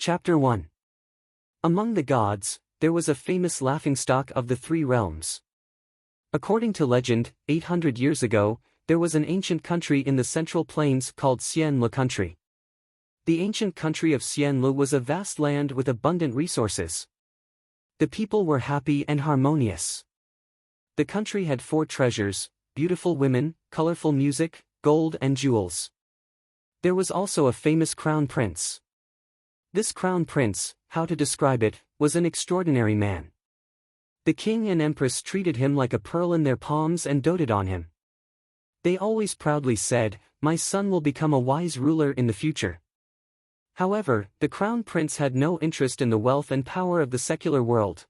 Chapter 1. Among the gods, there was a famous laughingstock of the three realms. According to legend, 800 years ago, there was an ancient country in the central plains called Xianlu country. The ancient country of Xianlu was a vast land with abundant resources. The people were happy and harmonious. The country had 4 treasures: beautiful women, colorful music, gold and jewels. There was also a famous crown prince. This crown prince, how to describe it, was an extraordinary man. The king and empress treated him like a pearl in their palms and doted on him. They always proudly said, "My son will become a wise ruler in the future." However, the crown prince had no interest in the wealth and power of the secular world.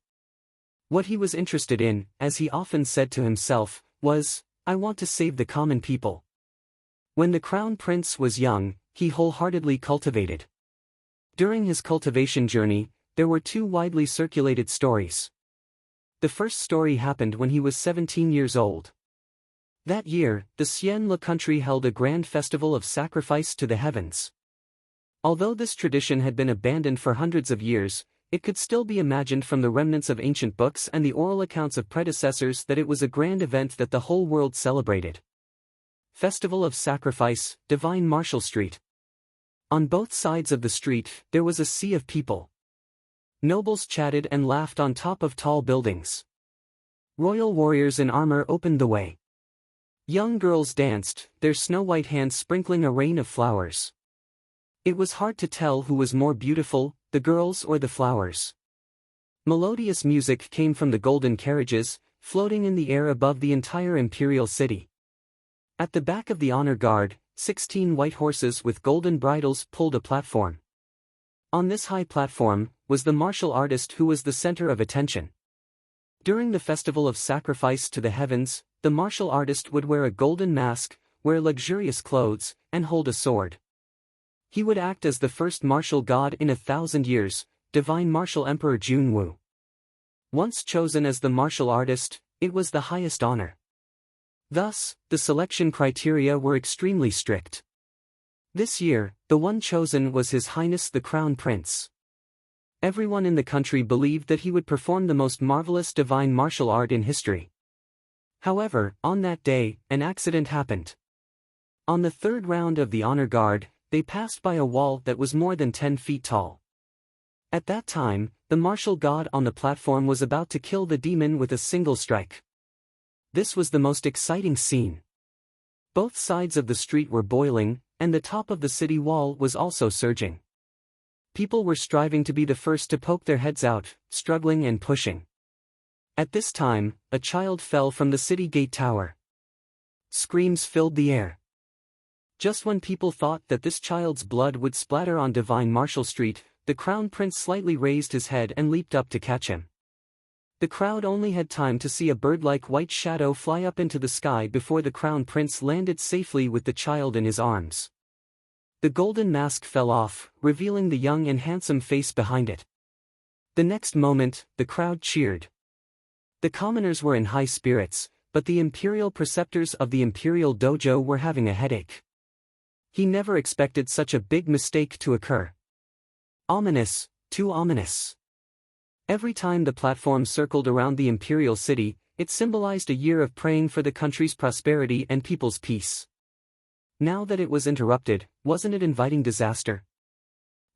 What he was interested in, as he often said to himself, was, "I want to save the common people." When the crown prince was young, he wholeheartedly cultivated. During his cultivation journey, there were 2 widely circulated stories. The first story happened when he was 17 years old. That year, the Xianlu country held a grand festival of sacrifice to the heavens. Although this tradition had been abandoned for hundreds of years, it could still be imagined from the remnants of ancient books and the oral accounts of predecessors that it was a grand event that the whole world celebrated. Festival of Sacrifice, Divine Martial Street. On both sides of the street, there was a sea of people. Nobles chatted and laughed on top of tall buildings. Royal warriors in armor opened the way. Young girls danced, their snow-white hands sprinkling a rain of flowers. It was hard to tell who was more beautiful, the girls or the flowers. Melodious music came from the golden carriages, floating in the air above the entire imperial city. At the back of the honor guard, 16 white horses with golden bridles pulled a platform. On this high platform was the martial artist who was the center of attention. During the festival of sacrifice to the heavens, the martial artist would wear a golden mask, wear luxurious clothes, and hold a sword. He would act as the first martial god in 1,000 years, Divine Martial Emperor Junwu. Once chosen as the martial artist, it was the highest honor. Thus, the selection criteria were extremely strict. This year, the one chosen was His Highness the Crown Prince. Everyone in the country believed that he would perform the most marvelous divine martial art in history. However, on that day, an accident happened. On the 3rd round of the honor guard, they passed by a wall that was more than 10 feet tall. At that time, the martial god on the platform was about to kill the demon with a single strike. This was the most exciting scene. Both sides of the street were boiling, and the top of the city wall was also surging. People were striving to be the first to poke their heads out, struggling and pushing. At this time, a child fell from the city gate tower. Screams filled the air. Just when people thought that this child's blood would splatter on Divine Martial Street, the crown prince slightly raised his head and leaped up to catch him. The crowd only had time to see a bird-like white shadow fly up into the sky before the crown prince landed safely with the child in his arms. The golden mask fell off, revealing the young and handsome face behind it. The next moment, the crowd cheered. The commoners were in high spirits, but the imperial preceptors of the imperial dojo were having a headache. He never expected such a big mistake to occur. Ominous, too ominous. Every time the platform circled around the imperial city, it symbolized a year of praying for the country's prosperity and people's peace. Now that it was interrupted, wasn't it inviting disaster?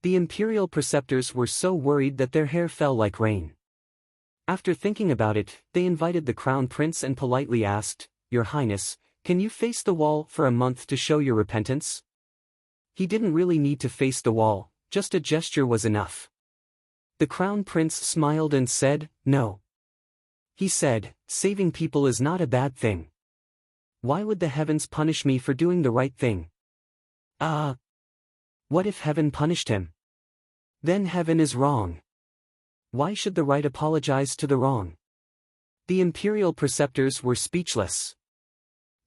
The imperial preceptors were so worried that their hair fell like rain. After thinking about it, they invited the crown prince and politely asked, "Your Highness, can you face the wall for a month to show your repentance?" He didn't really need to face the wall, just a gesture was enough. The crown prince smiled and said, "No." He said, "Saving people is not a bad thing. Why would the heavens punish me for doing the right thing?" What if heaven punished him? Then heaven is wrong. Why should the right apologize to the wrong? The imperial preceptors were speechless.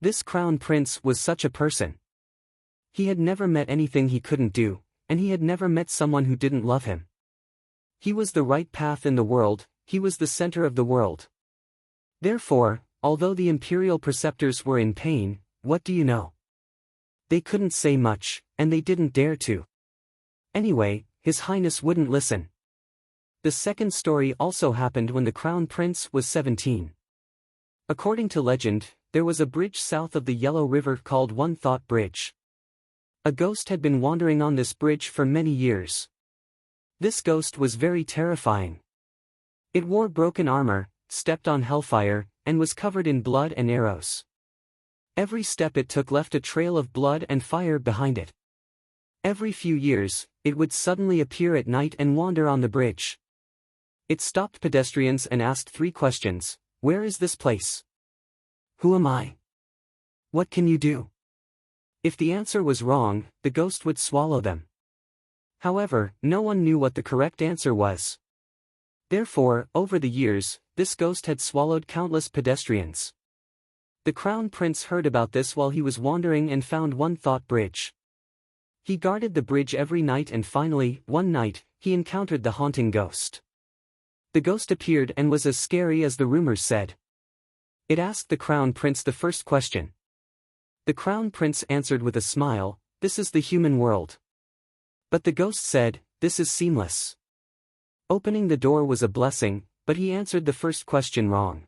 This crown prince was such a person. He had never met anything he couldn't do, and he had never met someone who didn't love him. He was the right path in the world, he was the center of the world. Therefore, although the imperial preceptors were in pain, what do you know? They couldn't say much, and they didn't dare to. Anyway, His Highness wouldn't listen. The second story also happened when the Crown Prince was 17. According to legend, there was a bridge south of the Yellow River called One Thought Bridge. A ghost had been wandering on this bridge for many years. This ghost was very terrifying. It wore broken armor, stepped on hellfire, and was covered in blood and arrows. Every step it took left a trail of blood and fire behind it. Every few years, it would suddenly appear at night and wander on the bridge. It stopped pedestrians and asked 3 questions. Where is this place? Who am I? What can you do? If the answer was wrong, the ghost would swallow them. However, no one knew what the correct answer was. Therefore, over the years, this ghost had swallowed countless pedestrians. The Crown Prince heard about this while he was wandering and found One Thought Bridge. He guarded the bridge every night and finally, one night, he encountered the haunting ghost. The ghost appeared and was as scary as the rumors said. It asked the Crown Prince the first question. The Crown Prince answered with a smile, "This is the human world." But the ghost said, "This is seamless." Opening the door was a blessing, but he answered the first question wrong.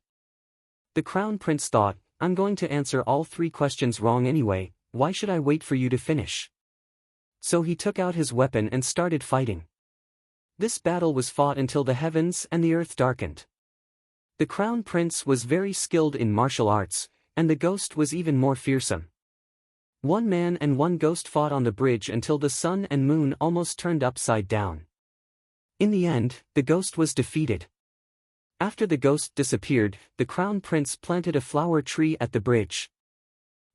The Crown Prince thought, "I'm going to answer all 3 questions wrong anyway, why should I wait for you to finish?" So he took out his weapon and started fighting. This battle was fought until the heavens and the earth darkened. The Crown Prince was very skilled in martial arts, and the ghost was even more fearsome. One man and one ghost fought on the bridge until the sun and moon almost turned upside down. In the end, the ghost was defeated. After the ghost disappeared, the Crown Prince planted a flower tree at the bridge.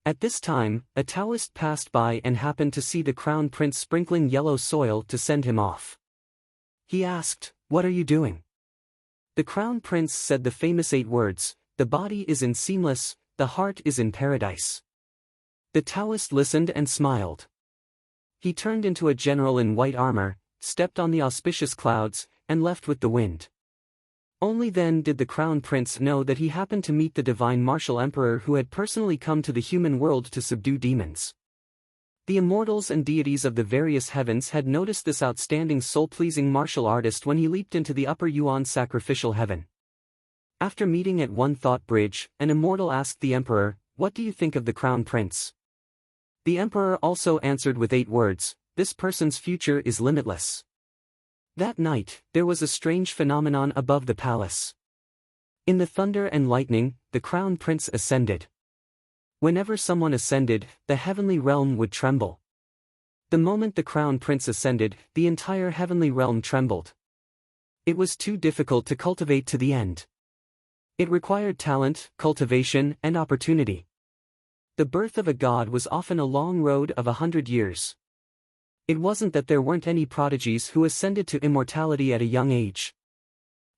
At this time, a Taoist passed by and happened to see the Crown Prince sprinkling yellow soil to send him off. He asked, "What are you doing?" The Crown Prince said the famous 8 words, "The body is in seamless, the heart is in paradise." The Taoist listened and smiled. He turned into a general in white armor, stepped on the auspicious clouds, and left with the wind. Only then did the Crown Prince know that he happened to meet the divine martial emperor who had personally come to the human world to subdue demons. The immortals and deities of the various heavens had noticed this outstanding soul-pleasing martial artist when he leaped into the upper Yuan sacrificial heaven. After meeting at One Thought Bridge, an immortal asked the emperor, "What do you think of the Crown Prince?" The emperor also answered with 8 words, "This person's future is limitless." That night, there was a strange phenomenon above the palace. In the thunder and lightning, the Crown Prince ascended. Whenever someone ascended, the heavenly realm would tremble. The moment the Crown Prince ascended, the entire heavenly realm trembled. It was too difficult to cultivate to the end. It required talent, cultivation, and opportunity. The birth of a god was often a long road of 100 years. It wasn't that there weren't any prodigies who ascended to immortality at a young age.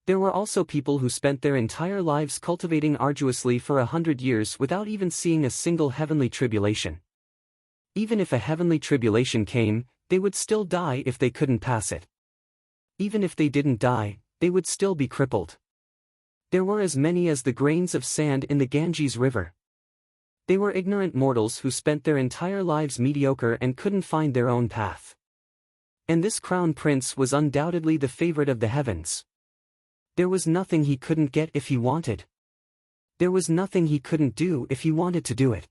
There were also people who spent their entire lives cultivating arduously for 100 years without even seeing a single heavenly tribulation. Even if a heavenly tribulation came, they would still die if they couldn't pass it. Even if they didn't die, they would still be crippled. There were as many as the grains of sand in the Ganges River. They were ignorant mortals who spent their entire lives mediocre and couldn't find their own path. And this Crown Prince was undoubtedly the favorite of the heavens. There was nothing he couldn't get if he wanted. There was nothing he couldn't do if he wanted to do it.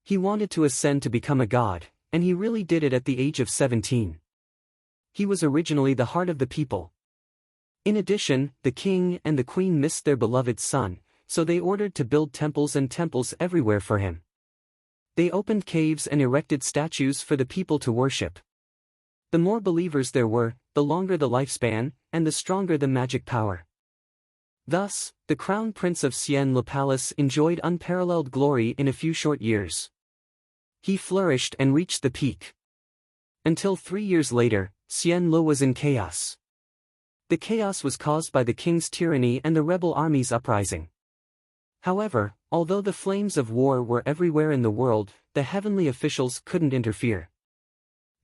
He wanted to ascend to become a god, and he really did it at the age of 17. He was originally the heart of the people. In addition, the king and the queen missed their beloved son, so they ordered to build temples and temples everywhere for him. They opened caves and erected statues for the people to worship. The more believers there were, the longer the lifespan, and the stronger the magic power. Thus, the Crown Prince of Xian Le Palace enjoyed unparalleled glory in a few short years. He flourished and reached the peak. Until 3 years later, Xian Le was in chaos. The chaos was caused by the king's tyranny and the rebel army's uprising. However, although the flames of war were everywhere in the world, the heavenly officials couldn't interfere.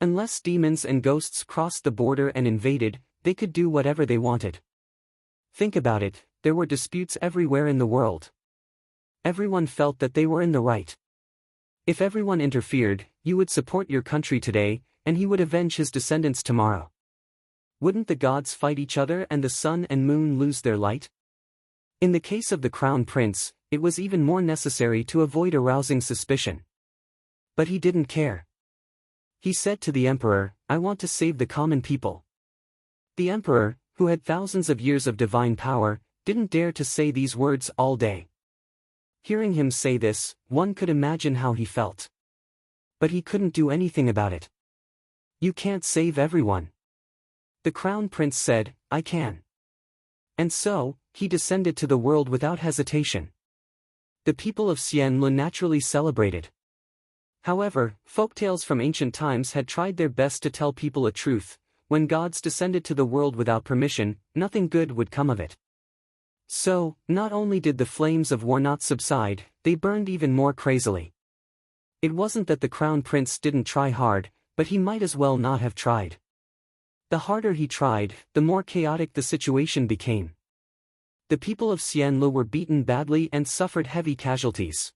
Unless demons and ghosts crossed the border and invaded, they could do whatever they wanted. Think about it, there were disputes everywhere in the world. Everyone felt that they were in the right. If everyone interfered, you would support your country today, and he would avenge his descendants tomorrow. Wouldn't the gods fight each other and the sun and moon lose their light? In the case of the crown prince, it was even more necessary to avoid arousing suspicion. But he didn't care. He said to the emperor, "I want to save the common people." The emperor, who had thousands of years of divine power, didn't dare to say these words all day. Hearing him say this, one could imagine how he felt. But he couldn't do anything about it. "You can't save everyone." The crown prince said, "I can." And so, he descended to the world without hesitation. The people of Xianlu naturally celebrated. However, folktales from ancient times had tried their best to tell people a truth: when gods descended to the world without permission, nothing good would come of it. So, not only did the flames of war not subside, they burned even more crazily. It wasn't that the crown prince didn't try hard, but he might as well not have tried. The harder he tried, the more chaotic the situation became. The people of Xianlu were beaten badly and suffered heavy casualties.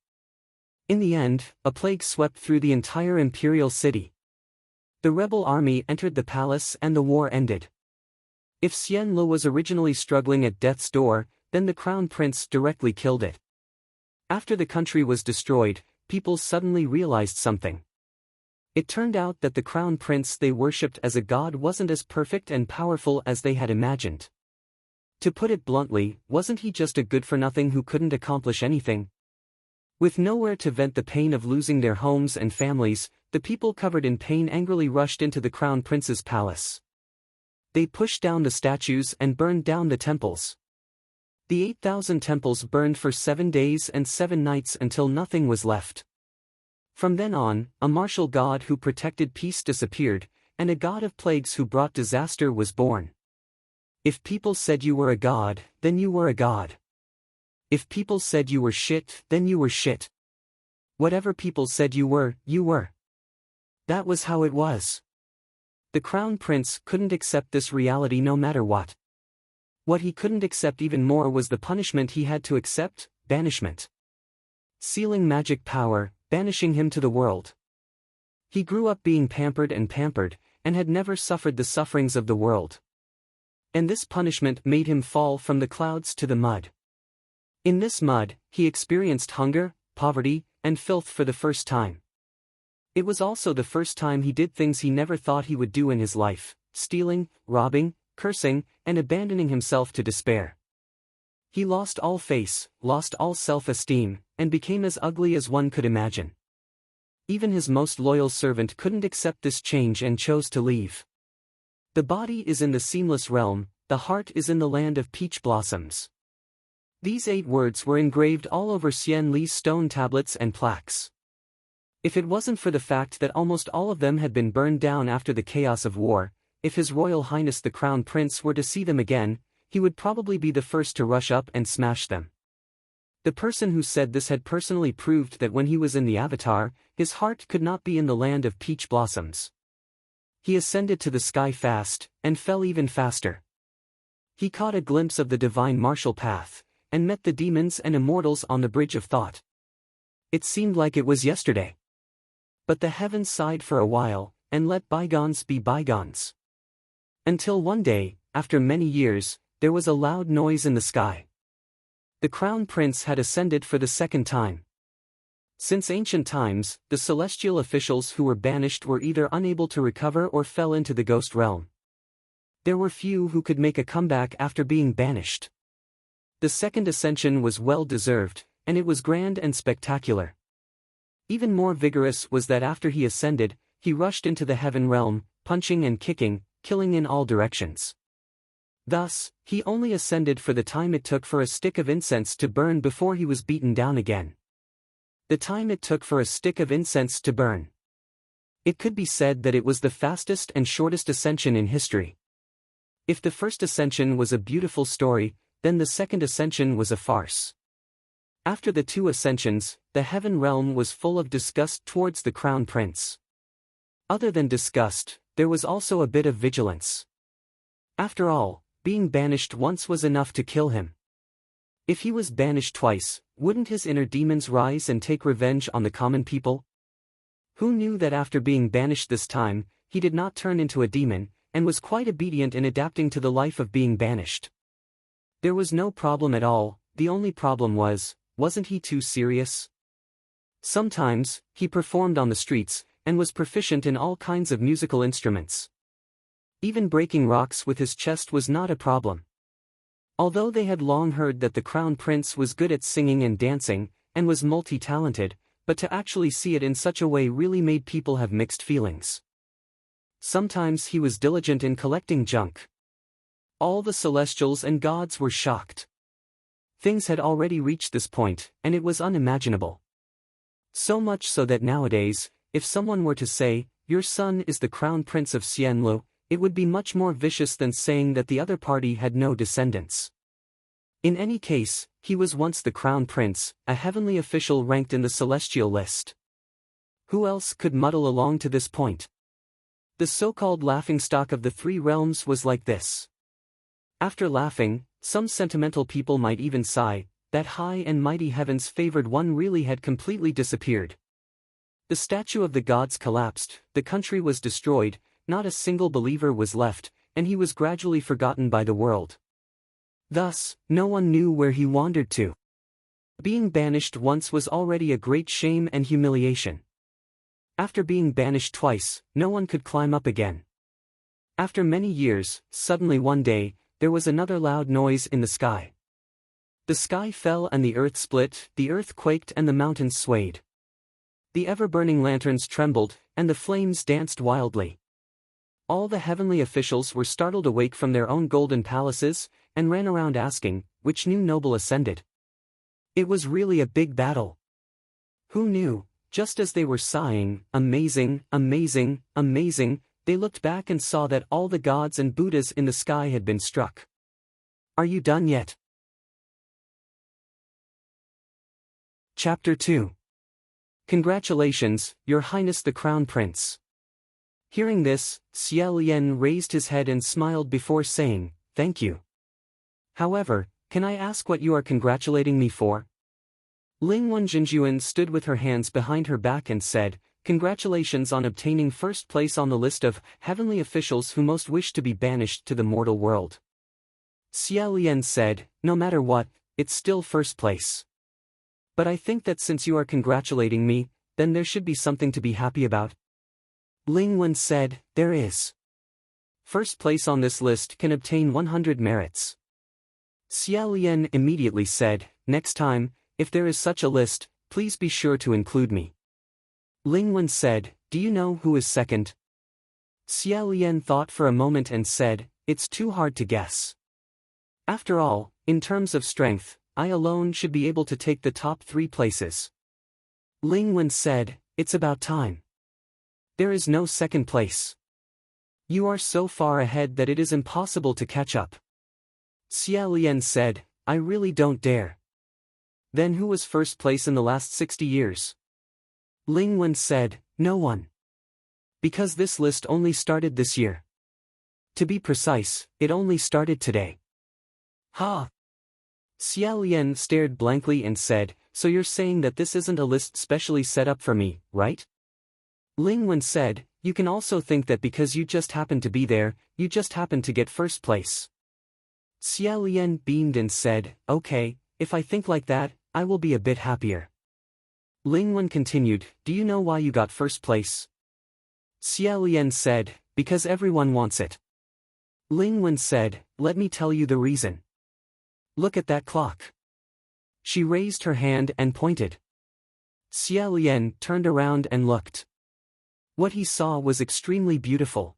In the end, a plague swept through the entire imperial city. The rebel army entered the palace and the war ended. If Xianlu was originally struggling at death's door, then the crown prince directly killed it. After the country was destroyed, people suddenly realized something. It turned out that the crown prince they worshipped as a god wasn't as perfect and powerful as they had imagined. To put it bluntly, wasn't he just a good-for-nothing who couldn't accomplish anything? With nowhere to vent the pain of losing their homes and families, the people covered in pain angrily rushed into the crown prince's palace. They pushed down the statues and burned down the temples. The 8,000 temples burned for 7 days and 7 nights until nothing was left. From then on, a martial god who protected peace disappeared, and a god of plagues who brought disaster was born. If people said you were a god, then you were a god. If people said you were shit, then you were shit. Whatever people said you were, you were. That was how it was. The crown prince couldn't accept this reality no matter what. What he couldn't accept even more was the punishment he had to accept: banishment. Sealing magic power, banishing him to the world. He grew up being pampered, and had never suffered the sufferings of the world. And this punishment made him fall from the clouds to the mud. In this mud, he experienced hunger, poverty, and filth for the first time. It was also the first time he did things he never thought he would do in his life: stealing, robbing, cursing, and abandoning himself to despair. He lost all face, lost all self-esteem, and became as ugly as one could imagine. Even his most loyal servant couldn't accept this change and chose to leave. The body is in the seamless realm, the heart is in the land of peach blossoms. These 8 words were engraved all over Xian Li's stone tablets and plaques. If it wasn't for the fact that almost all of them had been burned down after the chaos of war, if His Royal Highness the Crown Prince were to see them again, he would probably be the first to rush up and smash them. The person who said this had personally proved that when he was in the Avatar, his heart could not be in the land of peach blossoms. He ascended to the sky fast, and fell even faster. He caught a glimpse of the divine martial path, and met the demons and immortals on the bridge of thought. It seemed like it was yesterday. But the heavens sighed for a while, and let bygones be bygones. Until one day, after many years, there was a loud noise in the sky. The crown prince had ascended for the second time. Since ancient times, the celestial officials who were banished were either unable to recover or fell into the ghost realm. There were few who could make a comeback after being banished. The second ascension was well deserved, and it was grand and spectacular. Even more vigorous was that after he ascended, he rushed into the heaven realm, punching and kicking, killing in all directions. Thus, he only ascended for the time it took for a stick of incense to burn before he was beaten down again. The time it took for a stick of incense to burn. It could be said that it was the fastest and shortest ascension in history. If the first ascension was a beautiful story, then the second ascension was a farce. After the 2 ascensions, the heaven realm was full of disgust towards the crown prince. Other than disgust, there was also a bit of vigilance. After all, being banished once was enough to kill him. If he was banished twice, wouldn't his inner demons rise and take revenge on the common people? Who knew that after being banished this time, he did not turn into a demon, and was quite obedient in adapting to the life of being banished. There was no problem at all, the only problem wasn't he too serious? Sometimes, he performed on the streets, and was proficient in all kinds of musical instruments. Even breaking rocks with his chest was not a problem. Although they had long heard that the crown prince was good at singing and dancing, and was multi-talented, but to actually see it in such a way really made people have mixed feelings. Sometimes he was diligent in collecting junk. All the celestials and gods were shocked. Things had already reached this point, and it was unimaginable. So much so that nowadays, if someone were to say, "Your son is the crown prince of Xianlu," it would be much more vicious than saying that the other party had no descendants. In any case, he was once the crown prince, a heavenly official ranked in the celestial list. Who else could muddle along to this point? The so-called laughingstock of the three realms was like this. After laughing, some sentimental people might even sigh, that high and mighty heaven's favored one really had completely disappeared. The statue of the gods collapsed, the country was destroyed, not a single believer was left, and he was gradually forgotten by the world. Thus, no one knew where he wandered to. Being banished once was already a great shame and humiliation. After being banished twice, no one could climb up again. After many years, suddenly one day, there was another loud noise in the sky. The sky fell and the earth split, the earth quaked and the mountains swayed. The ever-burning lanterns trembled, and the flames danced wildly. All the heavenly officials were startled awake from their own golden palaces, and ran around asking, which new noble ascended? It was really a big battle. Who knew? Just as they were sighing, "Amazing, amazing, amazing," they looked back and saw that all the gods and Buddhas in the sky had been struck. Are you done yet? Chapter 2. Congratulations, Your Highness the Crown Prince. Hearing this, Xie Lian raised his head and smiled before saying, "Thank you. However, can I ask what you are congratulating me for?" Ling Wenjinjuan stood with her hands behind her back and said, "Congratulations on obtaining first place on the list of heavenly officials who most wish to be banished to the mortal world." Xie Lian said, "No matter what, it's still first place. But I think that since you are congratulating me, then there should be something to be happy about." Ling Wen said, "There is. First place on this list can obtain 100 merits." Xie Lian immediately said, "Next time, if there is such a list, please be sure to include me." Ling Wen said, "Do you know who is second?" Xie Lian thought for a moment and said, "It's too hard to guess. After all, in terms of strength, I alone should be able to take the top 3 places." Ling Wen said, "It's about time. There is no second place. You are so far ahead that it is impossible to catch up." Xie Lian said, "I really don't dare." "Then who was first place in the last 60 years? Ling Wen said, "No one. Because this list only started this year. To be precise, it only started today." "Ha!" Xie Lian stared blankly and said, "So you're saying that this isn't a list specially set up for me, right?" Ling Wen said, "You can also think that because you just happened to be there, you just happened to get first place." Xie Lian beamed and said, "Okay, if I think like that, I will be a bit happier." Ling Wen continued, "Do you know why you got first place?" Xie Lian said, "Because everyone wants it." Ling Wen said, "Let me tell you the reason. Look at that clock." She raised her hand and pointed. Xie Lian turned around and looked. What he saw was extremely beautiful.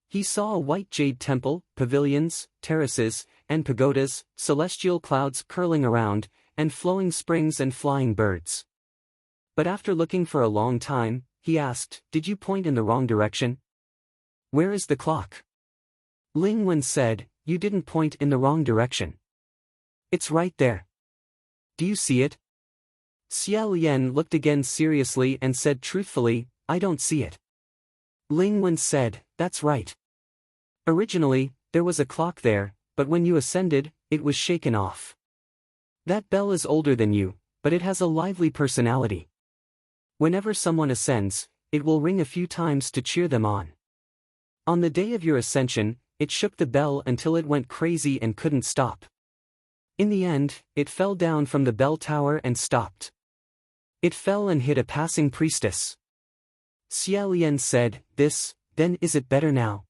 He saw a white jade temple, pavilions, terraces, and pagodas, celestial clouds curling around, and flowing springs and flying birds. But after looking for a long time, he asked, "Did you point in the wrong direction? Where is the clock?" Ling Wen said, "You didn't point in the wrong direction. It's right there. Do you see it?" Xie Lian looked again seriously and said truthfully, "I don't see it." Ling Wen said, "That's right. Originally, there was a clock there, but when you ascended, it was shaken off. That bell is older than you, but it has a lively personality. Whenever someone ascends, it will ring a few times to cheer them on. On the day of your ascension, it shook the bell until it went crazy and couldn't stop. In the end, it fell down from the bell tower and stopped. It fell and hit a passing priestess. Xia Lian said, then is it better now?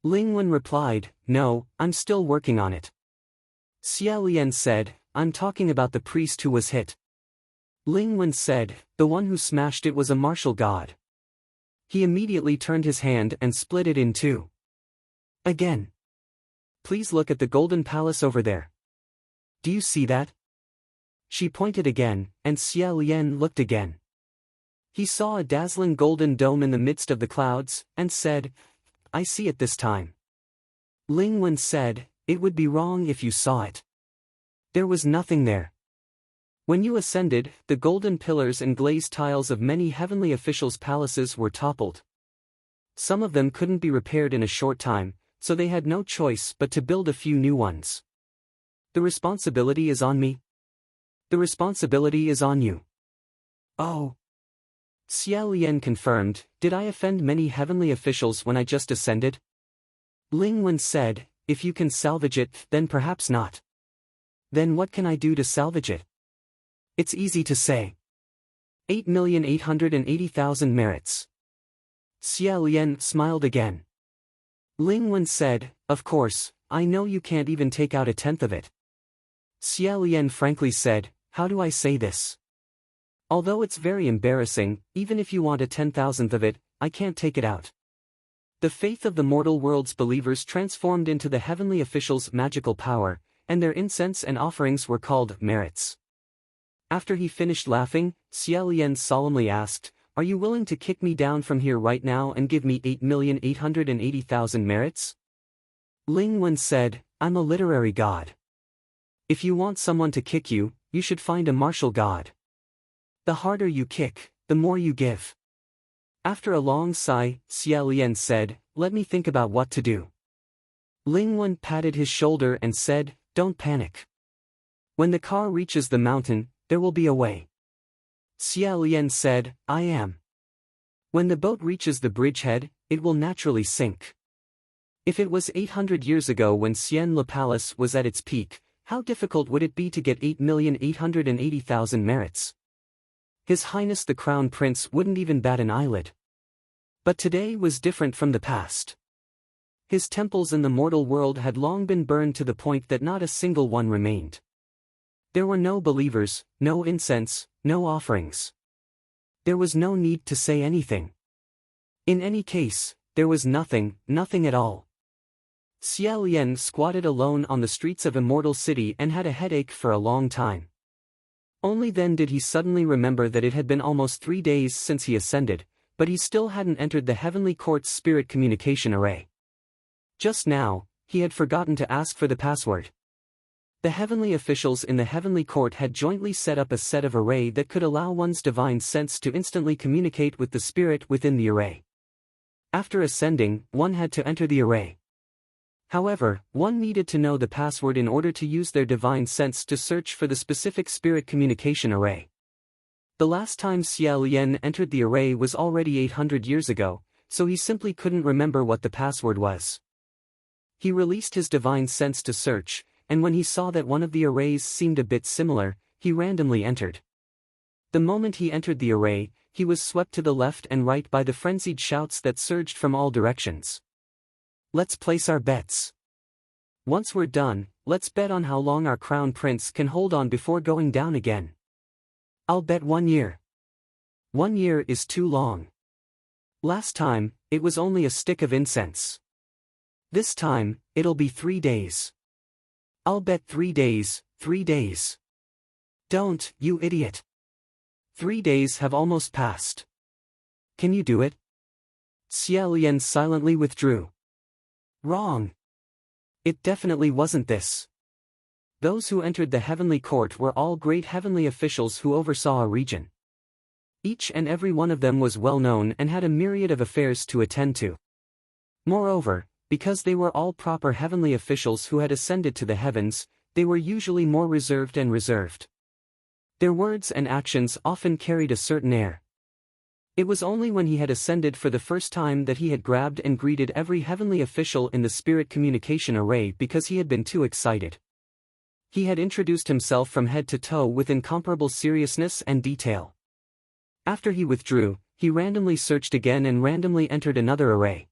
Ling Wen replied, no, I'm still working on it. Xia Lian said, I'm talking about the priest who was hit. Ling Wen said, the one who smashed it was a martial god. He immediately turned his hand and split it in two. Again. Please look at the golden palace over there. Do you see that? She pointed again, and Xia Lian looked again. He saw a dazzling golden dome in the midst of the clouds, and said, I see it this time. Ling Wen said, it would be wrong if you saw it. There was nothing there. When you ascended, the golden pillars and glazed tiles of many heavenly officials' palaces were toppled. Some of them couldn't be repaired in a short time, so they had no choice but to build a few new ones. The responsibility is on me. The responsibility is on you. Oh. Xia Lian confirmed, did I offend many heavenly officials when I just ascended? Ling Wen said, if you can salvage it, then perhaps not. Then what can I do to salvage it? It's easy to say. 8,880,000 merits. Xia Lian smiled again. Ling Wen said, of course, I know you can't even take out 1/10 of it. Xia Lian frankly said, how do I say this? Although it's very embarrassing, even if you want 1/10,000th of it, I can't take it out. The faith of the mortal world's believers transformed into the heavenly officials' magical power, and their incense and offerings were called merits. After he finished laughing, Xia Lian solemnly asked, are you willing to kick me down from here right now and give me 8,880,000 merits? Ling Wen said, I'm a literary god. If you want someone to kick you, you should find a martial god. The harder you kick, the more you give. After a long sigh, Xia Lian said, let me think about what to do. Ling Wen patted his shoulder and said, don't panic. When the car reaches the mountain, there will be a way. Xia Lian said, I am. When the boat reaches the bridgehead, it will naturally sink. If it was 800 years ago when Xian Le Palace was at its peak, how difficult would it be to get 8,880,000 merits? His Highness the Crown Prince wouldn't even bat an eyelid. But today was different from the past. His temples in the mortal world had long been burned to the point that not a single one remained. There were no believers, no incense, no offerings. There was no need to say anything. In any case, there was nothing at all. Xia Lian squatted alone on the streets of Immortal City and had a headache for a long time. Only then did he suddenly remember that it had been almost 3 days since he ascended, but he still hadn't entered the Heavenly Court's spirit communication array. Just now, he had forgotten to ask for the password. The heavenly officials in the Heavenly Court had jointly set up a set of array that could allow one's divine sense to instantly communicate with the spirit within the array. After ascending, one had to enter the array. However, one needed to know the password in order to use their divine sense to search for the specific spirit communication array. The last time Xia Lian entered the array was already 800 years ago, so he simply couldn't remember what the password was. He released his divine sense to search, and when he saw that one of the arrays seemed a bit similar, he randomly entered. The moment he entered the array, he was swept to the left and right by the frenzied shouts that surged from all directions. Let's place our bets. Once we're done, let's bet on how long our crown prince can hold on before going down again. I'll bet 1 year. 1 year is too long. Last time, it was only a stick of incense. This time, it'll be 3 days. I'll bet 3 days, 3 days. Don't, you idiot. 3 days have almost passed. Can you do it? Xia Lian silently withdrew. Wrong. It definitely wasn't this. Those who entered the Heavenly Court were all great heavenly officials who oversaw a region. Each and every one of them was well known and had a myriad of affairs to attend to. Moreover, because they were all proper heavenly officials who had ascended to the heavens, they were usually more reserved. Their words and actions often carried a certain air. It was only when he had ascended for the first time that he had grabbed and greeted every heavenly official in the spirit communication array because he had been too excited. He had introduced himself from head to toe with incomparable seriousness and detail. After he withdrew, he randomly searched again and randomly entered another array.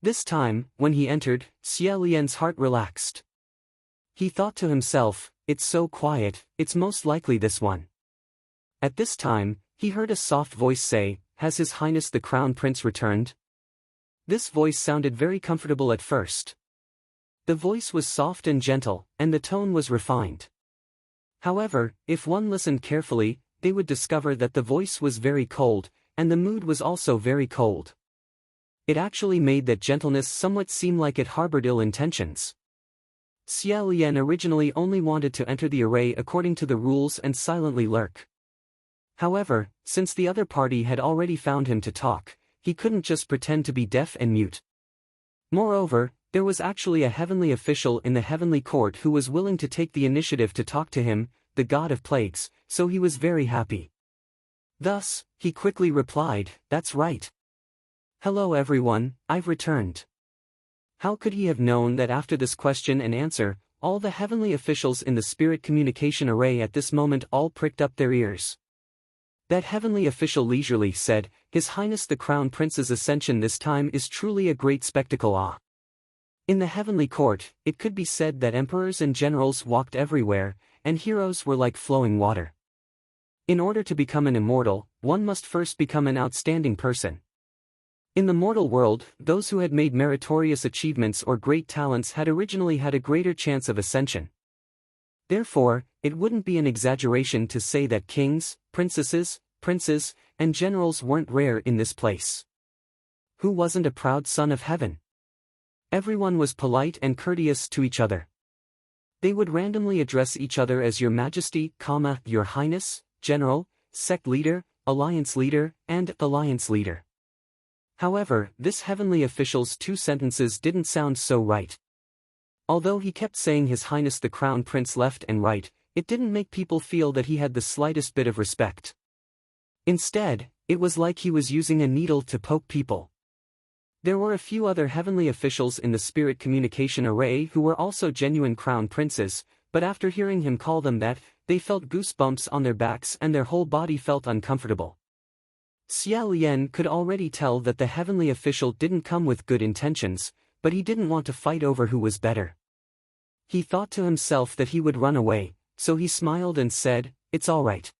This time, when he entered, Xie Lian's heart relaxed. He thought to himself, "It's so quiet, it's most likely this one." At this time, he heard a soft voice say, "Has His Highness the Crown Prince returned?" This voice sounded very comfortable at first. The voice was soft and gentle, and the tone was refined. However, if one listened carefully, they would discover that the voice was very cold, and the mood was also very cold. It actually made that gentleness somewhat seem like it harbored ill intentions. Xie Lian originally only wanted to enter the array according to the rules and silently lurk. However, since the other party had already found him to talk, he couldn't just pretend to be deaf and mute. Moreover, there was actually a heavenly official in the heavenly court who was willing to take the initiative to talk to him, the god of plagues, so he was very happy. Thus, he quickly replied, "That's right. Hello everyone, I've returned." How could he have known that after this question and answer, all the heavenly officials in the spirit communication array at this moment all pricked up their ears? That heavenly official leisurely said, "His Highness the Crown Prince's ascension this time is truly a great spectacle. In the heavenly court, it could be said that emperors and generals walked everywhere, and heroes were like flowing water. In order to become an immortal, one must first become an outstanding person. In the mortal world, those who had made meritorious achievements or great talents had originally had a greater chance of ascension. Therefore, it wouldn't be an exaggeration to say that kings, princesses, princes, and generals weren't rare in this place. Who wasn't a proud son of heaven? Everyone was polite and courteous to each other. They would randomly address each other as Your Majesty, Your Highness, General, Sect Leader, Alliance Leader, and Alliance Leader. However, this heavenly official's two sentences didn't sound so right. Although he kept saying His Highness the Crown Prince left and right, it didn't make people feel that he had the slightest bit of respect. Instead, it was like he was using a needle to poke people. There were a few other heavenly officials in the spirit communication array who were also genuine crown princes, but after hearing him call them that, they felt goosebumps on their backs and their whole body felt uncomfortable. Xie Lian could already tell that the heavenly official didn't come with good intentions, but he didn't want to fight over who was better. He thought to himself that he would run away, so he smiled and said, "It's all right."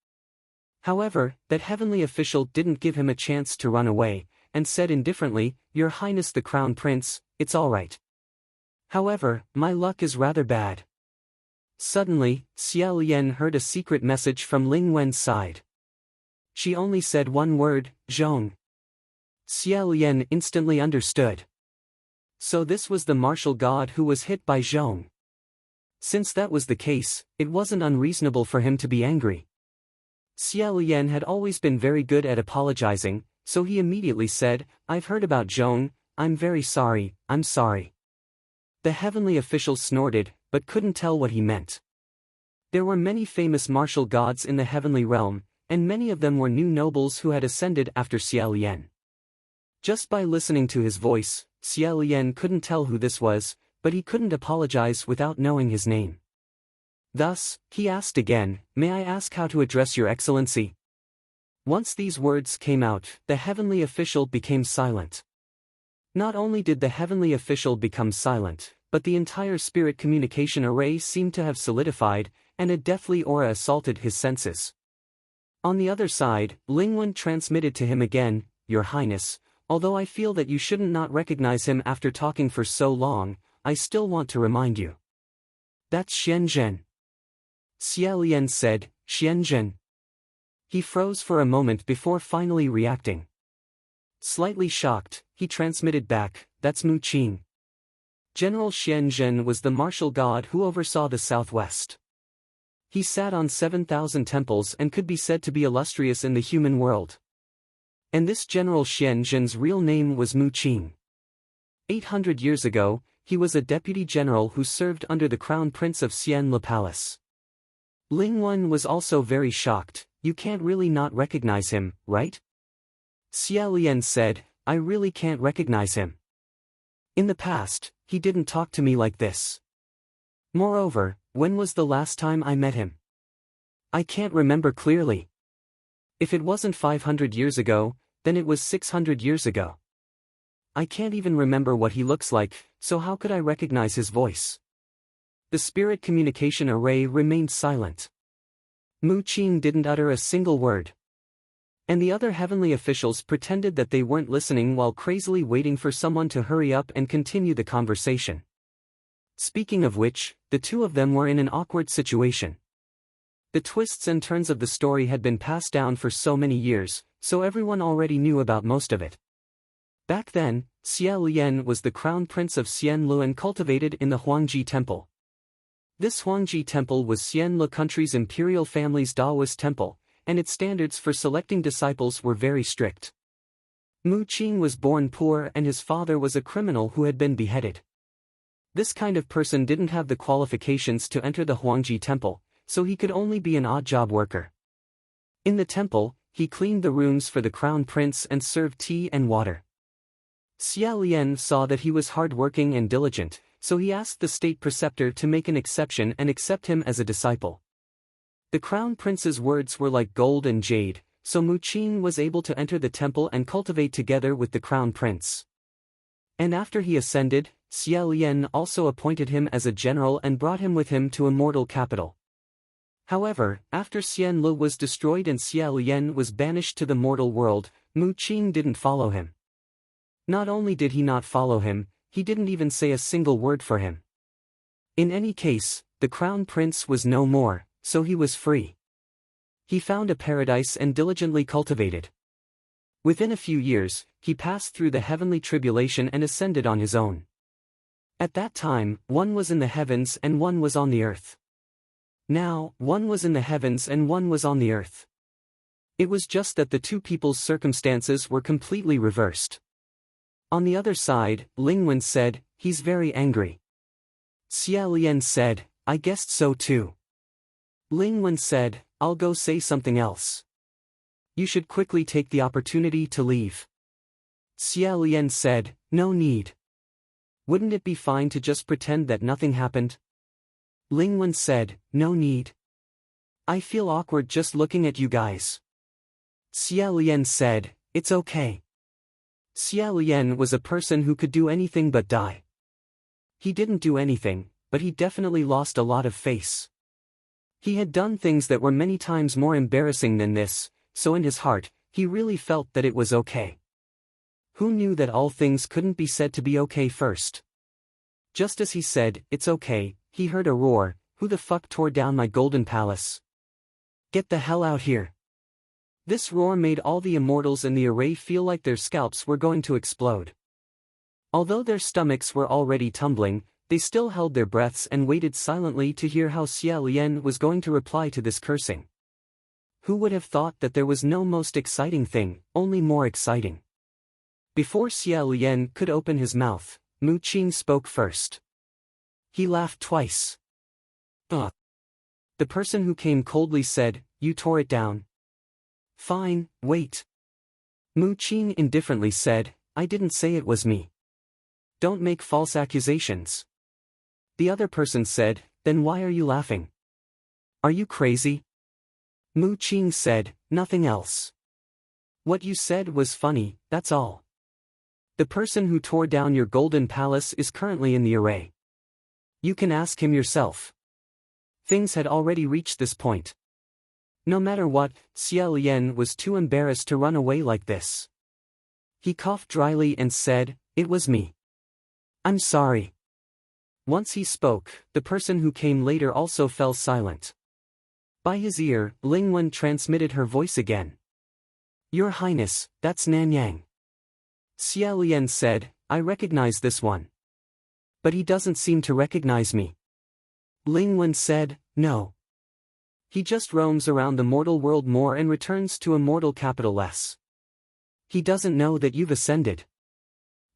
However, that heavenly official didn't give him a chance to run away, and said indifferently, "Your Highness the Crown Prince, it's all right. However, my luck is rather bad." Suddenly, Xie Lian heard a secret message from Ling Wen's side. She only said one word, "Zhong." Xie Lian instantly understood. So this was the martial god who was hit by Zhong. Since that was the case, it wasn't unreasonable for him to be angry. Xie Lian had always been very good at apologizing, so he immediately said, "I've heard about Zhong, I'm very sorry, I'm sorry." The heavenly official snorted, but couldn't tell what he meant. There were many famous martial gods in the heavenly realm, and many of them were new nobles who had ascended after Xie Lian. Just by listening to his voice, Xie Lian couldn't tell who this was, but he couldn't apologize without knowing his name. Thus, he asked again, "May I ask how to address Your Excellency?" Once these words came out, the heavenly official became silent. Not only did the heavenly official become silent, but the entire spirit communication array seemed to have solidified, and a deathly aura assaulted his senses. On the other side, Lingwen transmitted to him again, "Your Highness, although I feel that you shouldn't not recognize him after talking for so long, I still want to remind you. That's Xianzhen." Xie Lian said, "Xianzhen." He froze for a moment before finally reacting. Slightly shocked, he transmitted back, "That's Mu Qing." General Xianzhen was the martial god who oversaw the southwest. He sat on 7,000 temples and could be said to be illustrious in the human world. And this General Xianzhen's real name was Mu Qing. 800 years ago, he was a deputy general who served under the crown prince of Xian Le Palace. Lingwen was also very shocked. "You can't really not recognize him, right?" Xia Lian said, I really can't recognize him. In the past, he didn't talk to me like this. Moreover, when was the last time I met him? I can't remember clearly. If it wasn't 500 years ago, then it was 600 years ago. I can't even remember what he looks like, so how could I recognize his voice? The spirit communication array remained silent. Mu Qing didn't utter a single word. And the other heavenly officials pretended that they weren't listening while crazily waiting for someone to hurry up and continue the conversation. Speaking of which, the two of them were in an awkward situation. The twists and turns of the story had been passed down for so many years, so everyone already knew about most of it. Back then, Xia Lian was the crown prince of Xianlu and cultivated in the Huangji Temple. This Huangji Temple was Xianlu country's imperial family's Daoist temple, and its standards for selecting disciples were very strict. Mu Qing was born poor and his father was a criminal who had been beheaded. This kind of person didn't have the qualifications to enter the Huangji Temple, so he could only be an odd-job worker. In the temple, he cleaned the rooms for the crown prince and served tea and water. Xia Lian saw that he was hard-working and diligent, so he asked the state preceptor to make an exception and accept him as a disciple. The crown prince's words were like gold and jade, so Mu Qing was able to enter the temple and cultivate together with the crown prince. And after he ascended, Xia Lian also appointed him as a general and brought him with him to a mortal capital. However, after Xianlu was destroyed and Xia Lian was banished to the mortal world, Mu Qing didn't follow him. Not only did he not follow him, he didn't even say a single word for him. In any case, the crown prince was no more, so he was free. He found a paradise and diligently cultivated. Within a few years, he passed through the heavenly tribulation and ascended on his own. At that time, one was in the heavens and one was on the earth. Now, one was in the heavens and one was on the earth. It was just that the two people's circumstances were completely reversed. On the other side, Lingwen said, he's very angry. Xia Lian said, I guessed so too. Lingwen said, I'll go say something else. You should quickly take the opportunity to leave. Xia Lian said, no need. Wouldn't it be fine to just pretend that nothing happened? Lingwen said, no need. I feel awkward just looking at you guys. Xia Lian said, it's okay. Xia Lian was a person who could do anything but die. He didn't do anything, but he definitely lost a lot of face. He had done things that were many times more embarrassing than this, so in his heart, he really felt that it was okay. Who knew that all things couldn't be said to be okay first? Just as he said, it's okay, he heard a roar, who the fuck tore down my golden palace? Get the hell out here. This roar made all the immortals in the array feel like their scalps were going to explode. Although their stomachs were already tumbling, they still held their breaths and waited silently to hear how Xia Lian was going to reply to this cursing. Who would have thought that there was no most exciting thing, only more exciting? Before Xia Lian could open his mouth, Mu Qing spoke first. He laughed twice. Ugh. The person who came coldly said, you tore it down. Fine, wait. Mu Qing indifferently said, I didn't say it was me. Don't make false accusations. The other person said, then why are you laughing? Are you crazy? Mu Qing said, nothing else. What you said was funny, that's all. The person who tore down your golden palace is currently in the array. You can ask him yourself. Things had already reached this point. No matter what, Xia Lian was too embarrassed to run away like this. He coughed dryly and said, it was me. I'm sorry. Once he spoke, the person who came later also fell silent. By his ear, Lingwen transmitted her voice again. Your Highness, that's Nanyang. Xia Lian said, I recognize this one. But he doesn't seem to recognize me. Lingwen said, no. He just roams around the mortal world more and returns to a mortal capital less. He doesn't know that you've ascended.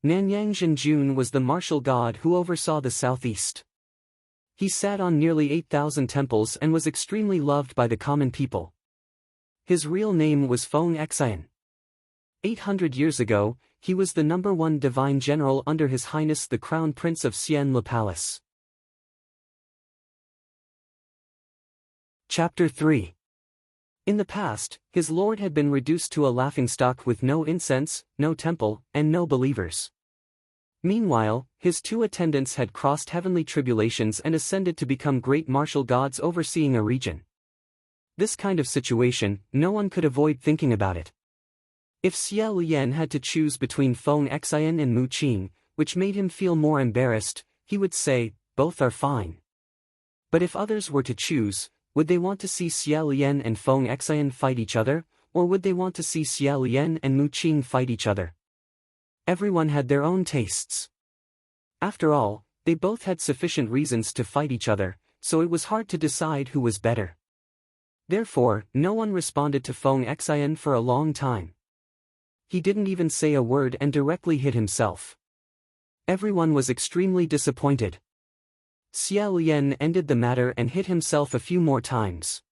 Nanyang Zhenjun was the martial god who oversaw the southeast. He sat on nearly 8,000 temples and was extremely loved by the common people. His real name was Feng Xian. 800 years ago, he was the #1 divine general under His Highness the Crown Prince of Xian Le Palace. Chapter 3. In the past, his lord had been reduced to a laughingstock with no incense, no temple, and no believers. Meanwhile, his 2 attendants had crossed heavenly tribulations and ascended to become great martial gods overseeing a region. This kind of situation, no one could avoid thinking about it. If Xie Lian had to choose between Feng Xian and Mu Qing, which made him feel more embarrassed, he would say, both are fine. But if others were to choose, would they want to see Xie Lian and Feng Xian fight each other, or would they want to see Xie Lian and Mu Qing fight each other? Everyone had their own tastes. After all, they both had sufficient reasons to fight each other, so it was hard to decide who was better. Therefore, no one responded to Feng Xian for a long time. He didn't even say a word and directly hid himself. Everyone was extremely disappointed. Xie Lian ended the matter and hit himself a few more times.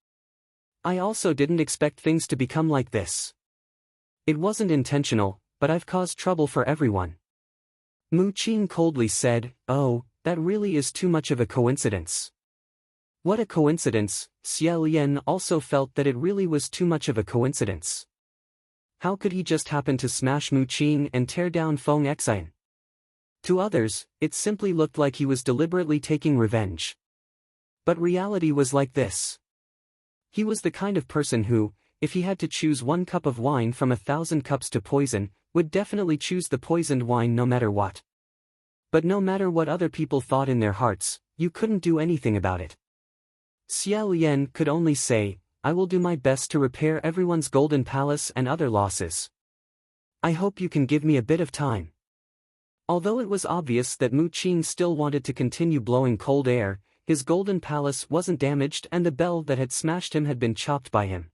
I also didn't expect things to become like this. It wasn't intentional, but I've caused trouble for everyone. Mu Qing coldly said, "Oh, that really is too much of a coincidence." What a coincidence, Xie Lian also felt that it really was too much of a coincidence. How could he just happen to smash Mu Qing and tear down Feng Xian? To others, it simply looked like he was deliberately taking revenge. But reality was like this. He was the kind of person who, if he had to choose 1 cup of wine from 1,000 cups to poison, would definitely choose the poisoned wine no matter what. But no matter what other people thought in their hearts, you couldn't do anything about it. Xie Lian could only say, "I will do my best to repair everyone's golden palace and other losses. I hope you can give me a bit of time." Although it was obvious that Mu Qing still wanted to continue blowing cold air, his golden palace wasn't damaged and the bell that had smashed him had been chopped by him.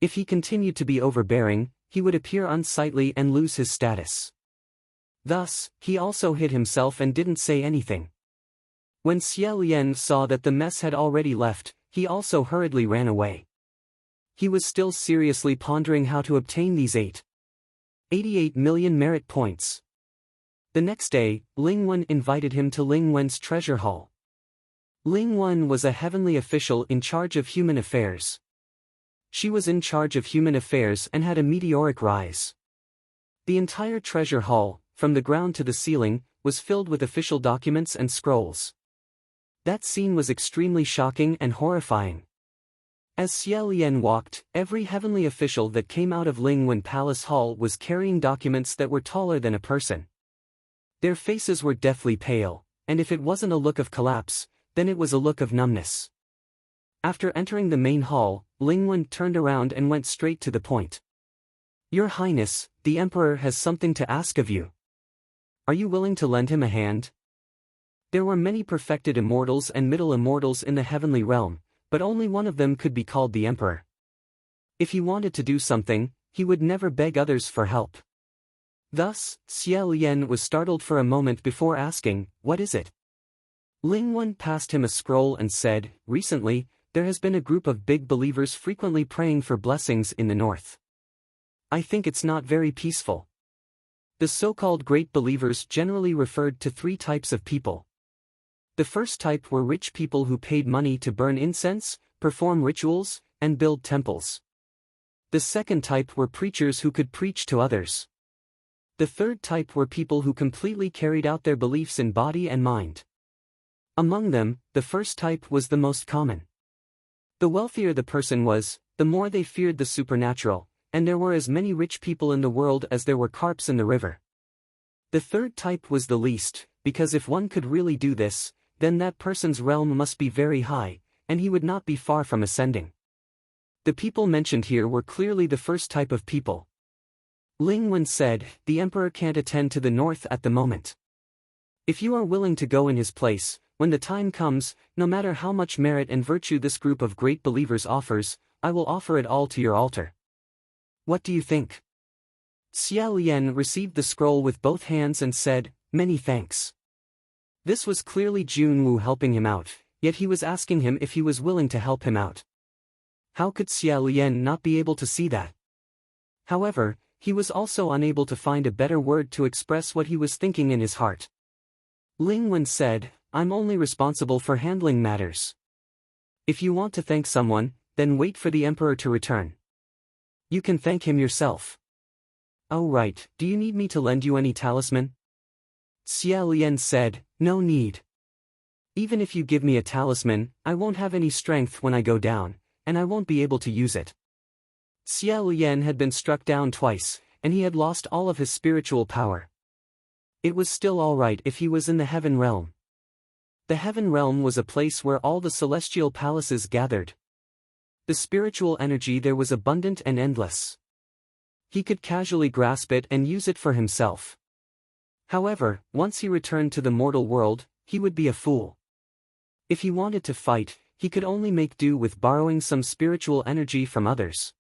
If he continued to be overbearing, he would appear unsightly and lose his status. Thus, he also hid himself and didn't say anything. When Xie Lian saw that the mess had already left, he also hurriedly ran away. He was still seriously pondering how to obtain these 88 million merit points. The next day, Ling Wen invited him to Ling Wen's treasure hall. Ling Wen was a heavenly official in charge of human affairs. She was in charge of human affairs and had a meteoric rise. The entire treasure hall, from the ground to the ceiling, was filled with official documents and scrolls. That scene was extremely shocking and horrifying. As Xie Lian walked, every heavenly official that came out of Ling Wen Palace Hall was carrying documents that were taller than a person. Their faces were deathly pale, and if it wasn't a look of collapse, then it was a look of numbness. After entering the main hall, Ling Wen turned around and went straight to the point. "Your Highness, the Emperor has something to ask of you. Are you willing to lend him a hand?" There were many perfected immortals and middle immortals in the heavenly realm, but only one of them could be called the Emperor. If he wanted to do something, he would never beg others for help. Thus, Xie Lian was startled for a moment before asking, "What is it?" Ling Wen passed him a scroll and said, "Recently, there has been a group of big believers frequently praying for blessings in the north. I think it's not very peaceful." The so-called great believers generally referred to 3 types of people. The first type were rich people who paid money to burn incense, perform rituals, and build temples. The second type were preachers who could preach to others. The third type were people who completely carried out their beliefs in body and mind. Among them, the first type was the most common. The wealthier the person was, the more they feared the supernatural, and there were as many rich people in the world as there were carps in the river. The third type was the least, because if one could really do this, then that person's realm must be very high, and he would not be far from ascending. The people mentioned here were clearly the first type of people. Ling Wen said, "The Emperor can't attend to the north at the moment. If you are willing to go in his place, when the time comes, no matter how much merit and virtue this group of great believers offers, I will offer it all to your altar. What do you think?" Xie Lian received the scroll with both hands and said, "Many thanks." This was clearly Junwu helping him out, yet he was asking him if he was willing to help him out. How could Xie Lian not be able to see that? However, he was also unable to find a better word to express what he was thinking in his heart. Ling Wen said, "I'm only responsible for handling matters. If you want to thank someone, then wait for the emperor to return. You can thank him yourself." "Oh right, do you need me to lend you any talisman?" Xia Lian said, "No need. Even if you give me a talisman, I won't have any strength when I go down, and I won't be able to use it." Xia Lian had been struck down twice, and he had lost all of his spiritual power. It was still alright if he was in the heaven realm. The heaven realm was a place where all the celestial palaces gathered. The spiritual energy there was abundant and endless. He could casually grasp it and use it for himself. However, once he returned to the mortal world, he would be a fool. If he wanted to fight, he could only make do with borrowing some spiritual energy from others.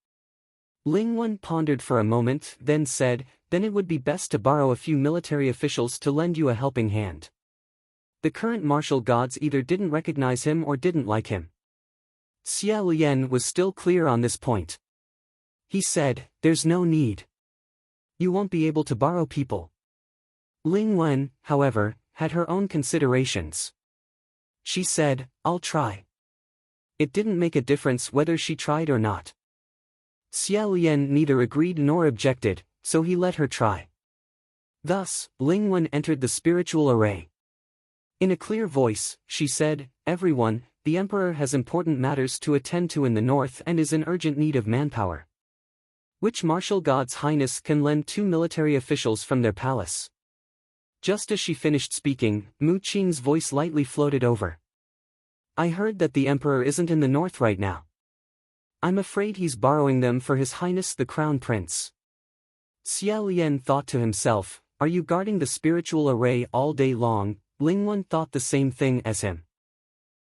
Ling Wen pondered for a moment, then said, "Then it would be best to borrow a few military officials to lend you a helping hand." The current martial gods either didn't recognize him or didn't like him. Xia Lian was still clear on this point. He said, "There's no need. You won't be able to borrow people." Ling Wen, however, had her own considerations. She said, "I'll try." It didn't make a difference whether she tried or not. Xia Lian neither agreed nor objected, so he let her try. Thus, Ling Wen entered the spiritual array. In a clear voice, she said, "Everyone, the emperor has important matters to attend to in the north and is in urgent need of manpower. Which martial god's highness can lend 2 military officials from their palace?" Just as she finished speaking, Mu Qing's voice lightly floated over. "I heard that the emperor isn't in the north right now. I'm afraid he's borrowing them for his highness the crown prince." Xia Lian thought to himself, "Are you guarding the spiritual array all day long?" Ling Wen thought the same thing as him.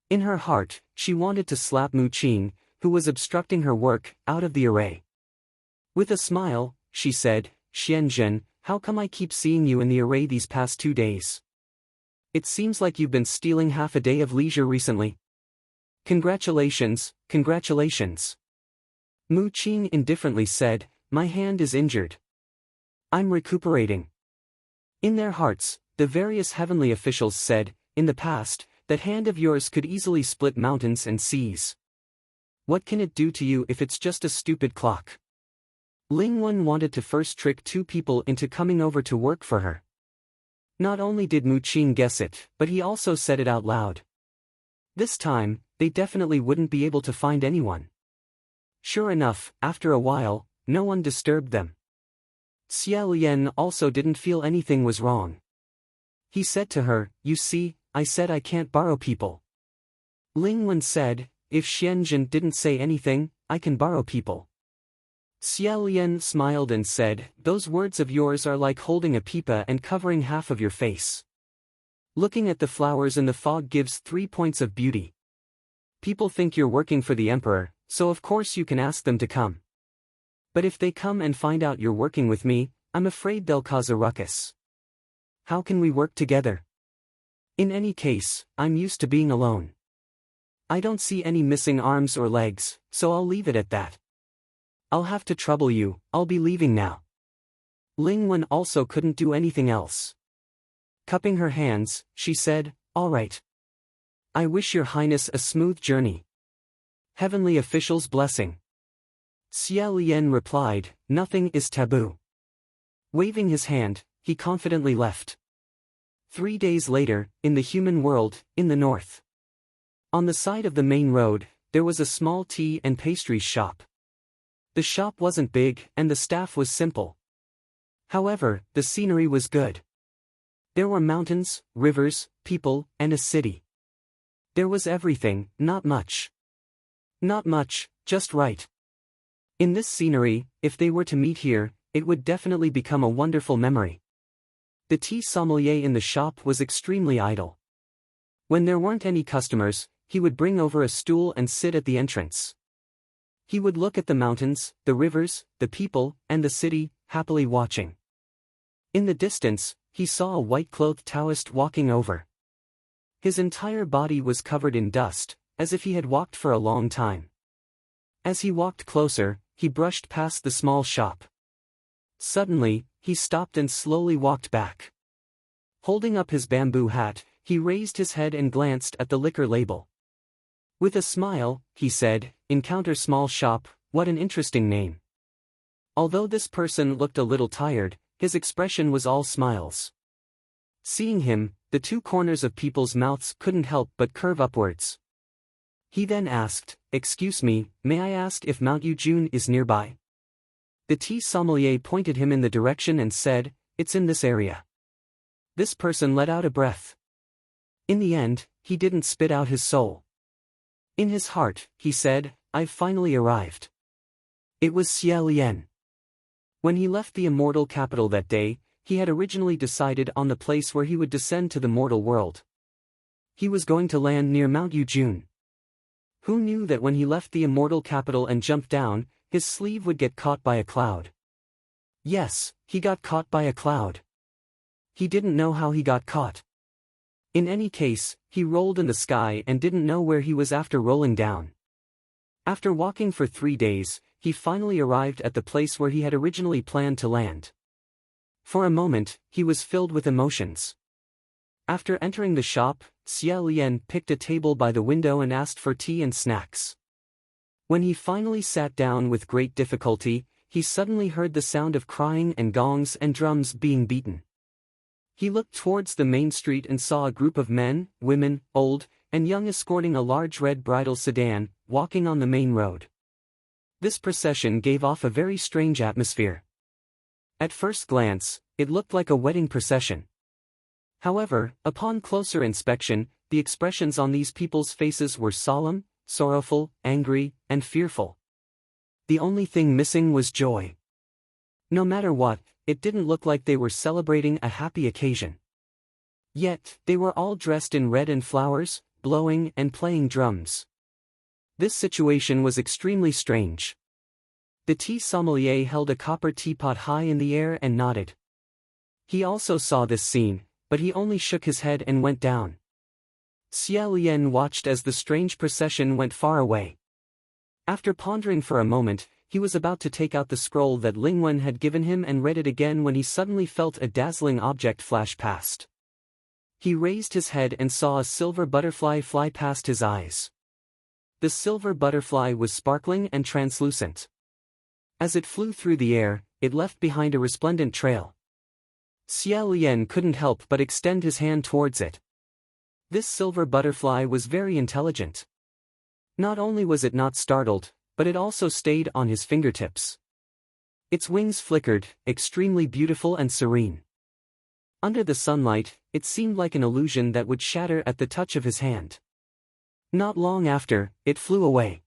In her heart, she wanted to slap Mu Qing, who was obstructing her work, out of the array. With a smile, she said, "Xianzhen, how come I keep seeing you in the array these past 2 days? It seems like you've been stealing half a day of leisure recently." "Congratulations, congratulations." Mu Qing indifferently said, "My hand is injured. I'm recuperating." In their hearts, the various heavenly officials said, "In the past, that hand of yours could easily split mountains and seas. What can it do to you if it's just a stupid clock?" Ling Wen wanted to first trick 2 people into coming over to work for her. Not only did Mu Qing guess it, but he also said it out loud. This time, they definitely wouldn't be able to find anyone. Sure enough, after a while, no one disturbed them. Xia Lian also didn't feel anything was wrong. He said to her, "You see, I said I can't borrow people." Ling Wen said, "If Xianzhen didn't say anything, I can borrow people." Xia Lian smiled and said, "Those words of yours are like holding a pipa and covering half of your face. Looking at the flowers in the fog gives 3 points of beauty. People think you're working for the emperor, so of course you can ask them to come. But if they come and find out you're working with me, I'm afraid they'll cause a ruckus. How can we work together? In any case, I'm used to being alone. I don't see any missing arms or legs, so I'll leave it at that. I'll have to trouble you, I'll be leaving now." Ling Wen also couldn't do anything else. Cupping her hands, she said, "All right. I wish your highness a smooth journey. Heavenly official's blessing." Xia Lian replied, "Nothing is taboo." Waving his hand, he confidently left. 3 days later, in the human world, in the north. On the side of the main road, there was a small tea and pastries shop. The shop wasn't big, and the staff was simple. However, the scenery was good. There were mountains, rivers, people, and a city. There was everything, not much. Not much, just right. In this scenery, if they were to meet here, it would definitely become a wonderful memory. The tea sommelier in the shop was extremely idle. When there weren't any customers, he would bring over a stool and sit at the entrance. He would look at the mountains, the rivers, the people, and the city, happily watching. In the distance, he saw a white-clothed Taoist walking over. His entire body was covered in dust, as if he had walked for a long time. As he walked closer, he brushed past the small shop. Suddenly, he stopped and slowly walked back. Holding up his bamboo hat, he raised his head and glanced at the liquor label. With a smile, he said, "Encounter small shop, what an interesting name." Although this person looked a little tired, his expression was all smiles. Seeing him, the two corners of people's mouths couldn't help but curve upwards. He then asked, "Excuse me, may I ask if Mount Eugene is nearby?" The tea sommelier pointed him in the direction and said, "It's in this area." This person let out a breath. In the end, he didn't spit out his soul. In his heart, he said, "I've finally arrived." It was Xie Lian. When he left the immortal capital that day, he had originally decided on the place where he would descend to the mortal world. He was going to land near Mount Eugene. Who knew that when he left the immortal capital and jumped down, his sleeve would get caught by a cloud? Yes, he got caught by a cloud. He didn't know how he got caught. In any case, he rolled in the sky and didn't know where he was after rolling down. After walking for 3 days, he finally arrived at the place where he had originally planned to land. For a moment, he was filled with emotions. After entering the shop, Xie Lian picked a table by the window and asked for tea and snacks. When he finally sat down with great difficulty, he suddenly heard the sound of crying and gongs and drums being beaten. He looked towards the main street and saw a group of men, women, old, and young escorting a large red bridal sedan, walking on the main road. This procession gave off a very strange atmosphere. At first glance, it looked like a wedding procession. However, upon closer inspection, the expressions on these people's faces were solemn, sorrowful, angry, and fearful. The only thing missing was joy. No matter what, it didn't look like they were celebrating a happy occasion. Yet, they were all dressed in red and flowers, blowing and playing drums. This situation was extremely strange. The tea sommelier held a copper teapot high in the air and nodded. He also saw this scene, but he only shook his head and went down. Xie Lian watched as the strange procession went far away. After pondering for a moment, he was about to take out the scroll that Lingwen had given him and read it again when he suddenly felt a dazzling object flash past. He raised his head and saw a silver butterfly fly past his eyes. The silver butterfly was sparkling and translucent. As it flew through the air, it left behind a resplendent trail. Xie Lian couldn't help but extend his hand towards it. This silver butterfly was very intelligent. Not only was it not startled, but it also stayed on his fingertips. Its wings flickered, extremely beautiful and serene. Under the sunlight, it seemed like an illusion that would shatter at the touch of his hand. Not long after, it flew away.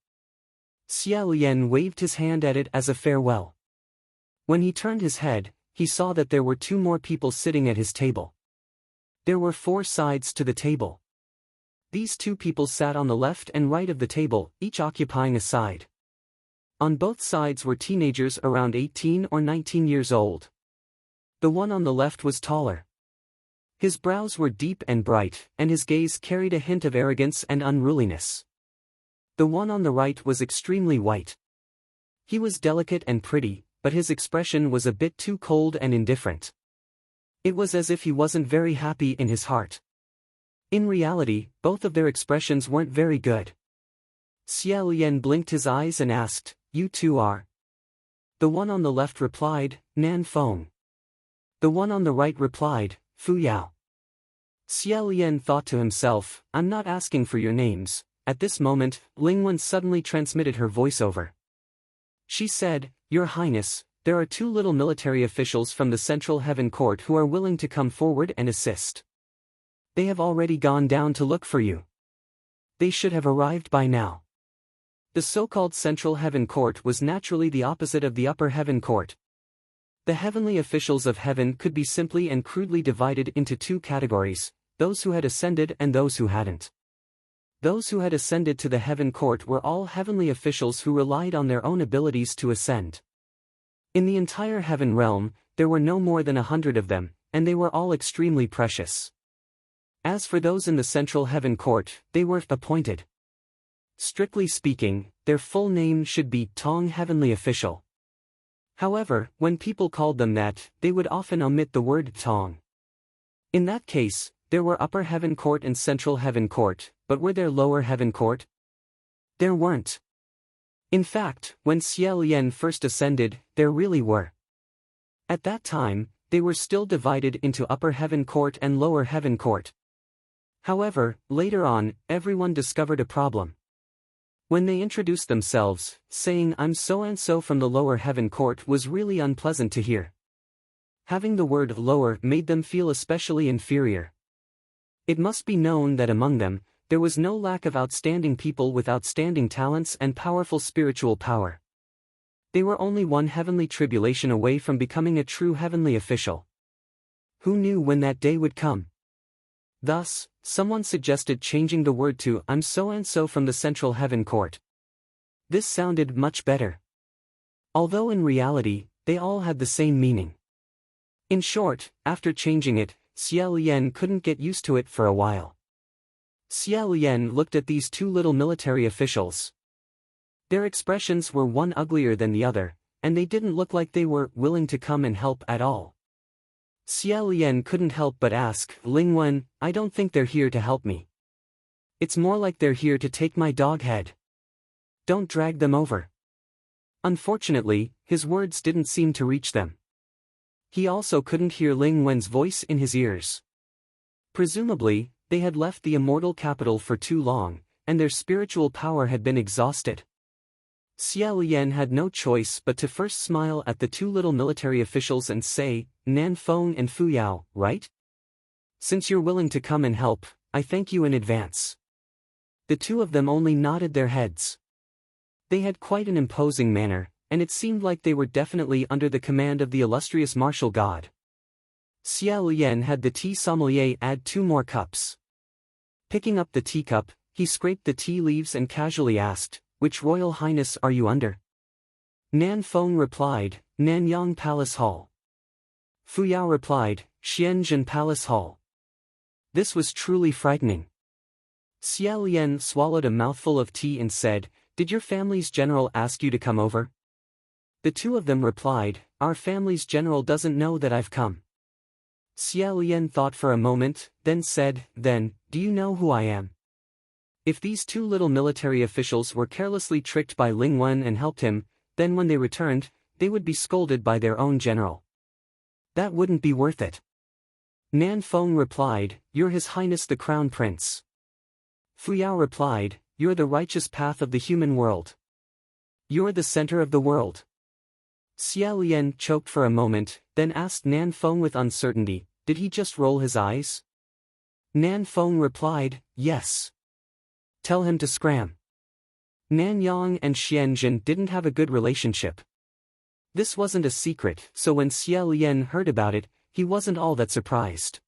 Xie Lian waved his hand at it as a farewell. When he turned his head, he saw that there were 2 more people sitting at his table. There were 4 sides to the table. These 2 people sat on the left and right of the table, each occupying a side. On both sides were teenagers around 18 or 19 years old. The one on the left was taller. His brows were deep and bright, and his gaze carried a hint of arrogance and unruliness. The one on the right was extremely white. He was delicate and pretty, but his expression was a bit too cold and indifferent. It was as if he wasn't very happy in his heart. In reality, both of their expressions weren't very good. Xie Lian blinked his eyes and asked, "You two are?" The one on the left replied, "Nan Feng." The one on the right replied, "Fu Yao." Xie Lian thought to himself, "I'm not asking for your names." At this moment, Lingwen suddenly transmitted her voiceover. She said, "Your Highness, there are 2 little military officials from the Central Heaven Court who are willing to come forward and assist. They have already gone down to look for you. They should have arrived by now." The so-called Central Heaven Court was naturally the opposite of the Upper Heaven Court. The heavenly officials of heaven could be simply and crudely divided into 2 categories, those who had ascended and those who hadn't. Those who had ascended to the heaven court were all heavenly officials who relied on their own abilities to ascend. In the entire heaven realm, there were no more than 100 of them, and they were all extremely precious. As for those in the Central Heaven Court, they were appointed. Strictly speaking, their full name should be Tong Heavenly Official. However, when people called them that, they would often omit the word tong. In that case, there were Upper Heaven Court and Central Heaven Court, but were there Lower Heaven Court? There weren't. In fact, when Xie Lian first ascended, there really were. At that time, they were still divided into Upper Heaven Court and Lower Heaven Court. However, later on, everyone discovered a problem. When they introduced themselves, saying I'm so-and-so from the Lower Heaven Court was really unpleasant to hear. Having the word lower made them feel especially inferior. It must be known that among them, there was no lack of outstanding people with outstanding talents and powerful spiritual power. They were only one heavenly tribulation away from becoming a true heavenly official. Who knew when that day would come? Thus, someone suggested changing the word to I'm so-and-so from the Central Heaven Court. This sounded much better. Although in reality, they all had the same meaning. In short, after changing it, Xie Lian couldn't get used to it for a while. Xie Lian looked at these two little military officials. Their expressions were one uglier than the other, and they didn't look like they were willing to come and help at all. Xie Lian couldn't help but ask, Ling Wen, I don't think they're here to help me. It's more like they're here to take my dog head. Don't drag them over. Unfortunately, his words didn't seem to reach them. He also couldn't hear Ling Wen's voice in his ears. Presumably, they had left the immortal capital for too long, and their spiritual power had been exhausted. Xie Lian had no choice but to first smile at the two little military officials and say, Nan Feng and Fu Yao, right? Since you're willing to come and help, I thank you in advance. The two of them only nodded their heads. They had quite an imposing manner, and it seemed like they were definitely under the command of the illustrious martial god. Xie Lian had the tea sommelier add 2 more cups. Picking up the teacup, he scraped the tea leaves and casually asked, Which royal highness are you under? Nan Feng replied, Nanyang Palace Hall. Fu Yao replied, Xianzhen Palace Hall. This was truly frightening. Xie Lian swallowed a mouthful of tea and said, Did your family's general ask you to come over? The two of them replied, Our family's general doesn't know that I've come. Xie Lian thought for a moment, then said, Then, do you know who I am? If these two little military officials were carelessly tricked by Ling Wen and helped him, then when they returned, they would be scolded by their own general. That wouldn't be worth it. Nan Feng replied, You're His Highness the Crown Prince. Fu Yao replied, You're the righteous path of the human world. You're the center of the world. Xie Lian choked for a moment, then asked Nan Feng with uncertainty, Did he just roll his eyes? Nan Feng replied, Yes. Tell him to scram. Nanyang and Xianzhen didn't have a good relationship. This wasn't a secret, so when Xie Lian heard about it, he wasn't all that surprised.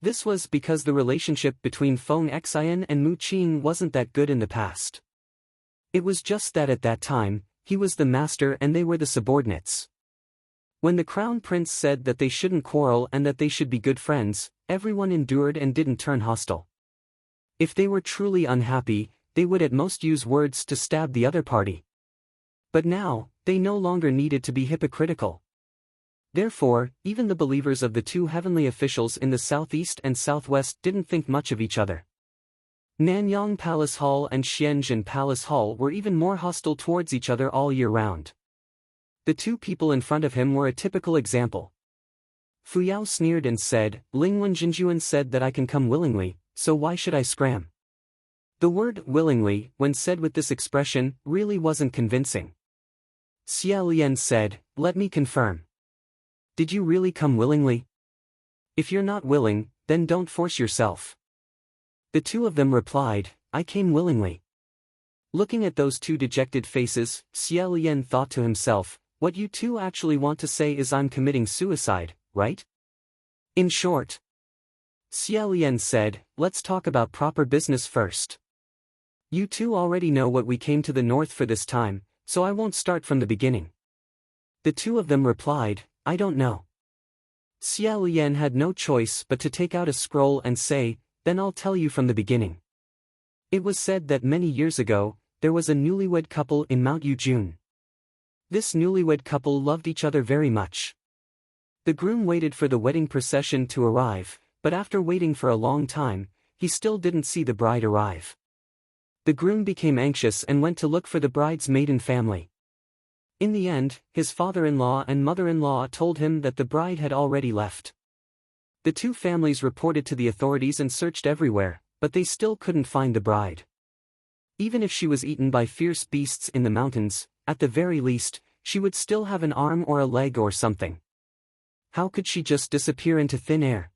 This was because the relationship between Feng Xian and Mu Qing wasn't that good in the past. It was just that at that time, he was the master and they were the subordinates. When the crown prince said that they shouldn't quarrel and that they should be good friends, everyone endured and didn't turn hostile. If they were truly unhappy, they would at most use words to stab the other party. But now, they no longer needed to be hypocritical. Therefore, even the believers of the two heavenly officials in the southeast and southwest didn't think much of each other. Nanyang Palace Hall and Xianzhen Palace Hall were even more hostile towards each other all year round. The two people in front of him were a typical example. Fu Yao sneered and said, Lingwen Jinjuan said that I can come willingly, so why should I scram? The word willingly, when said with this expression, really wasn't convincing. Xie Lian said, Let me confirm. Did you really come willingly? If you're not willing, then don't force yourself. The two of them replied, I came willingly. Looking at those two dejected faces, Xie Lian thought to himself, What you two actually want to say is I'm committing suicide, right? In short. Xie Lian said, Let's talk about proper business first. You two already know what we came to the north for this time, so I won't start from the beginning. The two of them replied, I don't know. Xie Lian had no choice but to take out a scroll and say, Then I'll tell you from the beginning. It was said that many years ago, there was a newlywed couple in Mount Yujun. This newlywed couple loved each other very much. The groom waited for the wedding procession to arrive, but after waiting for a long time, he still didn't see the bride arrive. The groom became anxious and went to look for the bride's maiden family. In the end, his father-in-law and mother-in-law told him that the bride had already left. The two families reported to the authorities and searched everywhere, but they still couldn't find the bride. Even if she was eaten by fierce beasts in the mountains, at the very least, she would still have an arm or a leg or something. How could she just disappear into thin air?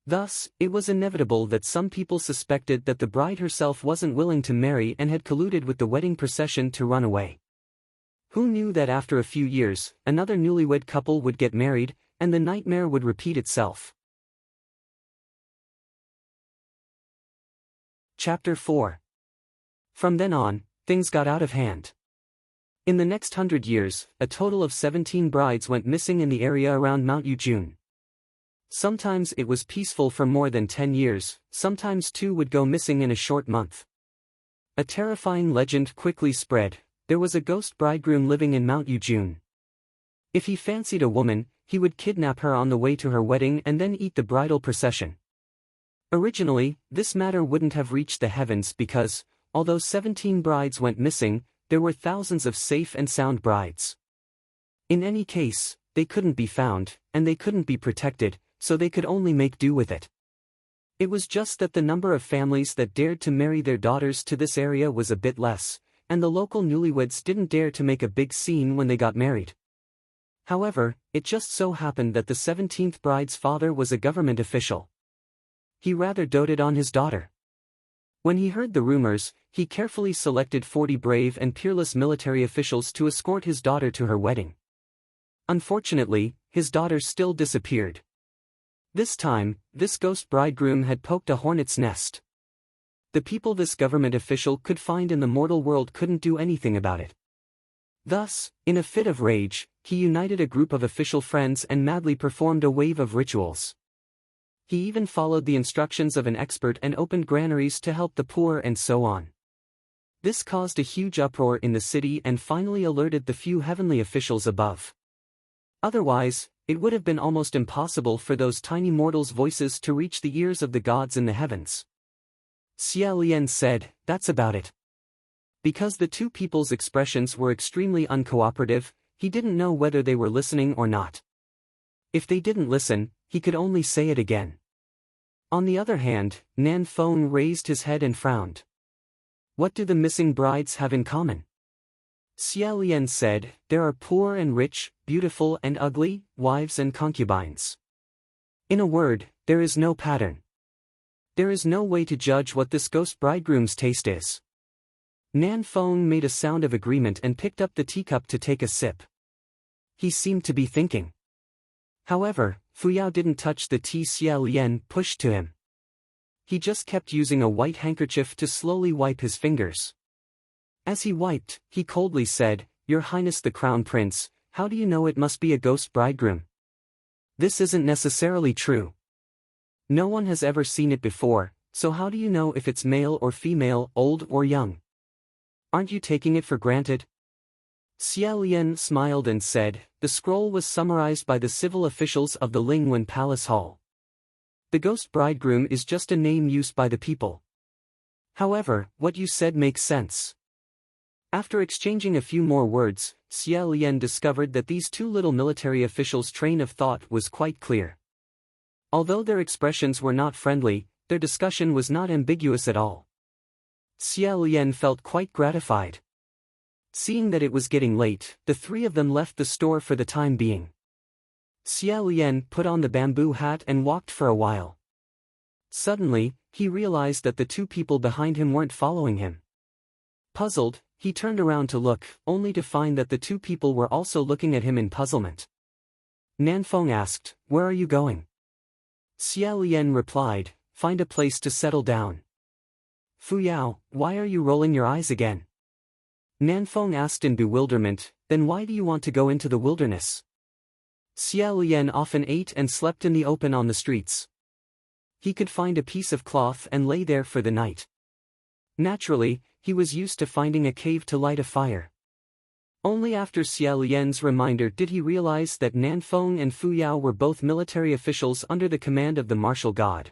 Thus, it was inevitable that some people suspected that the bride herself wasn't willing to marry and had colluded with the wedding procession to run away. Who knew that after a few years, another newlywed couple would get married, and the nightmare would repeat itself? Chapter 4. From then on, things got out of hand. In the next 100 years, a total of 17 brides went missing in the area around Mount Ujun. Sometimes it was peaceful for more than 10 years, sometimes two would go missing in a short month. A terrifying legend quickly spread: there was a ghost bridegroom living in Mount Ujun. If he fancied a woman, he would kidnap her on the way to her wedding and then eat the bridal procession. Originally, this matter wouldn't have reached the heavens because, although 17 brides went missing, there were thousands of safe and sound brides. In any case, they couldn't be found, and they couldn't be protected, so they could only make do with it. It was just that the number of families that dared to marry their daughters to this area was a bit less, and the local newlyweds didn't dare to make a big scene when they got married. However, it just so happened that the 17th bride's father was a government official. He rather doted on his daughter. When he heard the rumors, he carefully selected 40 brave and peerless military officials to escort his daughter to her wedding. Unfortunately, his daughter still disappeared. This time, this ghost bridegroom had poked a hornet's nest. The people this government official could find in the mortal world couldn't do anything about it. Thus, in a fit of rage, he united a group of official friends and madly performed a wave of rituals. He even followed the instructions of an expert and opened granaries to help the poor and so on. This caused a huge uproar in the city and finally alerted the few heavenly officials above. Otherwise, it would have been almost impossible for those tiny mortals' voices to reach the ears of the gods in the heavens. Xia Lian said, "That's about it." Because the two people's expressions were extremely uncooperative, he didn't know whether they were listening or not. If they didn't listen, he could only say it again. On the other hand, Nan Feng raised his head and frowned. What do the missing brides have in common? Xia Lian said, there are poor and rich, beautiful and ugly, wives and concubines. In a word, there is no pattern. There is no way to judge what this ghost bridegroom's taste is. Nan Feng made a sound of agreement and picked up the teacup to take a sip. He seemed to be thinking. However, Fu Yao didn't touch the tea Xia Lian pushed to him. He just kept using a white handkerchief to slowly wipe his fingers. As he wiped, he coldly said, "Your Highness the Crown Prince, how do you know it must be a ghost bridegroom? This isn't necessarily true. No one has ever seen it before, so how do you know if it's male or female, old or young? Aren't you taking it for granted?" Xia Lian smiled and said, "The scroll was summarized by the civil officials of the Lingwen Palace Hall. The ghost bridegroom is just a name used by the people. However, what you said makes sense." After exchanging a few more words, Xia Lian discovered that these two little military officials' train of thought was quite clear. Although their expressions were not friendly, their discussion was not ambiguous at all. Xia Lian felt quite gratified. Seeing that it was getting late, the three of them left the store for the time being. Xia Lian put on the bamboo hat and walked for a while. Suddenly, he realized that the two people behind him weren't following him. Puzzled, he turned around to look, only to find that the two people were also looking at him in puzzlement. Nan Feng asked, "Where are you going?" Xia Lian replied, "Find a place to settle down." "Fu Yao, why are you rolling your eyes again?" Nan Feng asked in bewilderment, "Then why do you want to go into the wilderness?" Xia Lian often ate and slept in the open on the streets. He could find a piece of cloth and lay there for the night. Naturally, he was used to finding a cave to light a fire. Only after Xia Lian's reminder did he realize that Nanfeng and Fu Yao were both military officials under the command of the martial god.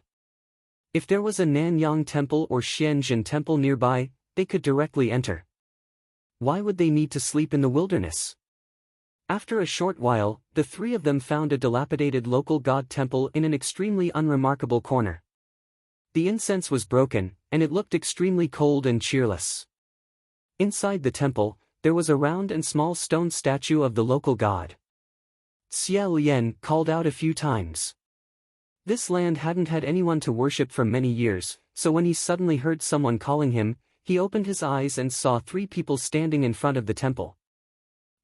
If there was a Nanyang temple or Xianjin temple nearby, they could directly enter. Why would they need to sleep in the wilderness? After a short while, the three of them found a dilapidated local god temple in an extremely unremarkable corner. The incense was broken, and it looked extremely cold and cheerless. Inside the temple, there was a round and small stone statue of the local god. Xia Lian called out a few times. This land hadn't had anyone to worship for many years, so when he suddenly heard someone calling him, he opened his eyes and saw three people standing in front of the temple.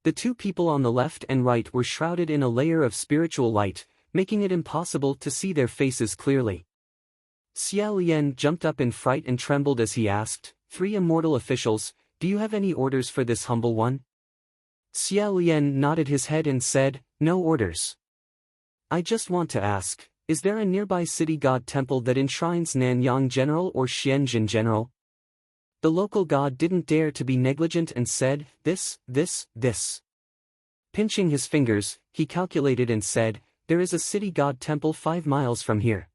The two people on the left and right were shrouded in a layer of spiritual light, making it impossible to see their faces clearly. Xia Lian jumped up in fright and trembled as he asked, "Three immortal officials, do you have any orders for this humble one?" Xia Lian nodded his head and said, "No orders. I just want to ask, is there a nearby city god temple that enshrines Nanyang General or Xianjin General?" The local god didn't dare to be negligent and said, this. Pinching his fingers, he calculated and said, "There is a city god temple 5 miles from here.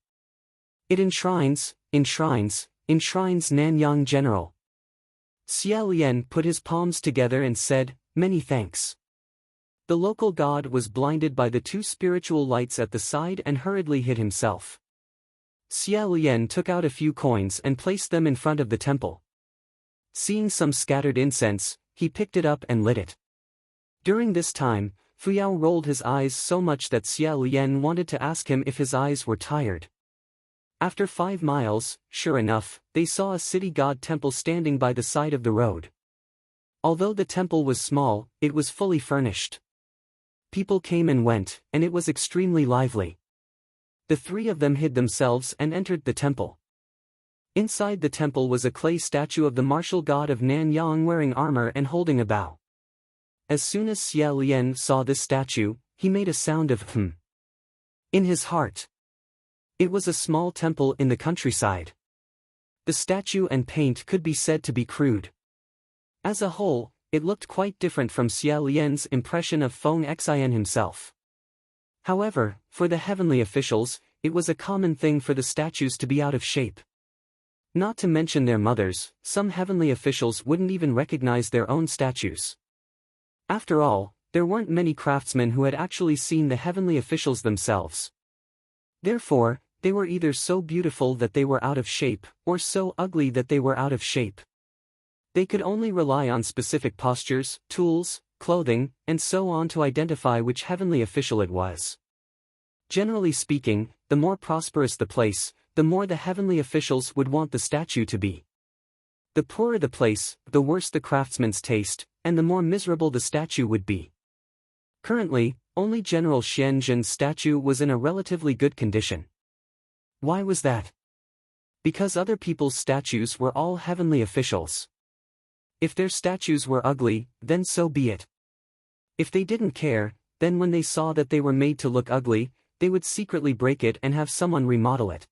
It enshrines Nanyang General." Xia Lian put his palms together and said, "Many thanks." The local god was blinded by the two spiritual lights at the side and hurriedly hid himself. Xia Lian took out a few coins and placed them in front of the temple. Seeing some scattered incense, he picked it up and lit it. During this time, Fu Yao rolled his eyes so much that Xia Lian wanted to ask him if his eyes were tired. After 5 miles, sure enough, they saw a city god temple standing by the side of the road. Although the temple was small, it was fully furnished. People came and went, and it was extremely lively. The three of them hid themselves and entered the temple. Inside the temple was a clay statue of the martial god of Nanyang wearing armor and holding a bow. As soon as Xia Lian saw this statue, he made a sound of in his heart. It was a small temple in the countryside. The statue and paint could be said to be crude. As a whole, it looked quite different from Xia Lian's impression of Feng Xian himself. However, for the heavenly officials, it was a common thing for the statues to be out of shape. Not to mention their mothers, some heavenly officials wouldn't even recognize their own statues. After all, there weren't many craftsmen who had actually seen the heavenly officials themselves. Therefore, they were either so beautiful that they were out of shape, or so ugly that they were out of shape. They could only rely on specific postures, tools, clothing, and so on to identify which heavenly official it was. Generally speaking, the more prosperous the place, the more the heavenly officials would want the statue to be. The poorer the place, the worse the craftsman's taste, and the more miserable the statue would be. Currently, only General Xianjin's statue was in a relatively good condition. Why was that? Because other people's statues were all heavenly officials. If their statues were ugly, then so be it. If they didn't care, then when they saw that they were made to look ugly, they would secretly break it and have someone remodel it.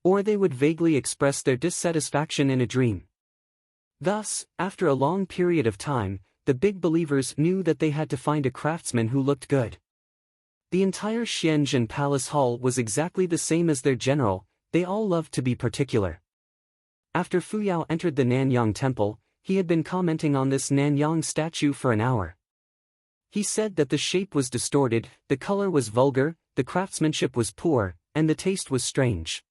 Or they would vaguely express their dissatisfaction in a dream. Thus, after a long period of time, the big believers knew that they had to find a craftsman who looked good. The entire Xianjin Palace Hall was exactly the same as their general, they all loved to be particular. After Fu Yao entered the Nanyang temple, he had been commenting on this Nanyang statue for an hour. He said that the shape was distorted, the color was vulgar, the craftsmanship was poor, and the taste was strange.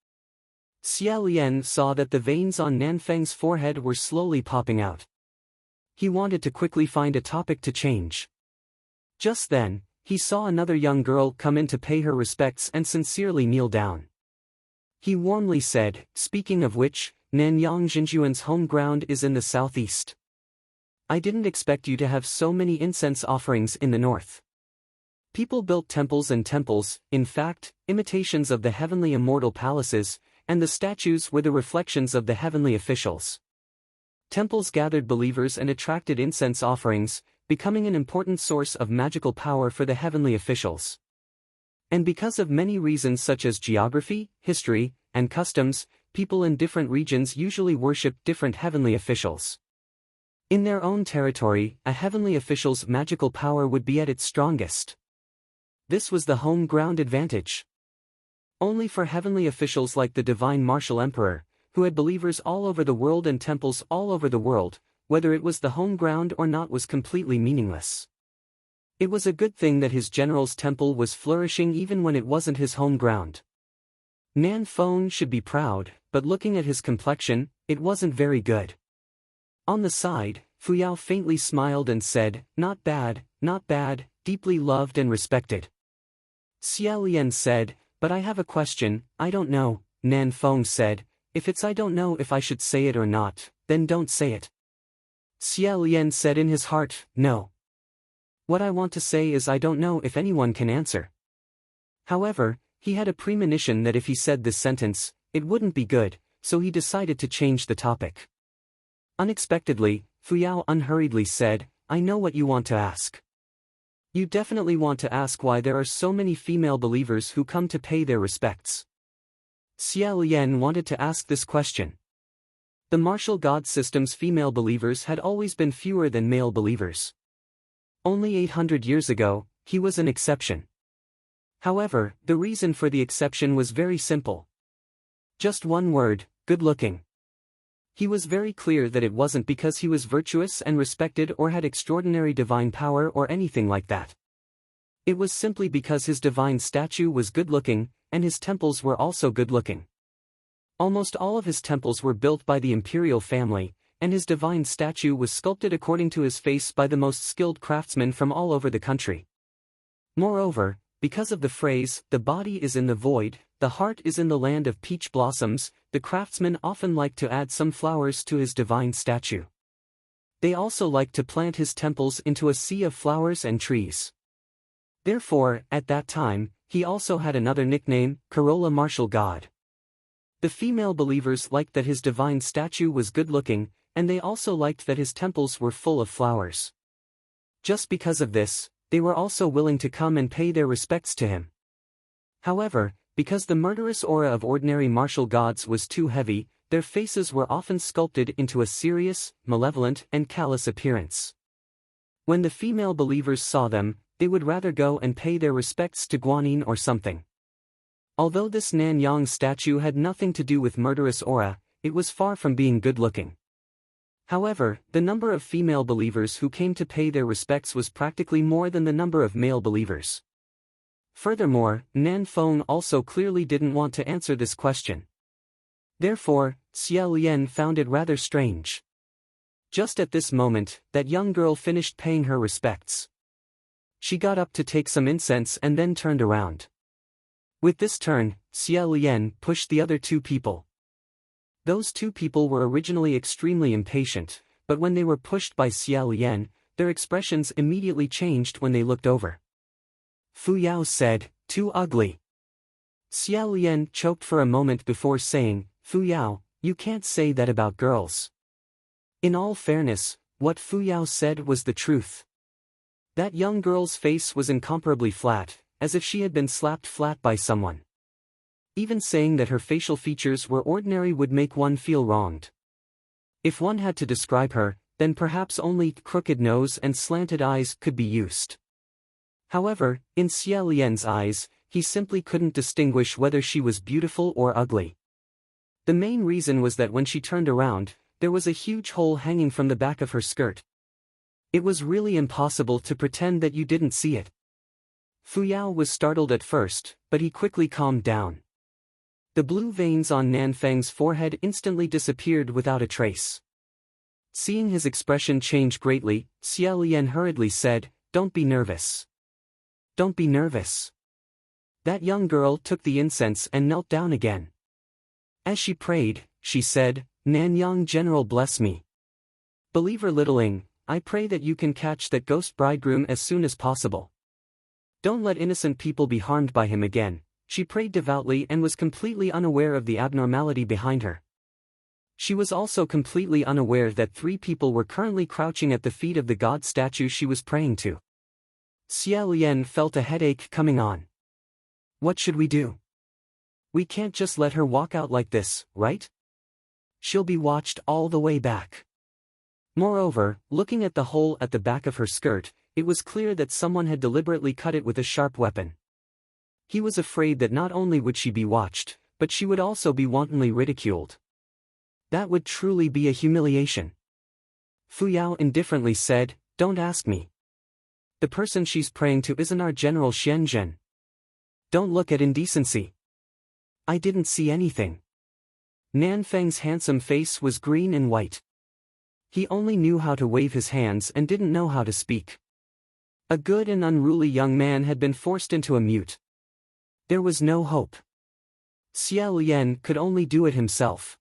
Xia Lian saw that the veins on Nanfeng's forehead were slowly popping out. He wanted to quickly find a topic to change. Just then, he saw another young girl come in to pay her respects and sincerely kneel down. He warmly said, "Speaking of which, Nanyang Jinjuan's home ground is in the southeast. I didn't expect you to have so many incense offerings in the north." People built temples and temples, in fact, imitations of the heavenly immortal palaces, and the statues were the reflections of the heavenly officials. Temples gathered believers and attracted incense offerings, becoming an important source of magical power for the heavenly officials. And because of many reasons such as geography, history, and customs, people in different regions usually worship different heavenly officials. In their own territory, a heavenly official's magical power would be at its strongest. This was the home ground advantage. Only for heavenly officials like the divine martial emperor, who had believers all over the world and temples all over the world, whether it was the home ground or not was completely meaningless. It was a good thing that his general's temple was flourishing even when it wasn't his home ground. Nan Feng should be proud, but looking at his complexion, it wasn't very good. On the side, Fu Yao faintly smiled and said, not bad, deeply loved and respected. Xia Lian said, but I have a question, I don't know. Nan Feng said, if it's I don't know if I should say it or not, then don't say it. Xia Lian said in his heart, no. What I want to say is I don't know if anyone can answer. However, he had a premonition that if he said this sentence, it wouldn't be good, so he decided to change the topic. Unexpectedly, Fu Yao unhurriedly said, I know what you want to ask. You definitely want to ask why there are so many female believers who come to pay their respects. Xia Lian wanted to ask this question. The martial god system's female believers had always been fewer than male believers. Only 800 years ago, he was an exception. However, the reason for the exception was very simple. Just one word, good-looking. He was very clear that it wasn't because he was virtuous and respected or had extraordinary divine power or anything like that. It was simply because his divine statue was good-looking, and his temples were also good-looking. Almost all of his temples were built by the imperial family, and his divine statue was sculpted according to his face by the most skilled craftsmen from all over the country. Moreover, because of the phrase, the body is in the void, the heart is in the land of peach blossoms, the craftsmen often liked to add some flowers to his divine statue. They also liked to plant his temples into a sea of flowers and trees. Therefore, at that time, he also had another nickname, Corolla Martial God. The female believers liked that his divine statue was good-looking, and they also liked that his temples were full of flowers. Just because of this, they were also willing to come and pay their respects to him. However, because the murderous aura of ordinary martial gods was too heavy, their faces were often sculpted into a serious, malevolent, and callous appearance. When the female believers saw them, they would rather go and pay their respects to Guanyin or something. Although this Nanyang statue had nothing to do with murderous aura, it was far from being good-looking. However, the number of female believers who came to pay their respects was practically more than the number of male believers. Furthermore, Nan Feng also clearly didn't want to answer this question. Therefore, Xia Lian found it rather strange. Just at this moment, that young girl finished paying her respects. She got up to take some incense and then turned around. With this turn, Xia Lian pushed the other two people. Those two people were originally extremely impatient, but when they were pushed by Xia Lian, their expressions immediately changed when they looked over. Fu Yao said, too ugly. Xia Lian choked for a moment before saying, Fu Yao, you can't say that about girls. In all fairness, what Fu Yao said was the truth. That young girl's face was incomparably flat, as if she had been slapped flat by someone. Even saying that her facial features were ordinary would make one feel wronged. If one had to describe her, then perhaps only crooked nose and slanted eyes could be used. However, in Xia Lian's eyes, he simply couldn't distinguish whether she was beautiful or ugly. The main reason was that when she turned around, there was a huge hole hanging from the back of her skirt. It was really impossible to pretend that you didn't see it. Fu Yao was startled at first, but he quickly calmed down. The blue veins on Nanfeng's forehead instantly disappeared without a trace. Seeing his expression change greatly, Xia Lian hurriedly said, "Don't be nervous. Don't be nervous." That young girl took the incense and knelt down again. As she prayed, she said, "Nanyang General bless me. Believer Littling, I pray that you can catch that ghost bridegroom as soon as possible. Don't let innocent people be harmed by him again." She prayed devoutly and was completely unaware of the abnormality behind her. She was also completely unaware that 3 people were currently crouching at the feet of the god statue she was praying to. Xia Lian felt a headache coming on. What should we do? We can't just let her walk out like this, right? She'll be watched all the way back. Moreover, looking at the hole at the back of her skirt, it was clear that someone had deliberately cut it with a sharp weapon. He was afraid that not only would she be watched, but she would also be wantonly ridiculed. That would truly be a humiliation. Fu Yao indifferently said, "Don't ask me. The person she's praying to isn't our General Xianzhen. Don't look at indecency. I didn't see anything." Nan Feng's handsome face was green and white. He only knew how to wave his hands and didn't know how to speak. A good and unruly young man had been forced into a mute. There was no hope. Xia Lian could only do it himself.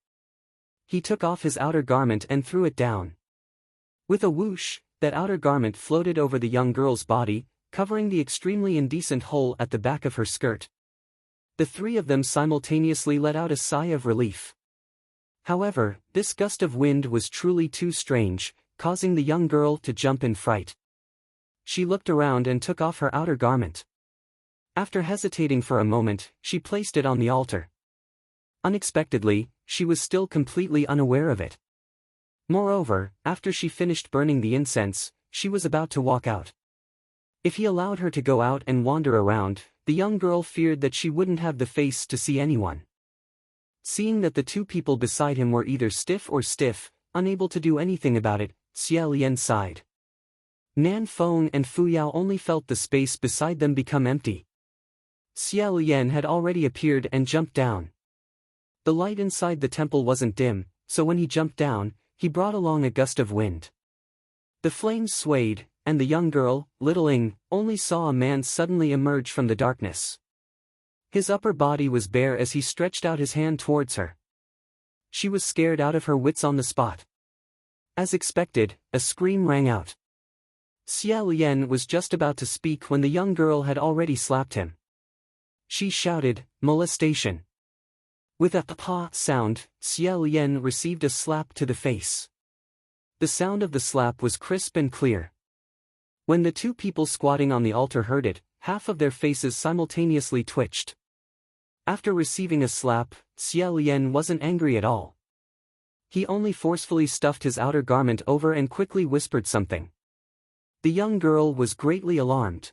He took off his outer garment and threw it down. With a whoosh, that outer garment floated over the young girl's body, covering the extremely indecent hole at the back of her skirt. The three of them simultaneously let out a sigh of relief. However, this gust of wind was truly too strange, causing the young girl to jump in fright. She looked around and took off her outer garment. After hesitating for a moment, she placed it on the altar. Unexpectedly, she was still completely unaware of it. Moreover, after she finished burning the incense, she was about to walk out. If he allowed her to go out and wander around, the young girl feared that she wouldn't have the face to see anyone. Seeing that the two people beside him were either stiff or stiff, unable to do anything about it, Xia Lian sighed. Nan Feng and Fu Yao only felt the space beside them become empty. Xia Lian had already appeared and jumped down. The light inside the temple wasn't dim, so when he jumped down, he brought along a gust of wind. The flames swayed, and the young girl, little Ing, only saw a man suddenly emerge from the darkness. His upper body was bare as he stretched out his hand towards her. She was scared out of her wits on the spot. As expected, a scream rang out. Xia Lian was just about to speak when the young girl had already slapped him. She shouted, "Molestation!" With a "pa" sound, Xia Lian received a slap to the face. The sound of the slap was crisp and clear. When the two people squatting on the altar heard it, half of their faces simultaneously twitched. After receiving a slap, Xia Lian wasn't angry at all. He only forcefully stuffed his outer garment over and quickly whispered something. The young girl was greatly alarmed.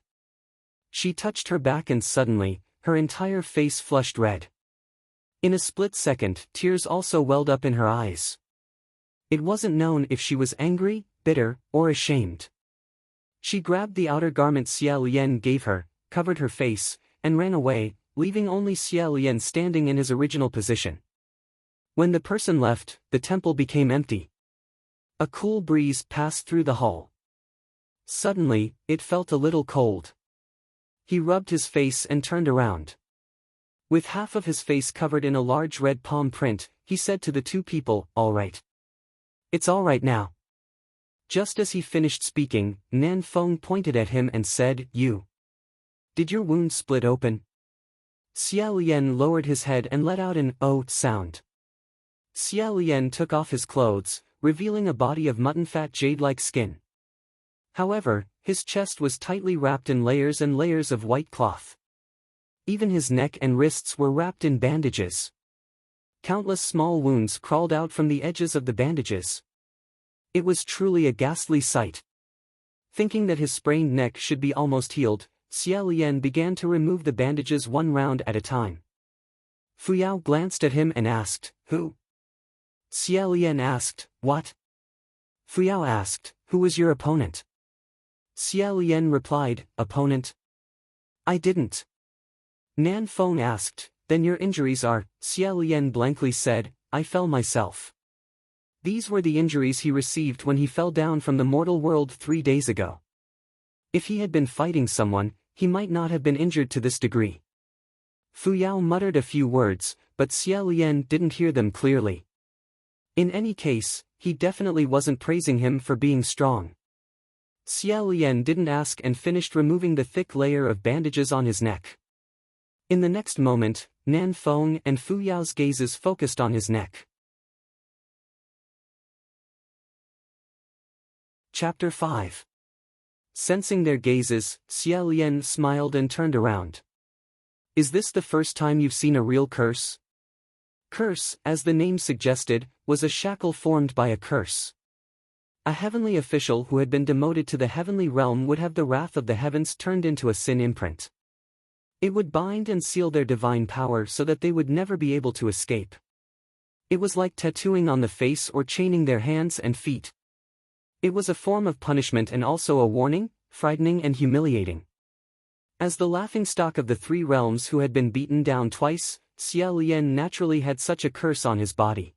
She touched her back and suddenly, her entire face flushed red. In a split second, tears also welled up in her eyes. It wasn't known if she was angry, bitter, or ashamed. She grabbed the outer garment Xia Lian gave her, covered her face, and ran away, leaving only Xia Lian standing in his original position. When the person left, the temple became empty. A cool breeze passed through the hall. Suddenly, it felt a little cold. He rubbed his face and turned around. With half of his face covered in a large red palm print, he said to the two people, "All right. It's all right now." Just as he finished speaking, Nan Feng pointed at him and said, Did your wound split open?" Xia Lian lowered his head and let out an "oh" sound. Xia Lian took off his clothes, revealing a body of mutton-fat jade-like skin. However, his chest was tightly wrapped in layers and layers of white cloth. Even his neck and wrists were wrapped in bandages. Countless small wounds crawled out from the edges of the bandages. It was truly a ghastly sight. Thinking that his sprained neck should be almost healed, Xia Lian began to remove the bandages one round at a time. Fu Yao glanced at him and asked, "Who?" Xia Lian asked, "What?" Fu Yao asked, "Who was your opponent?" Xia Lian replied, "Opponent? I didn't." Nan Feng asked, "Then your injuries are?" Xia Lian blankly said, "I fell myself." These were the injuries he received when he fell down from the mortal world 3 days ago. If he had been fighting someone, he might not have been injured to this degree. Fu Yao muttered a few words, but Xia Lian didn't hear them clearly. In any case, he definitely wasn't praising him for being strong. Xia Lian didn't ask and finished removing the thick layer of bandages on his neck. In the next moment, Nan Feng and Fu Yao's gazes focused on his neck. Chapter 5. Sensing their gazes, Xia Lian smiled and turned around. "Is this the first time you've seen a real curse?" Curse, as the name suggested, was a shackle formed by a curse. A heavenly official who had been demoted to the heavenly realm would have the wrath of the heavens turned into a sin imprint. It would bind and seal their divine power so that they would never be able to escape. It was like tattooing on the face or chaining their hands and feet. It was a form of punishment and also a warning, frightening and humiliating. As the laughingstock of the three realms who had been beaten down twice, Xia Lian naturally had such a curse on his body.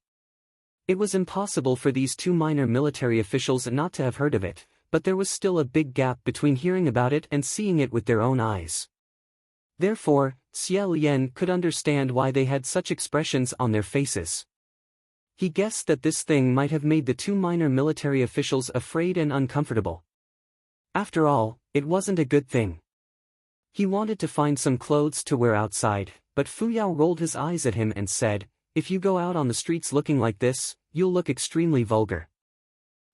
It was impossible for these two minor military officials not to have heard of it, but there was still a big gap between hearing about it and seeing it with their own eyes. Therefore, Xia Lian could understand why they had such expressions on their faces. He guessed that this thing might have made the two minor military officials afraid and uncomfortable. After all, it wasn't a good thing. He wanted to find some clothes to wear outside, but Fu Yao rolled his eyes at him and said, "If you go out on the streets looking like this, you'll look extremely vulgar."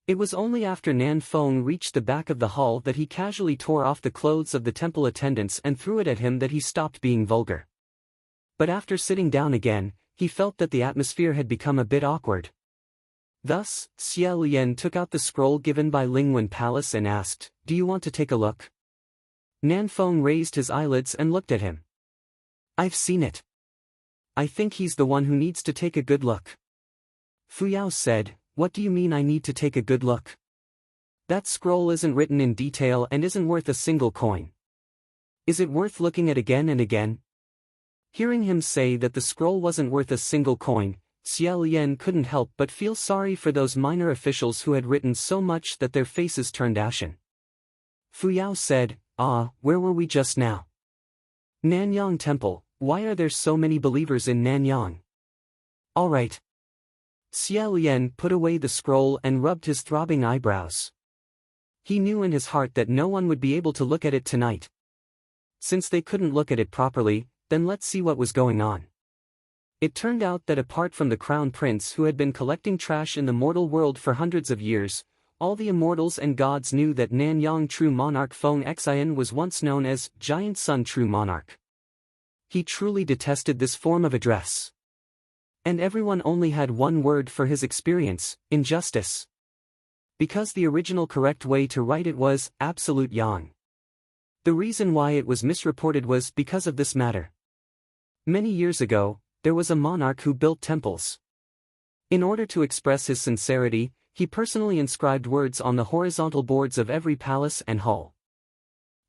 It was only after Nan Feng reached the back of the hall that he casually tore off the clothes of the temple attendants and threw it at him that he stopped being vulgar. But after sitting down again, he felt that the atmosphere had become a bit awkward. Thus, Xia Lian took out the scroll given by Lingwen Palace and asked, "Do you want to take a look?" Nan Feng raised his eyelids and looked at him. "I've seen it. I think he's the one who needs to take a good look." Fu Yao said, "What do you mean I need to take a good look? That scroll isn't written in detail and isn't worth a single coin. Is it worth looking at again and again?" Hearing him say that the scroll wasn't worth a single coin, Xia Lian couldn't help but feel sorry for those minor officials who had written so much that their faces turned ashen. Fu Yao said, "Where were we just now?" "Nanyang Temple. Why are there so many believers in Nanyang?" "All right." Xia Lian put away the scroll and rubbed his throbbing eyebrows. He knew in his heart that no one would be able to look at it tonight. Since they couldn't look at it properly, then let's see what was going on. It turned out that apart from the crown prince who had been collecting trash in the mortal world for hundreds of years, all the immortals and gods knew that Nanyang True Monarch Feng Xian was once known as Giant Sun True Monarch. He truly detested this form of address. And everyone only had one word for his experience: injustice. Because the original correct way to write it was absolute yang. The reason why it was misreported was because of this matter. Many years ago, there was a monarch who built temples. In order to express his sincerity, he personally inscribed words on the horizontal boards of every palace and hall.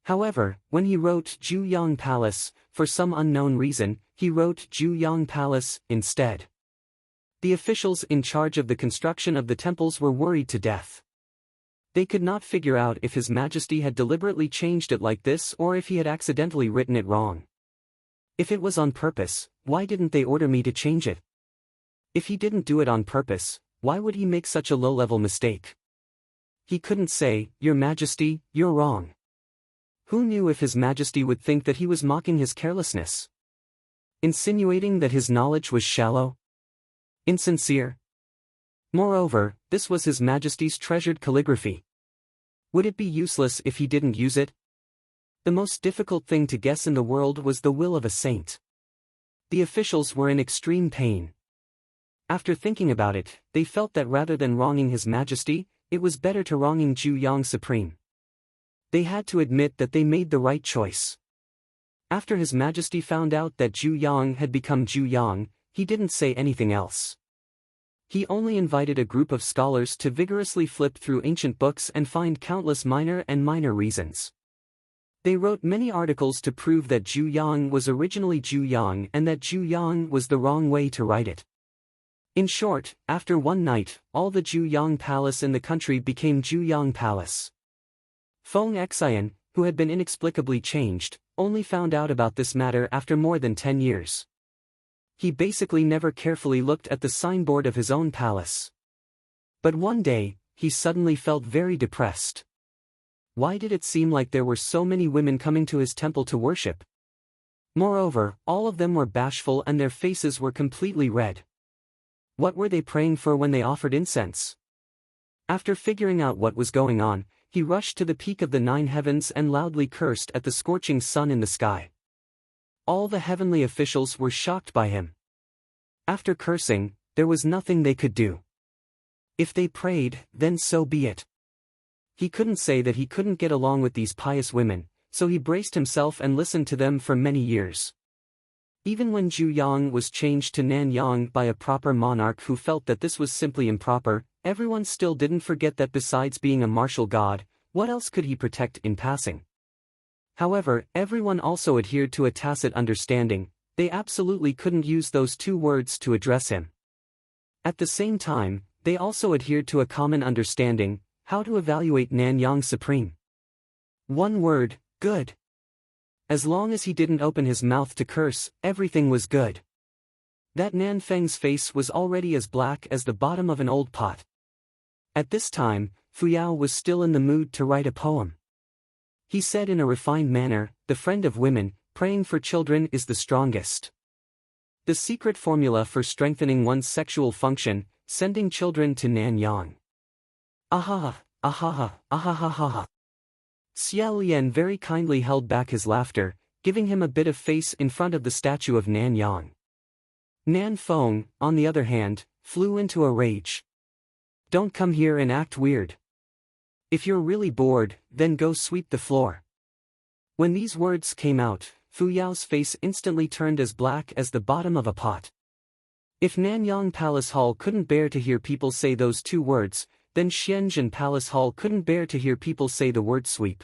However, when he wrote Juyang Palace, for some unknown reason, he wrote Juyang Palace instead. The officials in charge of the construction of the temples were worried to death. They could not figure out if His Majesty had deliberately changed it like this or if he had accidentally written it wrong. If it was on purpose, why didn't they order me to change it? If he didn't do it on purpose, why would he make such a low-level mistake? He couldn't say, "Your Majesty, you're wrong." Who knew if His Majesty would think that he was mocking his carelessness? Insinuating that his knowledge was shallow? Insincere? Moreover, this was His Majesty's treasured calligraphy. Would it be useless if he didn't use it? The most difficult thing to guess in the world was the will of a saint. The officials were in extreme pain. After thinking about it, they felt that rather than wronging His Majesty, it was better to wronging Juyang Supreme. They had to admit that they made the right choice. After His Majesty found out that Juyang had become Juyang, he didn't say anything else. He only invited a group of scholars to vigorously flip through ancient books and find countless minor reasons. They wrote many articles to prove that Juyang was originally Juyang and that Juyang was the wrong way to write it. In short, after one night, all the Juyang Palace in the country became Juyang Palace. Feng Xian, who had been inexplicably changed, only found out about this matter after more than 10 years. He basically never carefully looked at the signboard of his own palace. But one day, he suddenly felt very depressed. Why did it seem like there were so many women coming to his temple to worship? Moreover, all of them were bashful and their faces were completely red. What were they praying for when they offered incense? After figuring out what was going on, he rushed to the peak of the 9 heavens and loudly cursed at the scorching sun in the sky. All the heavenly officials were shocked by him. After cursing, there was nothing they could do. If they prayed, then so be it. He couldn't say that he couldn't get along with these pious women, so he braced himself and listened to them for many years. Even when Zhu was changed to Nanyang by a proper monarch who felt that this was simply improper, everyone still didn't forget that besides being a martial god, what else could he protect in passing? However, everyone also adhered to a tacit understanding: they absolutely couldn't use those two words to address him. At the same time, they also adhered to a common understanding: how to evaluate Nanyang Supreme. One word: good. As long as he didn't open his mouth to curse, everything was good. That Nan Feng's face was already as black as the bottom of an old pot. At this time, Fuyao was still in the mood to write a poem. He said in a refined manner, "The friend of women, praying for children is the strongest. The secret formula for strengthening one's sexual function, sending children to Nanyang." Ahaha, ahaha, ahahaha. Xia Lian very kindly held back his laughter, giving him a bit of face in front of the statue of Nanyang. Nan Feng, on the other hand, flew into a rage. "Don't come here and act weird. If you're really bored, then go sweep the floor." When these words came out, Fu Yao's face instantly turned as black as the bottom of a pot. If Nanyang Palace Hall couldn't bear to hear people say those two words, then Shenzhen Palace Hall couldn't bear to hear people say the word sweep.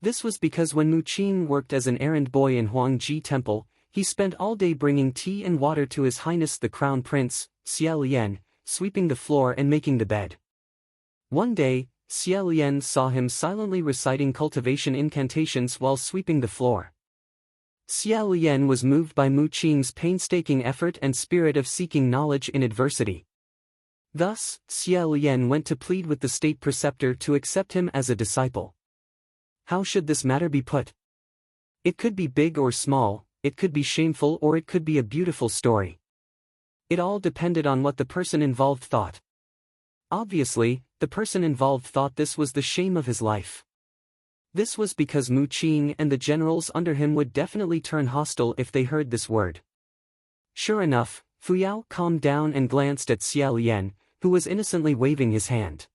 This was because when Mu Qing worked as an errand boy in Huangji Temple, he spent all day bringing tea and water to His Highness the Crown Prince, Xia Lian, sweeping the floor and making the bed. One day, Xia Lian saw him silently reciting cultivation incantations while sweeping the floor. Xia Lian was moved by Mu Qing's painstaking effort and spirit of seeking knowledge in adversity. Thus, Xia Lian went to plead with the state preceptor to accept him as a disciple. How should this matter be put? It could be big or small, it could be shameful or it could be a beautiful story. It all depended on what the person involved thought. Obviously, the person involved thought this was the shame of his life. This was because Mu Qing and the generals under him would definitely turn hostile if they heard this word. Sure enough, Fu Yao calmed down and glanced at Xia Lian, who was innocently waving his hand.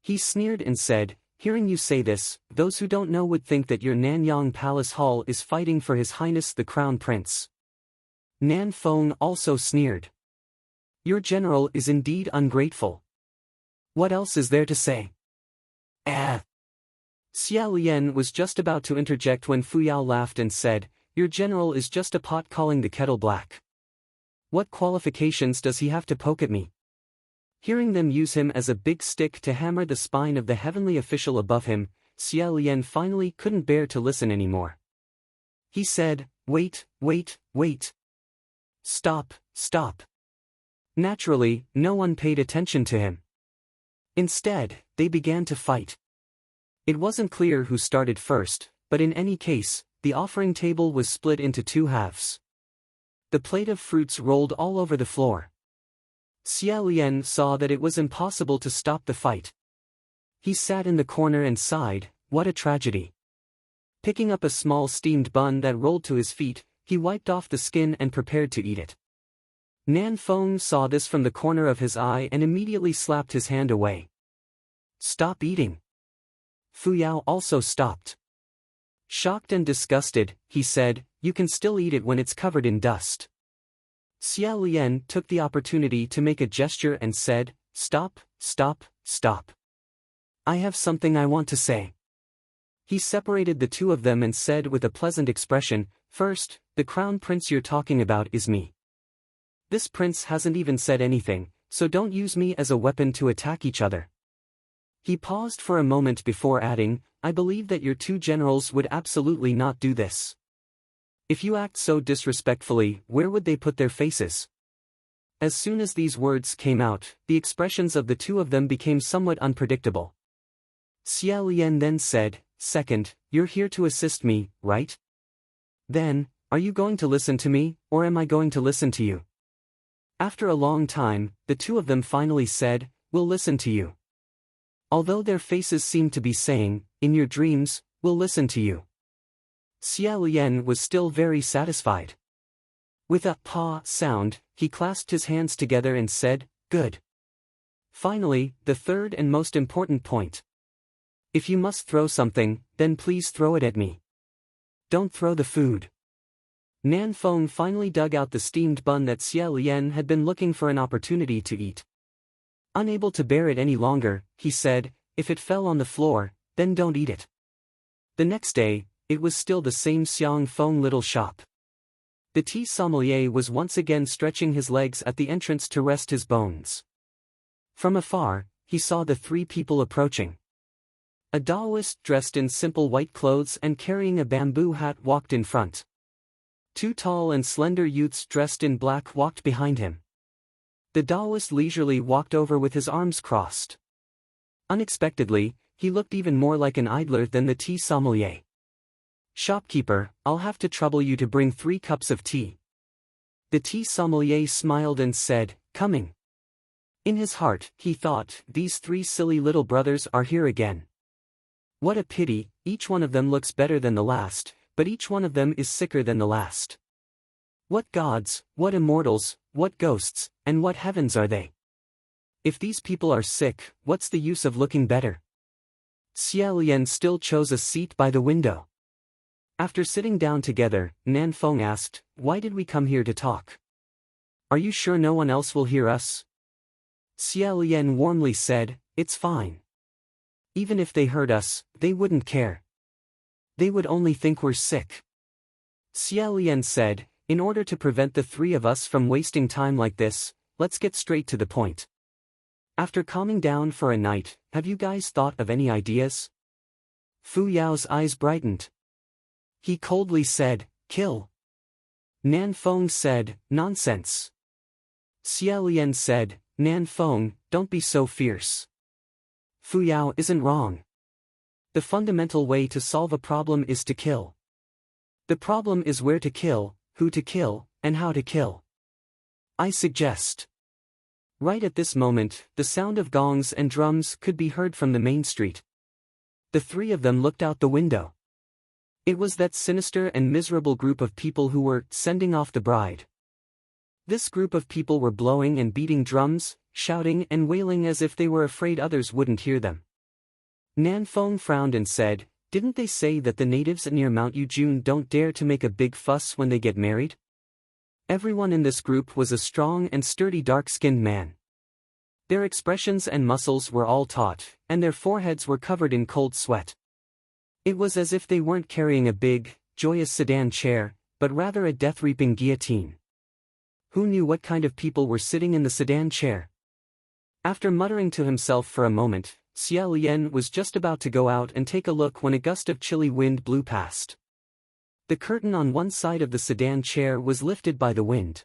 He sneered and said, "Hearing you say this, those who don't know would think that your Nanyang Palace Hall is fighting for His Highness the Crown Prince." Nan Feng also sneered. "Your general is indeed ungrateful. What else is there to say?" Xia Lian was just about to interject when Fu Yao laughed and said, "Your general is just a pot calling the kettle black. What qualifications does he have to poke at me?" Hearing them use him as a big stick to hammer the spine of the heavenly official above him, Xia Lian finally couldn't bear to listen anymore. He said, "Wait, wait, wait. Stop, stop." Naturally, no one paid attention to him. Instead, they began to fight. It wasn't clear who started first, but in any case, the offering table was split into two halves. The plate of fruits rolled all over the floor. Xia Lian saw that it was impossible to stop the fight. He sat in the corner and sighed, "What a tragedy." Picking up a small steamed bun that rolled to his feet, he wiped off the skin and prepared to eat it. Nan Feng saw this from the corner of his eye and immediately slapped his hand away. "Stop eating." Fu Yao also stopped. Shocked and disgusted, he said, "You can still eat it when it's covered in dust." Xia Lian took the opportunity to make a gesture and said, "Stop, stop, stop. I have something I want to say." He separated the two of them and said with a pleasant expression, "First, the crown prince you're talking about is me. This prince hasn't even said anything, so don't use me as a weapon to attack each other." He paused for a moment before adding, "I believe that your two generals would absolutely not do this. If you act so disrespectfully, where would they put their faces?" As soon as these words came out, the expressions of the two of them became somewhat unpredictable. Xia Lian then said, "Second, you're here to assist me, right? Then, are you going to listen to me, or am I going to listen to you?" After a long time, the two of them finally said, "We'll listen to you." Although their faces seemed to be saying, "In your dreams, we'll listen to you." Xia Lian was still very satisfied. With a "pa" sound, he clasped his hands together and said, "Good." Finally, the third and most important point. If you must throw something, then please throw it at me. Don't throw the food. Nan Feng finally dug out the steamed bun that Xie Lian had been looking for an opportunity to eat. Unable to bear it any longer, he said, if it fell on the floor, then don't eat it. The next day, it was still the same Xiang Feng little shop. The tea sommelier was once again stretching his legs at the entrance to rest his bones. From afar, he saw the three people approaching. A Taoist dressed in simple white clothes and carrying a bamboo hat walked in front. Two tall and slender youths dressed in black walked behind him. The Taoist leisurely walked over with his arms crossed. Unexpectedly, he looked even more like an idler than the tea sommelier. Shopkeeper, I'll have to trouble you to bring 3 cups of tea. The tea sommelier smiled and said, coming. In his heart, he thought, these 3 silly little brothers are here again. What a pity, each one of them looks better than the last, but each one of them is sicker than the last. What gods, what immortals, what ghosts, and what heavens are they? If these people are sick, what's the use of looking better? Xie Lian still chose a seat by the window. After sitting down together, Nan Feng asked, why did we come here to talk? Are you sure no one else will hear us? Xie Lian warmly said, it's fine. Even if they heard us, they wouldn't care. They would only think we're sick. Xie Lian said, in order to prevent the 3 of us from wasting time like this, let's get straight to the point. After calming down for a night, have you guys thought of any ideas? Fu Yao's eyes brightened. He coldly said, kill. Nan Feng said, nonsense. Xie Lian said, Nan Feng, don't be so fierce. Fu Yao isn't wrong. The fundamental way to solve a problem is to kill. The problem is where to kill, who to kill, and how to kill. I suggest. Right at this moment, the sound of gongs and drums could be heard from the main street. The 3 of them looked out the window. It was that sinister and miserable group of people who were sending off the bride. This group of people were blowing and beating drums, shouting and wailing as if they were afraid others wouldn't hear them. Nan Feng frowned and said, didn't they say that the natives near Mount Yujun don't dare to make a big fuss when they get married? Everyone in this group was a strong and sturdy dark-skinned man. Their expressions and muscles were all taut, and their foreheads were covered in cold sweat. It was as if they weren't carrying a big, joyous sedan chair, but rather a death-reaping guillotine. Who knew what kind of people were sitting in the sedan chair? After muttering to himself for a moment, Xie Lian was just about to go out and take a look when a gust of chilly wind blew past. The curtain on one side of the sedan chair was lifted by the wind.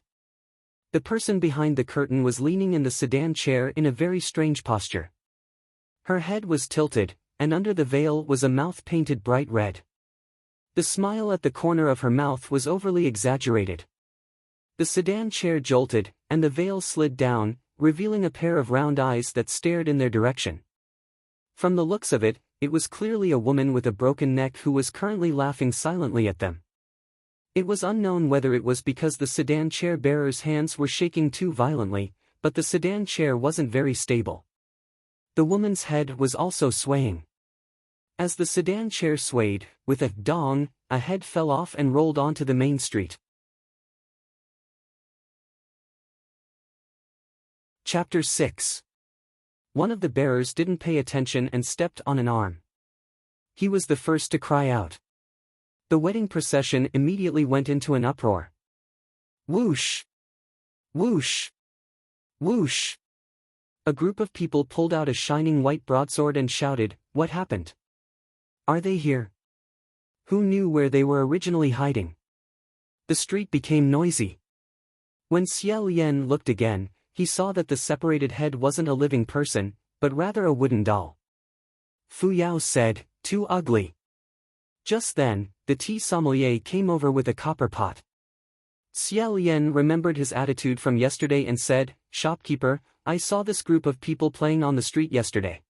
The person behind the curtain was leaning in the sedan chair in a very strange posture. Her head was tilted, and under the veil was a mouth painted bright red. The smile at the corner of her mouth was overly exaggerated. The sedan chair jolted, and the veil slid down, revealing a pair of round eyes that stared in their direction. From the looks of it, it was clearly a woman with a broken neck who was currently laughing silently at them. It was unknown whether it was because the sedan chair bearer's hands were shaking too violently, but the sedan chair wasn't very stable. The woman's head was also swaying. As the sedan chair swayed, with a dong, a head fell off and rolled onto the main street. Chapter 6. One of the bearers didn't pay attention and stepped on an arm. He was the first to cry out. The wedding procession immediately went into an uproar. Whoosh! Whoosh! Whoosh! A group of people pulled out a shining white broadsword and shouted, "What happened? Are they here? Who knew where they were originally hiding?" The street became noisy. When Xie Lian looked again, he saw that the separated head wasn't a living person, but rather a wooden doll. Fu Yao said, "Too ugly." Just then, the tea sommelier came over with a copper pot. Xie Lian remembered his attitude from yesterday and said, "Shopkeeper, I saw this group of people playing on the street yesterday.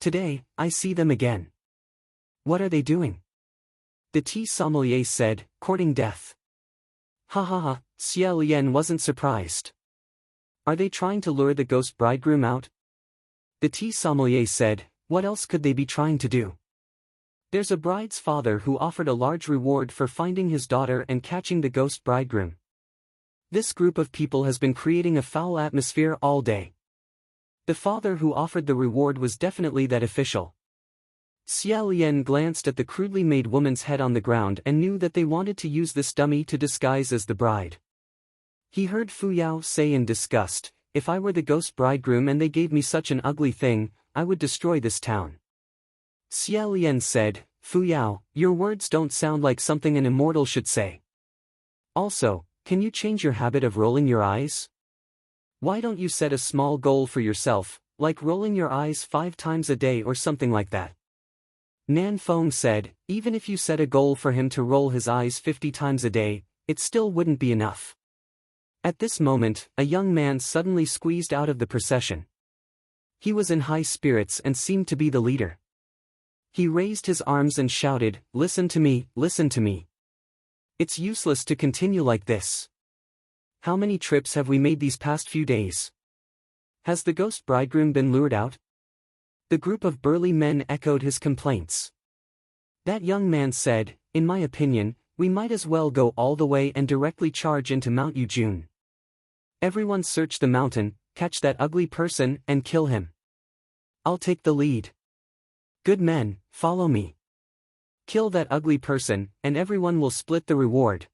Today, I see them again. What are they doing?" The tea sommelier said, "Courting death." Ha ha ha, Xie Lian wasn't surprised. Are they trying to lure the ghost bridegroom out? The tea sommelier said, what else could they be trying to do? There's a bride's father who offered a large reward for finding his daughter and catching the ghost bridegroom. This group of people has been creating a foul atmosphere all day. The father who offered the reward was definitely that official. Xia Lian glanced at the crudely made woman's head on the ground and knew that they wanted to use this dummy to disguise as the bride. He heard Fu Yao say in disgust, if I were the ghost bridegroom and they gave me such an ugly thing, I would destroy this town. Xia Lian said, Fu Yao, your words don't sound like something an immortal should say. Also, can you change your habit of rolling your eyes? Why don't you set a small goal for yourself, like rolling your eyes 5 times a day or something like that? Nan Feng said, even if you set a goal for him to roll his eyes 50 times a day, it still wouldn't be enough. At this moment, a young man suddenly squeezed out of the procession. He was in high spirits and seemed to be the leader. He raised his arms and shouted, listen to me, listen to me. It's useless to continue like this. How many trips have we made these past few days? Has the ghost bridegroom been lured out? The group of burly men echoed his complaints. That young man said, in my opinion, we might as well go all the way and directly charge into Mount Yujun. Everyone search the mountain, catch that ugly person and kill him. I'll take the lead. Good men, follow me. Kill that ugly person, and everyone will split the reward.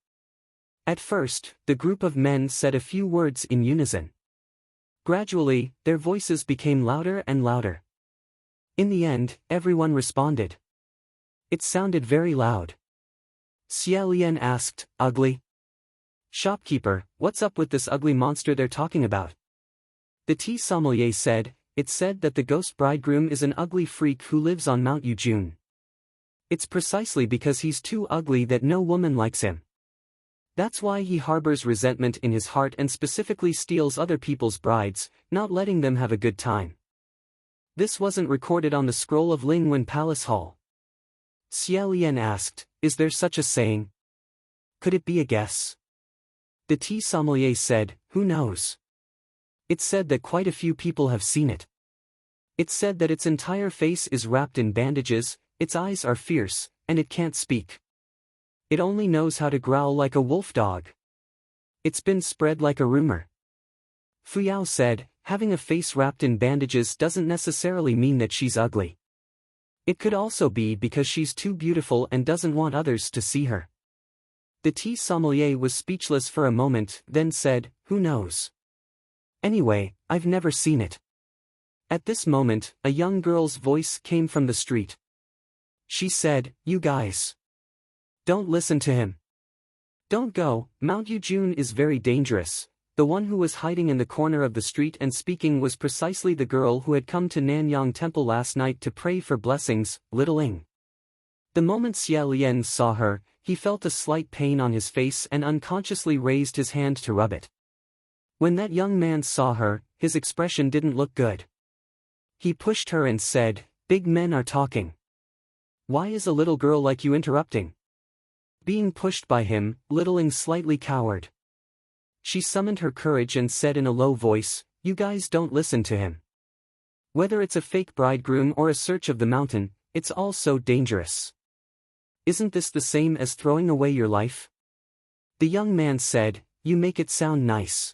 At first, the group of men said a few words in unison. Gradually, their voices became louder and louder. In the end, everyone responded. It sounded very loud. Xia Lian asked, ugly? Shopkeeper, what's up with this ugly monster they're talking about? The tea sommelier said, it's said that the ghost bridegroom is an ugly freak who lives on Mount Yujun. It's precisely because he's too ugly that no woman likes him. That's why he harbors resentment in his heart and specifically steals other people's brides, not letting them have a good time. This wasn't recorded on the scroll of Lingwen Palace Hall. Xia Lian asked, is there such a saying? Could it be a guess? The tea sommelier said, who knows? It's said that quite a few people have seen it. It's said that its entire face is wrapped in bandages, its eyes are fierce, and it can't speak. It only knows how to growl like a wolf dog. It's been spread like a rumor. Fu Yao said, having a face wrapped in bandages doesn't necessarily mean that she's ugly. It could also be because she's too beautiful and doesn't want others to see her. The tea sommelier was speechless for a moment, then said, who knows? Anyway, I've never seen it. At this moment, a young girl's voice came from the street. She said, you guys. Don't listen to him. Don't go, Mount Yujun is very dangerous. The one who was hiding in the corner of the street and speaking was precisely the girl who had come to Nanyang Temple last night to pray for blessings, Little Ing. The moment Xia Lian saw her, he felt a slight pain on his face and unconsciously raised his hand to rub it. When that young man saw her, his expression didn't look good. He pushed her and said, big men are talking. Why is a little girl like you interrupting? Being pushed by him, Little Ing slightly cowered. She summoned her courage and said in a low voice, you guys don't listen to him. Whether it's a fake bridegroom or a search of the mountain, it's all so dangerous. Isn't this the same as throwing away your life? The young man said, you make it sound nice.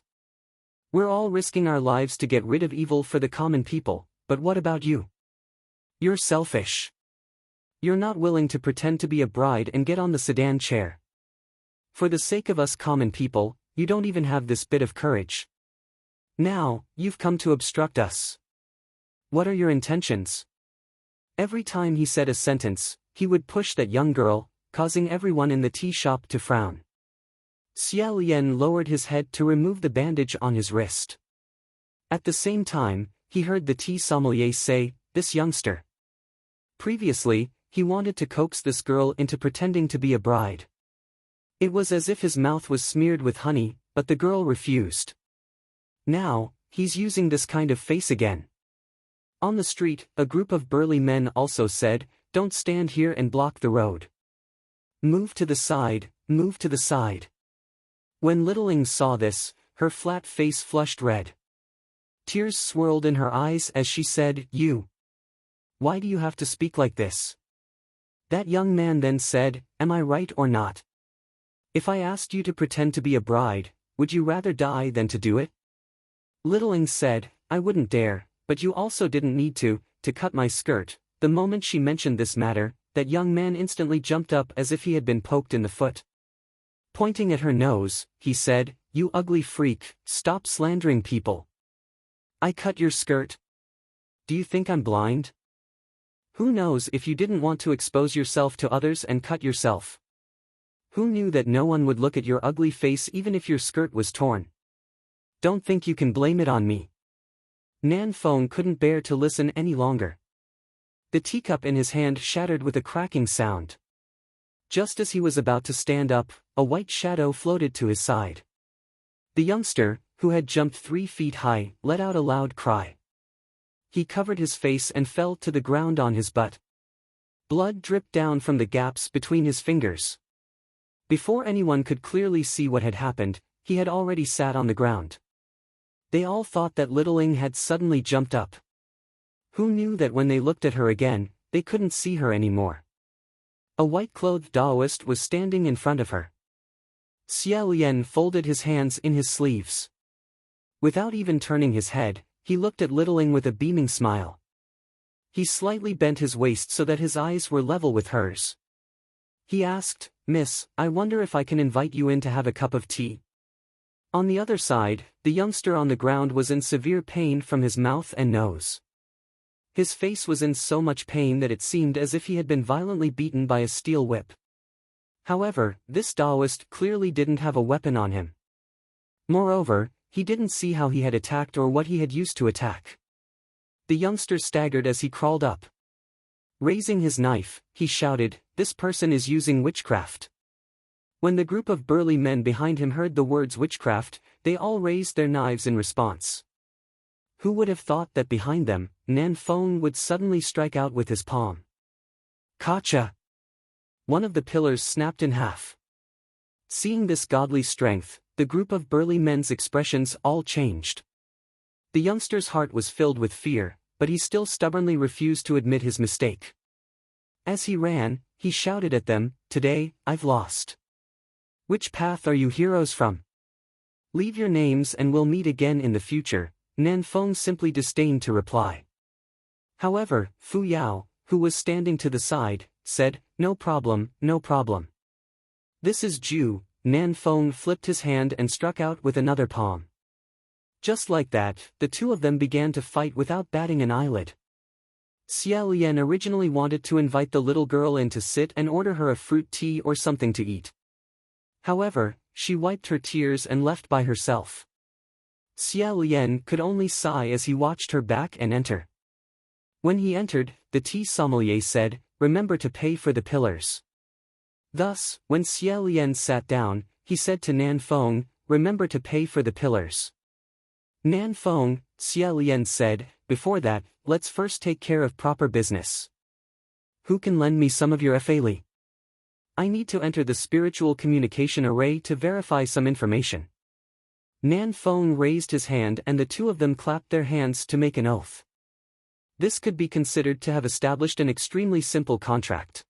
We're all risking our lives to get rid of evil for the common people, but what about you? You're selfish. You're not willing to pretend to be a bride and get on the sedan chair. For the sake of us common people, you don't even have this bit of courage. Now, you've come to obstruct us. What are your intentions? Every time he said a sentence, he would push that young girl, causing everyone in the tea shop to frown. Xia Lian lowered his head to remove the bandage on his wrist. At the same time, he heard the tea sommelier say, this youngster. Previously, he wanted to coax this girl into pretending to be a bride. It was as if his mouth was smeared with honey, but the girl refused. Now, he's using this kind of face again. On the street, a group of burly men also said, don't stand here and block the road. Move to the side, move to the side. When Little Ing saw this, her flat face flushed red. Tears swirled in her eyes as she said, "You. Why do you have to speak like this?" That young man then said, "Am I right or not? If I asked you to pretend to be a bride, would you rather die than to do it?" Littling said, "I wouldn't dare, but you also didn't need to cut my skirt." The moment she mentioned this matter, that young man instantly jumped up as if he had been poked in the foot. Pointing at her nose, he said, "You ugly freak, stop slandering people. I cut your skirt? Do you think I'm blind? Who knows if you didn't want to expose yourself to others and cut yourself? Who knew that no one would look at your ugly face even if your skirt was torn? Don't think you can blame it on me." Nan Fong couldn't bear to listen any longer. The teacup in his hand shattered with a cracking sound. Just as he was about to stand up, a white shadow floated to his side. The youngster, who had jumped 3 feet high, let out a loud cry. He covered his face and fell to the ground on his butt. Blood dripped down from the gaps between his fingers. Before anyone could clearly see what had happened, he had already sat on the ground. They all thought that Littling had suddenly jumped up. Who knew that when they looked at her again, they couldn't see her anymore? A white-clothed Taoist was standing in front of her. Xie Lian folded his hands in his sleeves. Without even turning his head, he looked at Littling with a beaming smile. He slightly bent his waist so that his eyes were level with hers. He asked, "Miss, I wonder if I can invite you in to have a cup of tea?" On the other side, the youngster on the ground was in severe pain from his mouth and nose. His face was in so much pain that it seemed as if he had been violently beaten by a steel whip. However, this Taoist clearly didn't have a weapon on him. Moreover, he didn't see how he had attacked or what he had used to attack. The youngster staggered as he crawled up. Raising his knife, he shouted, "This person is using witchcraft." When the group of burly men behind him heard the words witchcraft, they all raised their knives in response. Who would have thought that behind them, Nan Fong would suddenly strike out with his palm? Kacha! One of the pillars snapped in half. Seeing this godly strength, the group of burly men's expressions all changed. The youngster's heart was filled with fear, but he still stubbornly refused to admit his mistake. As he ran, he shouted at them, "Today, I've lost. Which path are you heroes from? Leave your names and we'll meet again in the future." Nan Fong simply disdained to reply. However, Fu Yao, who was standing to the side, said, "No problem, no problem. This is Ju." Nan Fong flipped his hand and struck out with another palm. Just like that, the two of them began to fight without batting an eyelid. Xie Lian originally wanted to invite the little girl in to sit and order her a fruit tea or something to eat. However, she wiped her tears and left by herself. Xie Lian could only sigh as he watched her back and enter. When he entered, the tea sommelier said, "Remember to pay for the pillars." Thus, when Xie Lian sat down, he said to Nan Fong, "Remember to pay for the pillars." Nan Fong, Xie Lian said, "Before that, let's first take care of proper business. Who can lend me some of your FA? I need to enter the spiritual communication array to verify some information." Nan Fong raised his hand and the two of them clapped their hands to make an oath. This could be considered to have established an extremely simple contract.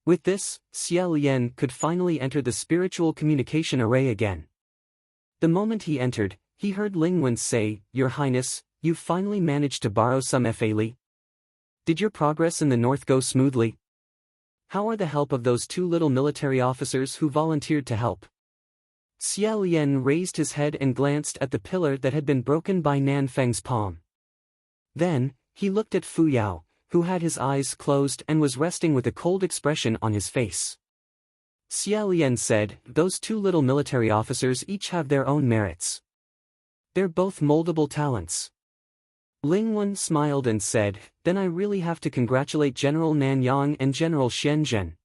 With this, Xie Lian could finally enter the spiritual communication array again. The moment he entered, he heard Ling Wen say, "Your Highness, you've finally managed to borrow some FA. Did your progress in the north go smoothly? How are the help of those 2 little military officers who volunteered to help?" Xie Lian raised his head and glanced at the pillar that had been broken by Nan Feng's palm. Then, he looked at Fu Yao, who had his eyes closed and was resting with a cold expression on his face. Xie Lian said, "Those 2 little military officers each have their own merits. They're both moldable talents." Ling Wen smiled and said, "Then I really have to congratulate General Nan Yang and General Xian Zhen.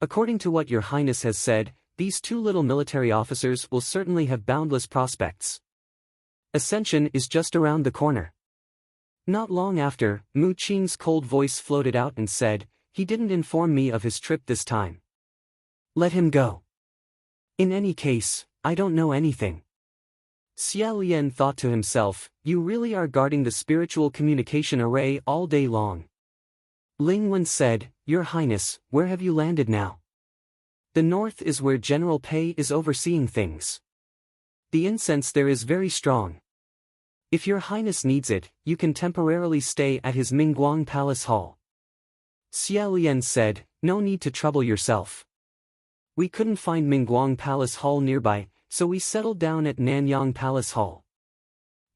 According to what your Highness has said, these 2 little military officers will certainly have boundless prospects. Ascension is just around the corner." Not long after, Mu Qing's cold voice floated out and said, "He didn't inform me of his trip this time. Let him go. In any case, I don't know anything." Xia Lian thought to himself, you really are guarding the spiritual communication array all day long. Ling Wen said, Your Highness, where have you landed now? The north is where General Pei is overseeing things. The incense there is very strong. If your highness needs it, you can temporarily stay at his Mingguang Palace Hall. Xia Lian said, no need to trouble yourself. We couldn't find Mingguang Palace Hall nearby, so we settled down at Nanyang Palace Hall.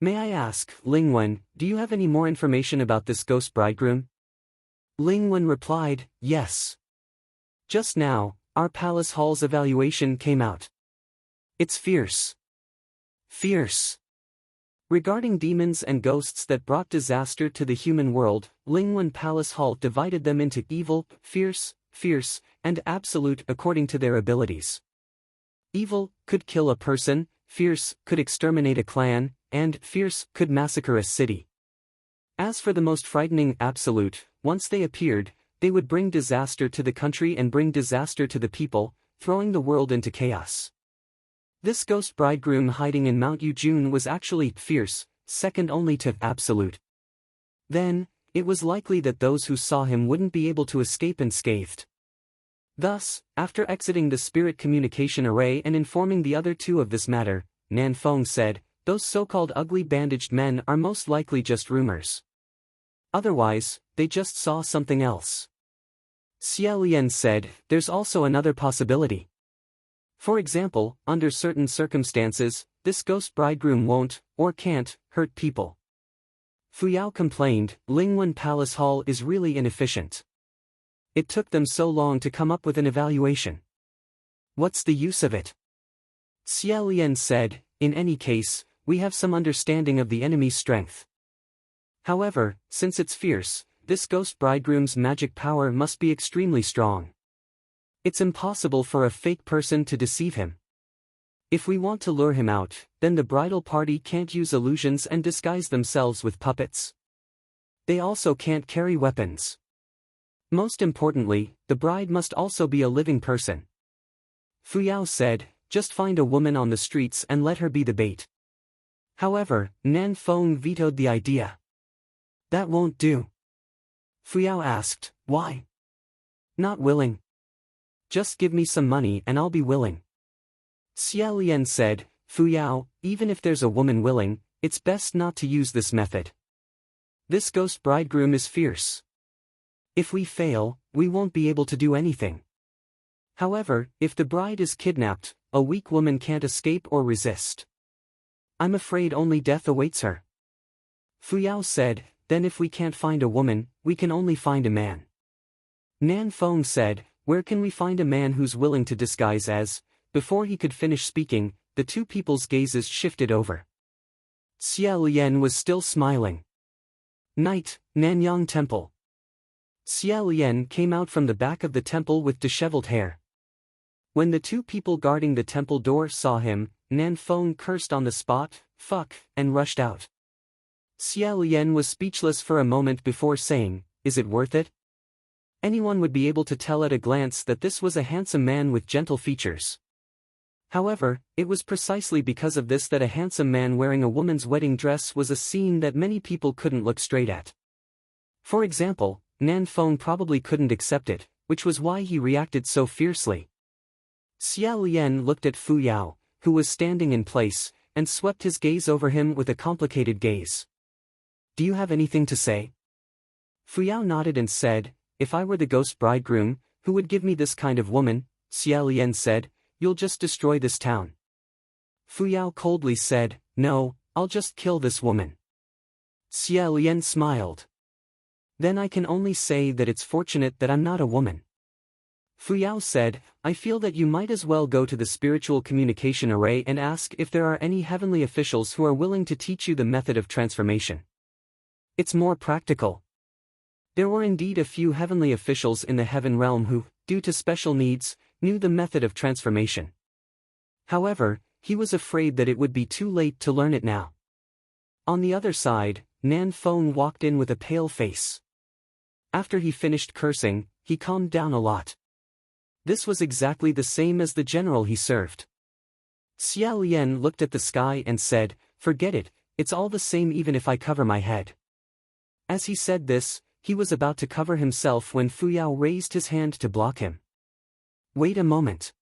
May I ask, Ling Wen, do you have any more information about this ghost bridegroom? Ling Wen replied, yes. Just now, our palace hall's evaluation came out. It's fierce. Fierce. Regarding demons and ghosts that brought disaster to the human world, Lingwen Palace Hall divided them into evil, fierce, and absolute according to their abilities. Evil could kill a person, fierce could exterminate a clan, and fierce could massacre a city. As for the most frightening absolute, once they appeared, they would bring disaster to the country and bring disaster to the people, throwing the world into chaos. This ghost bridegroom hiding in Mount Yujun was actually fierce, second only to absolute. Then, it was likely that those who saw him wouldn't be able to escape unscathed. Thus, after exiting the spirit communication array and informing the other two of this matter, Nan Feng said, those so-called ugly bandaged men are most likely just rumors. Otherwise, they just saw something else. Xia Lian said, there's also another possibility. For example, under certain circumstances, this ghost bridegroom won't, or can't, hurt people. Fu Yao complained, Lingwen Palace Hall is really inefficient. It took them so long to come up with an evaluation. What's the use of it? Xia Lian said, in any case, we have some understanding of the enemy's strength. However, since it's fierce, this ghost bridegroom's magic power must be extremely strong. It's impossible for a fake person to deceive him. If we want to lure him out, then the bridal party can't use illusions and disguise themselves with puppets. They also can't carry weapons. Most importantly, the bride must also be a living person. Fu Yao said, just find a woman on the streets and let her be the bait. However, Nan Feng vetoed the idea. That won't do. Fu Yao asked, why? Not willing. Just give me some money and I'll be willing. Xia Lian said, Fu Yao, even if there's a woman willing, it's best not to use this method. This ghost bridegroom is fierce. If we fail, we won't be able to do anything. However, if the bride is kidnapped, a weak woman can't escape or resist. I'm afraid only death awaits her. Fu Yao said, then if we can't find a woman, we can only find a man. Nan Feng said, where can we find a man who's willing to disguise as? Before he could finish speaking, the two people's gazes shifted over. Xia Lian was still smiling. Night, Nanyang Temple. Xia Lian came out from the back of the temple with disheveled hair. When the two people guarding the temple door saw him, Nan Feng cursed on the spot, fuck, and rushed out. Xia Lian was speechless for a moment before saying, is it worth it? Anyone would be able to tell at a glance that this was a handsome man with gentle features. However, it was precisely because of this that a handsome man wearing a woman's wedding dress was a scene that many people couldn't look straight at. For example, Nan Feng probably couldn't accept it, which was why he reacted so fiercely. Xia Lian looked at Fu Yao, who was standing in place, and swept his gaze over him with a complicated gaze. Do you have anything to say? Fu Yao nodded and said, if I were the ghost bridegroom, who would give me this kind of woman? Xia Lian said, you'll just destroy this town. Fu Yao coldly said, no, I'll just kill this woman. Xia Lian smiled. Then I can only say that it's fortunate that I'm not a woman. Fu Yao said, I feel that you might as well go to the spiritual communication array and ask if there are any heavenly officials who are willing to teach you the method of transformation. It's more practical. There were indeed a few heavenly officials in the heaven realm who, due to special needs, knew the method of transformation. However, he was afraid that it would be too late to learn it now. On the other side, Nan Feng walked in with a pale face. After he finished cursing, he calmed down a lot. This was exactly the same as the general he served. Xia Lian looked at the sky and said, "Forget it, it's all the same even if I cover my head." As he said this, he was about to cover himself when Fu Yao raised his hand to block him. "Wait a moment.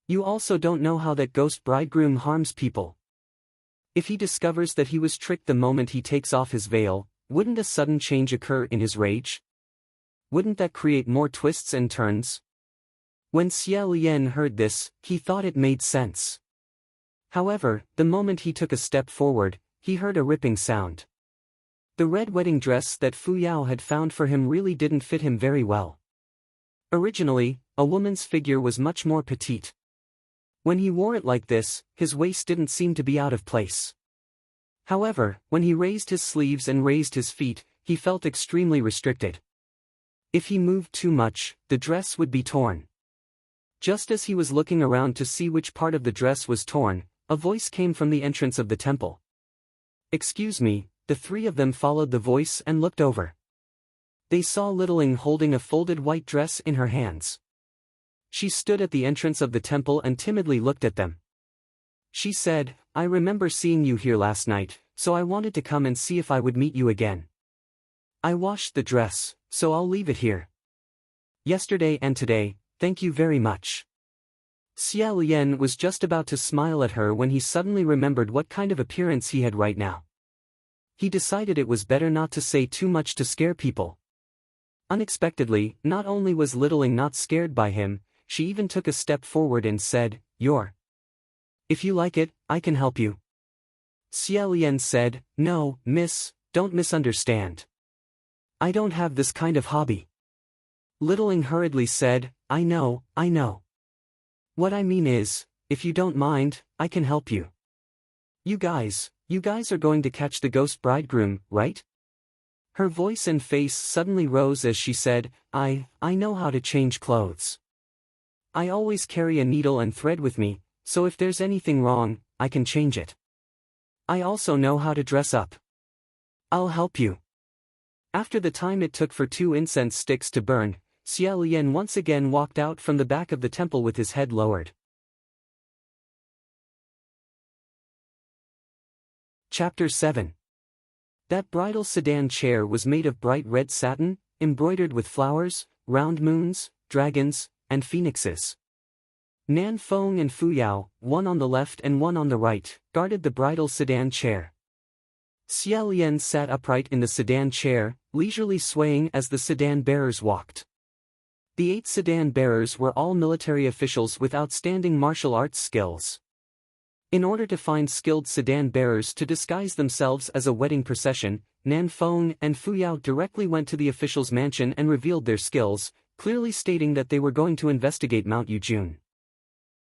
You also don't know how that ghost bridegroom harms people. If he discovers that he was tricked the moment he takes off his veil, wouldn't a sudden change occur in his rage? Wouldn't that create more twists and turns?" When Xia Lian heard this, he thought it made sense. However, the moment he took a step forward, he heard a ripping sound. The red wedding dress that Fu Yao had found for him really didn't fit him very well. Originally, a woman's figure was much more petite. When he wore it like this, his waist didn't seem to be out of place. However, when he raised his sleeves and raised his feet, he felt extremely restricted. If he moved too much, the dress would be torn. Just as he was looking around to see which part of the dress was torn, a voice came from the entrance of the temple. "Excuse me." The three of them followed the voice and looked over. They saw Littling holding a folded white dress in her hands. She stood at the entrance of the temple and timidly looked at them. She said, "I remember seeing you here last night, so I wanted to come and see if I would meet you again. I washed the dress, so I'll leave it here. Yesterday and today, thank you very much." Xia Lian was just about to smile at her when he suddenly remembered what kind of appearance he had right now. He decided it was better not to say too much to scare people. Unexpectedly, not only was Littling not scared by him, she even took a step forward and said, If you like it, I can help you." Xia Lian said, "No, miss, don't misunderstand. I don't have this kind of hobby." Littling hurriedly said, I know. What I mean is, if you don't mind, I can help you. You guys are going to catch the ghost bridegroom, right?" Her voice and face suddenly rose as she said, I know how to change clothes. I always carry a needle and thread with me, so if there's anything wrong, I can change it. I also know how to dress up. I'll help you." After the time it took for 2 incense sticks to burn, Xia Lian once again walked out from the back of the temple with his head lowered. Chapter 7. That bridal sedan chair was made of bright red satin, embroidered with flowers, round moons, dragons, and phoenixes. Nan Feng and Fu Yao, one on the left and one on the right, guarded the bridal sedan chair. Xia Lian sat upright in the sedan chair, leisurely swaying as the sedan bearers walked. The 8 sedan bearers were all military officials with outstanding martial arts skills. In order to find skilled sedan bearers to disguise themselves as a wedding procession, Nan Feng and Fu Yao directly went to the official's mansion and revealed their skills, clearly stating that they were going to investigate Mount Yujun.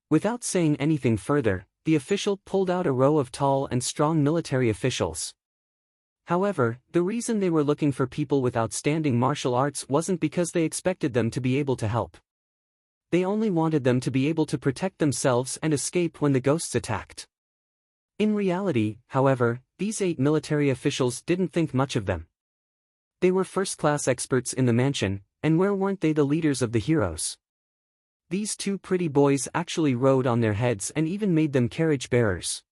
Without saying anything further, the official pulled out a row of tall and strong military officials. However, the reason they were looking for people with outstanding martial arts wasn't because they expected them to be able to help. They only wanted them to be able to protect themselves and escape when the ghosts attacked. In reality, however, these 8 military officials didn't think much of them. They were first-class experts in the mansion, and where weren't they the leaders of the heroes? These 2 pretty boys actually rode on their heads and even made them carriage bearers.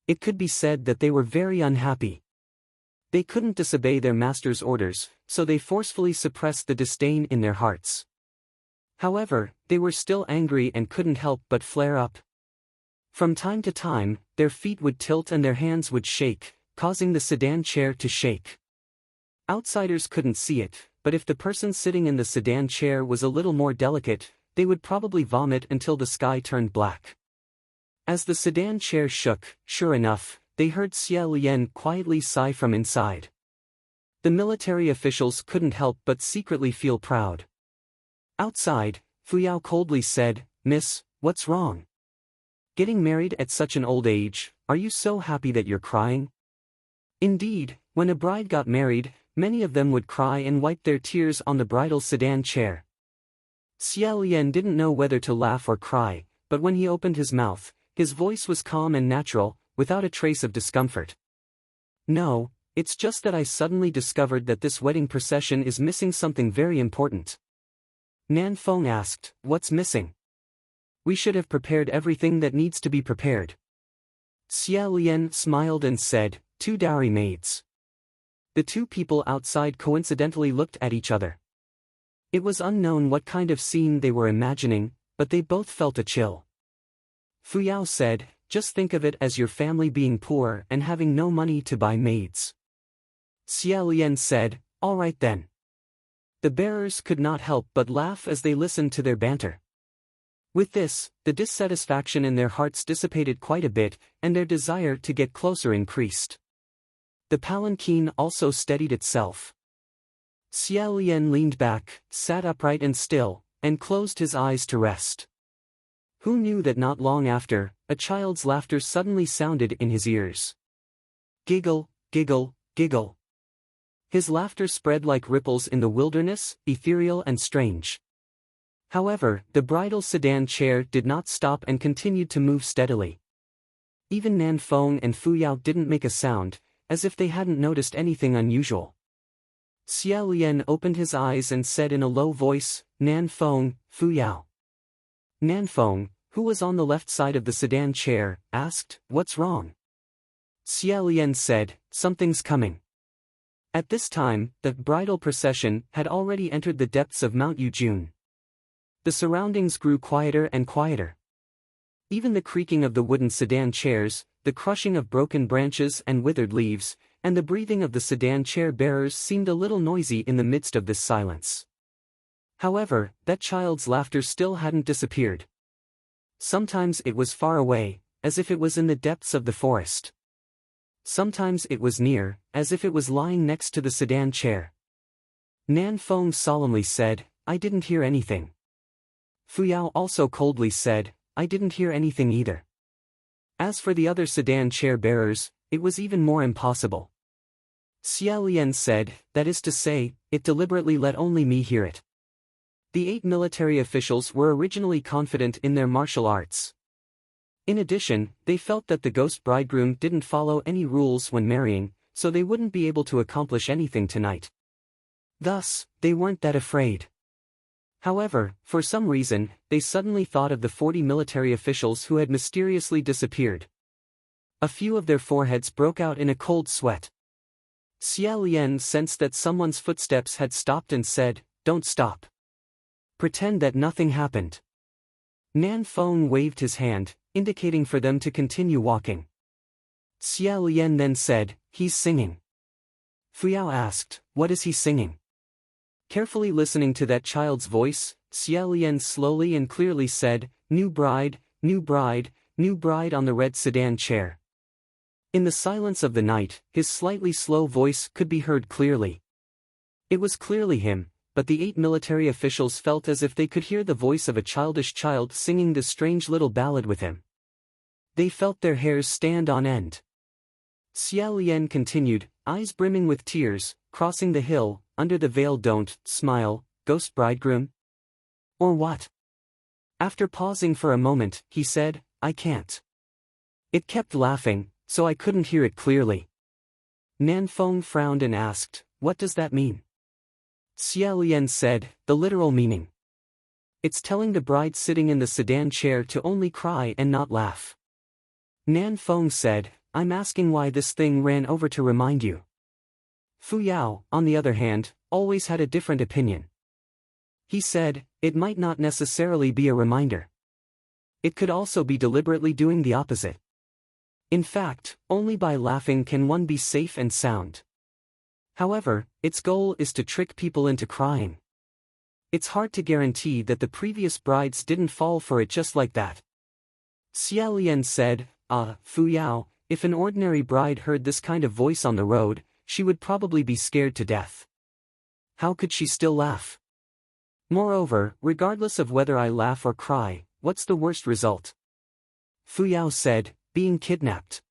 It could be said that they were very unhappy. They couldn't disobey their master's orders, so they forcefully suppressed the disdain in their hearts. However, they were still angry and couldn't help but flare up. From time to time, their feet would tilt and their hands would shake, causing the sedan chair to shake. Outsiders couldn't see it, but if the person sitting in the sedan chair was a little more delicate, they would probably vomit until the sky turned black. As the sedan chair shook, sure enough, they heard Xia Lian quietly sigh from inside. The military officials couldn't help but secretly feel proud. Outside, Fu Yao coldly said, Miss, what's wrong? Getting married at such an old age, are you so happy that you're crying? Indeed, when a bride got married, many of them would cry and wipe their tears on the bridal sedan chair. Xia Lian didn't know whether to laugh or cry, but when he opened his mouth, his voice was calm and natural, without a trace of discomfort. No, it's just that I suddenly discovered that this wedding procession is missing something very important. Nan Feng asked, what's missing? we should have prepared everything that needs to be prepared. Xia Lian smiled and said, 2 dowry maids. The 2 people outside coincidentally looked at each other. It was unknown what kind of scene they were imagining, but they both felt a chill. Fu Yao said, just think of it as your family being poor and having no money to buy maids. Xia Lian said, all right then. The bearers could not help but laugh as they listened to their banter. With this, the dissatisfaction in their hearts dissipated quite a bit, and their desire to get closer increased. The palanquin also steadied itself. Xia Lian leaned back, sat upright and still, and closed his eyes to rest. Who knew that not long after, a child's laughter suddenly sounded in his ears. Giggle, giggle, giggle. His laughter spread like ripples in the wilderness, ethereal and strange. However, the bridal sedan chair did not stop and continued to move steadily. Even Nan Feng and Fu Yao didn't make a sound, as if they hadn't noticed anything unusual. Xia Lian opened his eyes and said in a low voice, Nan Feng, Fu Yao. Nan Feng, who was on the left side of the sedan chair, asked, what's wrong? Xia Lian said, something's coming. At this time, the bridal procession had already entered the depths of Mount Yujun. The surroundings grew quieter and quieter. Even the creaking of the wooden sedan chairs, the crushing of broken branches and withered leaves, and the breathing of the sedan chair bearers seemed a little noisy in the midst of this silence. However, that child's laughter still hadn't disappeared. Sometimes it was far away, as if it was in the depths of the forest. Sometimes it was near, as if it was lying next to the sedan chair. Nan Feng solemnly said, I didn't hear anything. Fu Yao also coldly said, I didn't hear anything either. As for the other sedan chair bearers, it was even more impossible. Xia Lian said, that is to say, it deliberately let only me hear it. The 8 military officials were originally confident in their martial arts. In addition, they felt that the ghost bridegroom didn't follow any rules when marrying, so they wouldn't be able to accomplish anything tonight. Thus, they weren't that afraid. However, for some reason, they suddenly thought of the 40 military officials who had mysteriously disappeared. A few of their foreheads broke out in a cold sweat. Xia Lian sensed that someone's footsteps had stopped and said, don't stop. Pretend that nothing happened. Nan Feng waved his hand, indicating for them to continue walking. Xia Lian then said, he's singing. Fu Yao asked, what is he singing? Carefully listening to that child's voice, Xia Lian slowly and clearly said, new bride, new bride, new bride on the red sedan chair. In the silence of the night, his slightly slow voice could be heard clearly. It was clearly him, but the 8 military officials felt as if they could hear the voice of a childish child singing this strange little ballad with him. They felt their hairs stand on end. Xia Lian continued, eyes brimming with tears, crossing the hill, under the veil don't smile, ghost bridegroom? Or what? After pausing for a moment, he said, I can't. It kept laughing, so I couldn't hear it clearly. Nan Feng frowned and asked, what does that mean? Xia Lian said, the literal meaning. It's telling the bride sitting in the sedan chair to only cry and not laugh. Nan Feng said, I'm asking why this thing ran over to remind you. Fu Yao, on the other hand, always had a different opinion. He said, it might not necessarily be a reminder. It could also be deliberately doing the opposite. In fact, only by laughing can one be safe and sound. However, its goal is to trick people into crying. It's hard to guarantee that the previous brides didn't fall for it just like that. Xia Lian said, Fu Yao, if an ordinary bride heard this kind of voice on the road, she would probably be scared to death. How could she still laugh? Moreover, regardless of whether I laugh or cry, what's the worst result? Fu Yao said, being kidnapped.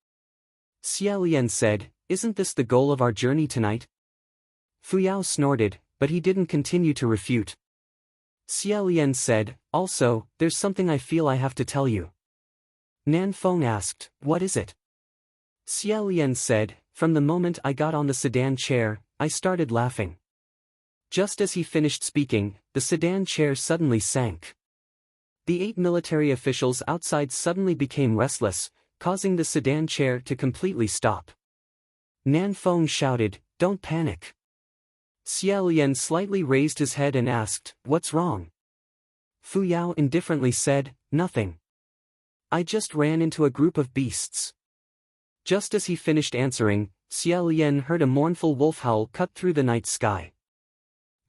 Xia Lian said, isn't this the goal of our journey tonight? Fu Yao snorted, but he didn't continue to refute. Xia Lian said, also, there's something I feel I have to tell you. Nan Feng asked, what is it? Xia Lian said, from the moment I got on the sedan chair, I started laughing. Just as he finished speaking, the sedan chair suddenly sank. The 8 military officials outside suddenly became restless, causing the sedan chair to completely stop. Nan Feng shouted, "Don't panic." Xia Lian slightly raised his head and asked, "What's wrong?" Fu Yao indifferently said, "Nothing. I just ran into a group of beasts." Just as he finished answering, Xia Lian heard a mournful wolf howl cut through the night sky.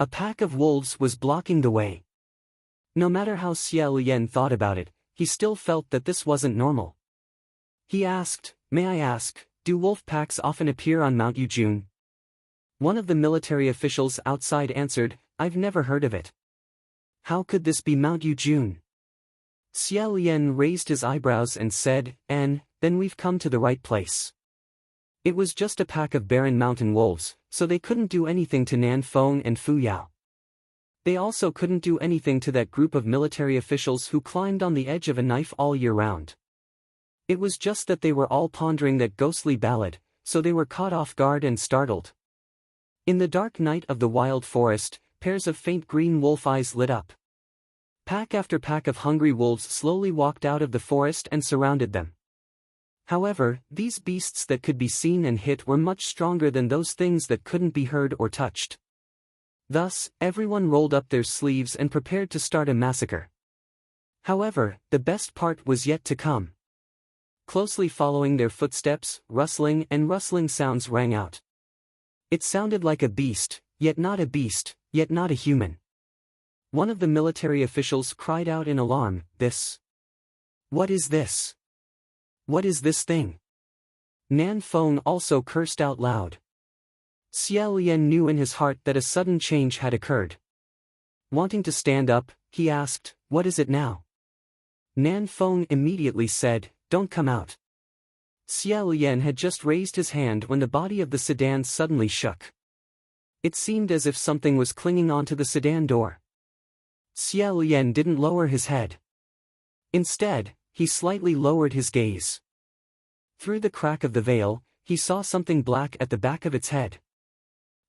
A pack of wolves was blocking the way. No matter how Xia Lian thought about it, he still felt that this wasn't normal. He asked, "May I ask, do wolf packs often appear on Mount Yujun?" One of the military officials outside answered, "I've never heard of it. How could this be Mount Yujun?" Xia Lian raised his eyebrows and said, Then we've come to the right place." It was just a pack of barren mountain wolves, so they couldn't do anything to Nan Feng and Fu Yao. They also couldn't do anything to that group of military officials who climbed on the edge of a knife all year round. It was just that they were all pondering that ghostly ballad, so they were caught off guard and startled. In the dark night of the wild forest, pairs of faint green wolf eyes lit up. Pack after pack of hungry wolves slowly walked out of the forest and surrounded them. However, these beasts that could be seen and hit were much stronger than those things that couldn't be heard or touched. Thus, everyone rolled up their sleeves and prepared to start a massacre. However, the best part was yet to come. Closely following their footsteps, rustling sounds rang out. It sounded like a beast, yet not a human. One of the military officials cried out in alarm, What is this? What is this thing?" Nan Feng also cursed out loud. Xia Lian knew in his heart that a sudden change had occurred. Wanting to stand up, he asked, "What is it now?" Nan Feng immediately said, "Don't come out." Xia Lian had just raised his hand when the body of the sedan suddenly shook. It seemed as if something was clinging onto the sedan door. Xia Lian didn't lower his head. Instead, he slightly lowered his gaze. Through the crack of the veil, he saw something black at the back of its head.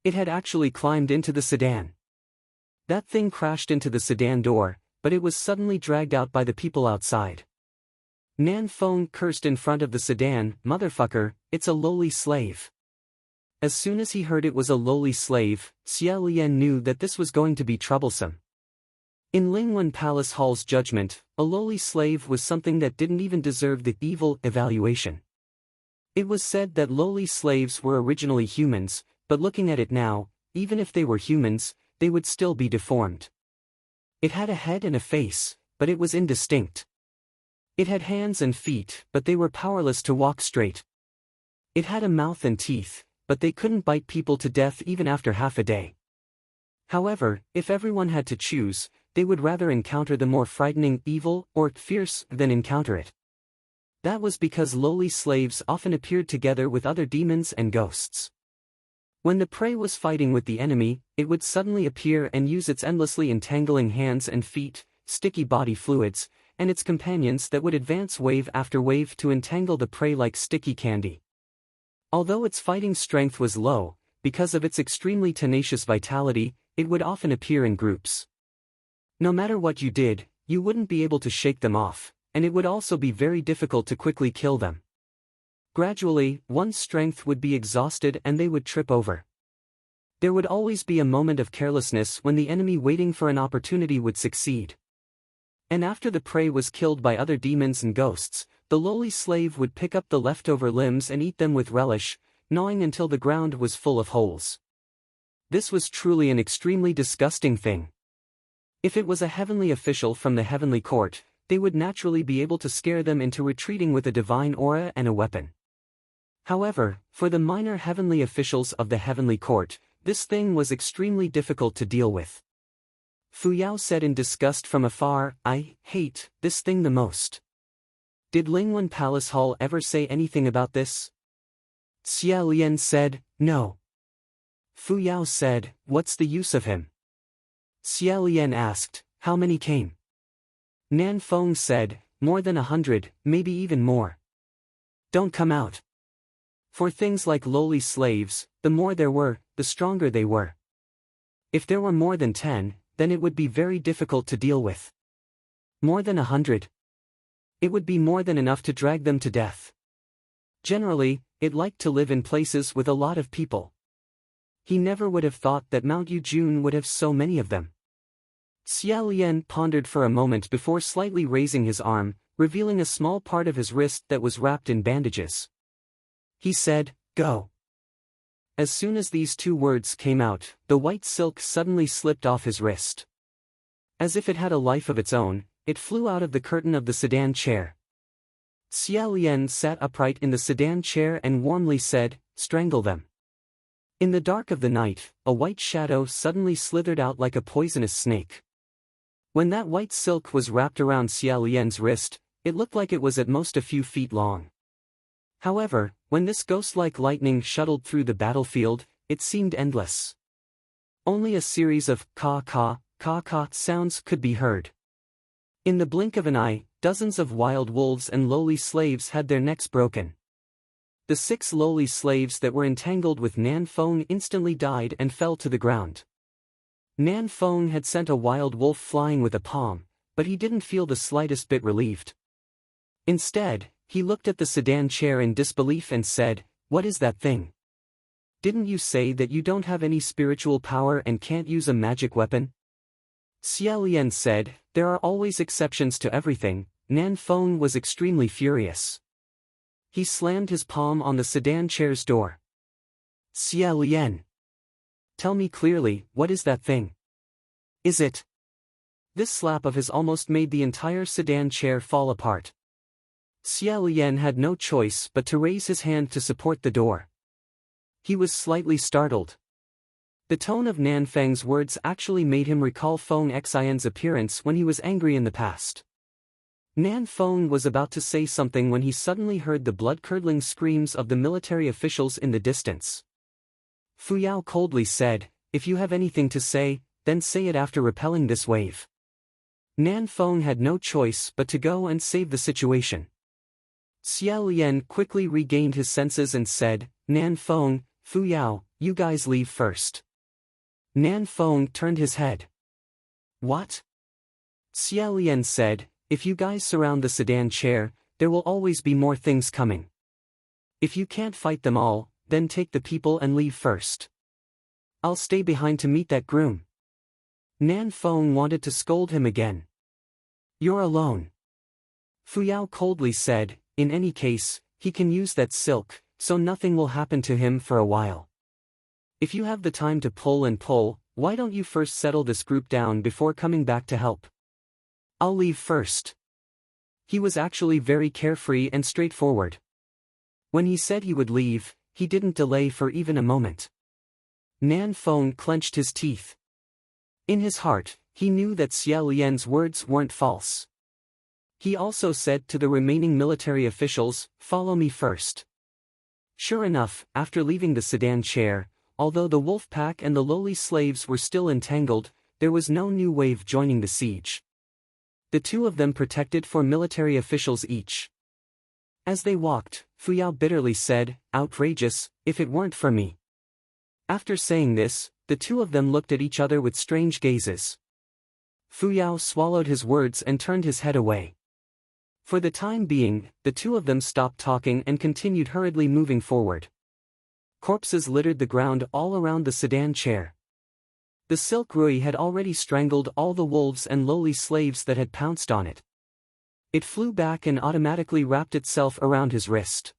It had actually climbed into the sedan. That thing crashed into the sedan door, but it was suddenly dragged out by the people outside. Nan Feng cursed in front of the sedan, "Motherfucker, it's a lowly slave." As soon as he heard it was a lowly slave, Xia Lian knew that this was going to be troublesome. In Lingwen Palace Hall's judgment, a lowly slave was something that didn't even deserve the evil evaluation. It was said that lowly slaves were originally humans, but looking at it now, even if they were humans, they would still be deformed. It had a head and a face, but it was indistinct. It had hands and feet, but they were powerless to walk straight. It had a mouth and teeth, but they couldn't bite people to death even after half a day. However, if everyone had to choose, they would rather encounter the more frightening evil or fierce than encounter it. That was because lowly slaves often appeared together with other demons and ghosts. When the prey was fighting with the enemy, it would suddenly appear and use its endlessly entangling hands and feet, sticky body fluids, and its companions that would advance wave after wave to entangle the prey like sticky candy. Although its fighting strength was low, because of its extremely tenacious vitality, it would often appear in groups. No matter what you did, you wouldn't be able to shake them off, and it would also be very difficult to quickly kill them. Gradually, one's strength would be exhausted and they would trip over. There would always be a moment of carelessness when the enemy waiting for an opportunity would succeed. And after the prey was killed by other demons and ghosts, the lowly slave would pick up the leftover limbs and eat them with relish, gnawing until the ground was full of holes. This was truly an extremely disgusting thing. If it was a heavenly official from the heavenly court, they would naturally be able to scare them into retreating with a divine aura and a weapon. However, for the minor heavenly officials of the heavenly court, this thing was extremely difficult to deal with. Fu Yao said in disgust from afar, "I hate this thing the most." Did Lingwen Palace Hall ever say anything about this? Xia Lian said, "No." Fu Yao said, "What's the use of him?" Xia Lian asked, "How many came?" Nan Feng said, "More than 100, maybe even more." "Don't come out." For things like lowly slaves, the more there were, the stronger they were. If there were more than 10, then it would be very difficult to deal with. More than 100. It would be more than enough to drag them to death. Generally, it liked to live in places with a lot of people. He never would have thought that Mount Yujun would have so many of them. Xia Lian pondered for a moment before slightly raising his arm, revealing a small part of his wrist that was wrapped in bandages. He said, "Go." As soon as these two words came out, the white silk suddenly slipped off his wrist. As if it had a life of its own, it flew out of the curtain of the sedan chair. Xia Lian sat upright in the sedan chair and warmly said, "Strangle them." In the dark of the night, a white shadow suddenly slithered out like a poisonous snake. When that white silk was wrapped around Xia Lian's wrist, it looked like it was at most a few feet long. However, when this ghost-like lightning shuttled through the battlefield, it seemed endless. Only a series of caw-caw, caw-caw sounds could be heard. In the blink of an eye, dozens of wild wolves and lowly slaves had their necks broken. The 6 lowly slaves that were entangled with Nan Feng instantly died and fell to the ground. Nan Feng had sent a wild wolf flying with a palm, but he didn't feel the slightest bit relieved. Instead, he looked at the sedan chair in disbelief and said, "What is that thing? Didn't you say that you don't have any spiritual power and can't use a magic weapon?" Xia Lian said, "There are always exceptions to everything." Nan Feng was extremely furious. He slammed his palm on the sedan chair's door. "Xia Lian, tell me clearly, what is that thing? Is it?" This slap of his almost made the entire sedan chair fall apart. Xia Lian had no choice but to raise his hand to support the door. He was slightly startled. The tone of Nan Feng's words actually made him recall Feng Xian's appearance when he was angry in the past. Nan Feng was about to say something when he suddenly heard the blood-curdling screams of the military officials in the distance. Fu Yao coldly said, "If you have anything to say, then say it after repelling this wave." Nan Feng had no choice but to go and save the situation. Xia Lian quickly regained his senses and said, "Nan Feng, Fu Yao, you guys leave first." Nan Feng turned his head. "What?" Xia Lian said, "If you guys surround the sedan chair, there will always be more things coming. If you can't fight them all, then take the people and leave first. I'll stay behind to meet that groom." Nan Feng wanted to scold him again. "You're alone." Fu Yao coldly said, "In any case, he can use that silk, so nothing will happen to him for a while. If you have the time to pull and pull, why don't you first settle this group down before coming back to help? I'll leave first." He was actually very carefree and straightforward. When he said he would leave, he didn't delay for even a moment. Nan Feng clenched his teeth. In his heart, he knew that Xia Lian's words weren't false. He also said to the remaining military officials, "Follow me first." Sure enough, after leaving the sedan chair, although the wolf pack and the lowly slaves were still entangled, there was no new wave joining the siege. The two of them protected 4 military officials each. As they walked, Fu Yao bitterly said, "Outrageous, if it weren't for me." After saying this, the two of them looked at each other with strange gazes. Fu Yao swallowed his words and turned his head away. For the time being, the two of them stopped talking and continued hurriedly moving forward. Corpses littered the ground all around the sedan chair. The silk rui had already strangled all the wolves and lowly slaves that had pounced on it. It flew back and automatically wrapped itself around his wrist.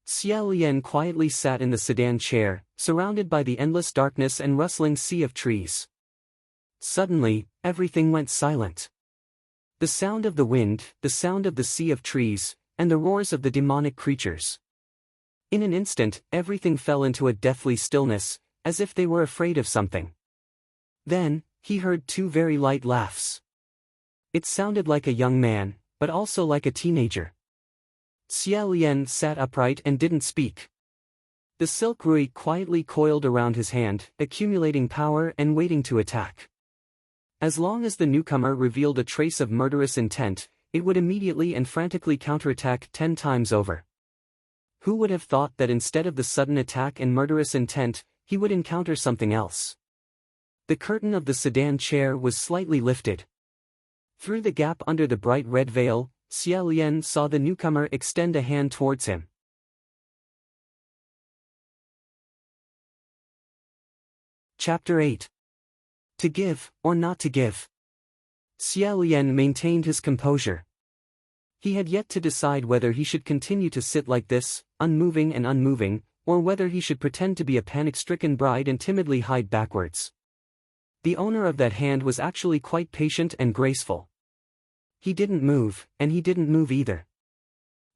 Xia Lian quietly sat in the sedan chair, surrounded by the endless darkness and rustling sea of trees. Suddenly, everything went silent. The sound of the wind, the sound of the sea of trees, and the roars of the demonic creatures. In an instant, everything fell into a deathly stillness, as if they were afraid of something. Then, he heard 2 very light laughs. It sounded like a young man, but also like a teenager. Xia Lian sat upright and didn't speak. The silk rui quietly coiled around his hand, accumulating power and waiting to attack. As long as the newcomer revealed a trace of murderous intent, it would immediately and frantically counterattack 10 times over. Who would have thought that instead of the sudden attack and murderous intent, he would encounter something else? The curtain of the sedan chair was slightly lifted. Through the gap under the bright red veil, Xia Lian saw the newcomer extend a hand towards him. Chapter 8. To give, or not to give. Xia Lian maintained his composure. He had yet to decide whether he should continue to sit like this, unmoving and unmoving, or whether he should pretend to be a panic-stricken bride and timidly hide backwards. The owner of that hand was actually quite patient and graceful. He didn't move, and he didn't move either.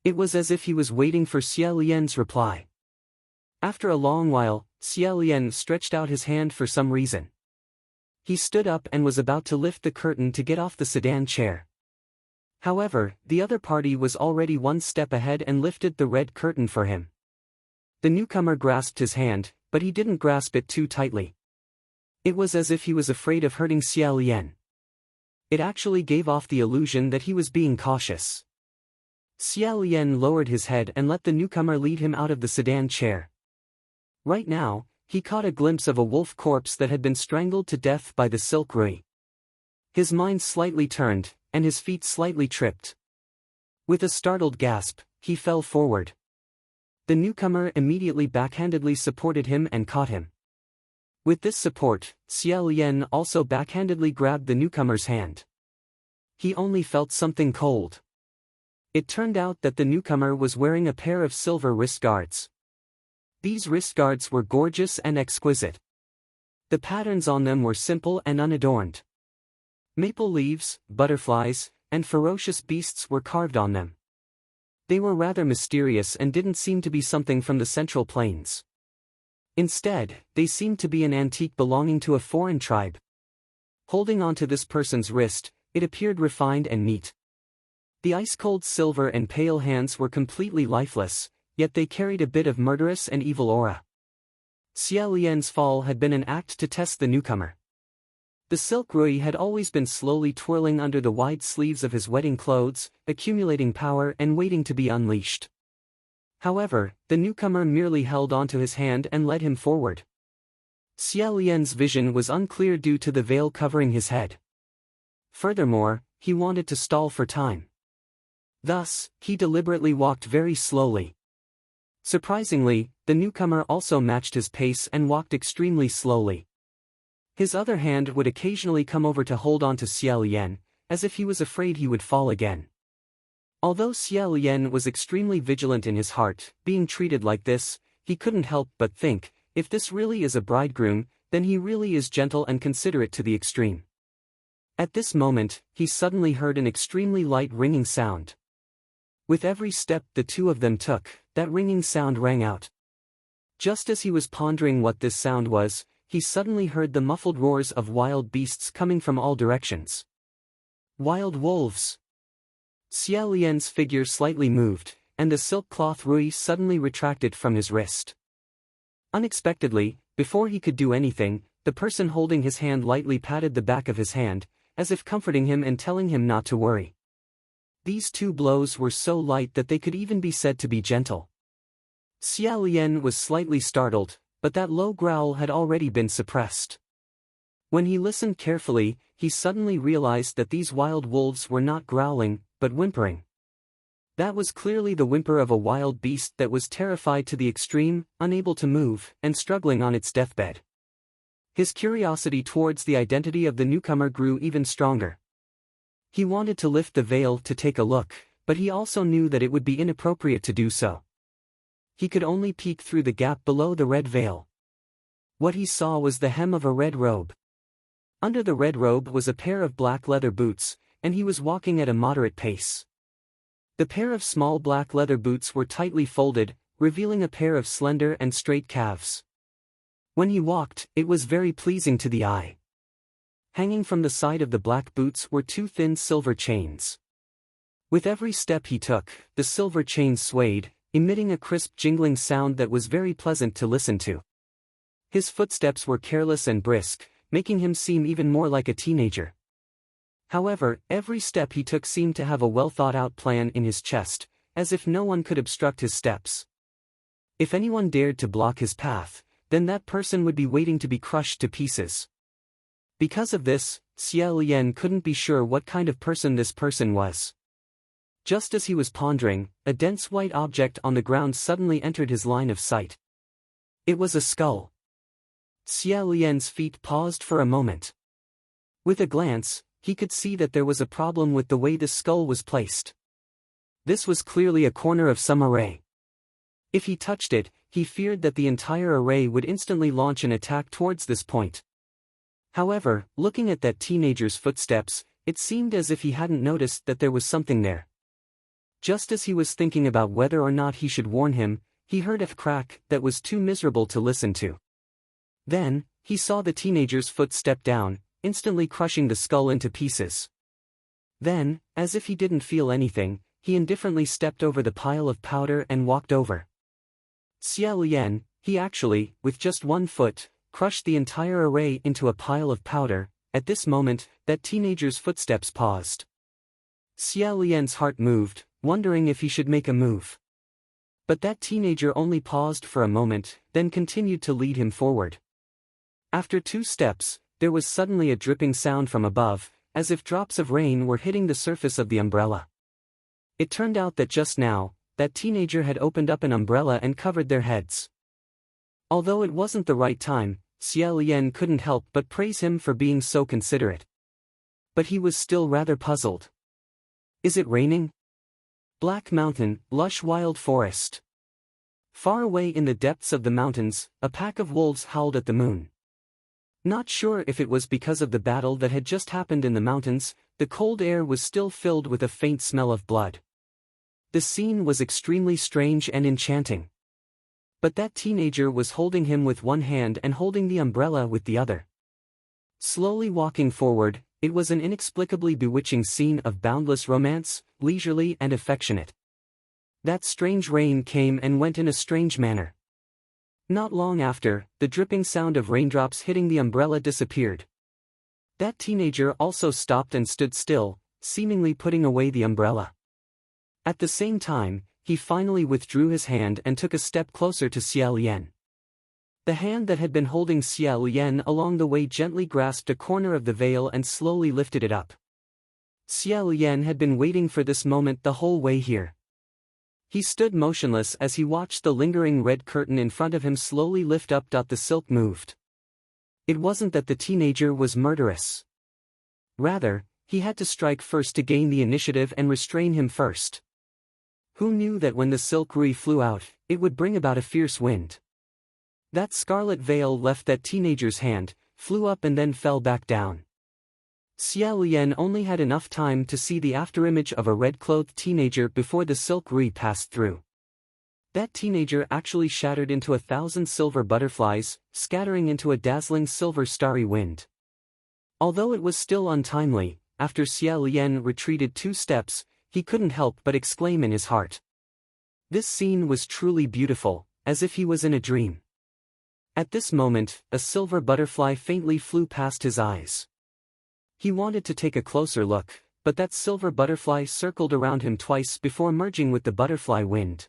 It was as if he was waiting for Xia Lian's reply. After a long while, Xia Lian stretched out his hand for some reason. He stood up and was about to lift the curtain to get off the sedan chair. However, the other party was already one step ahead and lifted the red curtain for him. The newcomer grasped his hand, but he didn't grasp it too tightly. It was as if he was afraid of hurting Xia Lian. It actually gave off the illusion that he was being cautious. Xia Lian lowered his head and let the newcomer lead him out of the sedan chair. Right now, he caught a glimpse of a wolf corpse that had been strangled to death by the silk rui. His mind slightly turned, and his feet slightly tripped. With a startled gasp, he fell forward. The newcomer immediately backhandedly supported him and caught him. With this support, Xia Lian also backhandedly grabbed the newcomer's hand. He only felt something cold. It turned out that the newcomer was wearing a pair of silver wrist guards. These wrist guards were gorgeous and exquisite. The patterns on them were simple and unadorned. Maple leaves, butterflies, and ferocious beasts were carved on them. They were rather mysterious and didn't seem to be something from the Central Plains. Instead, they seemed to be an antique belonging to a foreign tribe. Holding onto this person's wrist, it appeared refined and neat. The ice-cold silver and pale hands were completely lifeless, yet they carried a bit of murderous and evil aura. Xia Lian's fall had been an act to test the newcomer. The silk rui had always been slowly twirling under the wide sleeves of his wedding clothes, accumulating power and waiting to be unleashed. However, the newcomer merely held onto his hand and led him forward. Xia Lian's vision was unclear due to the veil covering his head. Furthermore, he wanted to stall for time. Thus, he deliberately walked very slowly. Surprisingly, the newcomer also matched his pace and walked extremely slowly. His other hand would occasionally come over to hold on to Xia Lian, as if he was afraid he would fall again. Although Xia Lian was extremely vigilant in his heart, being treated like this, he couldn't help but think, if this really is a bridegroom, then he really is gentle and considerate to the extreme. At this moment, he suddenly heard an extremely light ringing sound. With every step the two of them took, that ringing sound rang out. Just as he was pondering what this sound was, he suddenly heard the muffled roars of wild beasts coming from all directions. Wild wolves! Xia Lian's figure slightly moved, and the silk cloth rui suddenly retracted from his wrist. Unexpectedly, before he could do anything, the person holding his hand lightly patted the back of his hand, as if comforting him and telling him not to worry. These two blows were so light that they could even be said to be gentle. Xia Lian was slightly startled, but that low growl had already been suppressed. When he listened carefully, he suddenly realized that these wild wolves were not growling, but whimpering. That was clearly the whimper of a wild beast that was terrified to the extreme, unable to move, and struggling on its deathbed. His curiosity towards the identity of the newcomer grew even stronger. He wanted to lift the veil to take a look, but he also knew that it would be inappropriate to do so. He could only peek through the gap below the red veil. What he saw was the hem of a red robe. Under the red robe was a pair of black leather boots, and he was walking at a moderate pace. The pair of small black leather boots were tightly folded, revealing a pair of slender and straight calves. When he walked, it was very pleasing to the eye. Hanging from the side of the black boots were two thin silver chains. With every step he took, the silver chains swayed, emitting a crisp jingling sound that was very pleasant to listen to. His footsteps were careless and brisk, making him seem even more like a teenager. However, every step he took seemed to have a well-thought-out plan in his chest, as if no one could obstruct his steps. If anyone dared to block his path, then that person would be waiting to be crushed to pieces. Because of this, Xia Lian couldn't be sure what kind of person this person was. Just as he was pondering, a dense white object on the ground suddenly entered his line of sight. It was a skull. Xia Lian's feet paused for a moment. With a glance, he could see that there was a problem with the way the skull was placed. This was clearly a corner of some array. If he touched it, he feared that the entire array would instantly launch an attack towards this point. However, looking at that teenager's footsteps, it seemed as if he hadn't noticed that there was something there. Just as he was thinking about whether or not he should warn him, he heard a crack that was too miserable to listen to. Then, he saw the teenager's foot step down, instantly crushing the skull into pieces. Then, as if he didn't feel anything, he indifferently stepped over the pile of powder and walked over. Xia Lian, he actually, with just one foot, crushed the entire array into a pile of powder. At this moment, that teenager's footsteps paused. Xia Lian's heart moved, wondering if he should make a move. But that teenager only paused for a moment, then continued to lead him forward. After 2 steps, there was suddenly a dripping sound from above, as if drops of rain were hitting the surface of the umbrella. It turned out that just now, that teenager had opened up an umbrella and covered their heads. Although it wasn't the right time, Xia Lian couldn't help but praise him for being so considerate. But he was still rather puzzled. Is it raining? Black mountain, lush wild forest. Far away in the depths of the mountains, a pack of wolves howled at the moon. Not sure if it was because of the battle that had just happened in the mountains, the cold air was still filled with a faint smell of blood. The scene was extremely strange and enchanting. But that teenager was holding him with one hand and holding the umbrella with the other. Slowly walking forward, it was an inexplicably bewitching scene of boundless romance, leisurely and affectionate. That strange rain came and went in a strange manner. Not long after, the dripping sound of raindrops hitting the umbrella disappeared. That teenager also stopped and stood still, seemingly putting away the umbrella. At the same time, he finally withdrew his hand and took a step closer to Xia Lian. The hand that had been holding Xia Lian along the way gently grasped a corner of the veil and slowly lifted it up. Xia Lian had been waiting for this moment the whole way here. He stood motionless as he watched the lingering red curtain in front of him slowly lift up. The silk moved. It wasn't that the teenager was murderous. Rather, he had to strike first to gain the initiative and restrain him first. Who knew that when the silk rui flew out, it would bring about a fierce wind? That scarlet veil left that teenager's hand, flew up and then fell back down. Xia Lian only had enough time to see the afterimage of a red-clothed teenager before the silk rui passed through. That teenager actually shattered into 1,000 silver butterflies, scattering into a dazzling silver starry wind. Although it was still untimely, after Xia Lian retreated 2 steps, he couldn't help but exclaim in his heart. This scene was truly beautiful, as if he was in a dream. At this moment, a silver butterfly faintly flew past his eyes. He wanted to take a closer look, but that silver butterfly circled around him twice before merging with the butterfly wind.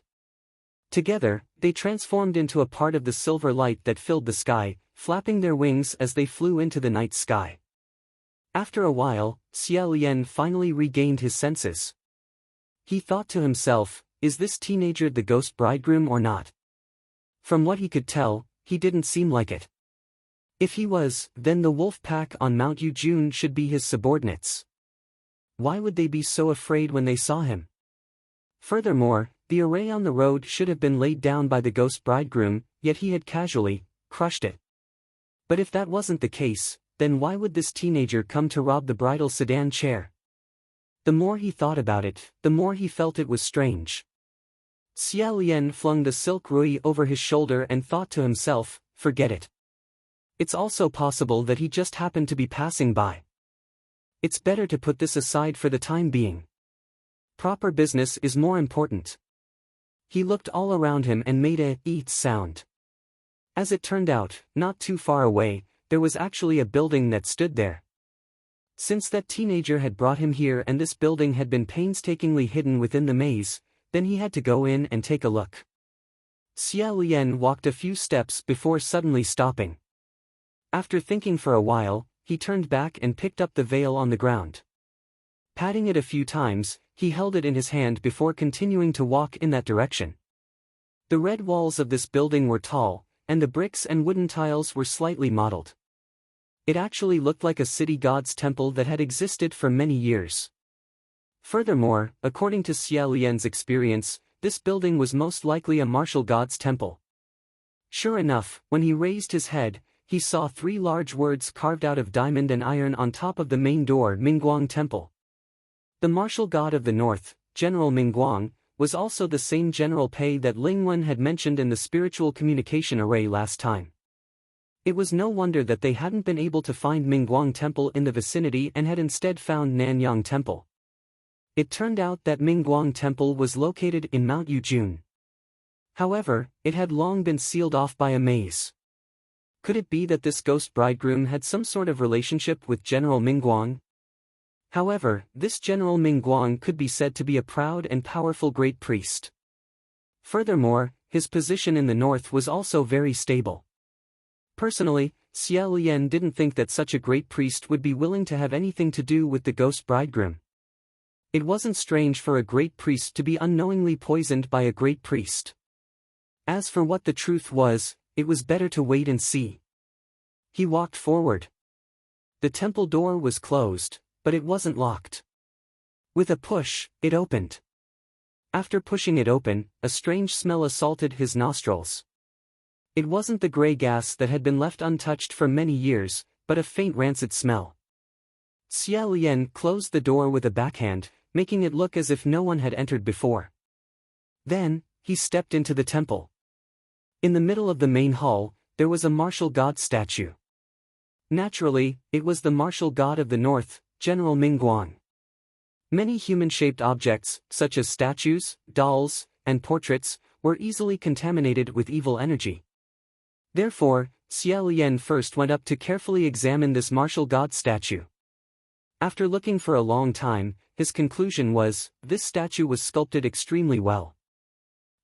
Together, they transformed into a part of the silver light that filled the sky, flapping their wings as they flew into the night sky. After a while, Xia Lian finally regained his senses. He thought to himself, is this teenager the ghost bridegroom or not? From what he could tell, he didn't seem like it. If he was, then the wolf pack on Mount Yujun should be his subordinates. Why would they be so afraid when they saw him? Furthermore, the array on the road should have been laid down by the ghost bridegroom, yet he had casually crushed it. But if that wasn't the case, then why would this teenager come to rob the bridal sedan chair? The more he thought about it, the more he felt it was strange. Xia Lian flung the silk rui over his shoulder and thought to himself, forget it. It's also possible that he just happened to be passing by. It's better to put this aside for the time being. Proper business is more important. He looked all around him and made a eat sound. As it turned out, not too far away, there was actually a building that stood there. Since that teenager had brought him here and this building had been painstakingly hidden within the maze, then he had to go in and take a look. Xia Lian walked a few steps before suddenly stopping. After thinking for a while, he turned back and picked up the veil on the ground. Patting it a few times, he held it in his hand before continuing to walk in that direction. The red walls of this building were tall, and the bricks and wooden tiles were slightly mottled. It actually looked like a city god's temple that had existed for many years. Furthermore, according to Xia Lian's experience, this building was most likely a martial god's temple. Sure enough, when he raised his head, he saw 3 large words carved out of diamond and iron on top of the main door: Mingguang Temple. The martial god of the north, General Mingguang, was also the same General Pei that Lingwen had mentioned in the spiritual communication array last time. It was no wonder that they hadn't been able to find Mingguang Temple in the vicinity and had instead found Nanyang Temple. It turned out that Mingguang Temple was located in Mount Yujun. However, it had long been sealed off by a maze. Could it be that this ghost bridegroom had some sort of relationship with General Mingguang? However, this General Mingguang could be said to be a proud and powerful great priest. Furthermore, his position in the north was also very stable. Personally, Xia Lian didn't think that such a great priest would be willing to have anything to do with the ghost bridegroom. It wasn't strange for a great priest to be unknowingly poisoned by a great priest. As for what the truth was, it was better to wait and see. He walked forward. The temple door was closed, but it wasn't locked. With a push, it opened. After pushing it open, a strange smell assaulted his nostrils. It wasn't the gray gas that had been left untouched for many years, but a faint rancid smell. Xia Lian closed the door with a backhand, making it look as if no one had entered before. Then, he stepped into the temple. In the middle of the main hall, there was a martial god statue. Naturally, it was the martial god of the north, General Mingguang. Many human-shaped objects, such as statues, dolls, and portraits, were easily contaminated with evil energy. Therefore, Xia Lian first went up to carefully examine this martial god statue. After looking for a long time, his conclusion was, this statue was sculpted extremely well.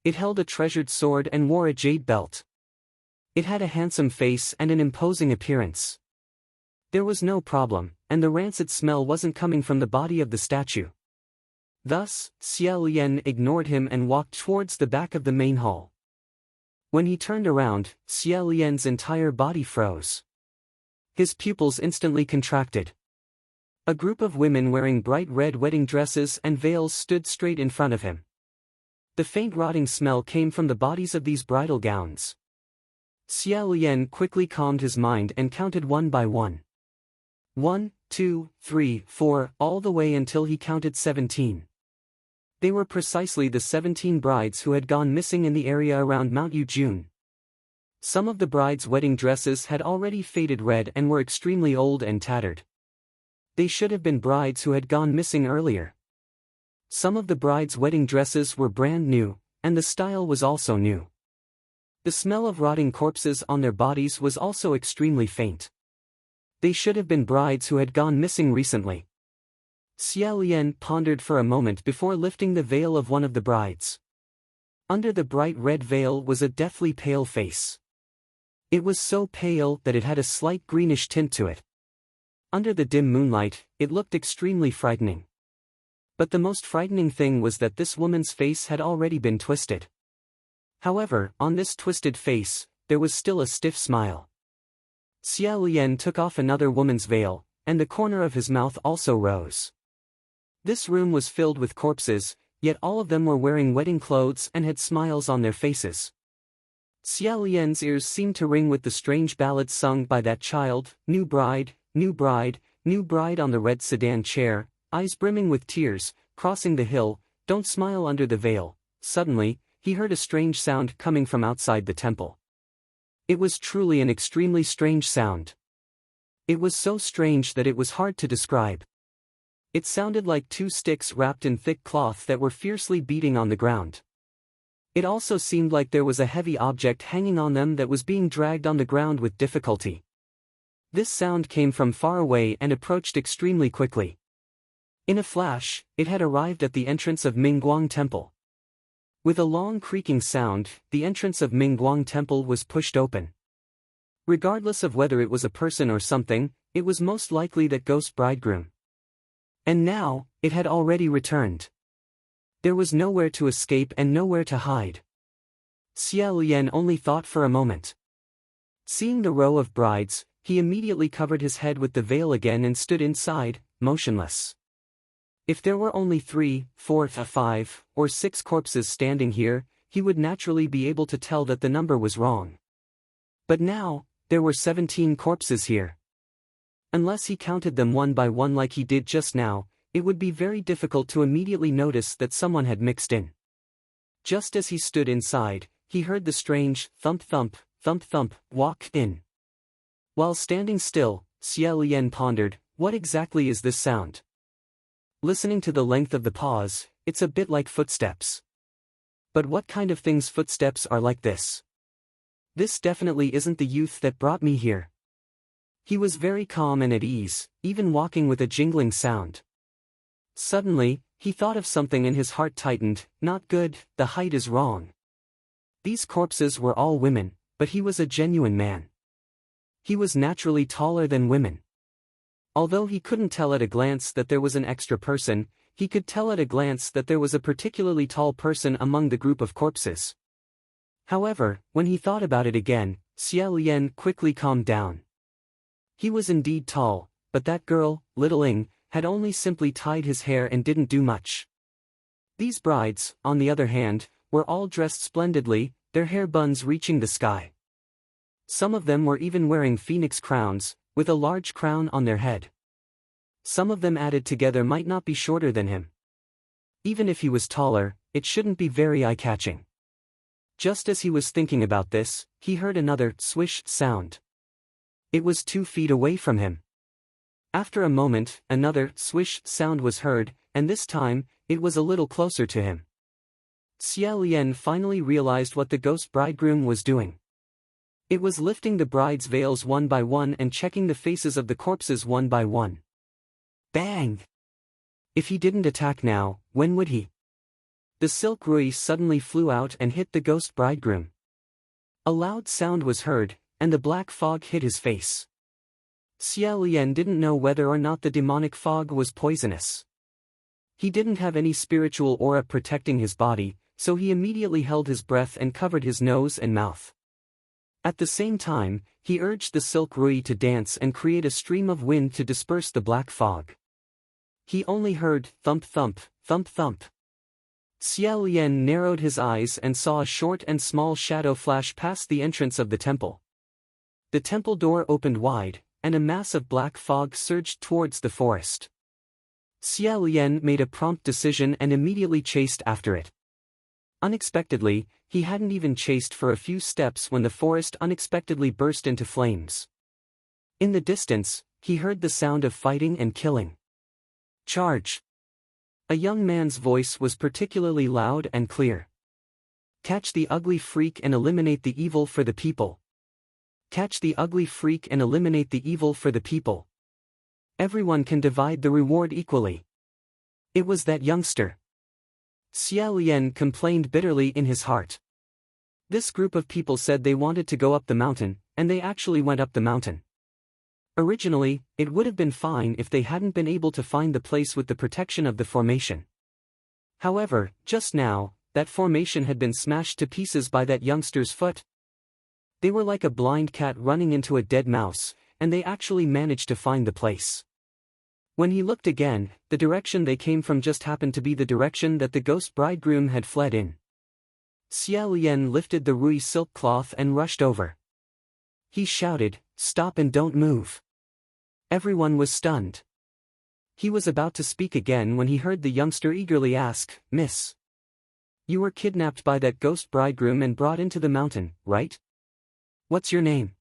It held a treasured sword and wore a jade belt. It had a handsome face and an imposing appearance. There was no problem, and the rancid smell wasn't coming from the body of the statue. Thus, Xia Lian ignored him and walked towards the back of the main hall. When he turned around, Xia Lian's entire body froze. His pupils instantly contracted. A group of women wearing bright red wedding dresses and veils stood straight in front of him. The faint rotting smell came from the bodies of these bridal gowns. Xia Lian quickly calmed his mind and counted one by one. 1, 2, 3, 4, all the way until he counted 17. They were precisely the 17 brides who had gone missing in the area around Mount Yujun. Some of the brides' wedding dresses had already faded red and were extremely old and tattered. They should have been brides who had gone missing earlier. Some of the brides' wedding dresses were brand new, and the style was also new. The smell of rotting corpses on their bodies was also extremely faint. They should have been brides who had gone missing recently. Xia Lian pondered for a moment before lifting the veil of one of the brides. Under the bright red veil was a deathly pale face. It was so pale that it had a slight greenish tint to it. Under the dim moonlight, it looked extremely frightening. But the most frightening thing was that this woman's face had already been twisted. However, on this twisted face, there was still a stiff smile. Xia Lian took off another woman's veil, and the corner of his mouth also rose. This room was filled with corpses, yet all of them were wearing wedding clothes and had smiles on their faces. Xia Lian's ears seemed to ring with the strange ballads sung by that child, new bride, new bride, new bride on the red sedan chair, eyes brimming with tears, crossing the hill, don't smile under the veil. Suddenly, he heard a strange sound coming from outside the temple. It was truly an extremely strange sound. It was so strange that it was hard to describe. It sounded like 2 sticks wrapped in thick cloth that were fiercely beating on the ground. It also seemed like there was a heavy object hanging on them that was being dragged on the ground with difficulty. This sound came from far away and approached extremely quickly. In a flash, it had arrived at the entrance of Mingguang Temple. With a long creaking sound, the entrance of Mingguang Temple was pushed open. Regardless of whether it was a person or something, it was most likely that ghost bridegroom. And now, it had already returned. There was nowhere to escape and nowhere to hide. Xia Lian only thought for a moment. Seeing the row of brides, he immediately covered his head with the veil again and stood inside, motionless. If there were only 3, 4, 5, or 6 corpses standing here, he would naturally be able to tell that the number was wrong. But now, there were 17 corpses here. Unless he counted them one by one like he did just now, it would be very difficult to immediately notice that someone had mixed in. Just as he stood inside, he heard the strange thump-thump, thump-thump walk in. While standing still, Xia Lian pondered, what exactly is this sound? Listening to the length of the pause, it's a bit like footsteps. But what kind of things footsteps are like this? This definitely isn't the youth that brought me here. He was very calm and at ease, even walking with a jingling sound. Suddenly, he thought of something and his heart tightened. Not good, the height is wrong. These corpses were all women, but he was a genuine man. He was naturally taller than women. Although he couldn't tell at a glance that there was an extra person, he could tell at a glance that there was a particularly tall person among the group of corpses. However, when he thought about it again, Xia Lian quickly calmed down. He was indeed tall, but that girl, Little Ing, had only simply tied his hair and didn't do much. These brides, on the other hand, were all dressed splendidly, their hair buns reaching the sky. Some of them were even wearing phoenix crowns, with a large crown on their head. Some of them added together might not be shorter than him. Even if he was taller, it shouldn't be very eye-catching. Just as he was thinking about this, he heard another swish sound. It was 2 feet away from him. After a moment, another swish sound was heard, and this time, it was a little closer to him. Xia Lian finally realized what the ghost bridegroom was doing. It was lifting the bride's veils one by one and checking the faces of the corpses one by one. Bang! If he didn't attack now, when would he? The silk rui suddenly flew out and hit the ghost bridegroom. A loud sound was heard, and the black fog hit his face. Xia Lian didn't know whether or not the demonic fog was poisonous. He didn't have any spiritual aura protecting his body, so he immediately held his breath and covered his nose and mouth. At the same time, he urged the silk rui to dance and create a stream of wind to disperse the black fog. He only heard thump-thump, thump-thump. Xia Lian narrowed his eyes and saw a short and small shadow flash past the entrance of the temple. The temple door opened wide, and a mass of black fog surged towards the forest. Xia Lian made a prompt decision and immediately chased after it. Unexpectedly, he hadn't even chased for a few steps when the forest unexpectedly burst into flames. In the distance, he heard the sound of fighting and killing. Charge! A young man's voice was particularly loud and clear. Catch the ugly freak and eliminate the evil for the people. Catch the ugly freak and eliminate the evil for the people. Everyone can divide the reward equally. It was that youngster. Xia Lian complained bitterly in his heart. This group of people said they wanted to go up the mountain, and they actually went up the mountain. Originally, it would have been fine if they hadn't been able to find the place with the protection of the formation. However, just now, that formation had been smashed to pieces by that youngster's foot. They were like a blind cat running into a dead mouse, and they actually managed to find the place. When he looked again, the direction they came from just happened to be the direction that the ghost bridegroom had fled in. Xia Lian lifted the rui silk cloth and rushed over. He shouted, "Stop and don't move." Everyone was stunned. He was about to speak again when he heard the youngster eagerly ask, "Miss, you were kidnapped by that ghost bridegroom and brought into the mountain, right? What's your name?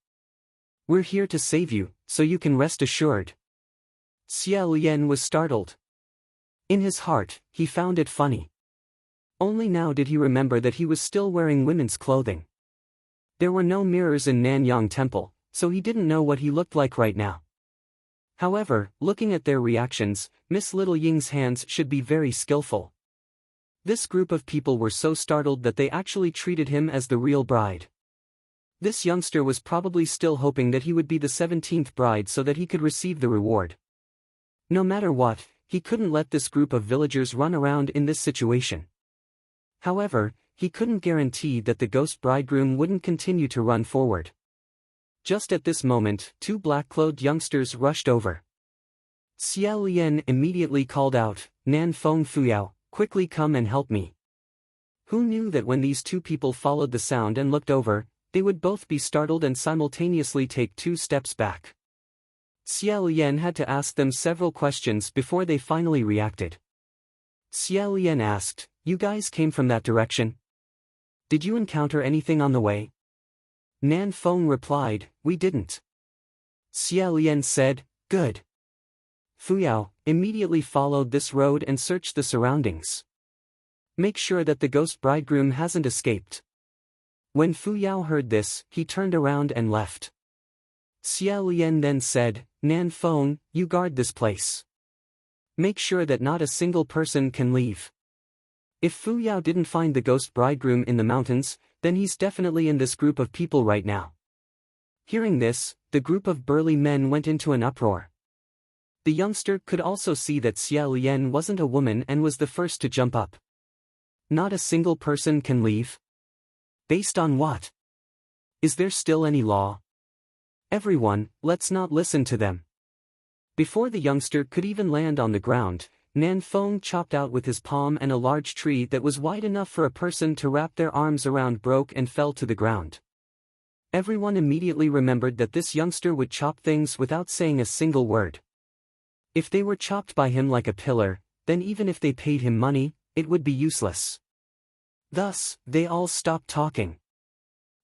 We're here to save you, so you can rest assured." Xia Lian was startled. In his heart, he found it funny. Only now did he remember that he was still wearing women's clothing. There were no mirrors in Nanyang Temple, so he didn't know what he looked like right now. However, looking at their reactions, Miss Little Ying's hands should be very skillful. This group of people were so startled that they actually treated him as the real bride. This youngster was probably still hoping that he would be the 17th bride so that he could receive the reward. No matter what, he couldn't let this group of villagers run around in this situation. However, he couldn't guarantee that the ghost bridegroom wouldn't continue to run forward. Just at this moment, two black-clothed youngsters rushed over. Xiao Lian immediately called out, "Nan Feng Fuyao, quickly come and help me." Who knew that when these two people followed the sound and looked over, they would both be startled and simultaneously take 2 steps back. Xiao Lian had to ask them several questions before they finally reacted. Xiao Lian asked, "You guys came from that direction? Did you encounter anything on the way?" Nan Feng replied, "We didn't." Xiao Lian said, "Good." Fuyao immediately followed this road and searched the surroundings. Make sure that the ghost bridegroom hasn't escaped. When Fuyao heard this, he turned around and left. Xiao Lian then said, "Nan Feng, you guard this place. Make sure that not a single person can leave. If Fuyao didn't find the ghost bridegroom in the mountains, then he's definitely in this group of people right now." Hearing this, the group of burly men went into an uproar. The youngster could also see that Xiao Lian wasn't a woman and was the first to jump up. Not a single person can leave? Based on what? Is there still any law? Everyone, let's not listen to them. Before the youngster could even land on the ground, Nan Feng chopped out with his palm and a large tree that was wide enough for a person to wrap their arms around broke and fell to the ground. Everyone immediately remembered that this youngster would chop things without saying a single word. If they were chopped by him like a pillar, then even if they paid him money, it would be useless. Thus, they all stopped talking.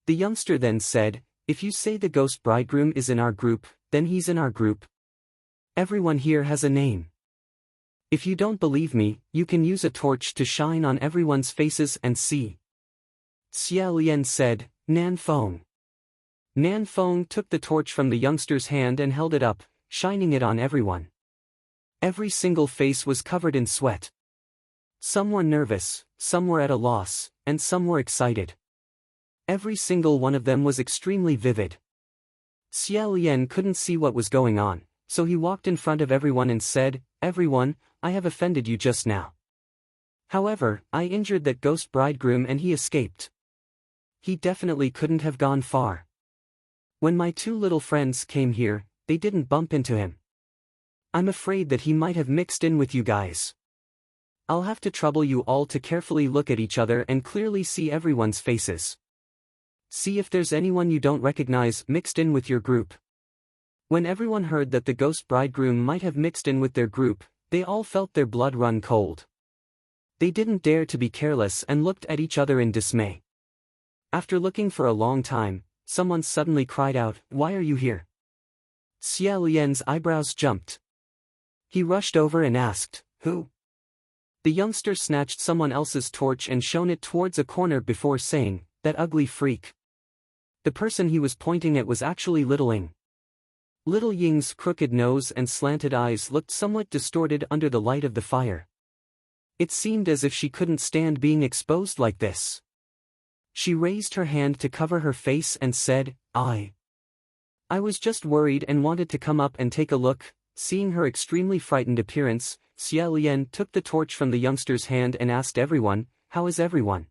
The youngster then said, "If you say the ghost bridegroom is in our group, then he's in our group. Everyone here has a name. If you don't believe me, you can use a torch to shine on everyone's faces and see." Xiao Lian said, "Nan Feng." Nan Feng took the torch from the youngster's hand and held it up, shining it on everyone. Every single face was covered in sweat. Some were nervous, some were at a loss, and some were excited. Every single one of them was extremely vivid. Xiao Lian couldn't see what was going on, so he walked in front of everyone and said, "Everyone, I have offended you just now. However, I injured that ghost bridegroom and he escaped. He definitely couldn't have gone far. When my 2 little friends came here, they didn't bump into him. I'm afraid that he might have mixed in with you guys. I'll have to trouble you all to carefully look at each other and clearly see everyone's faces. See if there's anyone you don't recognize mixed in with your group." When everyone heard that the ghost bridegroom might have mixed in with their group, they all felt their blood run cold. They didn't dare to be careless and looked at each other in dismay. After looking for a long time, someone suddenly cried out, "Why are you here?" Xiao Lian's eyebrows jumped. He rushed over and asked, "Who?" The youngster snatched someone else's torch and shone it towards a corner before saying, "That ugly freak." The person he was pointing at was actually Little Ying. Little Ying's crooked nose and slanted eyes looked somewhat distorted under the light of the fire. It seemed as if she couldn't stand being exposed like this. She raised her hand to cover her face and said, I was just worried and wanted to come up and take a look." Seeing her extremely frightened appearance, Xiao Lian took the torch from the youngster's hand and asked everyone, "How is everyone?"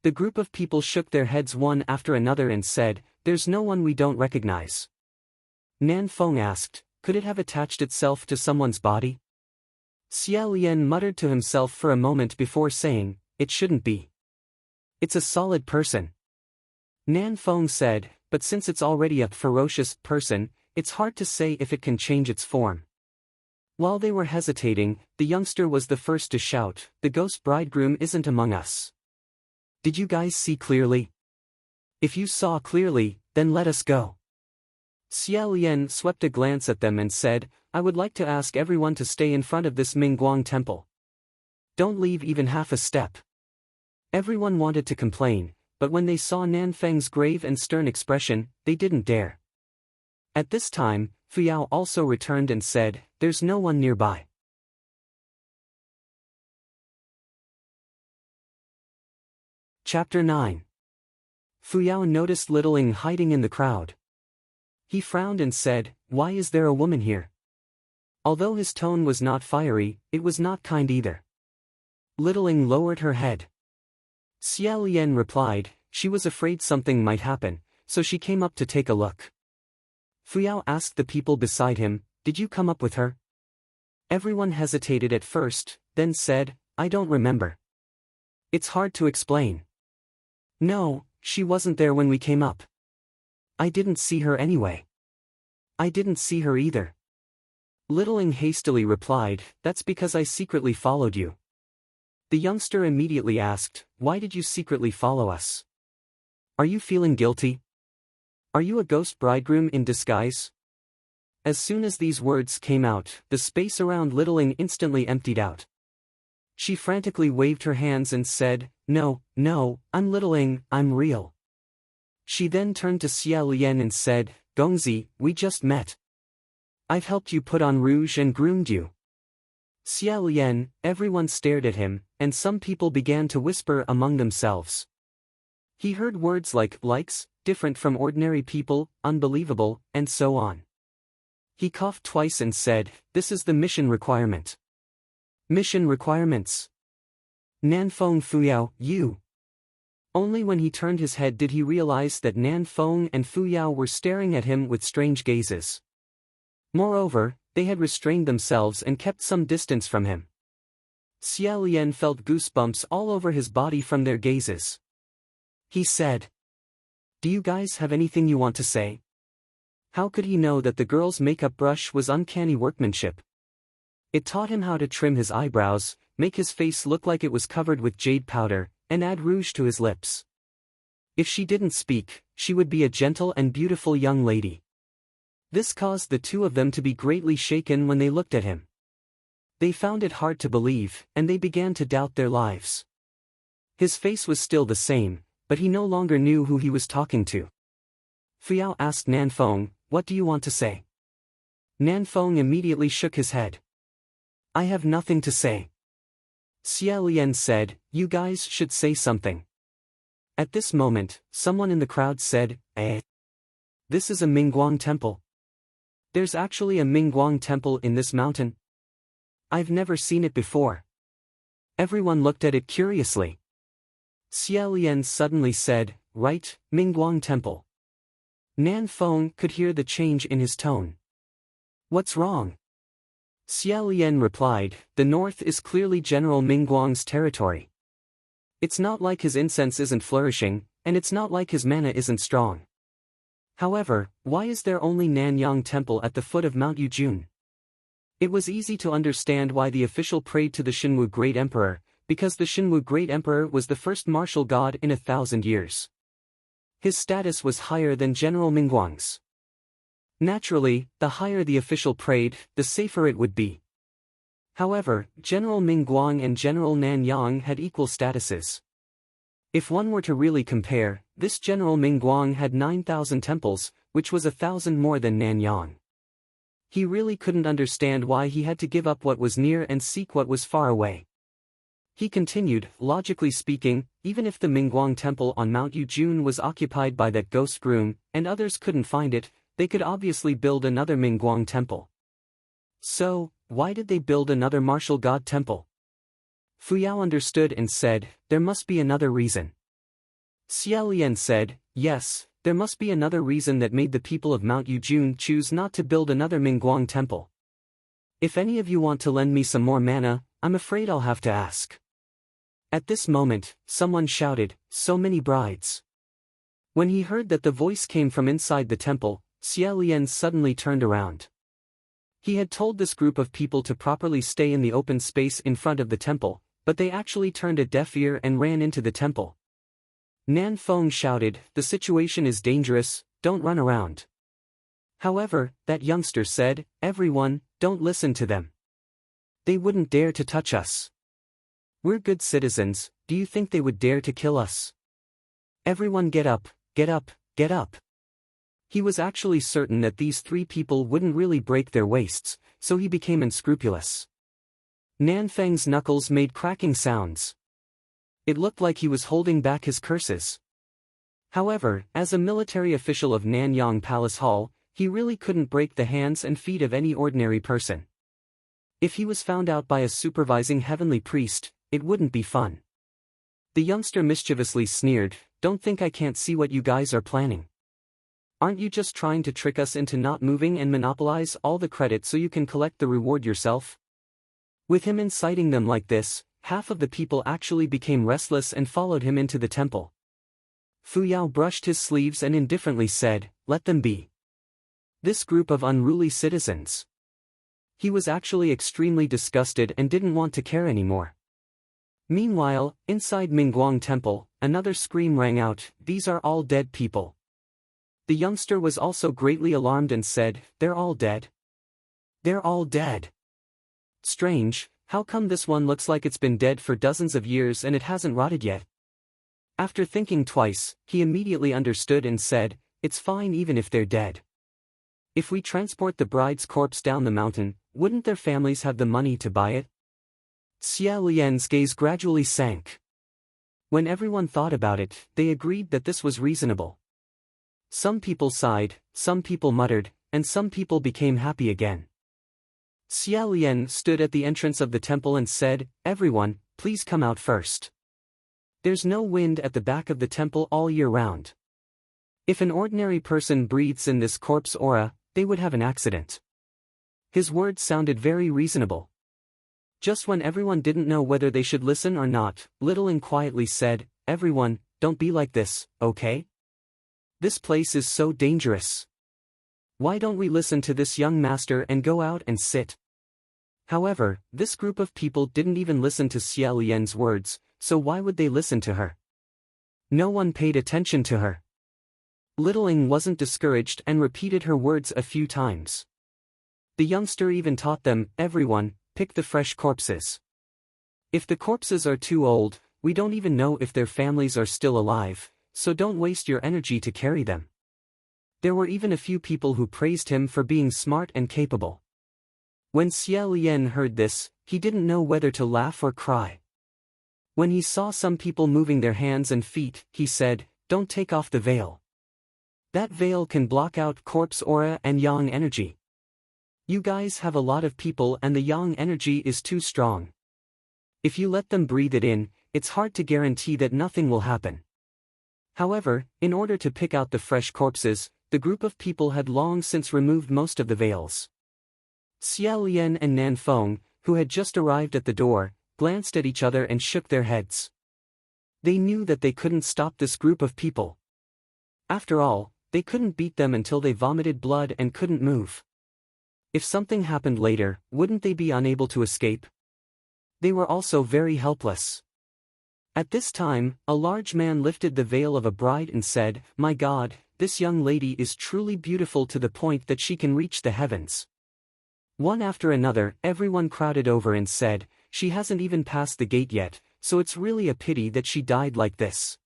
The group of people shook their heads one after another and said, "There's no one we don't recognize." Nan Feng asked, "Could it have attached itself to someone's body?" Xiao Lian muttered to himself for a moment before saying, "It shouldn't be. It's a solid person." Nan Feng said, "But since it's already a ferocious person, it's hard to say if it can change its form." While they were hesitating, the youngster was the first to shout, "The ghost bridegroom isn't among us. Did you guys see clearly? If you saw clearly, then let us go." Xiao Lian swept a glance at them and said, "I would like to ask everyone to stay in front of this Mingguang temple. Don't leave even half a step." Everyone wanted to complain, but when they saw Nan Feng's grave and stern expression, they didn't dare. At this time, Fuyao also returned and said, "There's no one nearby." Chapter 9. Fu Yao noticed Littling hiding in the crowd. He frowned and said, "Why is there a woman here?" Although his tone was not fiery, it was not kind either. Littling lowered her head. Xia Lian replied, she was afraid something might happen, so she came up to take a look. Fu Yao asked the people beside him, "Did you come up with her?" Everyone hesitated at first, then said, "I don't remember. It's hard to explain." "No, she wasn't there when we came up. I didn't see her anyway." "I didn't see her either." Littling hastily replied, "That's because I secretly followed you." The youngster immediately asked, "Why did you secretly follow us? Are you feeling guilty? Are you a ghost bridegroom in disguise?" As soon as these words came out, the space around Littling instantly emptied out. She frantically waved her hands and said, "No, no, I'm Littling, I'm real." She then turned to Xia Lian and said, "Gongzi, we just met. I've helped you put on rouge and groomed you." Xia Lian, everyone stared at him, and some people began to whisper among themselves. He heard words like likes, different from ordinary people, unbelievable, and so on. He coughed twice and said, "This is the mission requirement." Mission requirements. Nanfeng Fuyao, you. Only when he turned his head did he realize that Nanfeng and Fuyao were staring at him with strange gazes. Moreover, they had restrained themselves and kept some distance from him. Xia Lian felt goosebumps all over his body from their gazes. He said, "Do you guys have anything you want to say?" How could he know that the girl's makeup brush was uncanny workmanship? It taught him how to trim his eyebrows, make his face look like it was covered with jade powder, and add rouge to his lips. If she didn't speak, she would be a gentle and beautiful young lady. This caused the two of them to be greatly shaken when they looked at him. They found it hard to believe, and they began to doubt their lives. His face was still the same, but he no longer knew who he was talking to. Fuyao asked Nanfeng, "What do you want to say?" Nanfeng immediately shook his head. "I have nothing to say." Xia Lian said, "You guys should say something." At this moment, someone in the crowd said, "Eh? This is a Mingguang temple. There's actually a Mingguang temple in this mountain? I've never seen it before." Everyone looked at it curiously. Xia Lian suddenly said, "Right, Mingguang temple." Nanfeng could hear the change in his tone. "What's wrong?" Xia Lian replied, "The north is clearly General Mingguang's territory. It's not like his incense isn't flourishing, and it's not like his mana isn't strong. However, why is there only Nanyang Temple at the foot of Mount Yujun?" It was easy to understand why the official prayed to the Xinwu Great Emperor, because the Xinwu Great Emperor was the first martial god in 1,000 years. His status was higher than General Mingguang's. Naturally, the higher the official prayed, the safer it would be. However, General Mingguang and General Nanyang had equal statuses. If one were to really compare, this General Mingguang had 9,000 temples, which was 1,000 more than Nanyang. He really couldn't understand why he had to give up what was near and seek what was far away. He continued, "Logically speaking, even if the Mingguang temple on Mount Yujun was occupied by that ghost groom, and others couldn't find it, they could obviously build another Mingguang temple. So, why did they build another martial god temple?" Fuyao understood and said, "There must be another reason." Xia Lian said, "Yes, there must be another reason that made the people of Mount Yujun choose not to build another Mingguang temple. If any of you want to lend me some more mana, I'm afraid I'll have to ask." At this moment, someone shouted, "So many brides." When he heard that the voice came from inside the temple, Xia Lian suddenly turned around. He had told this group of people to properly stay in the open space in front of the temple, but they actually turned a deaf ear and ran into the temple. Nanfeng shouted, "The situation is dangerous, don't run around." However, that youngster said, "Everyone, don't listen to them. They wouldn't dare to touch us. We're good citizens, do you think they would dare to kill us? Everyone get up, get up, get up." He was actually certain that these three people wouldn't really break their waists, so he became unscrupulous. Nanfeng's knuckles made cracking sounds. It looked like he was holding back his curses. However, as a military official of Nanyang Palace Hall, he really couldn't break the hands and feet of any ordinary person. If he was found out by a supervising heavenly priest, it wouldn't be fun. The youngster mischievously sneered, "Don't think I can't see what you guys are planning. Aren't you just trying to trick us into not moving and monopolize all the credit so you can collect the reward yourself?" With him inciting them like this, half of the people actually became restless and followed him into the temple. Fu Yao brushed his sleeves and indifferently said, "Let them be. This group of unruly citizens." He was actually extremely disgusted and didn't want to care anymore. Meanwhile, inside Mingguang Temple, another scream rang out, "These are all dead people." The youngster was also greatly alarmed and said, "They're all dead. They're all dead. Strange, how come this one looks like it's been dead for dozens of years and it hasn't rotted yet?" After thinking twice, he immediately understood and said, "It's fine even if they're dead. If we transport the bride's corpse down the mountain, wouldn't their families have the money to buy it?" Xia Lian's gaze gradually sank. When everyone thought about it, they agreed that this was reasonable. Some people sighed, some people muttered, and some people became happy again. Xia Lian stood at the entrance of the temple and said, "Everyone, please come out first. There's no wind at the back of the temple all year round. If an ordinary person breathes in this corpse aura, they would have an accident." His words sounded very reasonable. Just when everyone didn't know whether they should listen or not, Littling quietly said, "Everyone, don't be like this, okay? This place is so dangerous. Why don't we listen to this young master and go out and sit?" However, this group of people didn't even listen to Xia Lian's words, so why would they listen to her? No one paid attention to her. Littling wasn't discouraged and repeated her words a few times. The youngster even taught them, "Everyone, pick the fresh corpses. If the corpses are too old, we don't even know if their families are still alive, so don't waste your energy to carry them." There were even a few people who praised him for being smart and capable. When Xia Lian heard this, he didn't know whether to laugh or cry. When he saw some people moving their hands and feet, he said, "Don't take off the veil. That veil can block out corpse aura and yang energy. You guys have a lot of people and the yang energy is too strong. If you let them breathe it in, it's hard to guarantee that nothing will happen." However, in order to pick out the fresh corpses, the group of people had long since removed most of the veils. Xia Lian and Nan Feng, who had just arrived at the door, glanced at each other and shook their heads. They knew that they couldn't stop this group of people. After all, they couldn't beat them until they vomited blood and couldn't move. If something happened later, wouldn't they be unable to escape? They were also very helpless. At this time, a large man lifted the veil of a bride and said, "My God, this young lady is truly beautiful to the point that she can reach the heavens." One after another, everyone crowded over and said, "She hasn't even passed the gate yet, so it's really a pity that she died like this.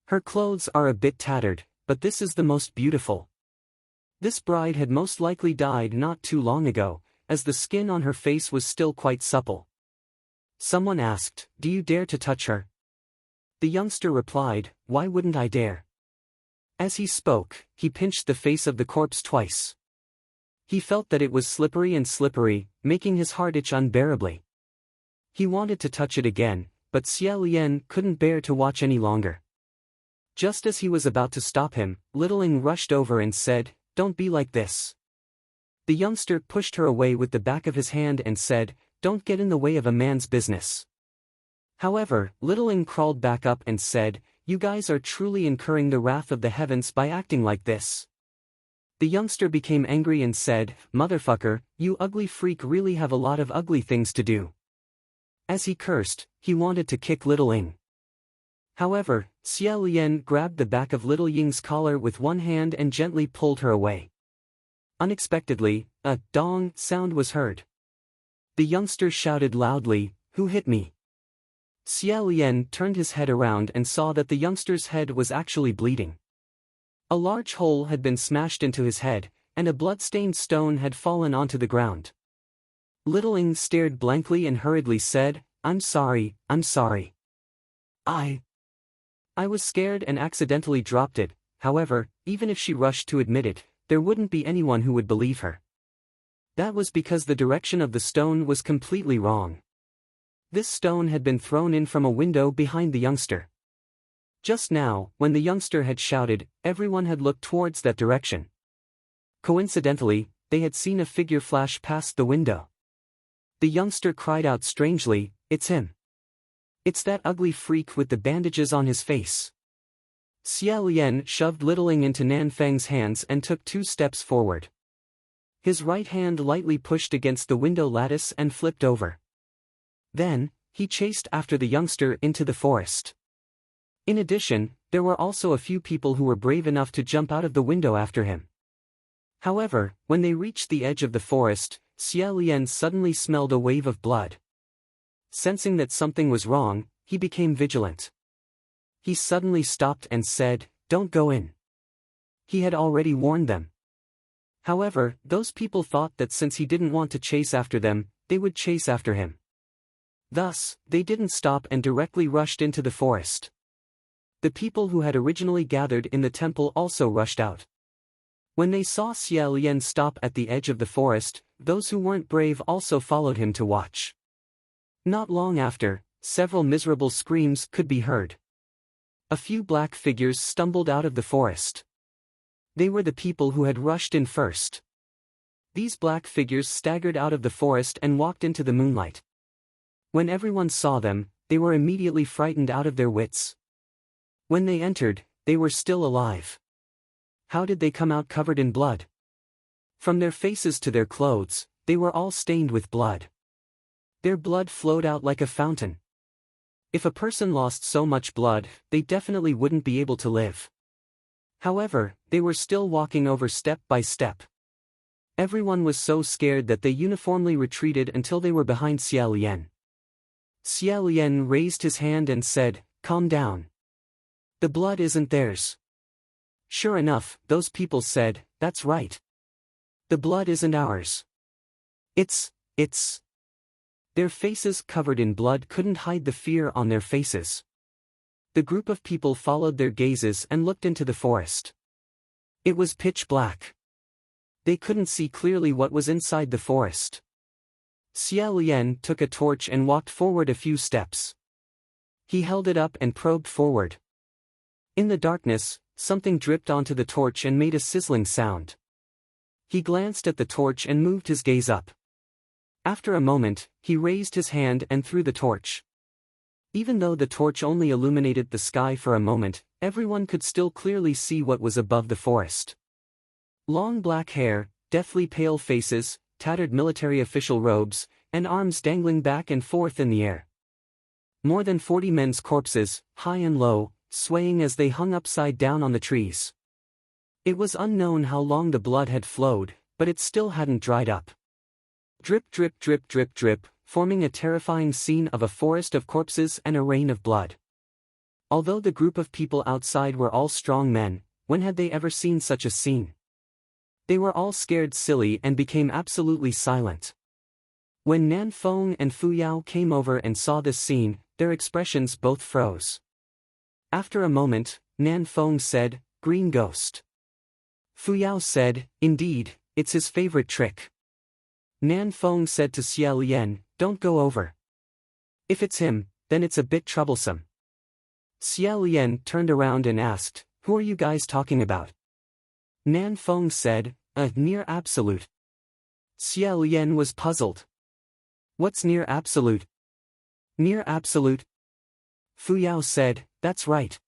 Her clothes are a bit tattered, but this is the most beautiful. This bride had most likely died not too long ago, as the skin on her face was still quite supple." Someone asked, "Do you dare to touch her?" The youngster replied, "Why wouldn't I dare?" As he spoke, he pinched the face of the corpse twice. He felt that it was slippery and slippery, making his heart itch unbearably. He wanted to touch it again, but Xia Lian couldn't bear to watch any longer. Just as he was about to stop him, Littling rushed over and said, "Don't be like this." The youngster pushed her away with the back of his hand and said, "Don't get in the way of a man's business." However, Littling crawled back up and said, "You guys are truly incurring the wrath of the heavens by acting like this." The youngster became angry and said, "Motherfucker, you ugly freak really have a lot of ugly things to do." As he cursed, he wanted to kick Littling. However, Xia Lian grabbed the back of Little Ying's collar with one hand and gently pulled her away. Unexpectedly, a dong sound was heard. The youngster shouted loudly, "Who hit me?" Xia Lian turned his head around and saw that the youngster's head was actually bleeding. A large hole had been smashed into his head, and a blood-stained stone had fallen onto the ground. Littling stared blankly and hurriedly said, I'm sorry. I was scared and accidentally dropped it. However, even if she rushed to admit it, there wouldn't be anyone who would believe her. That was because the direction of the stone was completely wrong. This stone had been thrown in from a window behind the youngster. Just now, when the youngster had shouted, everyone had looked towards that direction. Coincidentally, they had seen a figure flash past the window. The youngster cried out strangely, "It's him. It's that ugly freak with the bandages on his face." Xia Lian shoved Littling into Nan Feng's hands and took 2 steps forward. His right hand lightly pushed against the window lattice and flipped over. Then, he chased after the youngster into the forest. In addition, there were also a few people who were brave enough to jump out of the window after him. However, when they reached the edge of the forest, Xia Lian suddenly smelled a wave of blood. Sensing that something was wrong, he became vigilant. He suddenly stopped and said, "Don't go in." He had already warned them. However, those people thought that since he didn't want to chase after them, they would chase after him. Thus, they didn't stop and directly rushed into the forest. The people who had originally gathered in the temple also rushed out. When they saw Xia Lian stop at the edge of the forest, those who weren't brave also followed him to watch. Not long after, several miserable screams could be heard. A few black figures stumbled out of the forest. They were the people who had rushed in first. These black figures staggered out of the forest and walked into the moonlight. When everyone saw them, they were immediately frightened out of their wits. When they entered, they were still alive. How did they come out covered in blood? From their faces to their clothes, they were all stained with blood. Their blood flowed out like a fountain. If a person lost so much blood, they definitely wouldn't be able to live. However, they were still walking over step by step. Everyone was so scared that they uniformly retreated until they were behind Xia Lian. Xia Lian raised his hand and said, "Calm down. The blood isn't theirs." Sure enough, those people said, "That's right. The blood isn't ours. It's. Their faces covered in blood couldn't hide the fear on their faces. The group of people followed their gazes and looked into the forest. It was pitch black. They couldn't see clearly what was inside the forest. Xia Lian took a torch and walked forward a few steps. He held it up and probed forward. In the darkness, something dripped onto the torch and made a sizzling sound. He glanced at the torch and moved his gaze up. After a moment, he raised his hand and threw the torch. Even though the torch only illuminated the sky for a moment, everyone could still clearly see what was above the forest. Long black hair, deathly pale faces, tattered military official robes, and arms dangling back and forth in the air. More than 40 men's corpses, high and low, swaying as they hung upside down on the trees. It was unknown how long the blood had flowed, but it still hadn't dried up. Drip drip drip drip drip, forming a terrifying scene of a forest of corpses and a rain of blood. Although the group of people outside were all strong men, when had they ever seen such a scene? They were all scared silly and became absolutely silent. When Nan Feng and Fu Yao came over and saw this scene, their expressions both froze. After a moment, Nan Feng said, "Green ghost." Fu Yao said, "Indeed, it's his favorite trick." Nan Feng said to Xia Lian, "Don't go over. If it's him, then it's a bit troublesome." Xia Lian turned around and asked, "Who are you guys talking about?" Nan Feng said, "A near absolute." Xia Lian was puzzled. "What's near absolute?" "Near absolute?" Fu Yao said, "That's right.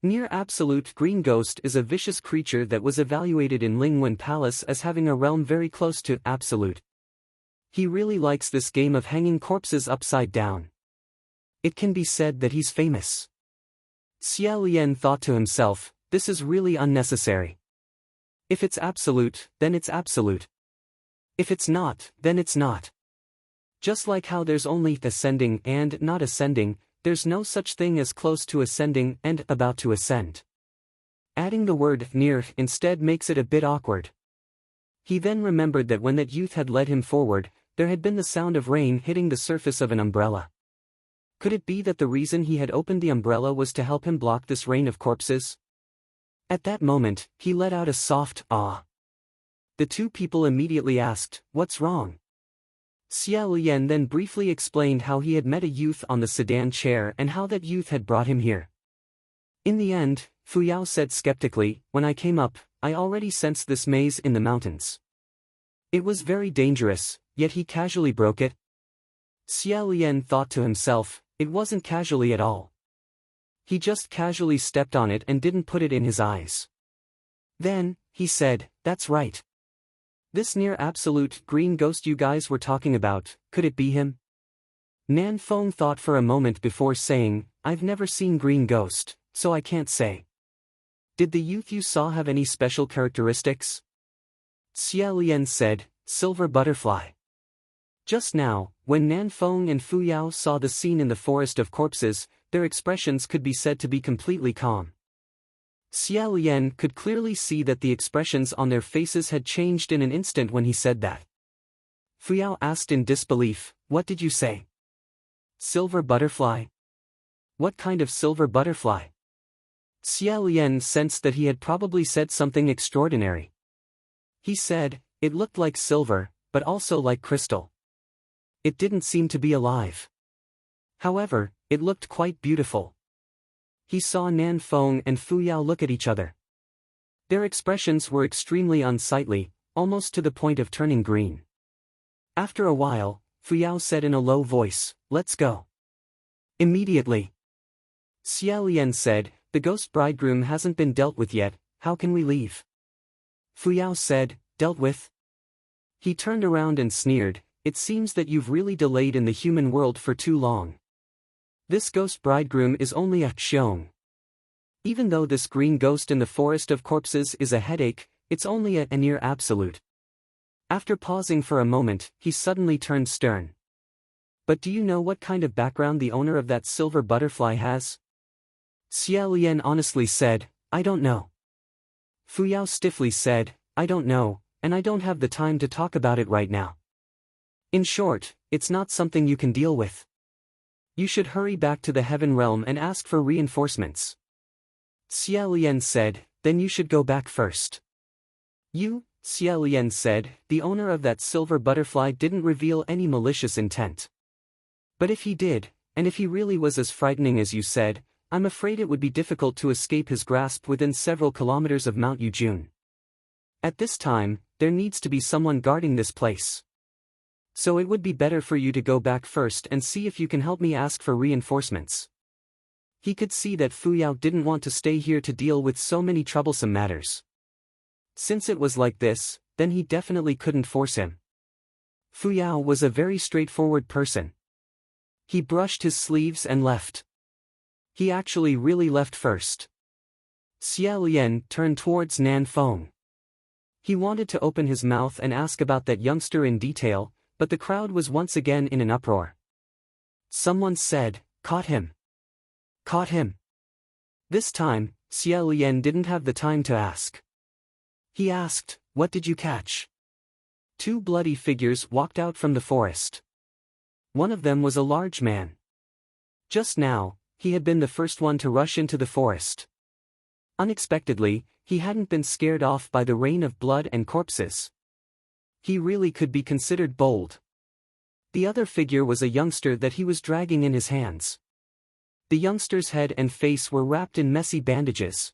Near absolute green ghost is a vicious creature that was evaluated in Lingwen Palace as having a realm very close to absolute. He really likes this game of hanging corpses upside down. It can be said that he's famous." Xia Lian thought to himself, "This is really unnecessary. If it's absolute, then it's absolute. If it's not, then it's not. Just like how there's only ascending and not ascending, there's no such thing as close to ascending and about to ascend. Adding the word near instead makes it a bit awkward." He then remembered that when that youth had led him forward, there had been the sound of rain hitting the surface of an umbrella. Could it be that the reason he had opened the umbrella was to help him block this rain of corpses? At that moment, he let out a soft "ah." The two people immediately asked, "What's wrong?" Xiao Lian then briefly explained how he had met a youth on the sedan chair and how that youth had brought him here. In the end, Fu Yao said skeptically, "When I came up, I already sensed this maze in the mountains. It was very dangerous, yet he casually broke it." Xiao Lian thought to himself, it wasn't casually at all. He just casually stepped on it and didn't put it in his eyes. Then, he said, "That's right. This near absolute green ghost you guys were talking about, could it be him?" Nan Feng thought for a moment before saying, "I've never seen green ghost, so I can't say." "Did the youth you saw have any special characteristics?" Xia Lian said, "Silver butterfly." Just now, when Nan Feng and Fu Yao saw the scene in the forest of corpses, their expressions could be said to be completely calm. Xia Lian could clearly see that the expressions on their faces had changed in an instant when he said that. Fu Yao asked in disbelief, "What did you say? Silver butterfly? What kind of silver butterfly?" Xia Lian sensed that he had probably said something extraordinary. He said, "It looked like silver, but also like crystal. It didn't seem to be alive. However, it looked quite beautiful." He saw Nan Feng and Fu Yao look at each other. Their expressions were extremely unsightly, almost to the point of turning green. After a while, Fu Yao said in a low voice, "Let's go." Immediately, Xia Lian said, "The ghost bridegroom hasn't been dealt with yet, how can we leave?" Fu Yao said, "Dealt with?" He turned around and sneered, "It seems that you've really delayed in the human world for too long. This ghost bridegroom is only a xiong. Even though this green ghost in the forest of corpses is a headache, it's only a near absolute." After pausing for a moment, he suddenly turned stern. "But do you know what kind of background the owner of that silver butterfly has?" Xia Lian honestly said, "I don't know." Fu Yao stiffly said, "I don't know, and I don't have the time to talk about it right now. In short, it's not something you can deal with. You should hurry back to the heaven realm and ask for reinforcements." Xia Lian said, "Then you should go back first." "You," Xia Lian said, "the owner of that silver butterfly didn't reveal any malicious intent. But if he did, and if he really was as frightening as you said, I'm afraid it would be difficult to escape his grasp within several kilometers of Mount Yujun. At this time, there needs to be someone guarding this place. So it would be better for you to go back first and see if you can help me ask for reinforcements." He could see that Fu Yao didn't want to stay here to deal with so many troublesome matters. Since it was like this, then he definitely couldn't force him. Fu Yao was a very straightforward person. He brushed his sleeves and left. He actually really left first. Xia Lian turned towards Nan Feng. He wanted to open his mouth and ask about that youngster in detail, but the crowd was once again in an uproar. Someone said, "Caught him! Caught him!" This time, Xia Lian didn't have the time to ask. He asked, "What did you catch?" Two bloody figures walked out from the forest. One of them was a large man. Just now, he had been the first one to rush into the forest. Unexpectedly, he hadn't been scared off by the rain of blood and corpses. He really could be considered bold. The other figure was a youngster that he was dragging in his hands. The youngster's head and face were wrapped in messy bandages.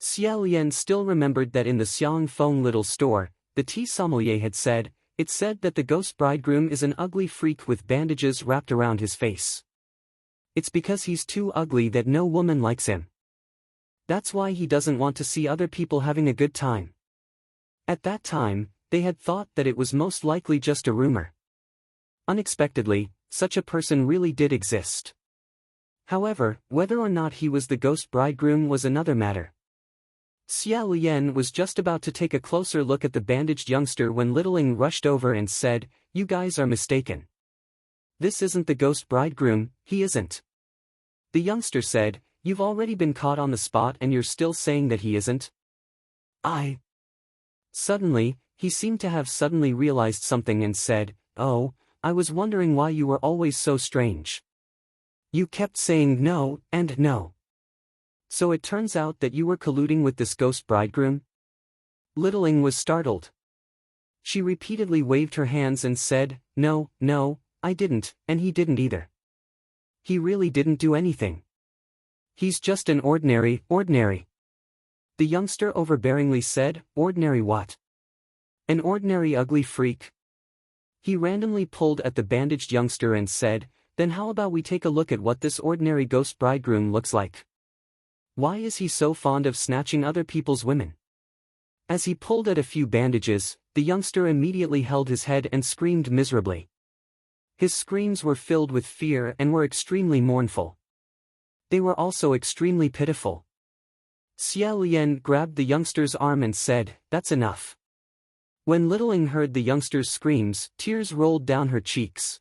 Xia Lian still remembered that in the Xiang Feng little store, the tea sommelier had said, it said that the ghost bridegroom is an ugly freak with bandages wrapped around his face. It's because he's too ugly that no woman likes him. That's why he doesn't want to see other people having a good time. At that time, they had thought that it was most likely just a rumor. Unexpectedly, such a person really did exist. However, whether or not he was the ghost bridegroom was another matter. Xia Lian was just about to take a closer look at the bandaged youngster when Littling rushed over and said, "You guys are mistaken. This isn't the ghost bridegroom, he isn't." The youngster said, "You've already been caught on the spot and you're still saying that he isn't?" Suddenly, he seemed to have suddenly realized something and said, "Oh, I was wondering why you were always so strange." You kept saying no and no. So it turns out that you were colluding with this ghost bridegroom? Littling was startled. She repeatedly waved her hands and said, No, no, I didn't, and he didn't either. He really didn't do anything. He's just an ordinary. The youngster overbearingly said, Ordinary what? An ordinary ugly freak. He randomly pulled at the bandaged youngster and said, Then how about we take a look at what this ordinary ghost bridegroom looks like? Why is he so fond of snatching other people's women? As he pulled at a few bandages, the youngster immediately held his head and screamed miserably. His screams were filled with fear and were extremely mournful. They were also extremely pitiful. Xia Lian grabbed the youngster's arm and said, That's enough. When Littling heard the youngster's screams, tears rolled down her cheeks.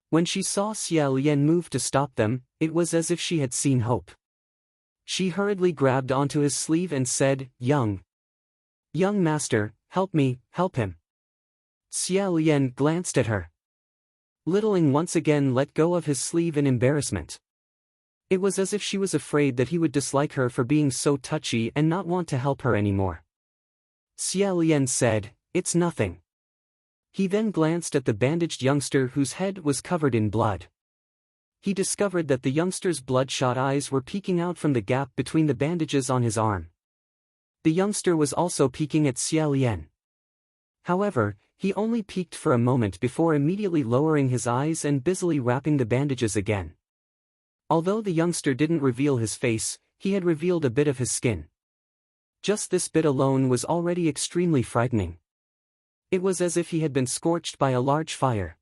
When she saw Xia Lian move to stop them, it was as if she had seen hope. She hurriedly grabbed onto his sleeve and said, Young master, help me, help him. Xia Lian glanced at her. Littling once again let go of his sleeve in embarrassment. It was as if she was afraid that he would dislike her for being so touchy and not want to help her anymore. Xia Lian said, It's nothing. He then glanced at the bandaged youngster whose head was covered in blood. He discovered that the youngster's bloodshot eyes were peeking out from the gap between the bandages on his arm. The youngster was also peeking at Xia Lian. However, he only peeked for a moment before immediately lowering his eyes and busily wrapping the bandages again. Although the youngster didn't reveal his face, he had revealed a bit of his skin. Just this bit alone was already extremely frightening. It was as if he had been scorched by a large fire.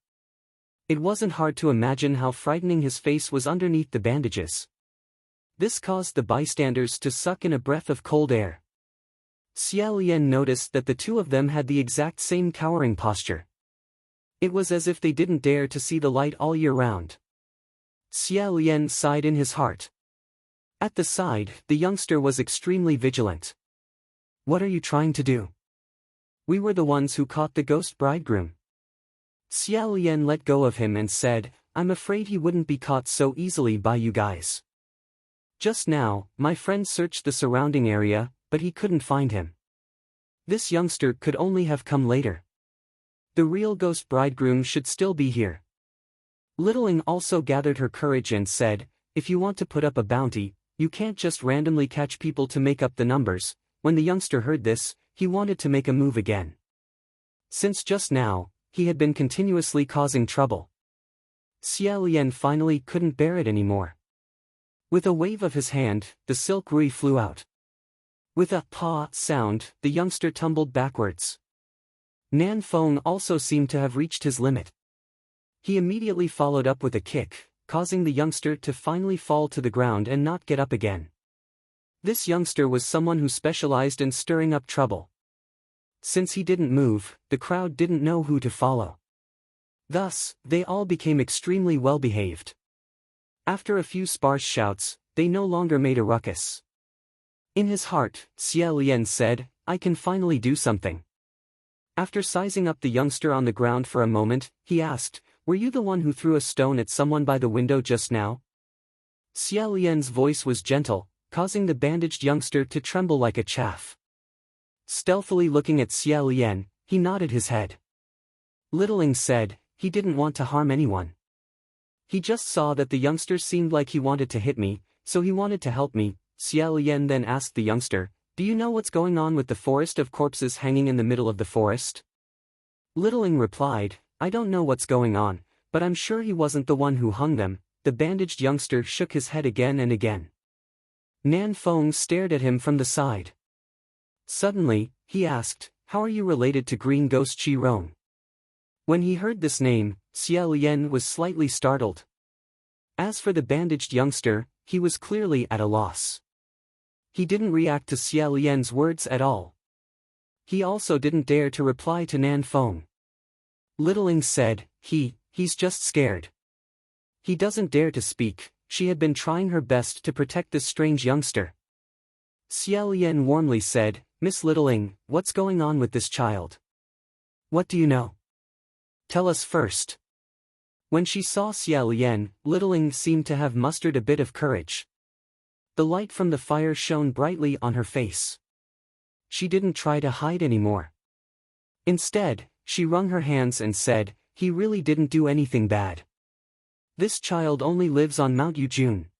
It wasn't hard to imagine how frightening his face was underneath the bandages. This caused the bystanders to suck in a breath of cold air. Xia Lian noticed that the two of them had the exact same cowering posture. It was as if they didn't dare to see the light all year round. Xia Lian sighed in his heart. At the side, the youngster was extremely vigilant. What are you trying to do? We were the ones who caught the ghost bridegroom. Xia Lian let go of him and said, I'm afraid he wouldn't be caught so easily by you guys. Just now, my friend searched the surrounding area, but he couldn't find him. This youngster could only have come later. The real ghost bridegroom should still be here. Littling also gathered her courage and said, If you want to put up a bounty, you can't just randomly catch people to make up the numbers. When the youngster heard this, he wanted to make a move again. Since just now, he had been continuously causing trouble. Xia Lian finally couldn't bear it anymore. With a wave of his hand, the silk rui flew out. With a "pa" sound, the youngster tumbled backwards. Nan Feng also seemed to have reached his limit. He immediately followed up with a kick, causing the youngster to finally fall to the ground and not get up again. This youngster was someone who specialized in stirring up trouble. Since he didn't move, the crowd didn't know who to follow. Thus, they all became extremely well-behaved. After a few sparse shouts, they no longer made a ruckus. In his heart, Xia Lian said, I can finally do something. After sizing up the youngster on the ground for a moment, he asked, Were you the one who threw a stone at someone by the window just now? Xia Lian's voice was gentle, causing the bandaged youngster to tremble like a chaff. Stealthily looking at Xia Lian, he nodded his head. Littling said, He didn't want to harm anyone. He just saw that the youngster seemed like he wanted to hit me, so he wanted to help me. Xia Lian then asked the youngster, Do you know what's going on with the forest of corpses hanging in the middle of the forest? Littling replied, I don't know what's going on, but I'm sure he wasn't the one who hung them. The bandaged youngster shook his head again and again. Nan Feng stared at him from the side. Suddenly, he asked, How are you related to Green Ghost Chi Rong? When he heard this name, Xia Lian was slightly startled. As for the bandaged youngster, he was clearly at a loss. He didn't react to Xia Lian's words at all. He also didn't dare to reply to Nan Feng. Littling said, He's just scared. He doesn't dare to speak. She had been trying her best to protect this strange youngster. Xia Lian warmly said, Miss Littling, what's going on with this child? What do you know? Tell us first. When she saw Xia Lian, Littling seemed to have mustered a bit of courage. The light from the fire shone brightly on her face. She didn't try to hide anymore. Instead, she wrung her hands and said, "He really didn't do anything bad. This child only lives on Mount Yujun.